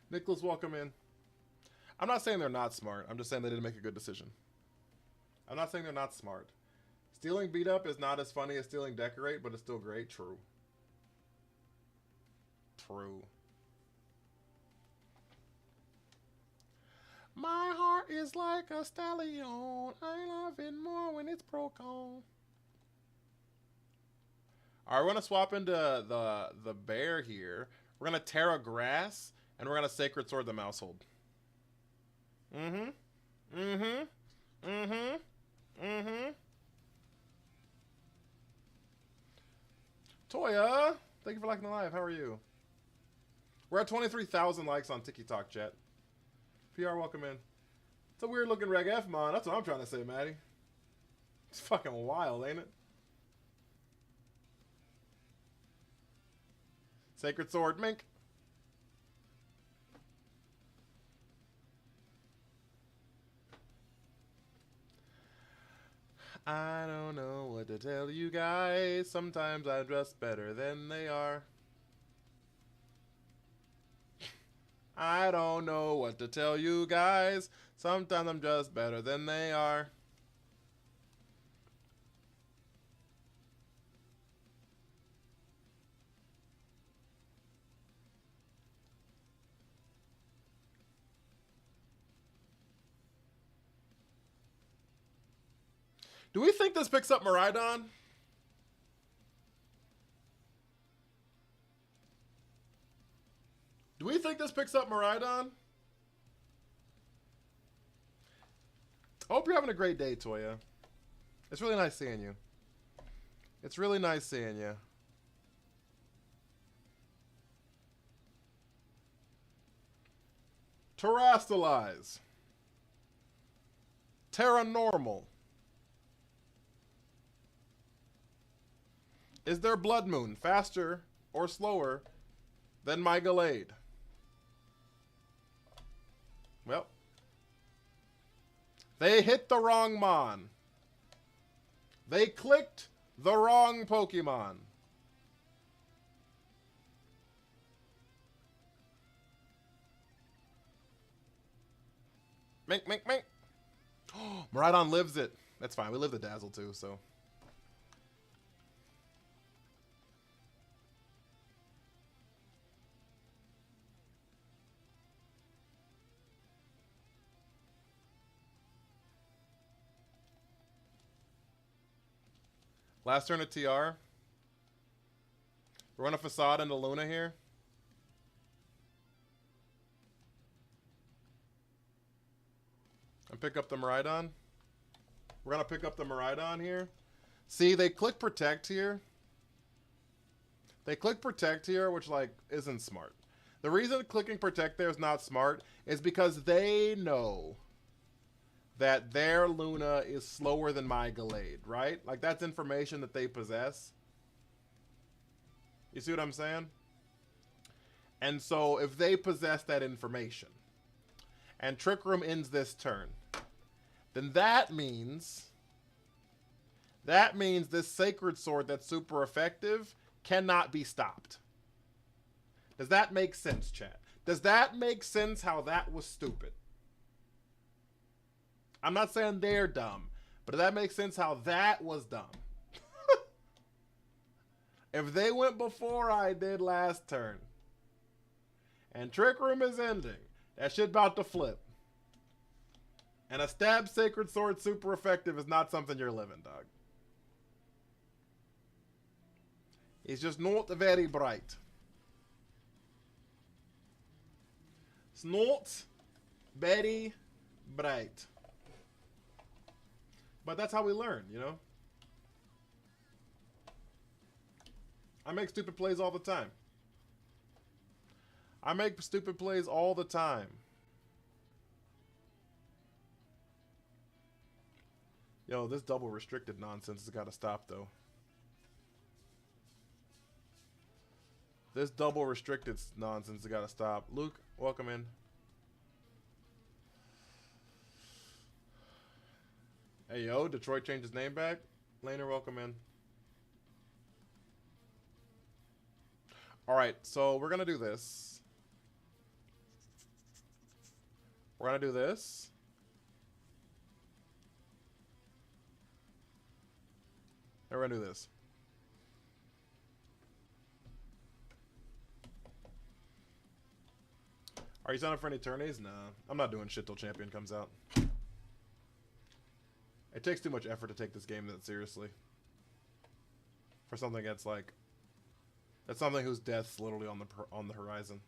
Nicholas, welcome in. I'm not saying they're not smart. I'm just saying they didn't make a good decision. I'm not saying they're not smart. Stealing Beat Up is not as funny as stealing Decorate, but it's still great. True. True. My heart is like a stallion. I love it more when it's broke on. Alright, we're going to swap into the bear here. We're going to Terra Grass. And we're going to Sacred Sword the Mousehold. Toya, thank you for liking the live. How are you? We're at 23,000 likes on TikTok chat. PR, welcome in. It's a weird looking Reg F, man. That's what I'm trying to say, Maddie. It's fucking wild, ain't it? Sacred Sword, Mink. I don't know what to tell you guys. Sometimes I'm just better than they are. I don't know what to tell you guys. Sometimes I'm just better than they are. Do we think this picks up Miraidon? Do we think this picks up Miraidon? I hope you're having a great day, Toya. It's really nice seeing you. It's really nice seeing you. Terrastalize. Terra Normal. Is their Blood Moon faster or slower than my Gallade? Well, they hit the wrong Mon. They clicked the wrong Pokemon. Mink, mink, mink. Oh, Miraidon lives it. That's fine. We live the Dazzle too, so. Last turn of TR. We're on a Facade into Luna here. And pick up the Miraidon. We're going to pick up the Miraidon here. See, they click Protect here. They click Protect here, which, like, isn't smart. The reason clicking Protect there is not smart is because they know that their Luna is slower than my Gallade, right? Like, that's information that they possess. You see what I'm saying? And so, if they possess that information, and Trick Room ends this turn, then that means this Sacred Sword that's super effective cannot be stopped. Does that make sense, chat? Does that make sense how that was stupid? I'm not saying they're dumb, but does that make sense how that was dumb? If they went before I did last turn, and Trick Room is ending, that shit about to flip. And a stab Sacred Sword super effective is not something you're living, dog. It's just not very bright. It's not very bright. But that's how we learn, you know? I make stupid plays all the time. I make stupid plays all the time. Yo, this double restricted nonsense has got to stop, though. This double restricted nonsense has got to stop. Luke, welcome in. Hey, yo, Detroit changed his name back. Laner, welcome in. All right, so we're going to do this. We're going to do this. And we're going to do this. Are you signed up for any tourneys? Nah, I'm not doing shit till Champion comes out. It takes too much effort to take this game that seriously. For something that's like... That's something whose death's literally on the horizon.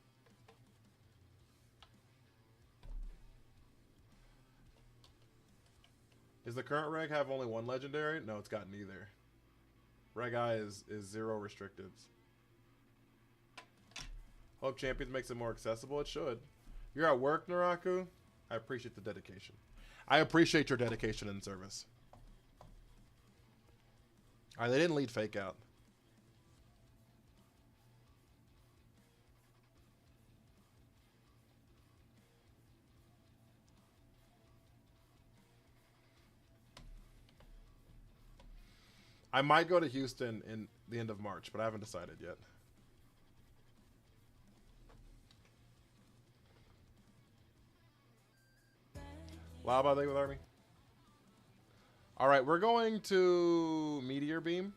Does the current reg have only one legendary? No, it's got neither. Reg I is 0 restrictives. Hope Champions makes it more accessible. It should. You're at work, Naraku? I appreciate the dedication. I appreciate your dedication and service. Alright, they didn't lead Fake out. I might go to Houston in the end of March, but I haven't decided yet. Lava, they with Army. All right, we're going to Meteor Beam.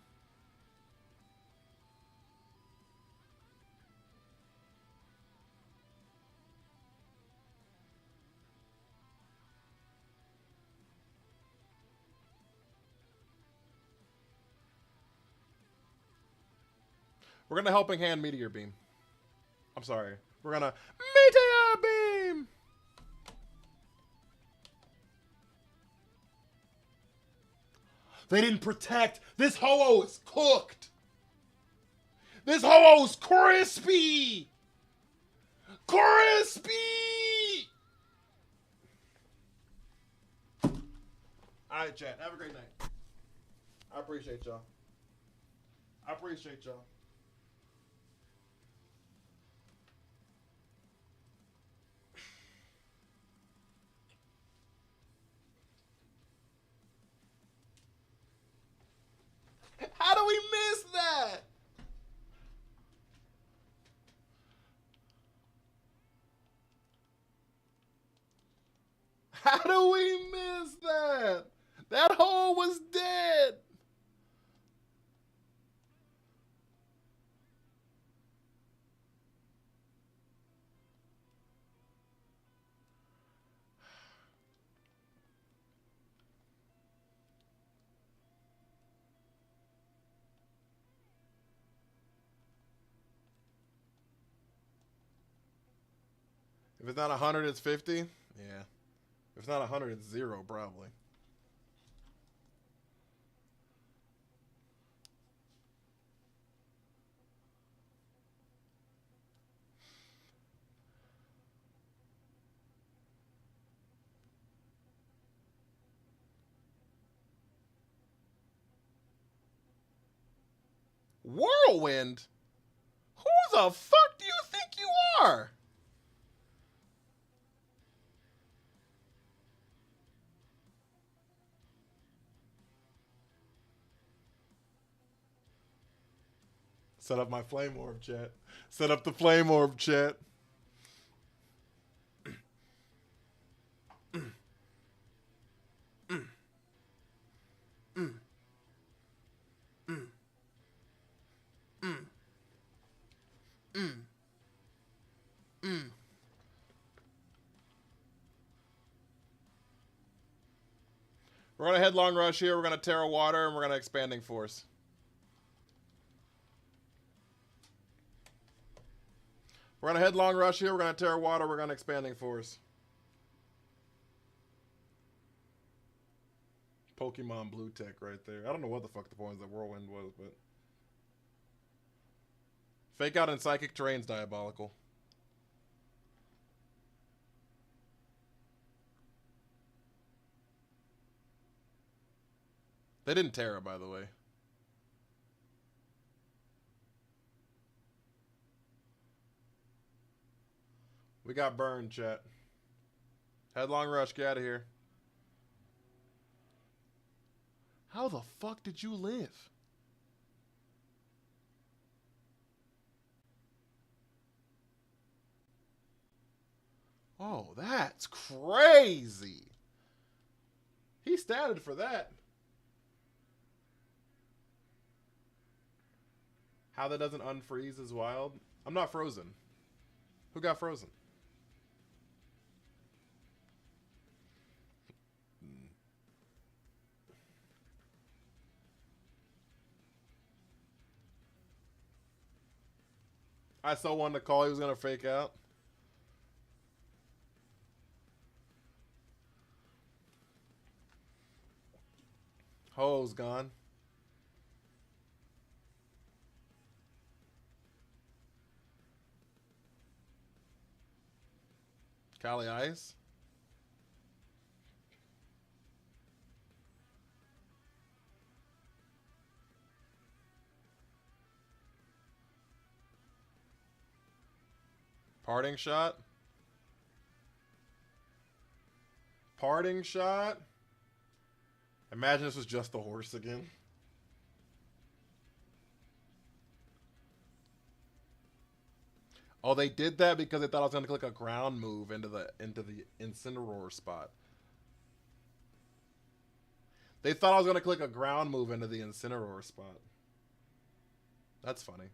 We're gonna Helping Hand Meteor Beam. I'm sorry. We're gonna Meteor Beam. They didn't protect. This ho-oh is cooked. This ho-oh is crispy. Crispy. All right, chat. Have a great night. I appreciate y'all. I appreciate y'all. How do we miss that? How do we miss that? That hole was dead. If it's not 100, it's 50. Yeah. it's not 100, it's 0 probably. Whirlwind? Who the fuck do you think you are? Set up my flame orb, chat. Set up the flame orb, chat. We're going to headlong rush here. We're going to Terra Water, and we're going to Expanding Force. We're going to headlong rush here. We're going to Terra Water. We're going to Expanding Force. Pokemon Blue Tech right there. I don't know what the fuck the point of that Whirlwind was, but... Fake Out and Psychic Terrain's diabolical. They didn't Terra, by the way. We got burned, chat. Headlong rush, get out of here. How the fuck did you live? Oh, that's crazy. He statted for that. How that doesn't unfreeze is wild. I'm not frozen. Who got frozen? I saw one to call he was going to fake out. Ho's gone. Cali Ice. Parting shot. Parting shot. Imagine this was just the horse again. Oh, they did that because they thought I was going to click a ground move into the Incineroar spot. They thought I was going to click a ground move into the Incineroar spot. That's funny.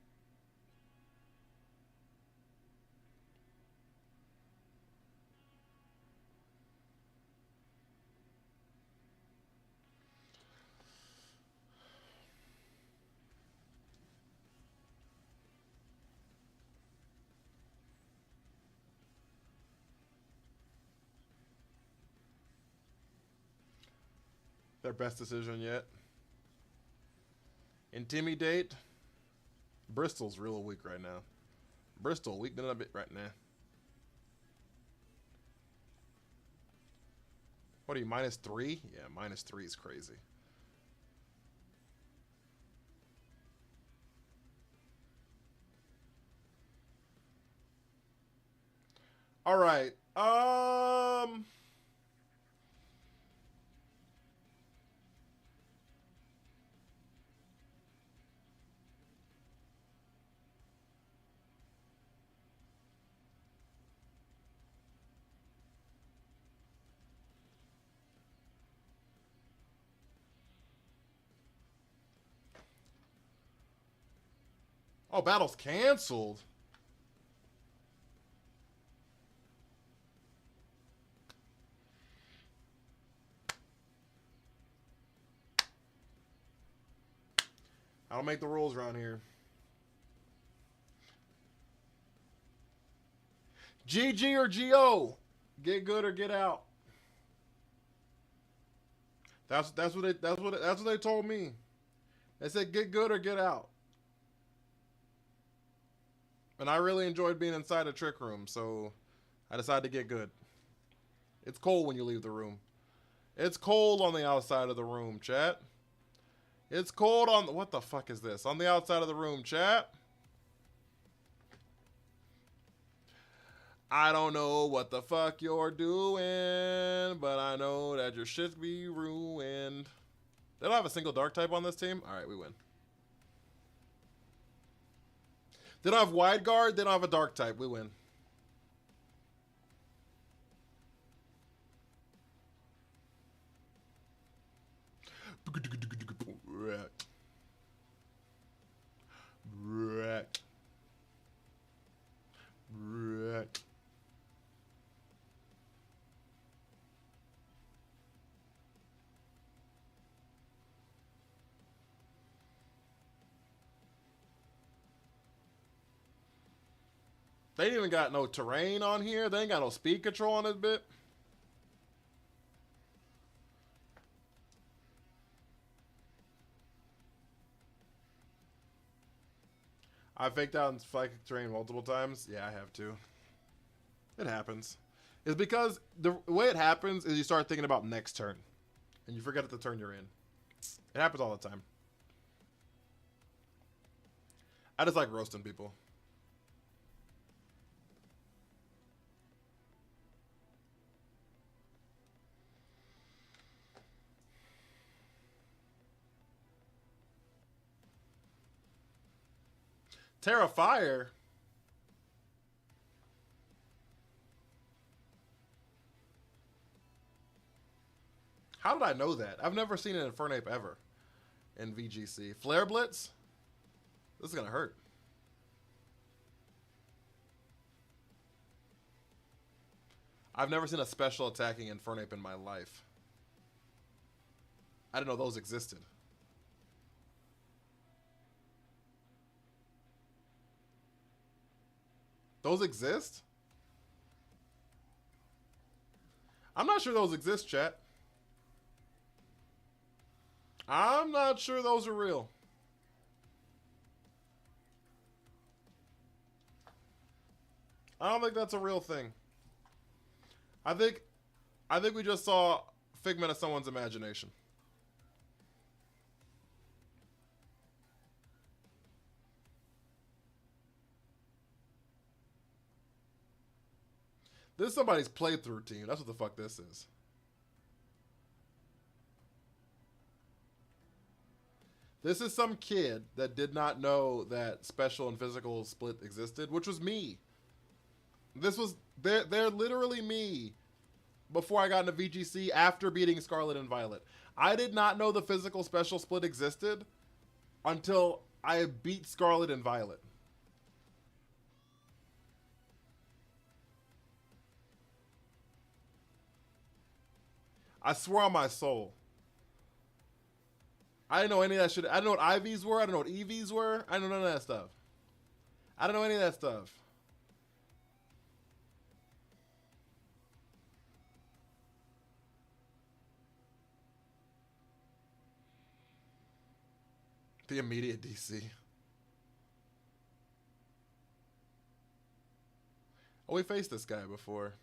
Their best decision yet. Intimidate. Bristol's real weak right now. Bristol weakening a bit right now. What are you, -3? Yeah, -3 is crazy. All right. Oh, battle's canceled. I don't make the rules around here. GG or GO? Get good or get out. That's what they told me. They said get good or get out. And I really enjoyed being inside a trick room, so I decided to get good. It's cold when you leave the room. It's cold on the outside of the room, chat. It's cold on what the fuck is this? On the outside of the room, chat. I don't know what the fuck you're doing, but I know that your shit be ruined. They don't have a single dark type on this team? Alright, we win. They don't have wide guard, they don't have a dark type, we win. They ain't even got no terrain on here. They ain't got no speed control on this bit. I faked out in psychic terrain multiple times. Yeah, I have to. It happens. It's because the way it happens is you start thinking about next turn. And you forget the turn you're in. It happens all the time. I just like roasting people. Terrifier? How did I know that? I've never seen an Infernape ever in VGC. Flare Blitz? This is gonna hurt. I've never seen a special attacking Infernape in my life. I didn't know those existed. Those exist? I'm not sure those exist, chat. I'm not sure those are real. I don't think that's a real thing. I think we just saw a figment of someone's imagination. This is somebody's playthrough team. That's what the fuck this is. This is some kid that did not know that special and physical split existed, which was me. This was, they're literally me before I got into VGC after beating Scarlet and Violet. I did not know the physical special split existed until I beat Scarlet and Violet. I swear on my soul. I didn't know any of that shit. I didn't know what IVs were. I didn't know what EVs were. I didn't know none of that stuff. I didn't know any of that stuff. The immediate DC. Oh, we faced this guy before.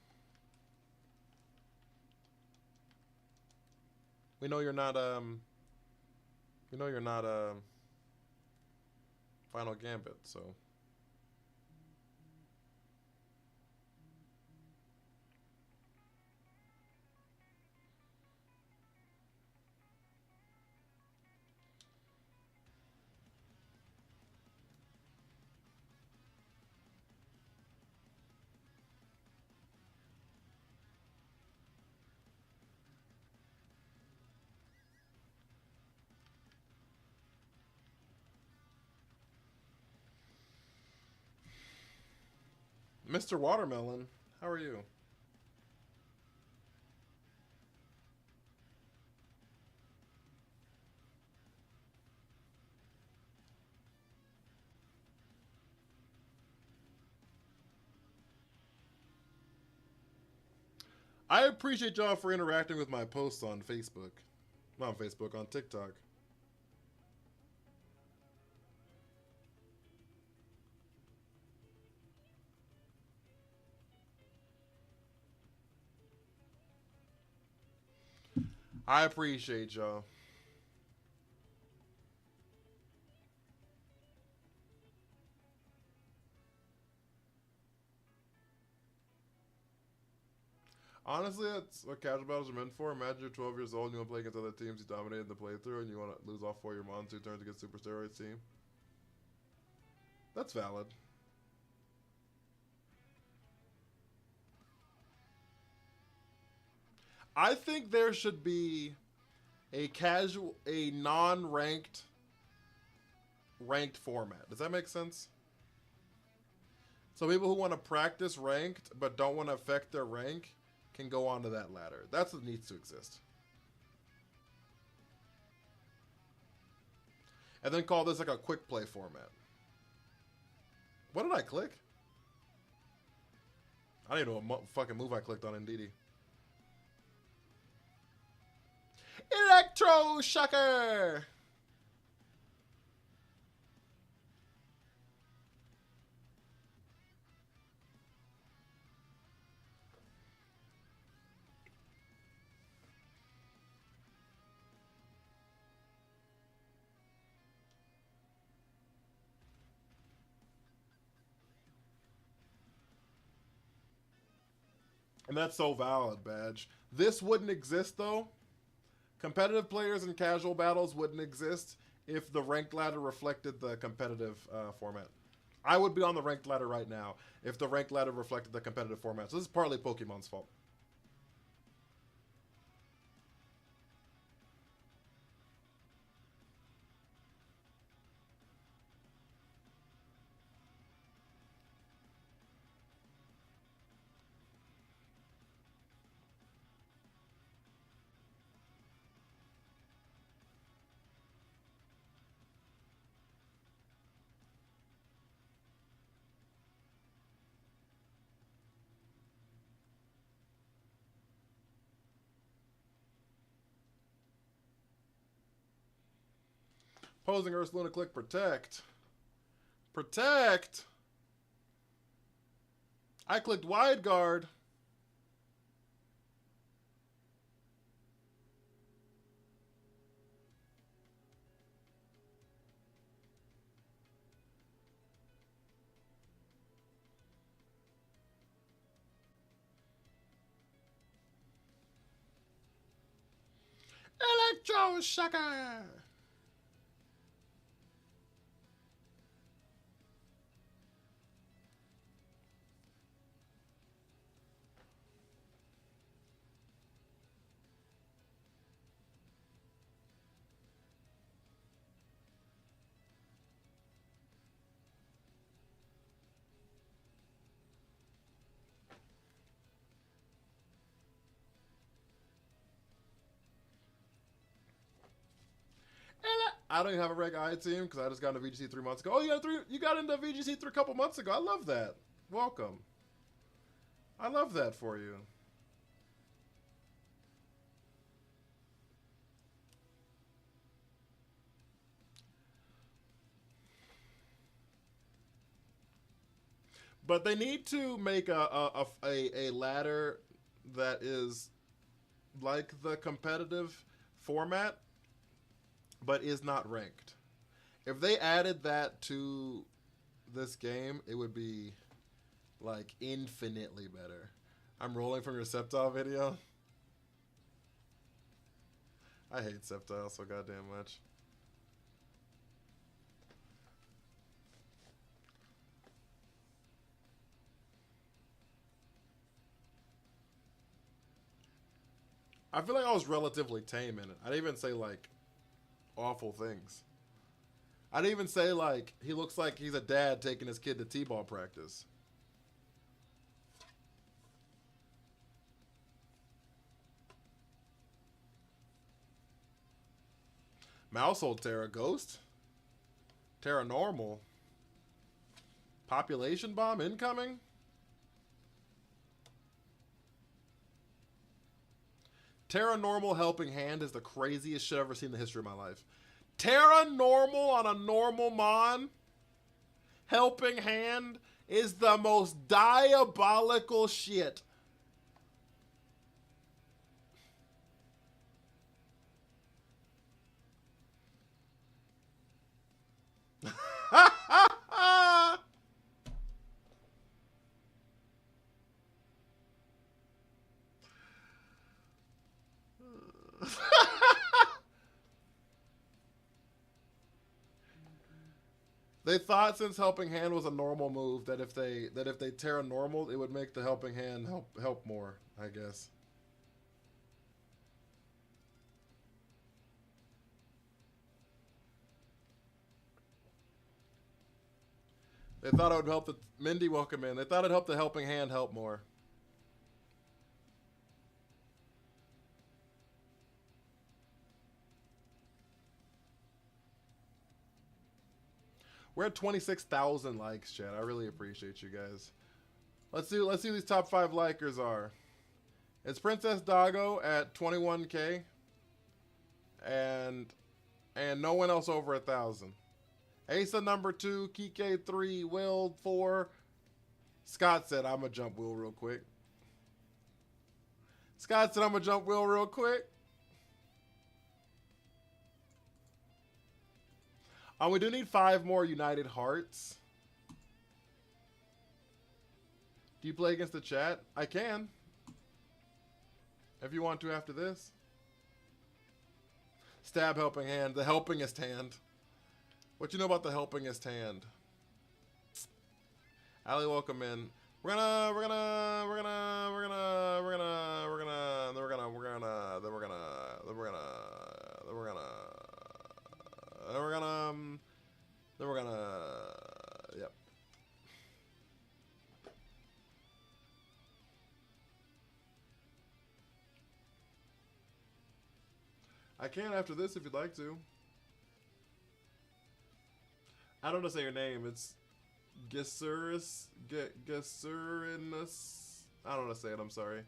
We know you're not, we know you're not, Final Gambit, so. Mr. Watermelon, how are you? I appreciate y'all for interacting with my posts on Facebook. Not on Facebook, on TikTok. I appreciate y'all. Honestly, that's what casual battles are meant for. Imagine you're 12 years old and you want to play against other teams you dominated the playthrough and you want to lose all 4 of your mon 2 turns against Super Steroids team. That's valid. I think there should be a non-ranked ranked format. Does that make sense? So people who want to practice ranked but don't want to affect their rank can go onto that ladder. That's what needs to exist. And then call this like a quick play format. What did I click? I don't even know what fucking move I clicked on Indeedee. Electro Shocker! And that's so valid, Badge. This wouldn't exist, though. Competitive players and casual battles wouldn't exist if the ranked ladder reflected the competitive format. I would be on the ranked ladder right now if the ranked ladder reflected the competitive format. So this is partly Pokemon's fault. Posing Ursaluna, click protect. Protect! I clicked wide guard. Electro Shocker! I don't even have a reg I team because I just got into VGC 3 months ago. Oh, you got into VGC 3 a couple months ago. I love that. Welcome. I love that for you. But they need to make a ladder that is like the competitive format, but is not ranked. If they added that to this game, it would be like infinitely better. I'm rolling from your Sceptile video. I hate Sceptile so goddamn much. I feel like I was relatively tame in it. I didn't even say like awful things. I didn't even say like he looks like he's a dad taking his kid to t-ball practice. Mousehold Terra Ghost. Terra Normal. Population bomb incoming. Terra Normal Helping Hand is the craziest shit I've ever seen in the history of my life. Terra Normal on a normal mon Helping Hand is the most diabolical shit. They thought since Helping Hand was a normal move that if they Terra Normal, it would make the Helping Hand help more, I guess. They thought it would help the Mindy, welcome in. They thought it'd help the Helping Hand help more. We're at 26,000 likes, chat. I really appreciate you guys. Let's see who these top 5 likers are. It's Princess Doggo at 21K. And no one else over 1,000. Asa number 2, Kike 3, Will 4. Scott said, I'm gonna jump Will real quick. Scott said, I'm gonna jump Will real quick. We do need 5 more United Hearts. Do you play against the chat? I can. If you want to after this. Stab Helping Hand. The helpingest hand. What you know about the helpingest hand? Ali, welcome in. We're gonna yep. I can after this if you'd like to. I don't know how to say your name. It's Gessurinus. I don't know how to say it. I'm sorry.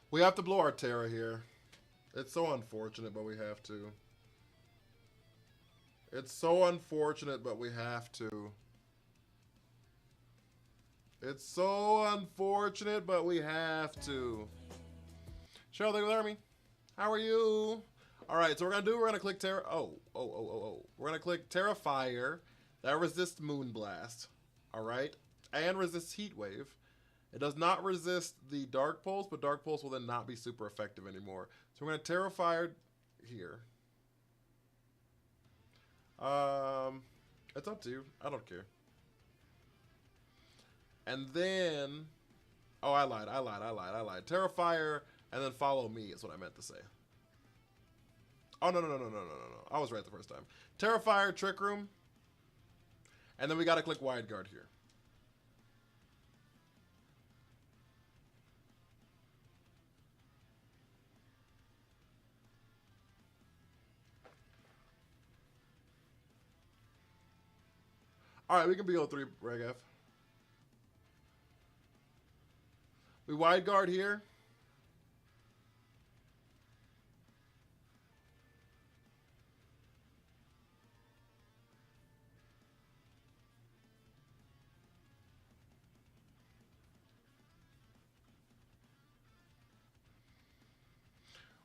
We have to blow our Terra here. It's so unfortunate, but we have to. It's so unfortunate, but we have to. It's so unfortunate, but we have to. Cheryl, thank you for having me. How are you? All right, so we're gonna click Terra. We're gonna click Terra Fire. That resists Moonblast. All right, and resists Heat Wave. It does not resist the Dark Pulse, but Dark Pulse will then not be super effective anymore. So we're gonna Terra Fire here. It's up to you. I don't care. And then, oh, I lied. Terra Fire, and then follow me is what I meant to say. Oh, no. I was right the first time. Terra Fire, Trick Room. And then we got to click Wide Guard here. All right, we can BO3, Regf. We Wide Guard here.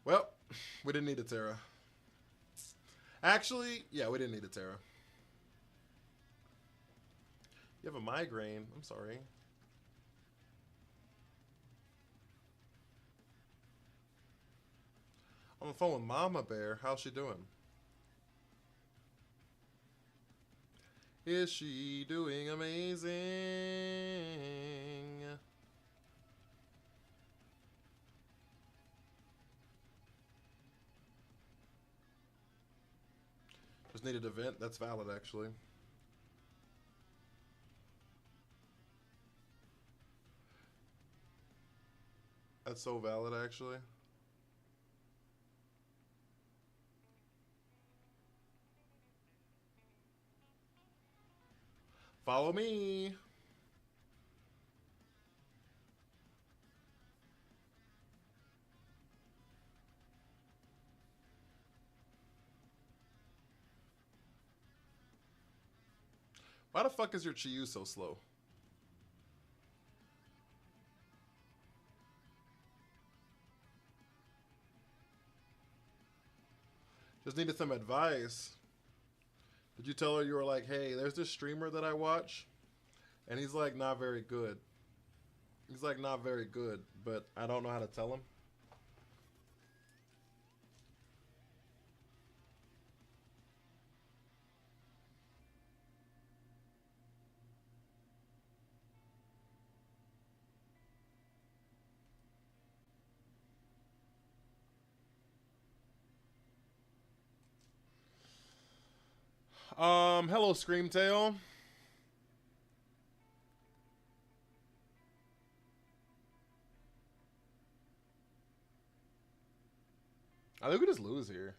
Well, we didn't need a Terra. Actually, yeah, we didn't need a Terra. You have a migraine. I'm sorry. On the phone with Mama Bear. How's she doing? Is she doing amazing? Just needed a vent. That's valid, actually. That's so valid, actually. Follow me. Why the fuck is your Chiyu so slow? Just needed some advice. Did you tell her you were like, hey, there's this streamer that I watch, and he's like not very good. He's like not very good, but I don't know how to tell him. Hello, Screamtail. I think we just lose here.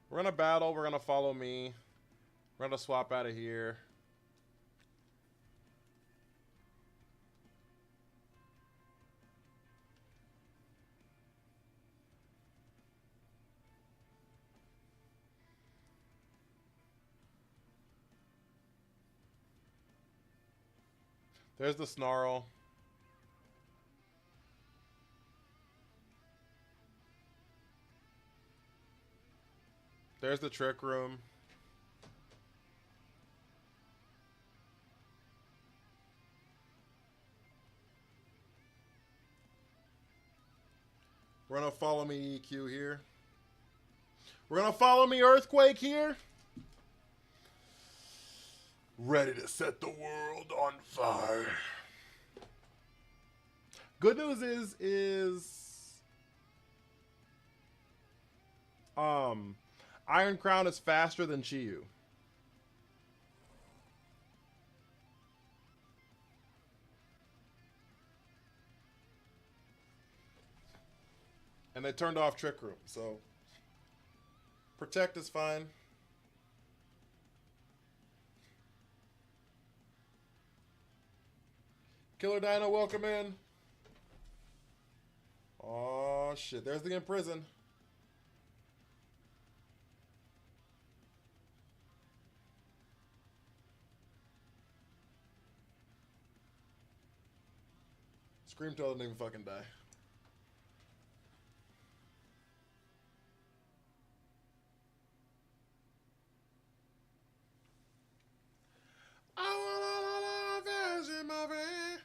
We're gonna battle. We're gonna follow me. We're gonna swap out of here. There's the Snarl. There's the Trick Room. We're gonna follow me EQ here. We're gonna follow me Earthquake here. Ready to set the world on fire. Good news is Iron Crown is faster than Chiyu. And they turned off Trick Room, so Protect is fine. Killer Dino, welcome in. Oh shit, there's the Imprison. Screamtail didn't even fucking die. I want a my friend.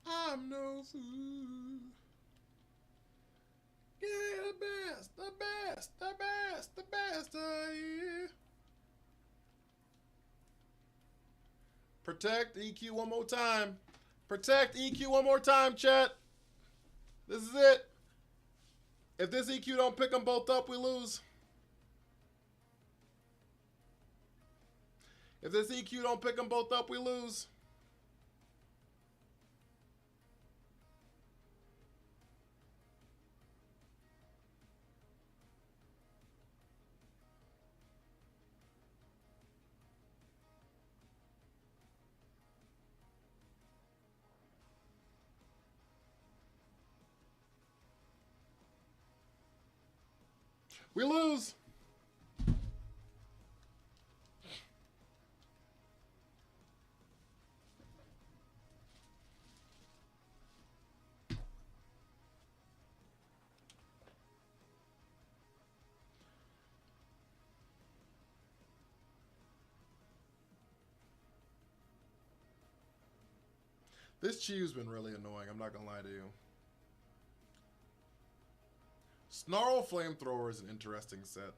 I'm no fool. Give me the best, the best, the best, the best of you. Protect EQ one more time. Protect EQ one more time, chat. This is it. If this EQ don't pick them both up, we lose. If this EQ don't pick them both up, we lose. We lose. This Chiyu's been really annoying, I'm not gonna lie to you. Snarl Flamethrower is an interesting set.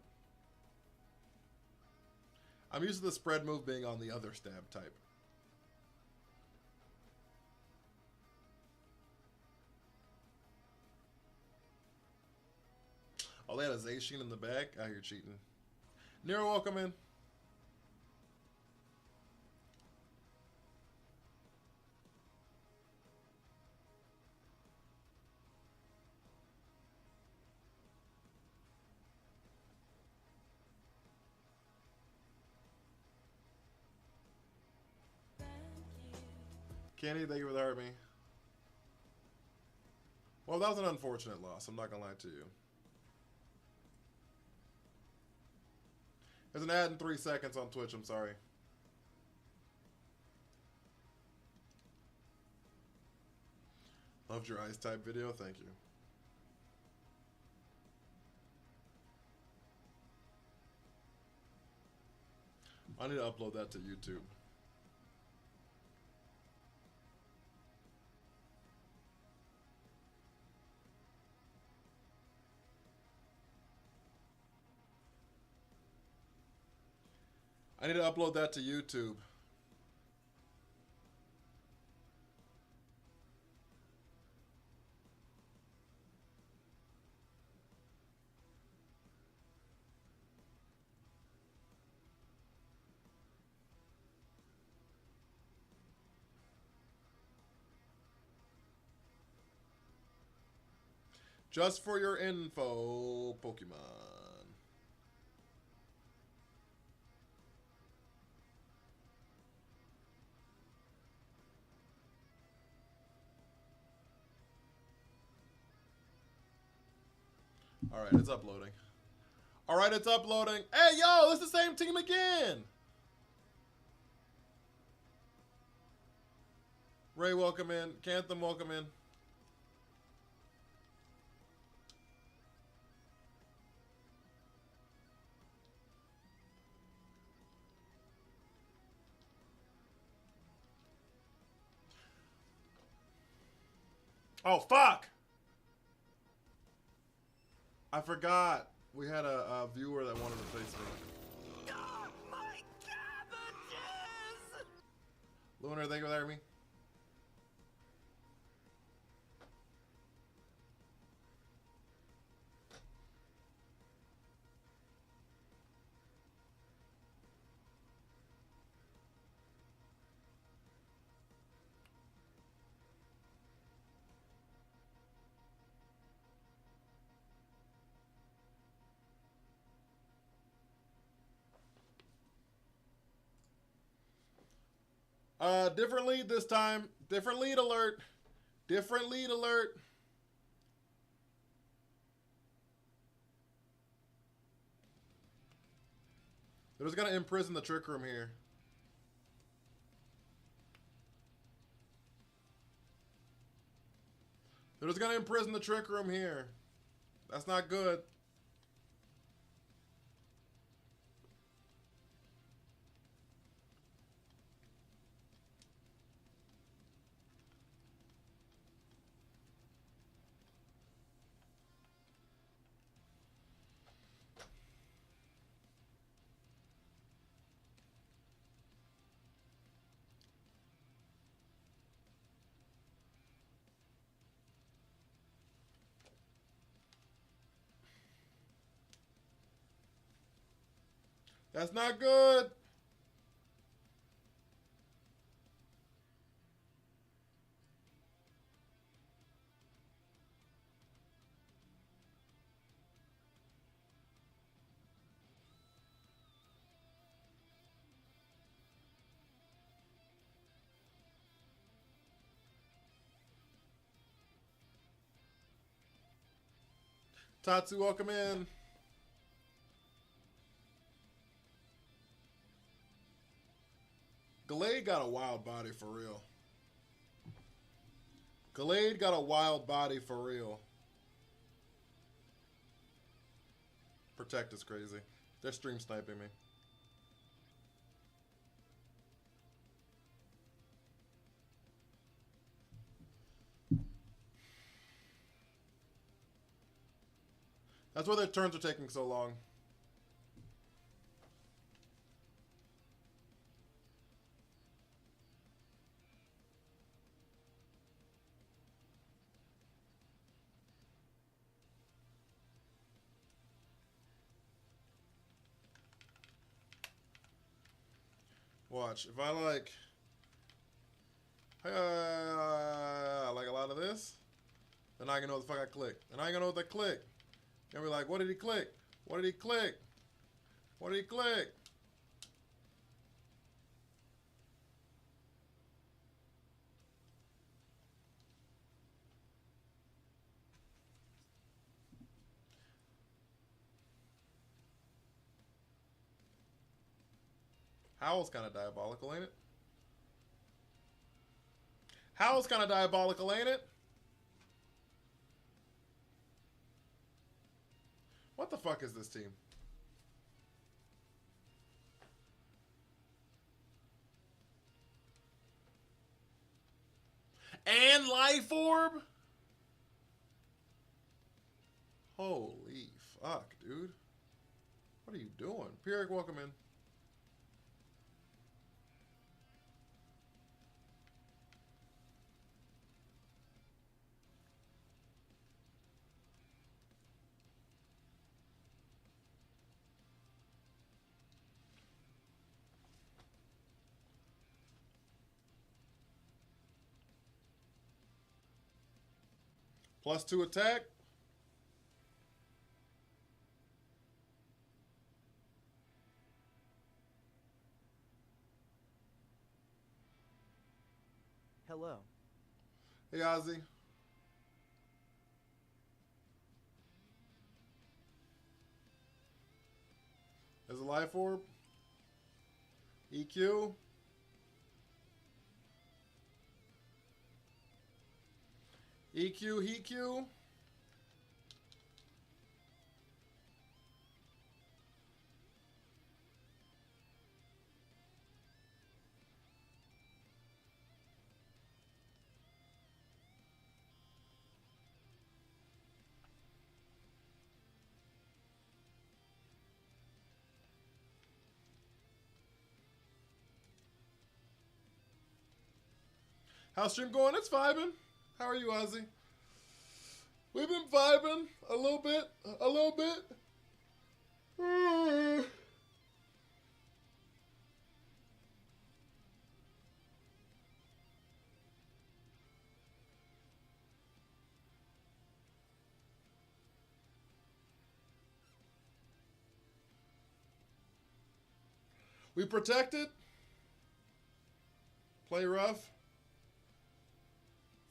I'm used to the spread move being on the other stab type. Oh, they had a Zacian in the back? Out here cheating. Nero, welcome in. Kenny, thank you for the heart me. Well, that was an unfortunate loss. I'm not gonna lie to you. There's an ad in 3 seconds on Twitch. I'm sorry. Loved your ice type video. Thank you. I need to upload that to YouTube. I need to upload that to YouTube. Just for your info, Pokemon. Alright, it's uploading. Alright, it's uploading. Hey, yo, it's the same team again. Ray, welcome in. Cantham, welcome in. Oh, fuck! I forgot. We had a viewer that wanted to face me. Oh, my cabbages! Lunar, thank you for hearing me. Different lead this time. Different lead alert. Different lead alert. They're just gonna imprison the trick room here. They're just gonna imprison the trick room here. That's not good. That's not good. Tatsu, welcome in. Glade got a wild body for real. Glade got a wild body for real. Protect is crazy. They're stream sniping me. That's why their turns are taking so long. Watch, if I like a lot of this, then I can know what the fuck I clicked. And I can know what I clicked. And be like, what did he click? What did he click? What did he click? Howl's kind of diabolical, ain't it? Howl's kind of diabolical, ain't it? What the fuck is this team? And Life Orb? Holy fuck, dude. What are you doing? Pierrick, welcome in. +2 attack. Hello. Hey, Ozzy. There's a Life Orb. EQ. EQ, EQ. How's stream going? It's vibing. How are you, Ozzy? We've been vibing a little bit. A little bit. We protected. Play rough.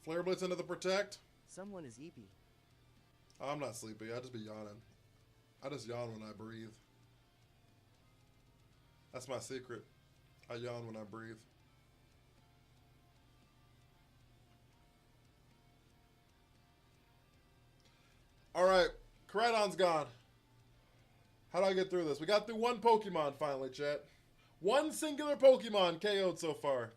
Flare Blitz into the protect. Someone is EP. I'm not sleepy. I just be yawning. I just yawn when I breathe. That's my secret. I yawn when I breathe. Alright. Koraidon's gone. How do I get through this? We got through one Pokemon finally, chat. One singular Pokemon KO'd so far.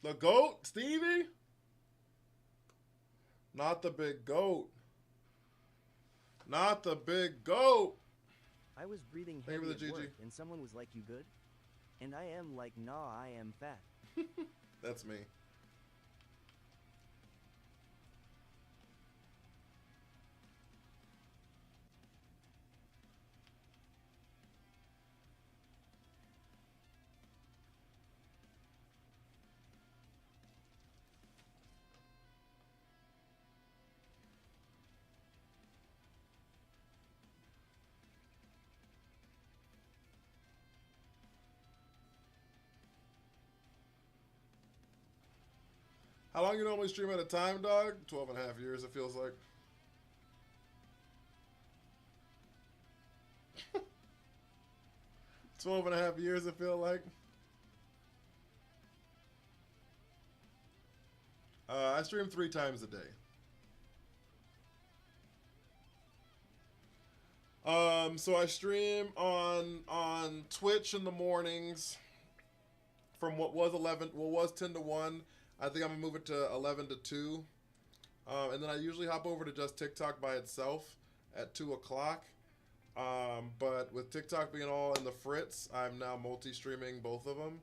The GOAT? Stevie? Not the big GOAT. Not the big GOAT. I was breathing Thank you heavy for the at GG. work, and someone was like, "You good?" And I am like, "Nah, I am fat." That's me. How long you normally stream at a time, dog? 12 and a half years, it feels like. Twelve and a half years, it feels like. I stream 3 times a day. So I stream on Twitch in the mornings from what was 10 to 1. I think I'm gonna move it to 11 to 2. And then I usually hop over to just TikTok by itself at 2 o'clock. But with TikTok being all in the fritz, I'm now multi-streaming both of them.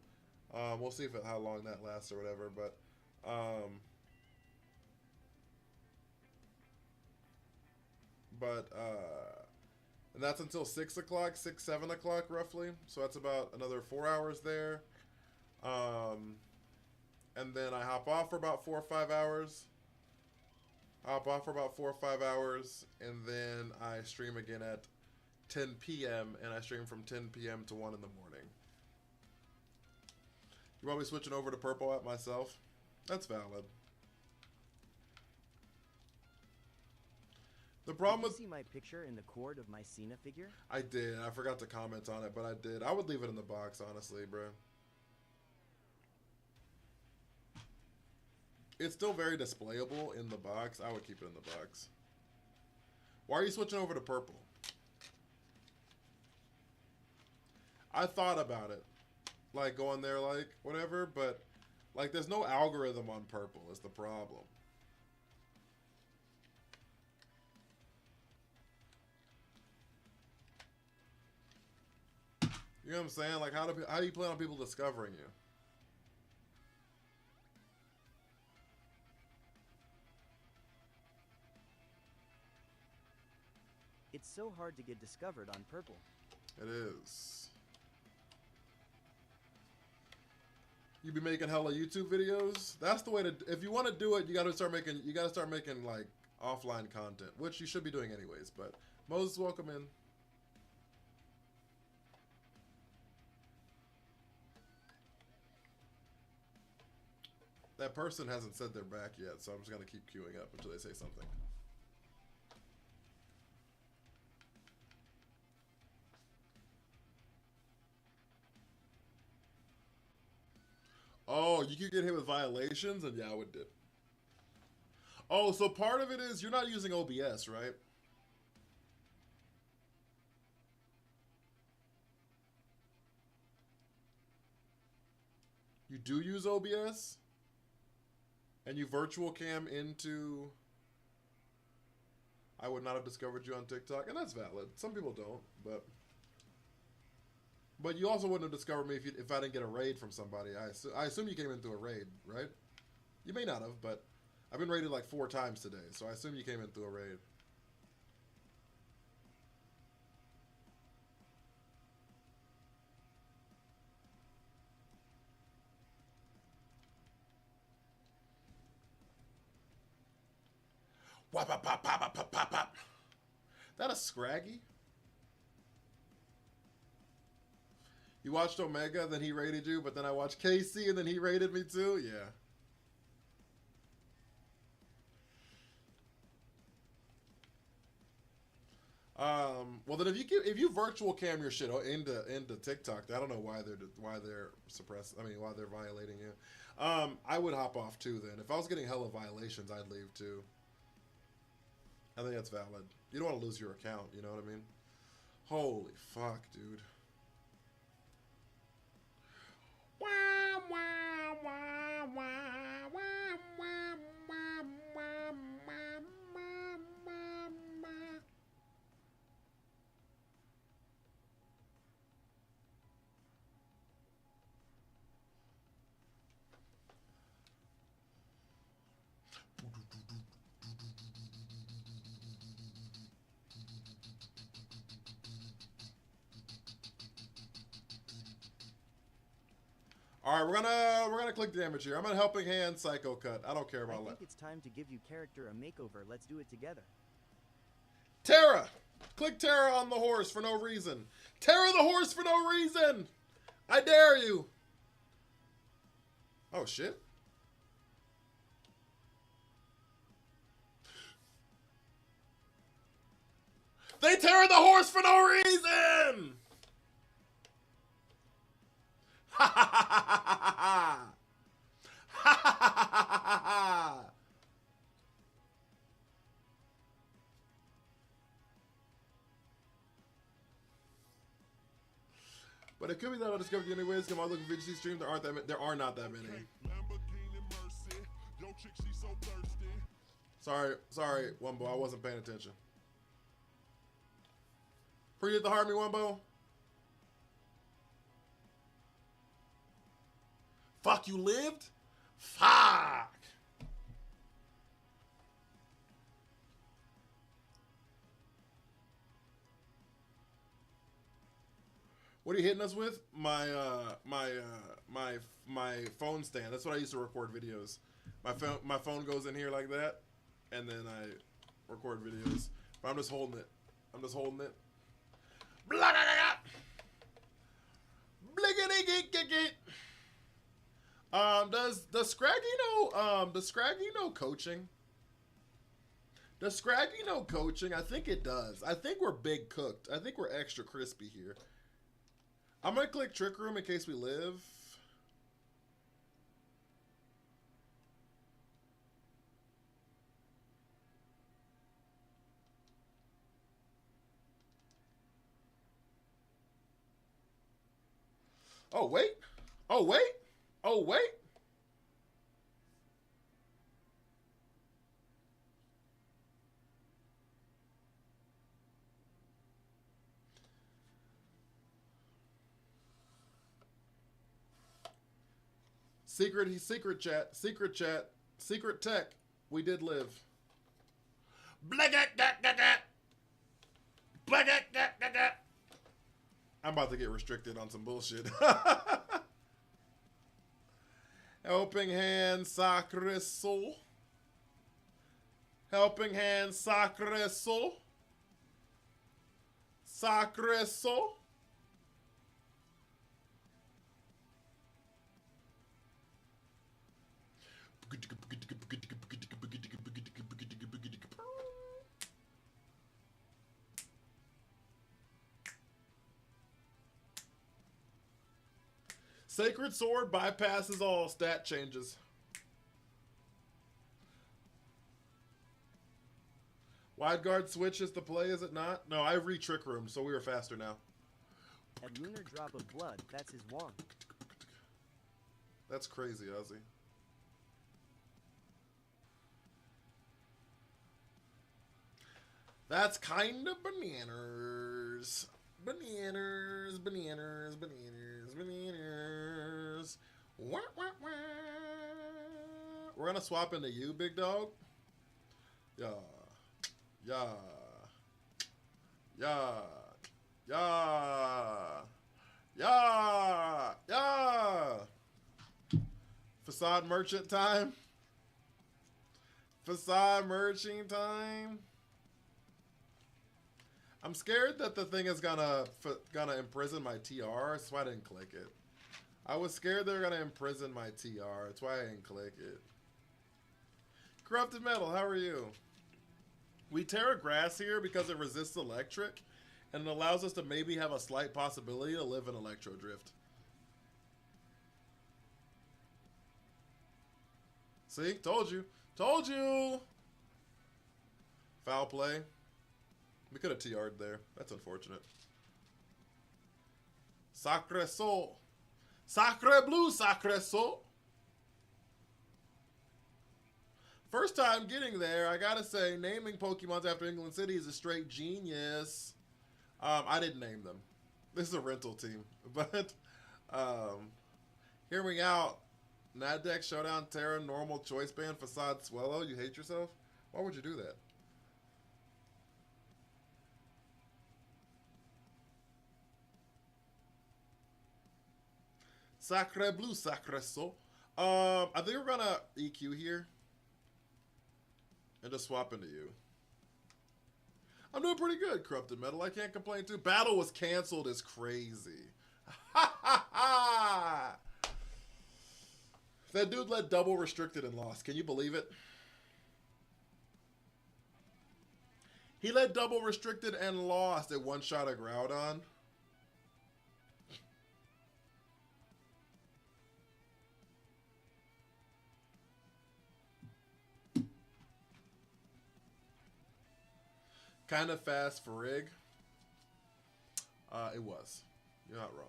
We'll see how long that lasts or whatever. But and that's until 6 o'clock, 7 o'clock roughly. So that's about another 4 hours there. And then I hop off for about 4 or 5 hours. And then I stream again at 10 p.m. and I stream from 10 p.m. to 1 in the morning. You want me switching over to Purple app myself? That's valid. The problem Did with you see my picture in the cord of my Cena figure? I did. I forgot to comment on it, but I did. I would leave it in the box, honestly, bro. It's still very displayable in the box. I would keep it in the box. Why are you switching over to purple? I thought about it. Like, going there, like, whatever, but, like, there's no algorithm on purple is the problem. You know what I'm saying? Like, how do you plan on people discovering you? It's so hard to get discovered on purple. It is. You be making hella YouTube videos? That's the way to. If you want to do it, you gotta start making. You gotta start making like offline content, which you should be doing anyways. But Moses, welcome in. That person hasn't said they're back yet, so I'm just gonna keep queuing up until they say something. Oh, you could get hit with violations, and yeah, I would dip. Oh, so part of it is you're not using OBS, right? You do use OBS? And you virtual cam into... I would not have discovered you on TikTok, and that's valid. Some people don't, but... But you also wouldn't have discovered me if I didn't get a raid from somebody. I assume you came into a raid, right? You may not have, but I've been raided like 4 times today, so I assume you came into a raid. Wop, pop, pop, pop, pop, pop, pop. That a Scraggy? You watched Omega, then he raided you, but then I watched KC, and then he raided me too? Yeah. Well then if you virtual cam your shit into TikTok, I don't know why they're suppressed. I mean, why they're violating you. I would hop off too then. If I was getting hella violations, I'd leave too. I think that's valid. You don't want to lose your account, you know what I mean? Holy fuck, dude. All right, we're gonna click damage here. I'm gonna helping hand psycho cut. I don't care about that. I think it's time to give you character a makeover. Let's do it together. Terra! Click Terra on the horse for no reason. Terra the horse for no reason! I dare you! Oh, shit. They Terra the horse for no reason! Ha ha ha ha ha ha ha! Ha ha ha ha ha ha! But it could be that I discovered you anyways. Come on, look at VGC stream. There are not that many. Sorry, Wumbo. I wasn't paying attention. Appreciate the heart, me, Wumbo. Fuck, you lived? Fuck. What are you hitting us with? My phone stand. That's what I used to record videos. My phone goes in here like that, and then I record videos. But I'm just holding it. I'm just holding it. Does Scraggy know coaching? Does Scraggy know coaching? I think it does. I think we're big cooked. I think we're extra crispy here. I'm going to click Trick Room in case we live. Oh, wait. Oh, wait. Oh, wait. Secret chat, secret tech. We did live. I'm about to get restricted on some bullshit. Helping hand, sacre soul. Helping hand, sacre soul. Sacre soul. Sacred Sword bypasses all stat changes. Wide guard switch is the play, is it not? No, I re-trick room, so we were faster now. A lunar drop of blood, that's his wand. That's crazy, Ozzy. That's kind of bananas. Bananas, bananas, bananas, bananas. Wah, wah, wah. We're gonna swap into you, big dog. Yeah. Yeah. Yeah. Yeah. Yeah. Yeah. Facade merchant time. Facade merchant time. I'm scared that the thing is gonna imprison my TR. That's why I didn't click it. I was scared they were gonna imprison my TR. That's why I didn't click it. Corrupted Metal, how are you? We tear grass here because it resists electric, and it allows us to maybe have a slight possibility to live in Electro Drift. See? Told you. Told you! Foul play. We could have TR'd there. That's unfortunate. Sacre Soul. Sacre Blue, Sacre Soul. First time getting there, I gotta say, naming Pokemons after England City is a straight genius. I didn't name them. This is a rental team. But, hear me out. Nadex, Showdown, Terra, Normal, Choice Band, Facade, Swellow. You hate yourself? Why would you do that? Sacre Blue, Sacre Soul. I think we're gonna EQ here. And just swap into you. I'm doing pretty good, Corrupted Metal. I can't complain too. Battle was canceled is crazy. Ha ha ha! That dude led double restricted and lost. Can you believe it? He led double restricted and lost at one shot of Groudon. Kind of fast for Rig. It was. You're not wrong.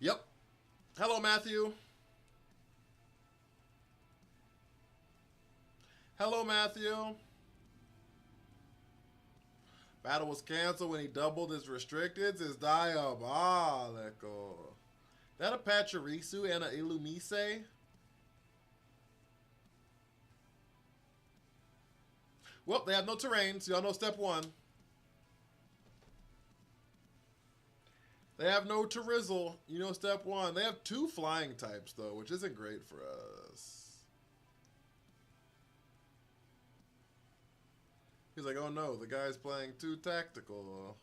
Yep. Hello, Matthew. Hello, Matthew. Battle was canceled when he doubled his restricteds. It's diabolical. That a Pachirisu and a Illumise? Well, they have no terrain, so y'all know step one. They have no Terizzle. You know step one. They have two flying types, though, which isn't great for us. He's like, oh no, the guy's playing too tactical.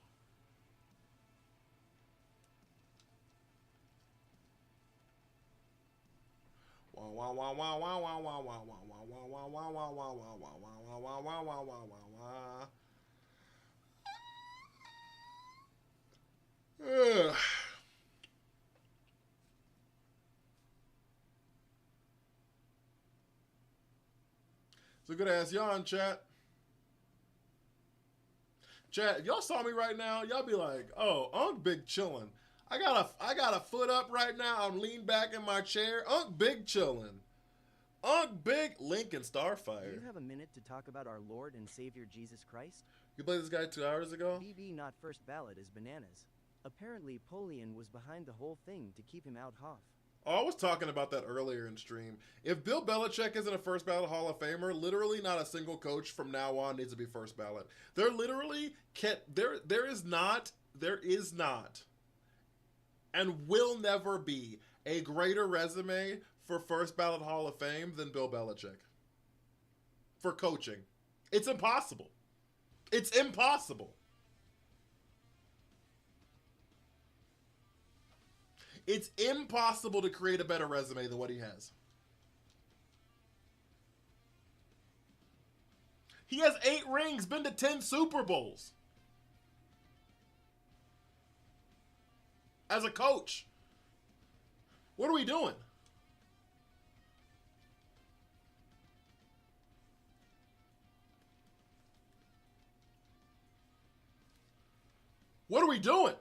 It's a good ass yawn, chat. Chat, if y'all saw me right now, y'all be like, "Oh, Unc Big chillin'." I got a foot up right now. I'm leaned back in my chair. Unc Big chillin'. Unc Big Lincoln Do Starfire. you have a minute to talk about our Lord and Savior Jesus Christ? You played this guy 2 hours ago? BB not first ballot is bananas. Apparently, Polian was behind the whole thing to keep him out Hoff. Oh, I was talking about that earlier in stream. If Bill Belichick isn't a first ballot Hall of Famer, literally not a single coach from now on needs to be first ballot. There literally there is not, and will never be a greater resume for first ballot Hall of Fame than Bill Belichick. For coaching. It's impossible. It's impossible. It's impossible to create a better resume than what he has. He has 8 rings, been to 10 Super Bowls. As a coach. What are we doing? What are we doing?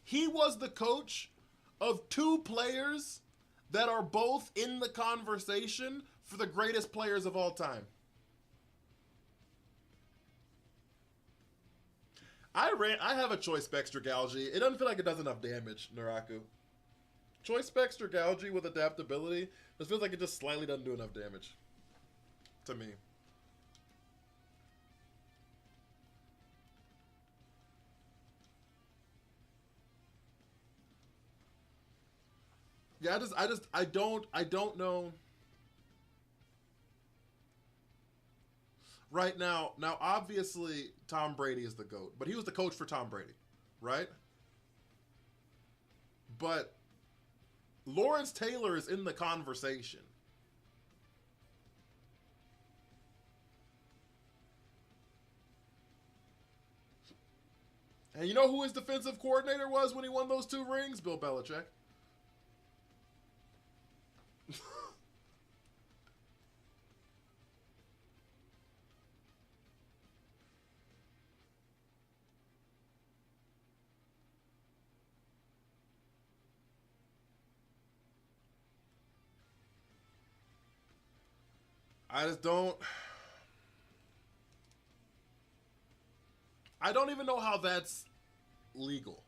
He was the coach of 2 players that are both in the conversation for the greatest players of all time. I have a choice Spectre Galgi. It doesn't feel like it does enough damage, Naraku. Choice Spectre Galgi with adaptability, this feels like it just slightly doesn't do enough damage. To me. Yeah, I don't know. Right now, obviously Tom Brady is the GOAT, but he was the coach for Tom Brady, right? But Lawrence Taylor is in the conversation. And you know who his defensive coordinator was when he won those 2 rings? Bill Belichick. I don't even know how that's legal.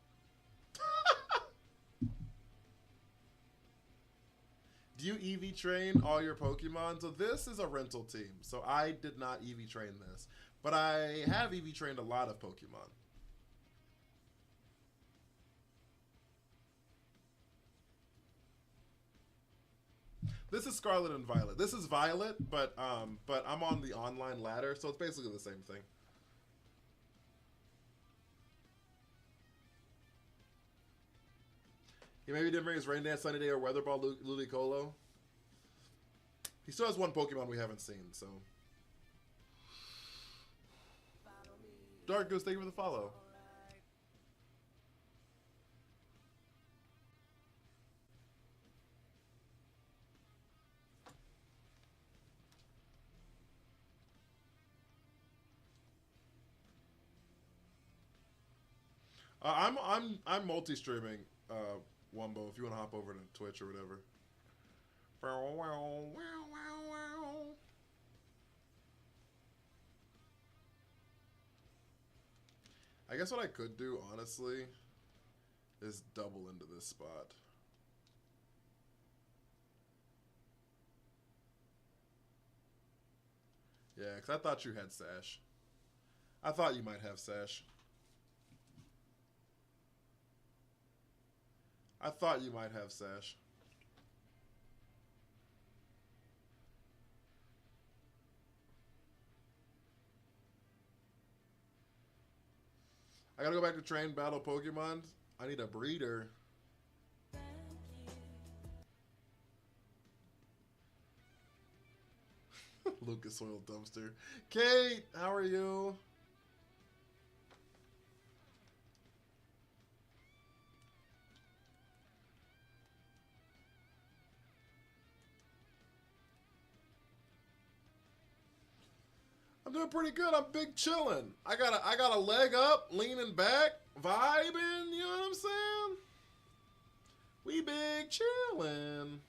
Do you EV train all your Pokemon? So this is a rental team, so I did not EV train this. But I have EV trained a lot of Pokemon. This is Scarlet and Violet. This is Violet, but I'm on the online ladder, so it's basically the same thing. He maybe didn't bring his Rain Dance, Sunny Day, or Weather Ball Ludicolo. He still has one Pokemon we haven't seen, so. Dark Goose, thank you for the follow. I'm multi-streaming, Wumbo, if you want to hop over to Twitch or whatever. I guess what I could do, honestly, is double into this spot. Yeah, because I thought you had Sash. I thought you might have Sash. I thought you might have Sash. I gotta go back to train battle Pokemon. I need a breeder. Lucas Oil Dumpster. Kate, how are you? I'm doing pretty good. I'm big chilling. I got a leg up, leaning back, vibing. You know what I'm saying? We big chilling.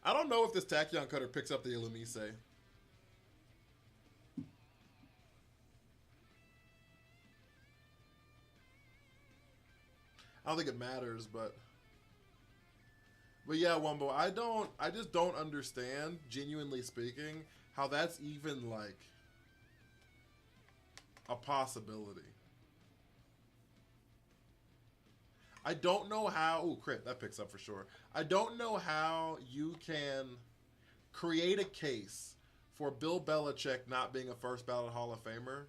I don't know if this Tachyon Cutter picks up the Illumise. I don't think it matters, but yeah, Wumbo, I just don't understand, genuinely speaking, how that's even like a possibility. I don't know how. Ooh, crit, that picks up for sure. I don't know how you can create a case for Bill Belichick not being a first ballot Hall of Famer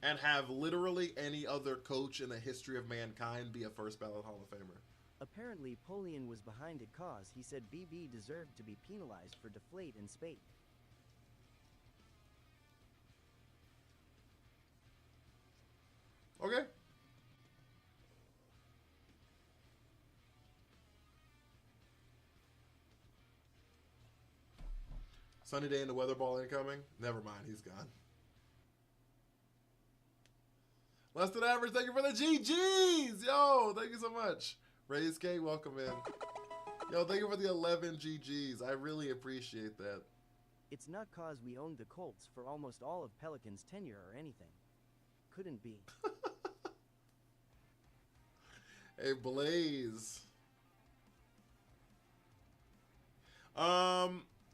and have literally any other coach in the history of mankind be a first ballot Hall of Famer. Apparently, Polian was behind it cause he said BB deserved to be penalized for deflate and spate. Okay. Sunny day in the weather ball incoming. Never mind, he's gone. Less than average, thank you for the GGs. Yo, thank you so much. Raise K, welcome in. Yo, thank you for the 11 GGs. I really appreciate that. It's not cause we owned the Colts for almost all of Pelican's tenure or anything. Couldn't be. Hey, Blaze.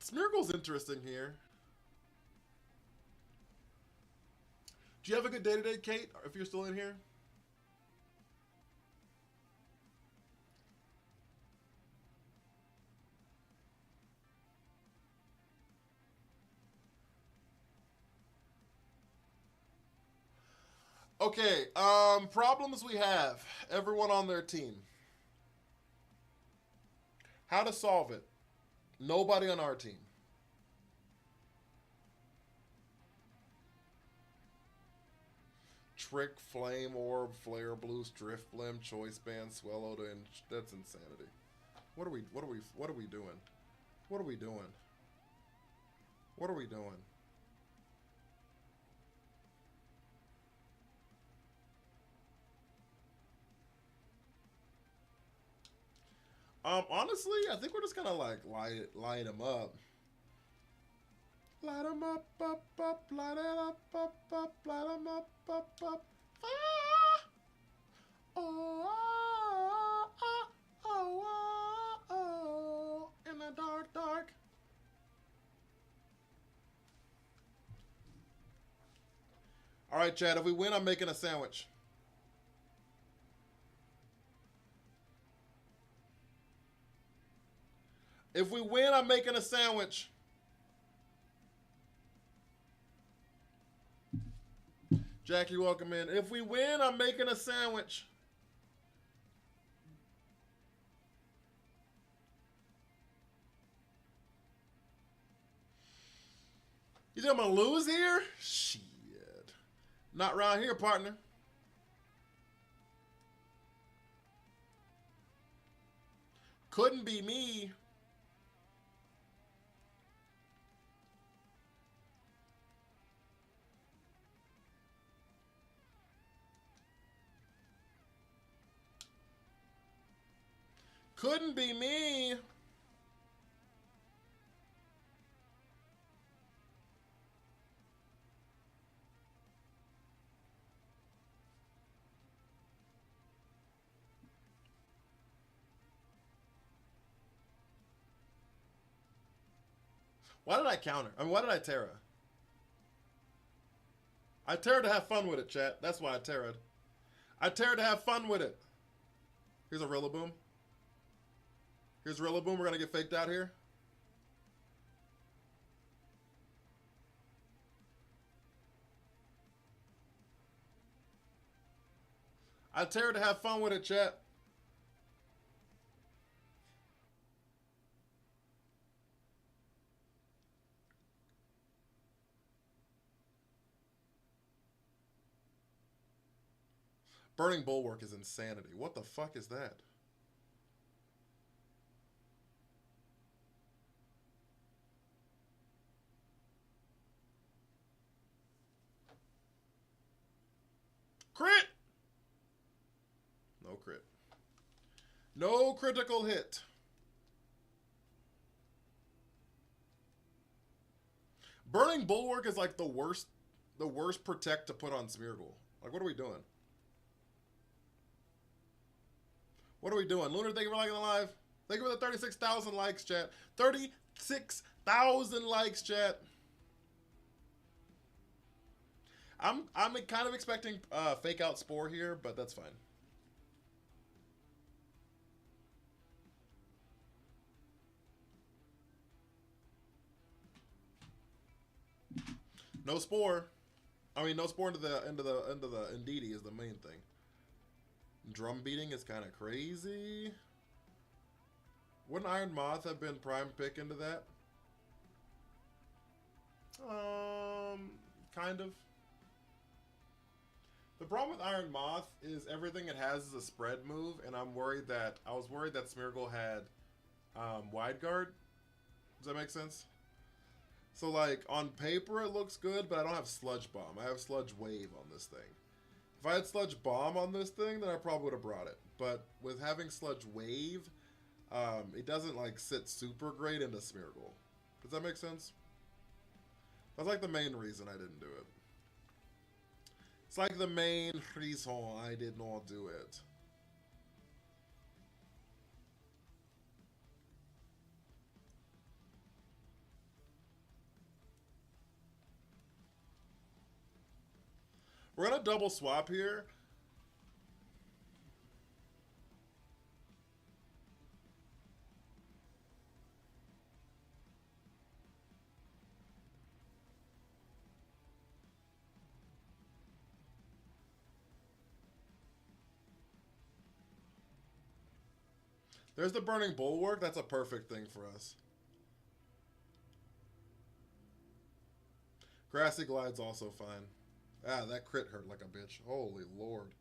Smeargle's interesting here. Do you have a good day today, Kate, if you're still in here? Okay, problems we have. Everyone on their team. How to solve it. Nobody on our team. Trick, Flame Orb, Flare Boost, Drift Blim, Choice Band, Swellow, and that's insanity. What are we doing? What are we doing? What are we doing? Honestly, I think we're just gonna like light them up. Light them up, light it up, light them up. Ah! Oh, in the dark. All right, Chad, if we win, I'm making a sandwich. If we win, I'm making a sandwich. Jackie, welcome in. If we win, I'm making a sandwich. You think I'm gonna lose here? Shit. Not around here, partner. Couldn't be me. Couldn't be me. Why did I counter? I mean, why did I Terra? I Terra to have fun with it, chat. That's why I Terra'd. I Terra to have fun with it. Here's a Rillaboom. Here's Rillaboom. We're going to get faked out here. I tear to have fun with it, chat. Burning Bulwark is insanity. What the fuck is that? Crit! No crit. No critical hit. Burning Bulwark is like the worst protect to put on Smeargle. Like, what are we doing? What are we doing? Lunar, thank you for liking the live. Thank you for the 36,000 likes, chat. 36,000 likes, chat. I'm kind of expecting fake out Spore here, but that's fine. No Spore. I mean, no Spore into the Indeedee is the main thing. Drum beating is kind of crazy. Wouldn't Iron Moth have been prime pick into that? Kind of. The problem with Iron Moth is everything it has is a spread move, and I was worried that Smeargle had wide guard. Does that make sense? So like on paper it looks good, but I don't have Sludge Bomb. I have Sludge Wave on this thing. If I had Sludge Bomb on this thing, then I probably would have brought it. But with having Sludge Wave, it doesn't like sit super great into Smeargle. Does that make sense? That's like the main reason I didn't do it. It's like the main reason I did not do it. We're gonna double swap here. There's the Burning Bulwark. That's a perfect thing for us. Grassy Glide's also fine. Ah, that crit hurt like a bitch. Holy Lord.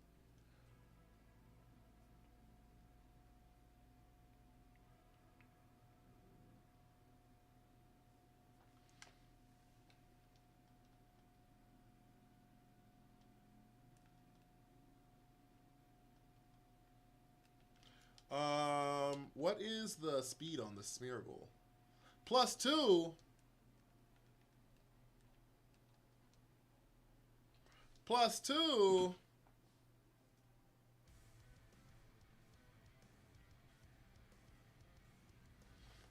What is the speed on the Smeargle? +2. +2.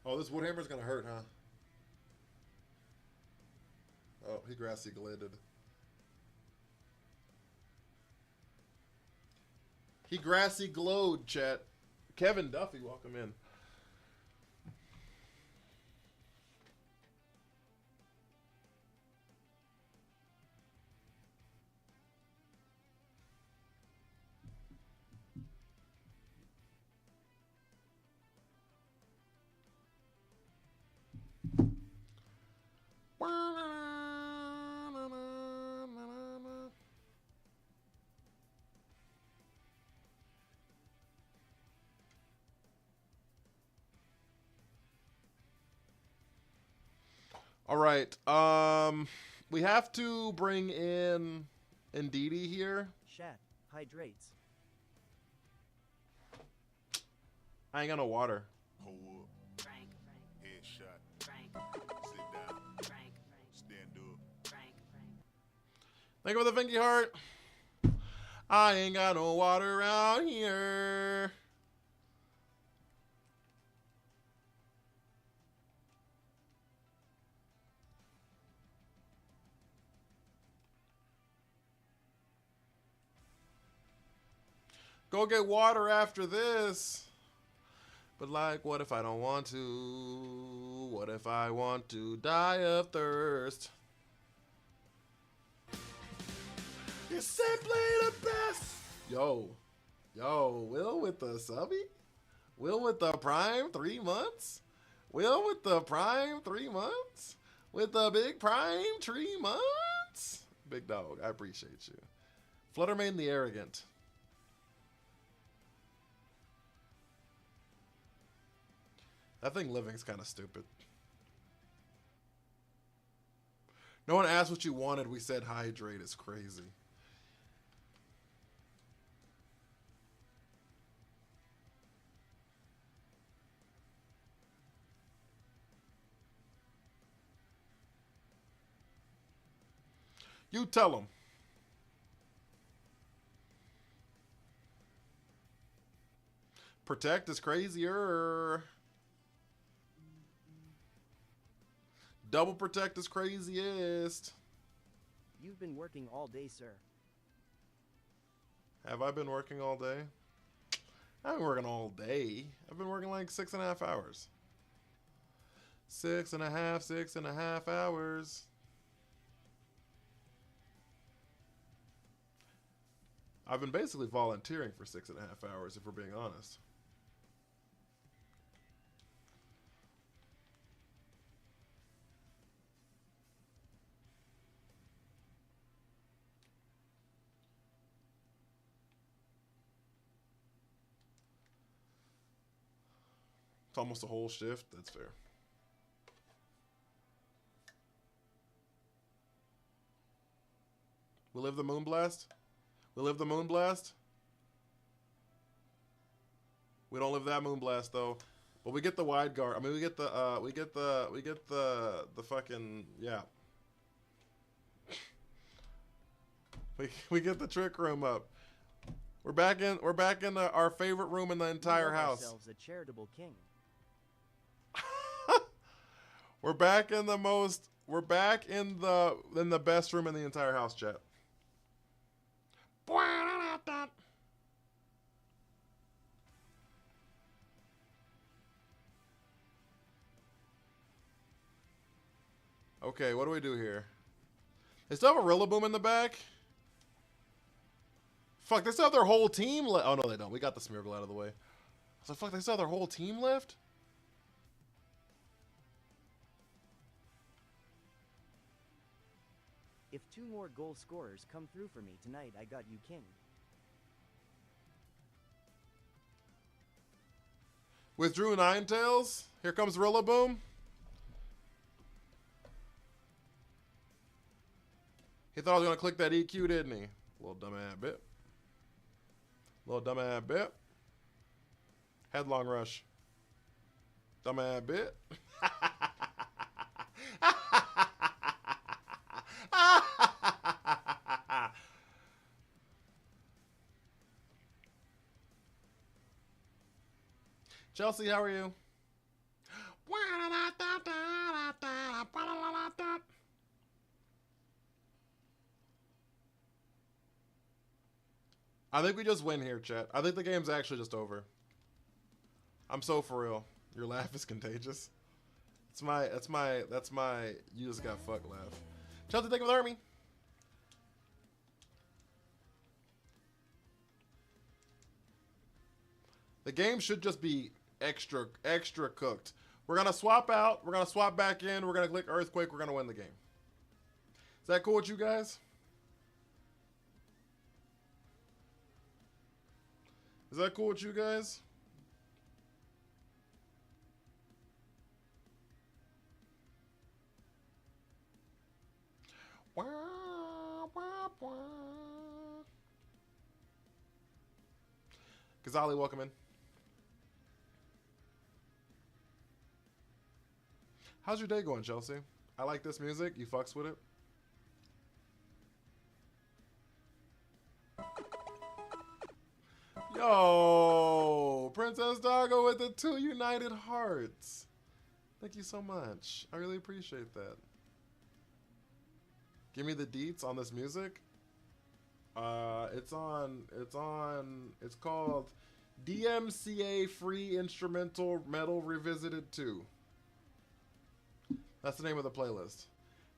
Oh, this Woodhammer's gonna hurt, huh? Oh, he Grassy Glided. He Grassy Glowed, chat. Kevin Duffy, welcome in. All right. We have to bring in Indeedee here. Shat, hydrates. I ain't got no water. Hold up. Headshot. Sit down. Stand up. Thank you for the Finky Heart. I ain't got no water out here. Go get water after this. But like, what if I don't want to? What if I want to die of thirst? You're simply the best. Yo, Yo, Will with the subby? Will with the prime 3 months? Will with the prime 3 months? With the big prime 3 months? Big dog, I appreciate you. Fluttermane the Arrogant. That thing living's kind of stupid. No one asked what you wanted. We said hydrate is crazy. You tell them. Protect is crazier. Double protect is craziest. You've been working all day, sir. Have I been working all day? I've been working all day. I've been working like 6.5 hours. 6.5 hours. I've been basically volunteering for 6.5 hours, if we're being honest. It's almost a whole shift. That's fair. We live the Moonblast? We live the Moonblast? We don't live that Moonblast though. But we get the wide guard. I mean we get the the fucking yeah. We get the trick room up. We're back in our favorite room in the entire house. Ourselves a charitable king. We're back in the best room in the entire house, chat. Okay, what do we do here? They still have a Rillaboom in the back? Fuck, they still have their whole team left. Oh, no, they don't. We got the Smeargle out of the way. I was like, fuck, they still have their whole team left? If 2 more goal scorers come through for me tonight, I got you king. Withdrew Ninetales. Here comes Rillaboom. He thought I was going to click that EQ, didn't he? Little dumbass bit. Little dumbass bit. Headlong Rush. Dumbass bit. Chelsea, how are you? I think we just win here, chat. I think the game's actually just over. I'm so for real. Your laugh is contagious. That's my you just got fucked laugh. Chelsea, thank you for the army. The game should just be extra cooked. We're gonna swap out, we're gonna swap back in, we're gonna click Earthquake, we're gonna win the game. Is that cool with you guys? Is that cool with you guys? Ghazali, welcome in. How's your day going, Chelsea? I like this music. You fucks with it? Yo, Princess Doggo with the 2 united hearts. Thank you so much. I really appreciate that. Give me the deets on this music. It's called DMCA Free Instrumental Metal Revisited 2. That's the name of the playlist.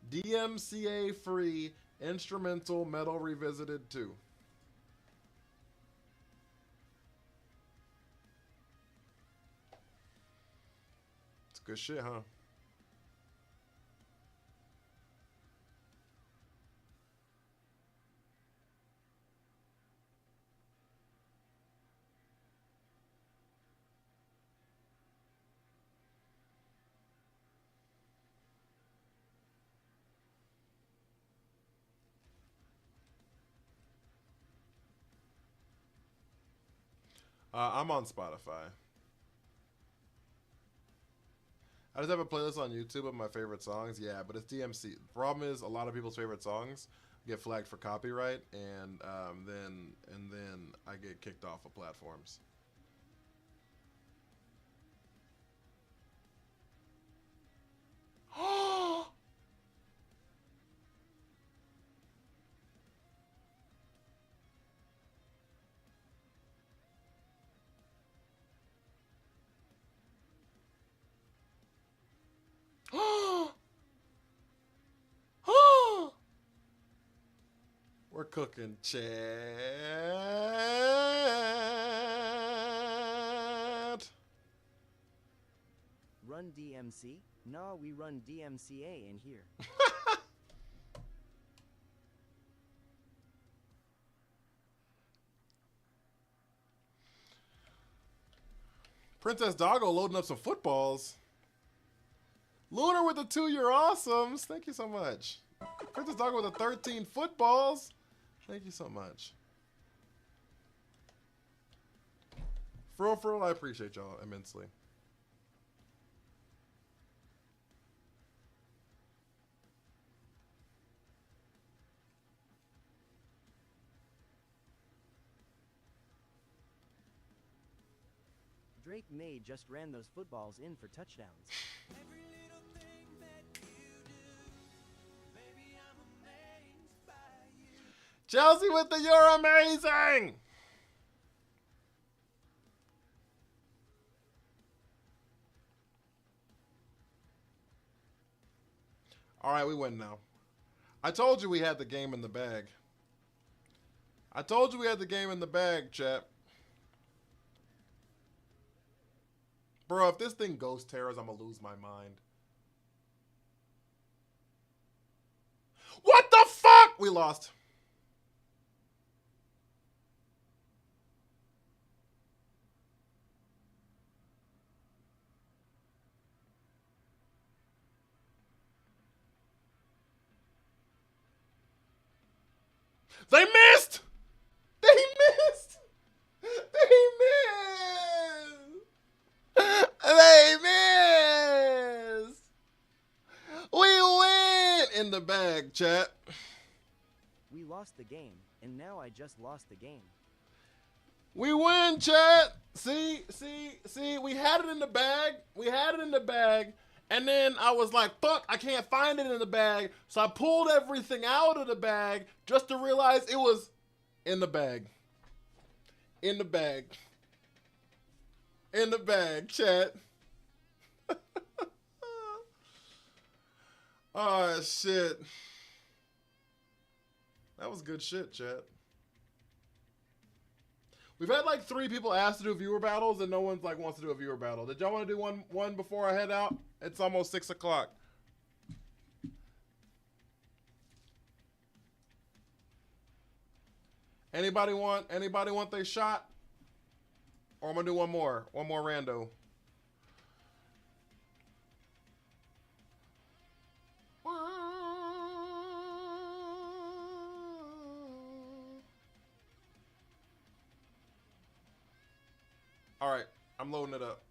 DMCA Free Instrumental Metal Revisited 2. Good shit, huh? I'm on Spotify. I just have a playlist on YouTube of my favorite songs. Yeah, but it's DMC. The problem is a lot of people's favorite songs get flagged for copyright, and then I get kicked off of platforms. We're cooking, chat. Run DMC? Nah, we run DMCA in here. Princess Doggo loading up some footballs. Lunar with the 2, you're awesomes. Thank you so much. Princess Doggo with the 13 footballs. Thank you so much. For real, I appreciate y'all immensely. Drake May just ran those footballs in for touchdowns. Every little thing that you do, baby, I'm amazed by you. Chelsea with the you're amazing. All right, we win now. I told you we had the game in the bag. I told you we had the game in the bag, chat. Bro, if this thing goes terrors, I'm gonna lose my mind. What the fuck? We lost. They missed! They missed! They missed! They missed! We win in the bag, chat. We lost the game, and now I just lost the game. We win, chat. See, we had it in the bag. We had it in the bag. And then I was like, fuck, I can't find it in the bag. So I pulled everything out of the bag just to realize it was in the bag. In the bag. In the bag, chat. Oh, shit. That was good shit, chat. We've had like 3 people ask to do viewer battles, and no one's like wants to do a viewer battle. Did y'all want to do one before I head out? It's almost 6 o'clock. Anybody want their shot? Or I'm gonna do one more rando. All right, I'm loading it up.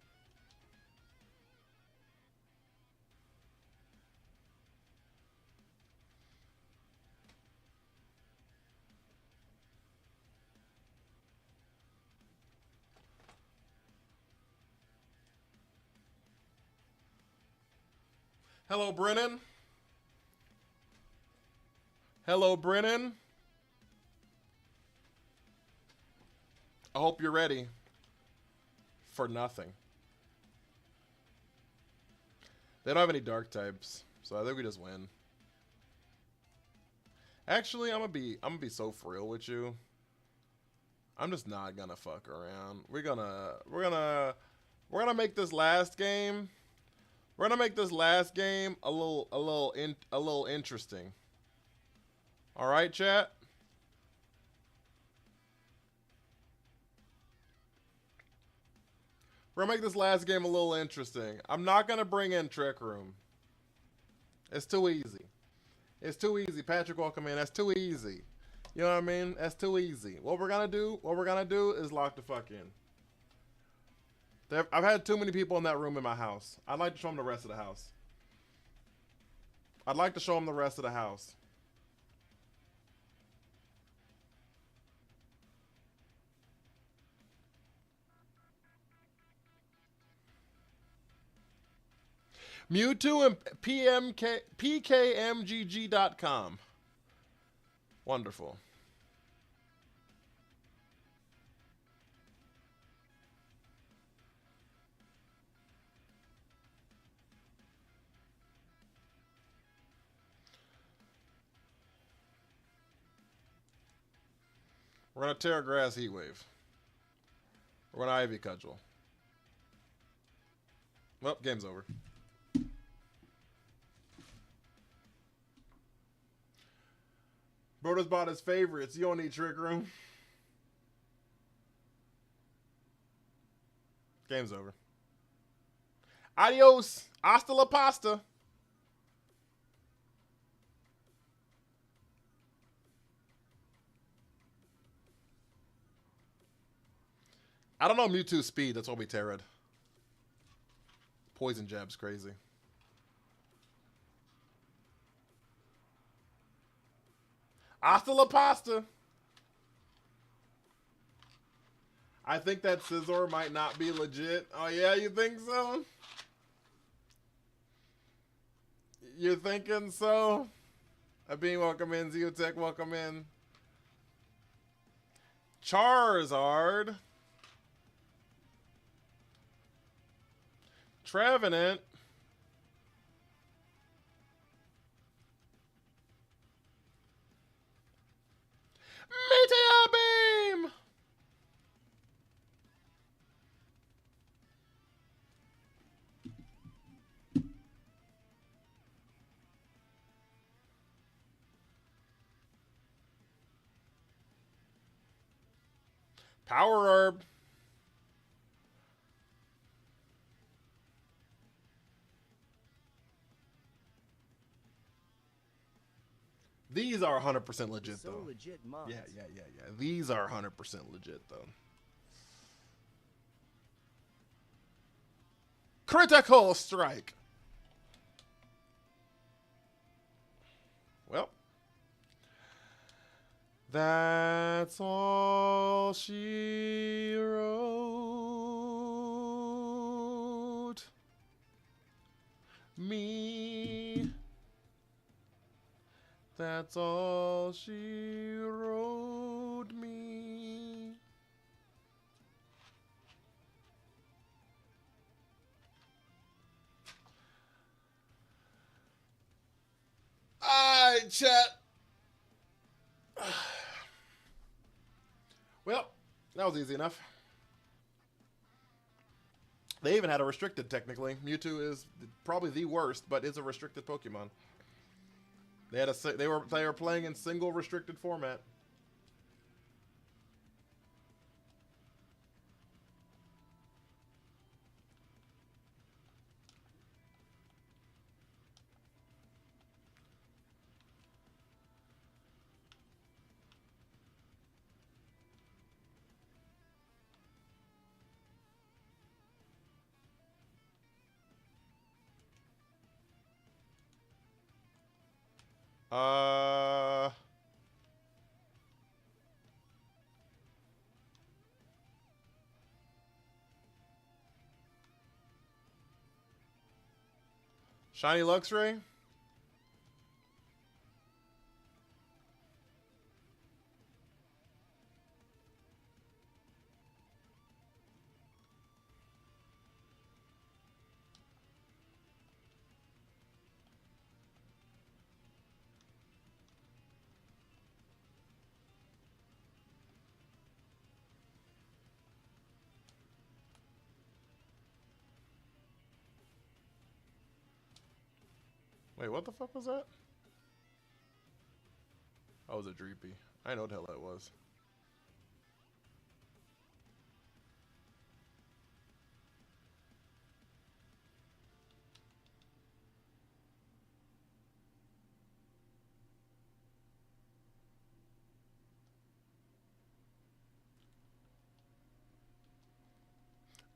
Hello, Brennan. Hello, Brennan. I hope you're ready for nothing. They don't have any dark types, so I think we just win. Actually, I'm gonna be so for real with you. I'm just not gonna fuck around. We're gonna make this last game We're gonna make this last game a little interesting. All right, chat. We're gonna make this last game a little interesting. I'm not gonna bring in Trick Room. It's too easy. It's too easy. Patrick, welcome in. That's too easy. You know what I mean? That's too easy. What we're gonna do is lock the fuck in. I've had too many people in that room in my house. I'd like to show them the rest of the house. I'd like to show them the rest of the house. Mewtwo and PKMGG.com. Wonderful. We're going to Terra Grass Heat Wave. We're going to Ivy Cudgel. Well, game's over. Broder's bought his favorites. You don't need Trick Room. Game's over. Adios. Hasta la pasta. I don't know Mewtwo's speed. That's what we Terra'd. Poison Jab's crazy. Hasta la pasta. I think that Scizor might not be legit. Oh, yeah? You think so? You're thinking so? Abin, welcome in. Zeotech, welcome in. Charizard. Trevenant. Meteor Beam! Power Herb. These are 100% legit, So though. legit mods. Yeah. These are 100% legit, though. Critical strike. Well, that's all she wrote me. That's all she wrote me. Alright, chat. Well, that was easy enough. They even had a restricted, technically. Mewtwo is probably the worst, but is a restricted Pokemon. They were playing in single restricted format. Shiny Luxray? Wait, what the fuck was that? Oh, it was a Dreepy. I know what the hell that was.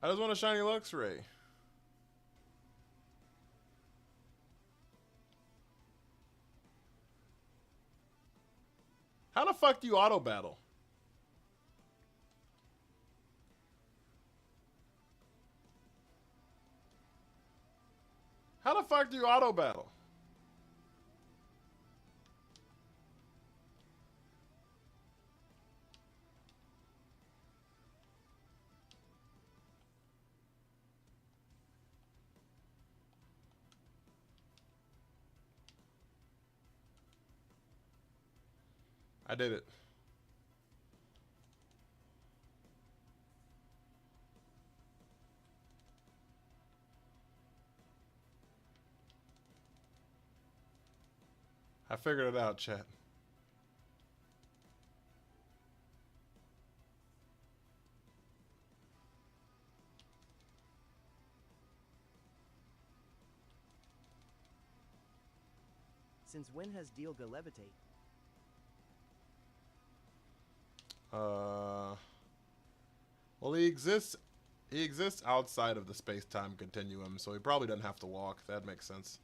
I just want a shiny Luxray. How the fuck do you auto battle? How the fuck do you auto battle? I did it. I figured it out, chat. Since when has Dialga levitate? Well, he exists outside of the space-time continuum, so he probably doesn't have to walk. That makes sense.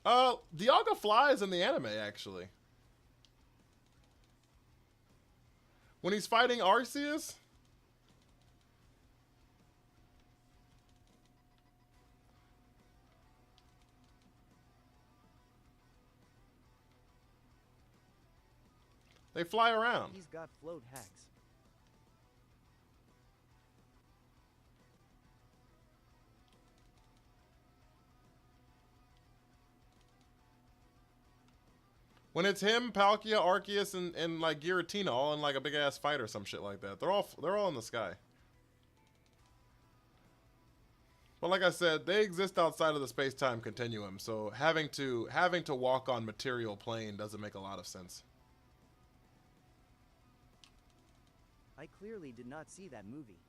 Dialga flies in the anime, actually. When he's fighting Arceus? They fly around. He's got float hacks. When it's him, Palkia, Arceus, and like Giratina all in like a big ass fight or some shit like that. They're all in the sky. But like I said, they exist outside of the space-time continuum, so having to walk on material plane doesn't make a lot of sense. I clearly did not see that movie.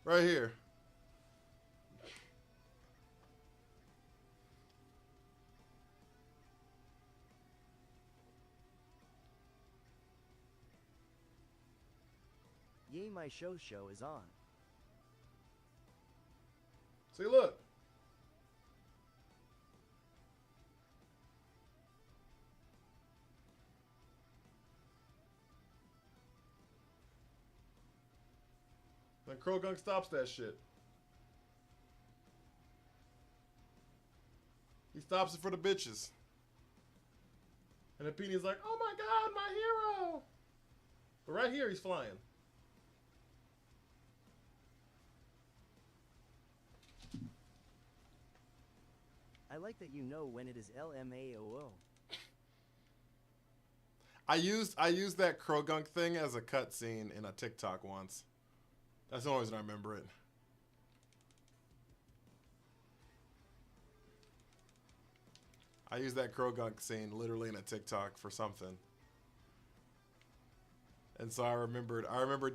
Right here. Yay, my show is on. See, look. Then Krogunk stops that shit. He stops it for the bitches. And then Petey's like, oh my god, my hero! But right here, he's flying. I like that you know when it is LMAOO. I used that Krogunk thing as a cutscene in a TikTok once. That's the only reason I remember it. I used that Krogunk scene literally in a TikTok for something. And so I remembered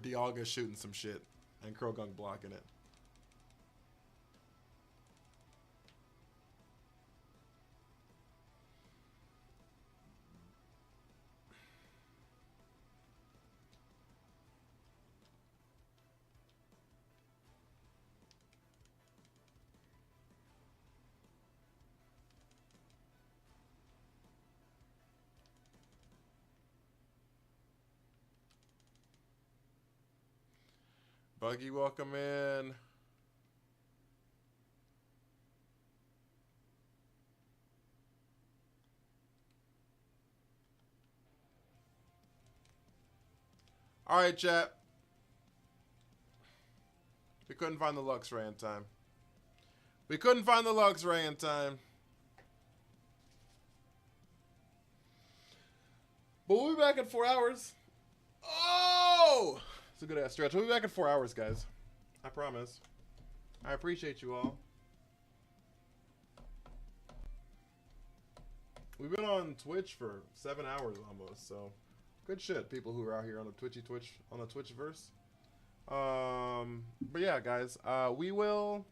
Dialga shooting some shit and Krogunk blocking it. Buggy, welcome in. All right, chat. We couldn't find the Lux Ray in time. We couldn't find the Lux Ray in time. But we'll be back in 4 hours. Oh! It's a good ass stretch. We'll be back in 4 hours, guys. I promise. I appreciate you all. We've been on Twitch for 7 hours almost, so good shit, people who are out here on the Twitchverse. But yeah, guys, we will.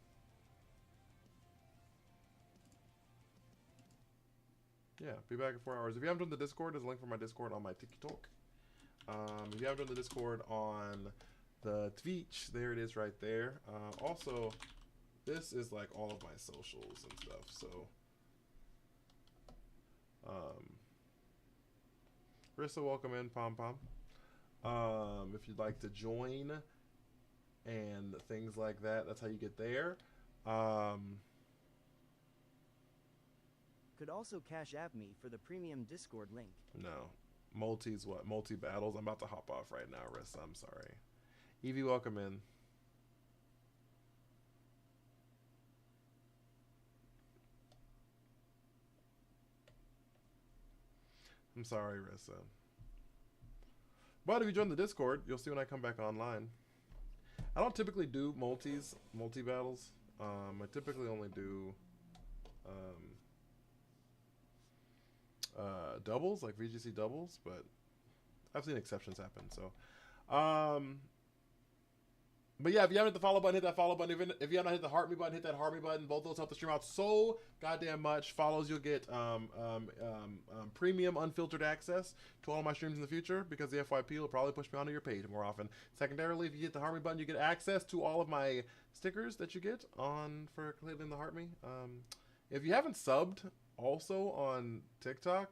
Yeah, be back in 4 hours. If you haven't joined the Discord, there's a link for my Discord on my TikTok. If you haven't joined the Discord on the Twitch, there it is right there. Also, this is like all of my socials and stuff, so. Rissa, welcome in, Pom Pom. If you'd like to join and things like that, that's how you get there. Could also Cash App me for the premium Discord link. No. Multi's what? Multi-battles? I'm about to hop off right now, Rissa. I'm sorry. Evie, welcome in. I'm sorry, Rissa. But if you join the Discord, you'll see when I come back online. I don't typically do multi-battles. I typically only do doubles, like VGC doubles, but I've seen exceptions happen, so. But yeah, if you haven't hit the follow button, hit that follow button. If you haven't hit the heart me button, hit that heart me button. Both those help the stream out so goddamn much. Follows, you'll get premium unfiltered access to all of my streams in the future, because the FYP will probably push me onto your page more often. Secondarily, if you hit the heart me button, you get access to all of my stickers that you get on for clicking the heart me. If you haven't subbed also on TikTok,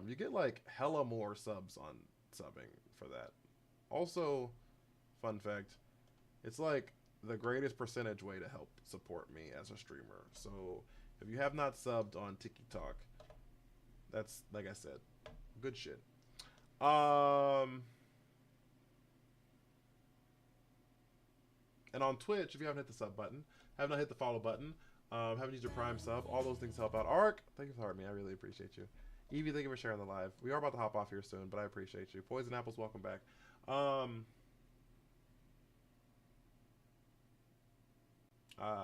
you get like hella more subs on subbing for that. Also, fun fact, it's like the greatest percentage way to help support me as a streamer. So if you have not subbed on TikTok, that's, like I said, good shit. And on Twitch, if you haven't hit the sub button, have not hit the follow button, haven't used your Prime sub, all those things help out. Ark, thank you for hearting me. I really appreciate you. Evie, thank you for sharing the live. We are about to hop off here soon, but I appreciate you. Poison Apples, welcome back.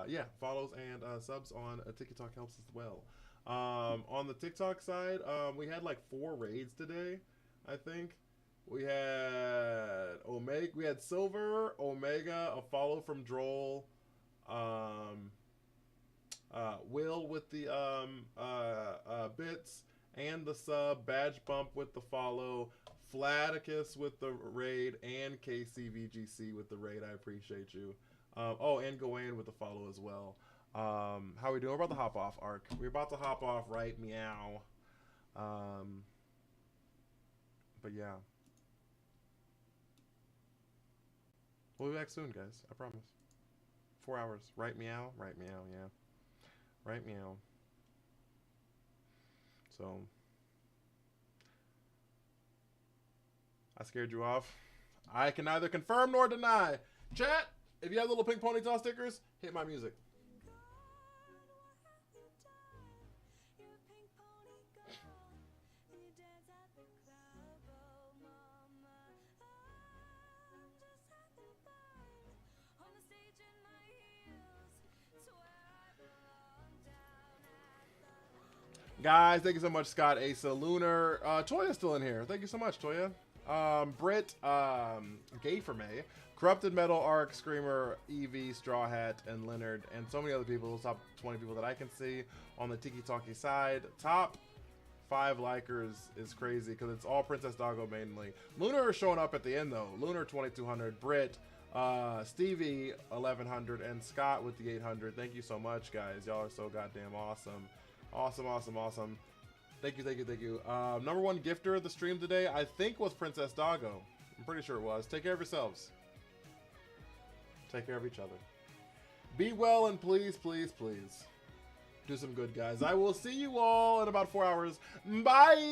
Yeah, follows and subs on TikTok helps as well. On the TikTok side, we had like 4 raids today, I think. We had Omega, we had Silver, Omega, a follow from Droll, Will with the bits and the sub, Badge Bump with the follow, Flaticus with the raid, and KCVGC with the raid. I appreciate you. Oh, and Goanne with the follow as well. How are we doing? We're about to hop off, Ark. We're about to hop off, right? Meow. But yeah. We'll be back soon, guys. I promise. 4 hours. Right meow. Right meow, yeah. Right meow. So. I scared you off. I can neither confirm nor deny. Chat, if you have little pink ponytail stickers, hit my music. Guys, thank you so much, Scott, Asa, Lunar. Toya's still in here. Thank you so much, Toya. Britt, Gay for May, Corrupted Metal, Arc, Screamer, Evie, Straw Hat, and Leonard, and so many other people. Those top 20 people that I can see on the Tiki Talkie side. Top 5 likers is crazy because it's all Princess Doggo mainly. Lunar is showing up at the end though. Lunar 2200, Britt, Stevie 1100, and Scott with the 800. Thank you so much, guys. Y'all are so goddamn awesome. Awesome. Thank you. Number 1 gifter of the stream today, I think, was Princess Doggo. I'm pretty sure it was. Take care of yourselves. Take care of each other. Be well and please do some good, guys. I will see you all in about 4 hours. Bye!